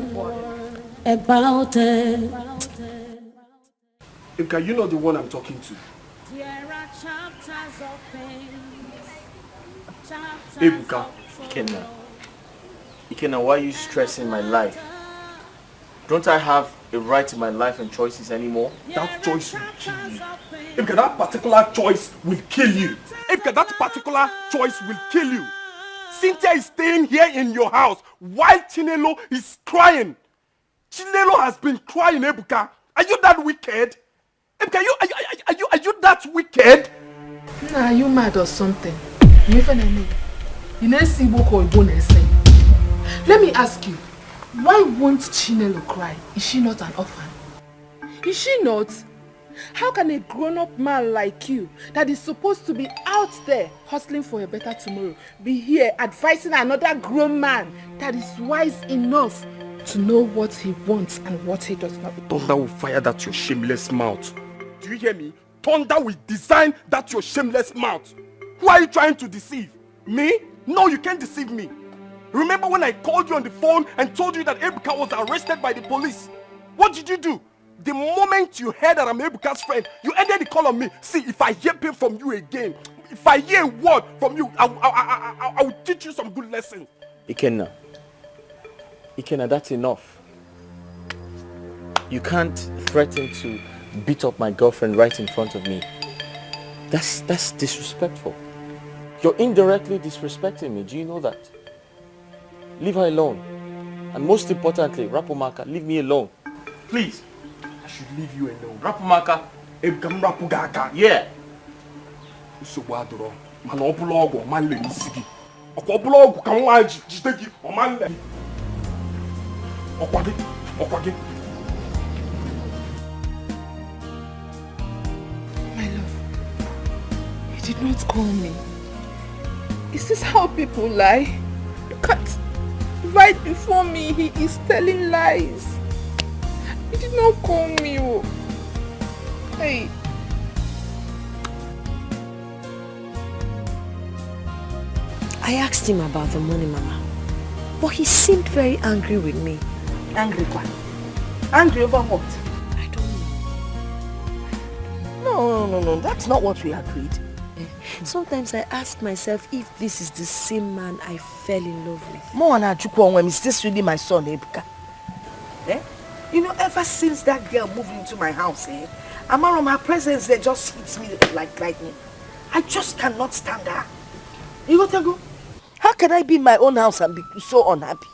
Speaker 8: about it.
Speaker 14: Ebuka, you know the one I'm talking to. Ebuka.
Speaker 6: Ikenna, why are you stressing my life? Don't I have a right to my life and choices anymore?
Speaker 14: That choice will kill you. Ebuka, that particular choice will kill you. Ebuka, that particular choice will kill you. Cynthia is staying here in your house while Chinelo is crying. Chinelo has been crying, Ebuka. Are you that wicked? Ebuka, are you that wicked?
Speaker 1: Nah, are you mad or something? Let me ask you, why won't Chinelo cry? Is she not an orphan? Is she not? How can a grown-up man like you, that is supposed to be out there hustling for a better tomorrow, be here advising another grown man that is wise enough to know what he wants and what he does not?
Speaker 14: Thunder will fire that your shameless mouth. Do you hear me? Thunder will design that your shameless mouth. Who are you trying to deceive? Me? No, you can't deceive me. Remember when I called you on the phone and told you that Ebuka was arrested by the police? What did you do? The moment you heard that I'm Ebuka's friend, you ended the call on me. See, if I hear pain from you again, if I hear a word from you, I will teach you some good lessons.
Speaker 6: Ikenna, that's enough. You can't threaten to beat up my girlfriend right in front of me. That's disrespectful. You're indirectly disrespecting me. Do you know that? Leave her alone. And most importantly, Rapomaka, leave me alone. Please.
Speaker 14: I should leave you alone.
Speaker 6: Rapomaka.
Speaker 14: Ebukam Rapugaka.
Speaker 6: Yeah.
Speaker 14: So what do you Manobulogo, Manle Nisigi. Okobulogo, Kamaji, Jitegi, or Manle. Okwagi.
Speaker 1: My love, you did not call me. Is this how people lie? Look at right before me, he is telling lies. He did not call me. Oh. Hey.
Speaker 18: I asked him about the money, Mama. But he seemed very angry with me.
Speaker 9: Angry what? Angry over what?
Speaker 18: I don't
Speaker 9: know. No. That's not what we agreed.
Speaker 18: Sometimes I ask myself if this is the same man I fell in love with.
Speaker 9: Is this really my son, Ebuka? Eh? You know, ever since that girl moved into my house, Amarom, her presence there just hits me like lightning. I just cannot stand her. You got to go? How can I be in my own house and be so unhappy?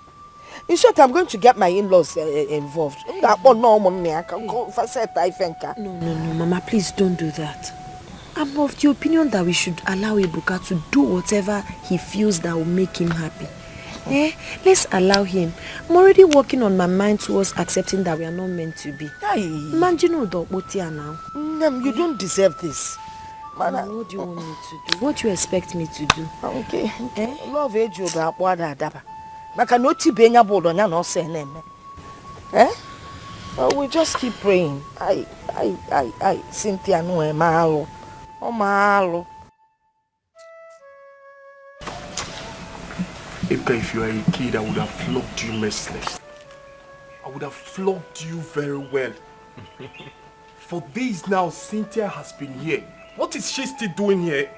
Speaker 9: In short, I'm going to get my in-laws involved.
Speaker 18: No, Mama, please don't do that. I'm of the opinion that we should allow Ebuka to do whatever he feels that will make him happy. Let's allow him. I'm already working on my mind towards accepting that we are not meant to be.
Speaker 9: You don't deserve this.
Speaker 18: Mama, what do you want me to do? What do you expect me to do?
Speaker 9: Okay. Love age you da kwada daba. Maka no ti benya bodo nya no se na eme. We just keep praying. I Cynthia no e maalo. O maalo.
Speaker 14: Ebuka, if you are a kid, I would have flogged you merciless. I would have flogged you very well. For days now, Cynthia has been here. What is she still doing here?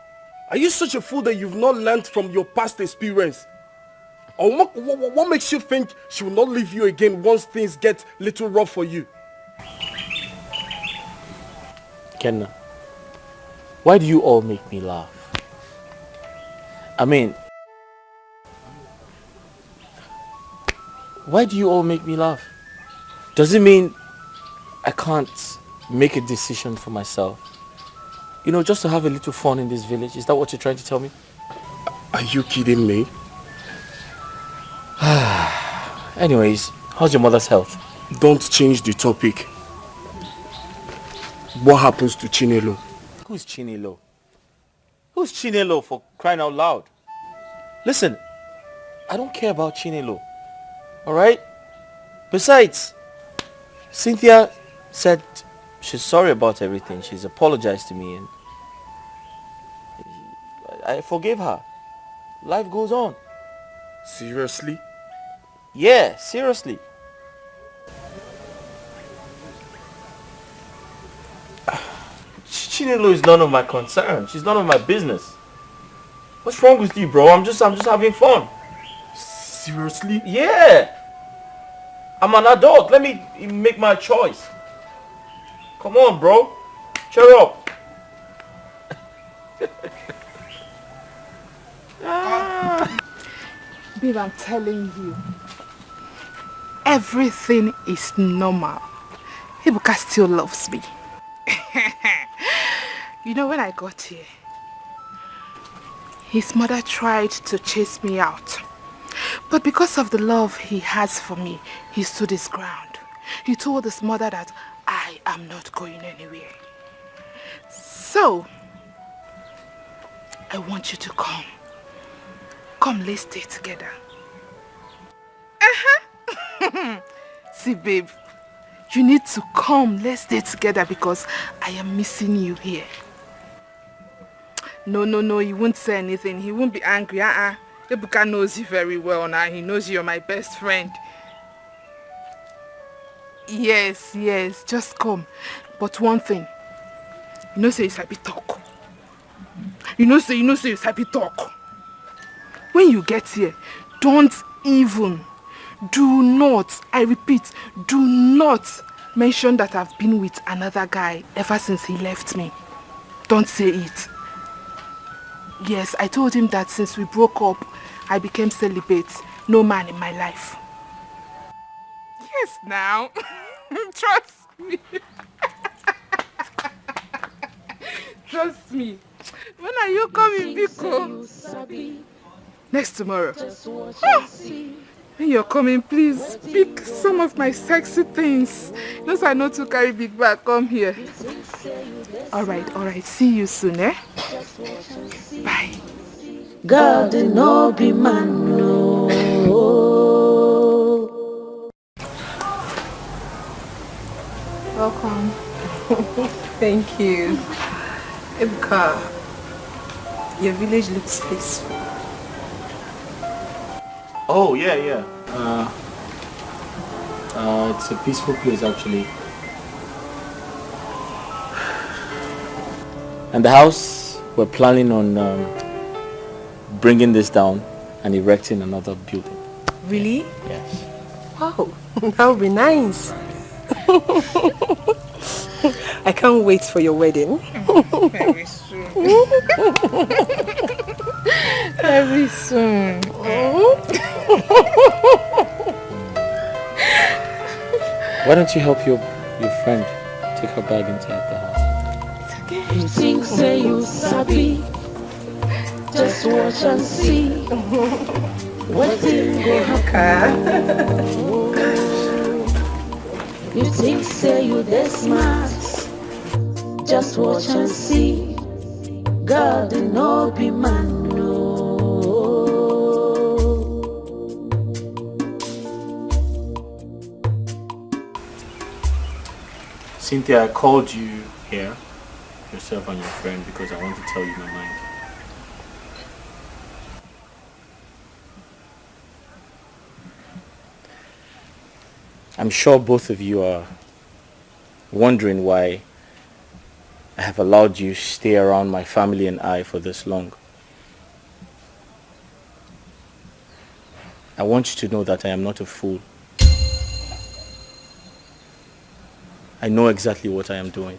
Speaker 14: Are you such a fool that you've not learned from your past experience? Or what makes you think she will not leave you again once things get a little rough for you?
Speaker 20: Kenna, why do you all make me laugh? I mean, why do you all make me laugh? Does it mean I can't make a decision for myself? You know, just to have a little fun in this village? Is that what you're trying to tell me?
Speaker 14: Are you kidding me?
Speaker 20: Anyways, how's your mother's health?
Speaker 14: Don't change the topic. What happens to Chinelo?
Speaker 20: Who's Chinelo? Who's Chinelo, for crying out loud? Listen, I don't care about Chinelo. Alright? Besides, Cynthia said she's sorry about everything. She's apologized to me and I forgave her. Life goes on.
Speaker 14: Seriously?
Speaker 20: Yeah, seriously. Chinelo is none of my concern. She's none of my business. What's wrong with you, bro? I'm just having fun.
Speaker 14: Seriously?
Speaker 20: Yeah. I'm an adult. Let me make my choice. Come on, bro. Cheer up.
Speaker 1: Babe, I'm telling you, everything is normal. Ebuka still loves me. You know, when I got here, his mother tried to chase me out. But because of the love he has for me, he stood his ground. He told his mother that I am not going anywhere. So, I want you to come. Come, let's stay together. See, babe, you need to come. Let's stay together because I am missing you here. No, he won't say anything. He won't be angry. Ebuka knows you very well now. He knows you're my best friend. Yes, just come. But one thing, you know say you sabi talk. You know say you sabi talk. When you get here, don't even, do not, I repeat, do not mention that I've been with another guy ever since he left me. Don't say it. Yes, I told him that since we broke up, I became celibate. No man in my life. Yes, now. Trust me. Trust me. When are you coming, Biko? Next tomorrow. Oh. When you're coming, please pick some of my sexy things. Those I know to carry big bag. Come here. Alright. See you soon, eh? Bye.
Speaker 8: God no be man, no.
Speaker 5: Thank you. Ebuka, your village looks peaceful.
Speaker 6: Oh, yeah. It's a peaceful place actually. And the house, we're planning on bringing this down and erecting another building.
Speaker 5: Really?
Speaker 6: Yes.
Speaker 5: Wow, that would be nice. I can't wait for your wedding.
Speaker 1: Very soon. Very soon.
Speaker 6: Why don't you help your friend take her bag inside the house?
Speaker 8: You think say you sabi, just watch and see. What thing go happen? You think say you this smart, just watch and see. God did not be man, no.
Speaker 6: Cynthia, I called you here, yourself and your friend, because I want to tell you my mind. I'm sure both of you are wondering why I have allowed you stay around my family and I for this long. I want you to know that I am not a fool. I know exactly what I am doing.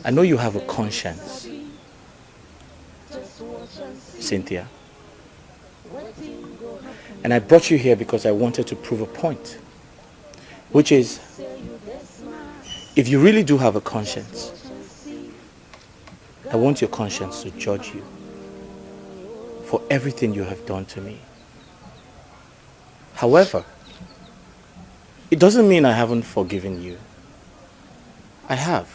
Speaker 6: I know you have a conscience, Cynthia. And I brought you here because I wanted to prove a point, which is, if you really do have a conscience, I want your conscience to judge you for everything you have done to me. However, it doesn't mean I haven't forgiven you. I have.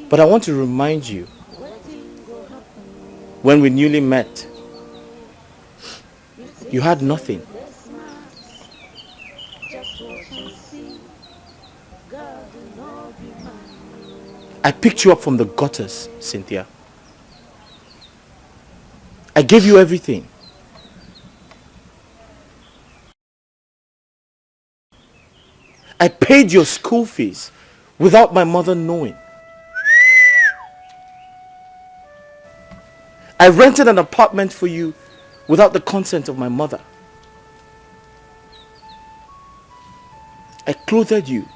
Speaker 6: But I want to remind you, when we newly met, you had nothing. I picked you up from the gutters, Cynthia. I gave you everything. I paid your school fees without my mother knowing. I rented an apartment for you without the consent of my mother. I clothed you.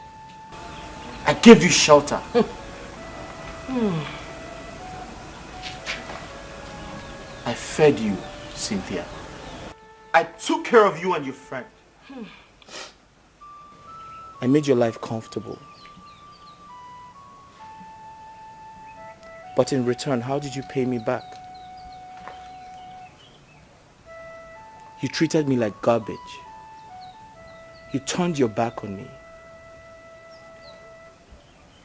Speaker 6: I gave you shelter. I fed you, Cynthia. I took care of you and your friend. I made your life comfortable. But in return, how did you pay me back? You treated me like garbage. You turned your back on me.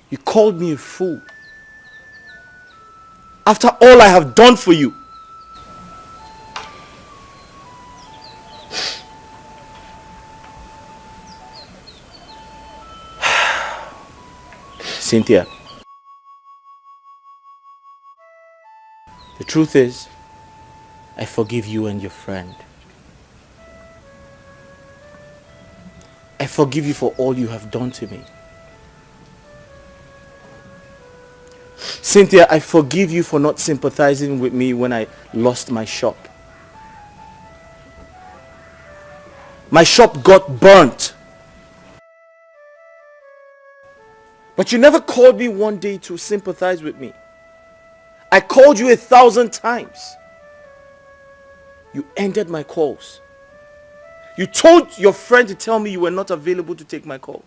Speaker 6: You called me a fool. After all I have done for you. Cynthia, the truth is, I forgive you and your friend. I forgive you for all you have done to me. Cynthia, I forgive you for not sympathizing with me when I lost my shop. My shop got burnt. But you never called me one day to sympathize with me. I called you 1,000 times. You ended my calls. You told your friend to tell me you were not available to take my calls.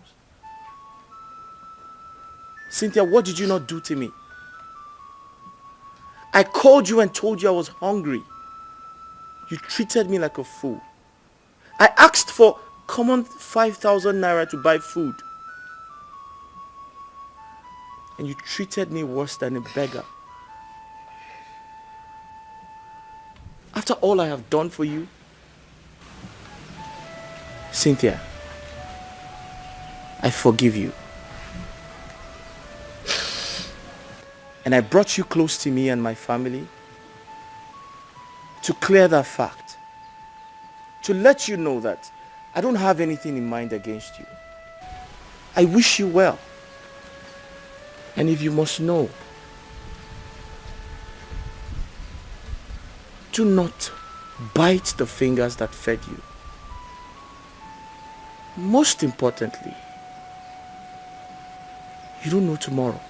Speaker 6: Cynthia, what did you not do to me? I called you and told you I was hungry. You treated me like a fool. I asked for common 5,000 naira to buy food. And you treated me worse than a beggar. After all I have done for you? Cynthia, I forgive you. And I brought you close to me and my family to clear that fact. To let you know that I don't have anything in mind against you. I wish you well. And if you must know, do not bite the fingers that fed you. Most importantly, you don't know tomorrow.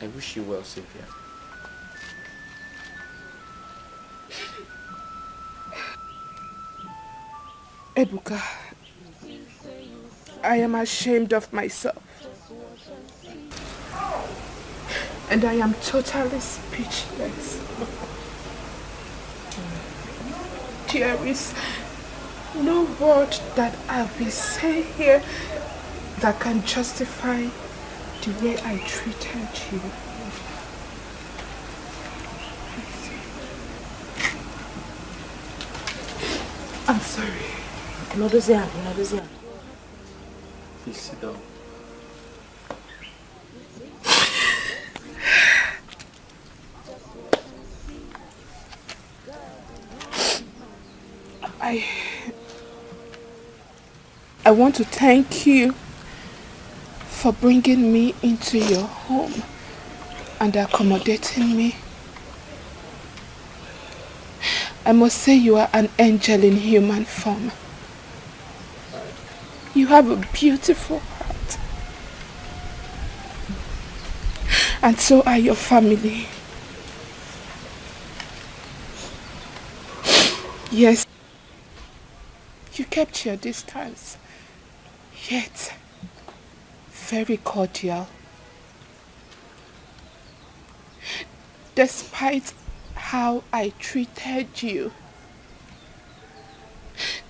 Speaker 6: I wish you well, Cynthia.
Speaker 1: Ebuka, I am ashamed of myself. And I am totally speechless. There is no word that I will say here that can justify the way I treated you. I'm sorry.
Speaker 6: Please sit down.
Speaker 1: I want to thank you for bringing me into your home and accommodating me. I must say you are an angel in human form. You have a beautiful heart. And so are your family. Yes, you kept your distance, yet very cordial. Despite how I treated you,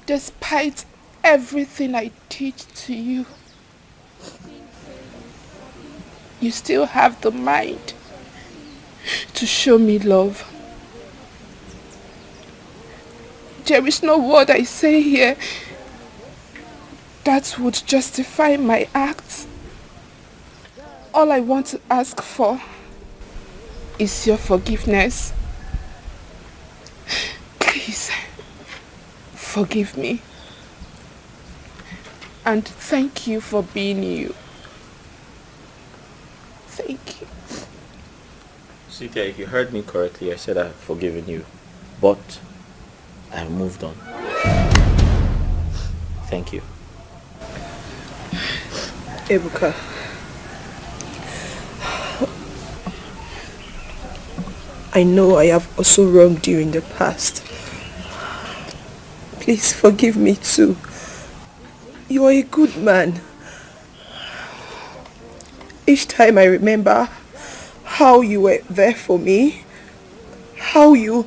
Speaker 1: despite everything I did to you, you still have the mind to show me love. There is no word I say here that would justify my acts. All I want to ask for is your forgiveness. Please, forgive me. And thank you for being you. Thank you.
Speaker 6: Cynthia, if you heard me correctly, I said I've forgiven you. But I've moved on. Thank you.
Speaker 5: Ebuka, I know I have also wronged you in the past. Please forgive me too. You are a good man. Each time I remember how you were there for me, how you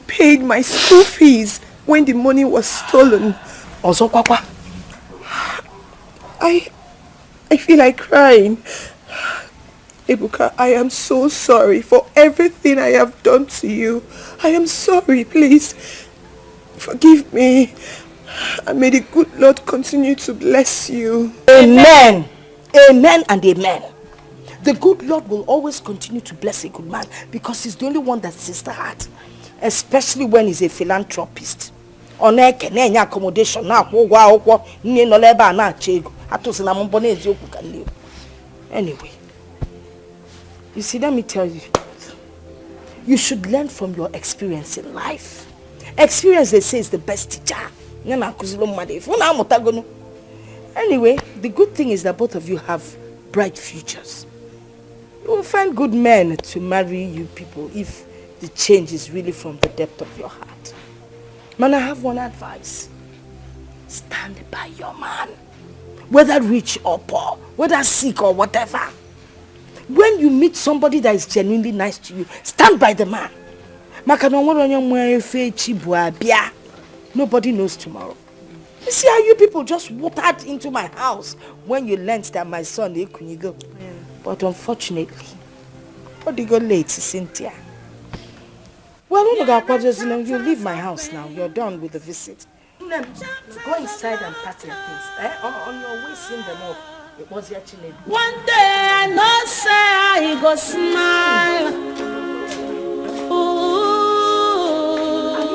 Speaker 5: paid my school fees when the money was stolen. Also, Papa, I feel like crying. Ebuka, I am so sorry for everything I have done to you. I am sorry, please. Forgive me. And may the good Lord continue to bless you.
Speaker 9: Amen. Amen and amen. The good Lord will always continue to bless a good man because he's the only one that sees the heart. Especially when he's a philanthropist. Accommodation anyway, you see, let me tell you, you should learn from your experience in life. Experience, they say, is the best teacher. Anyway, the good thing is that both of you have bright futures. You will find good men to marry you people if the change is really from the depth of your heart. Man, I have one advice. Stand by your man. Whether rich or poor, whether sick or whatever. When you meet somebody that is genuinely nice to you, stand by the man. Nobody knows tomorrow. You see how you people just watered into my house when you learnt that my son Ekunigo. But unfortunately, what did you go late, Cynthia? Well, you leave my house now. You're done with the visit. Go inside and pack your things. On your way, send them off. It was your children.
Speaker 17: One day I know say I go smile.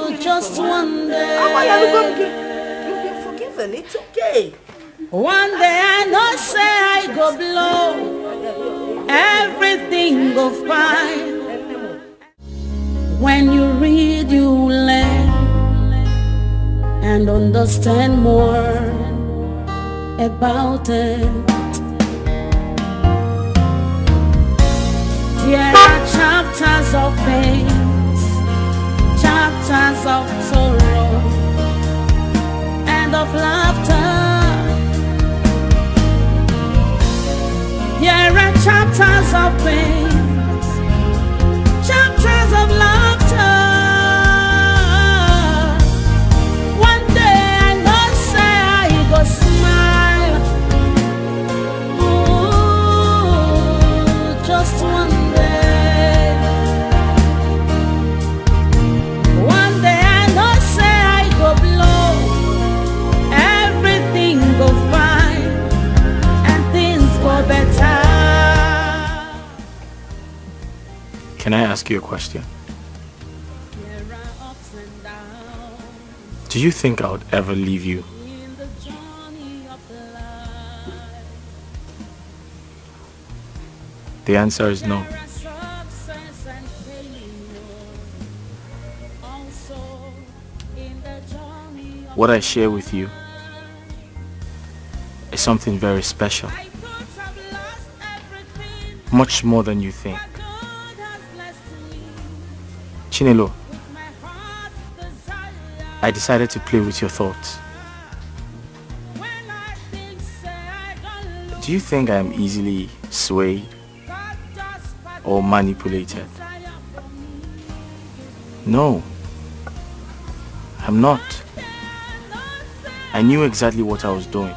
Speaker 17: Ooh, just one day.
Speaker 9: You've been forgiven. It's okay.
Speaker 17: One day I know say I go blow. Everything go fine. When you read, you learn and understand more about it. There are chapters of pain, chapters of sorrow, and of laughter. There are chapters of pain, chapters of laughter. One day I know say I go smile. Ooh, just one day. One day I know say I go blow. Everything go fine and things go better.
Speaker 20: Can I ask you a question? Do you think I would ever leave you? The answer is no. What I share with you is something very special. Much more than you think. Chinelo, I decided to play with your thoughts. Do you think I am easily swayed or manipulated? No, I'm not. I knew exactly what I was doing.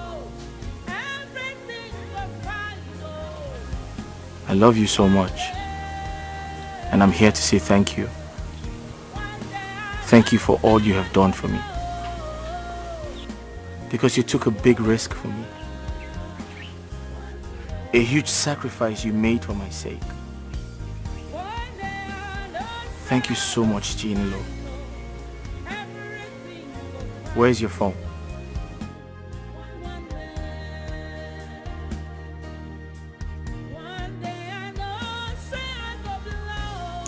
Speaker 20: I love you so much, and I'm here to say thank you. Thank you for all you have done for me. Because you took a big risk for me. A huge sacrifice you made for my sake. Thank you so much, Chinelo. Where's your phone?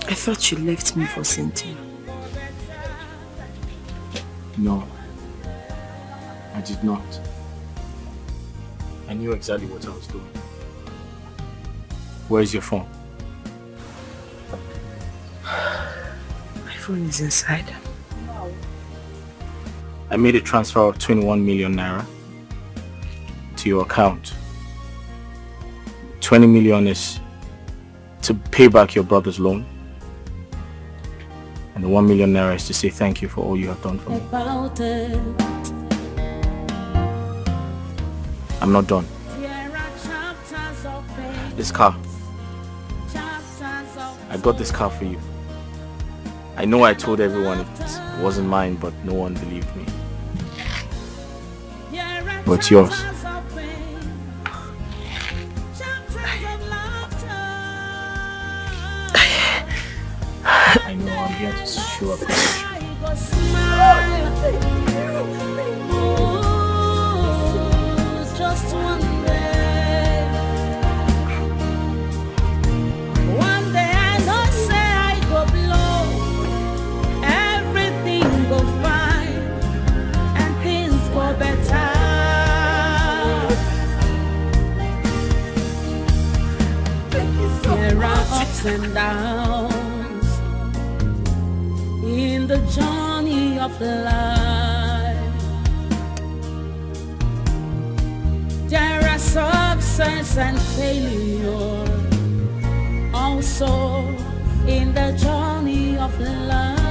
Speaker 18: I thought you left me for Cynthia.
Speaker 20: No, I did not. I knew exactly what I was doing. Where's your phone?
Speaker 18: My phone is inside.
Speaker 20: I made a transfer of 21 million naira to your account. 20 million is to pay back your brother's loan. And the 1 million naira is to say thank you for all you have done for me. I'm not done. This car. I got this car for you. I know I told everyone it wasn't mine, but no one believed me. But it's yours. I know I'm here to show up for you.
Speaker 17: Just one day. One day I know say I go blow. Everything go fine and things go better. There are ups and downs in the journey of life. There are success and failure also in the journey of life.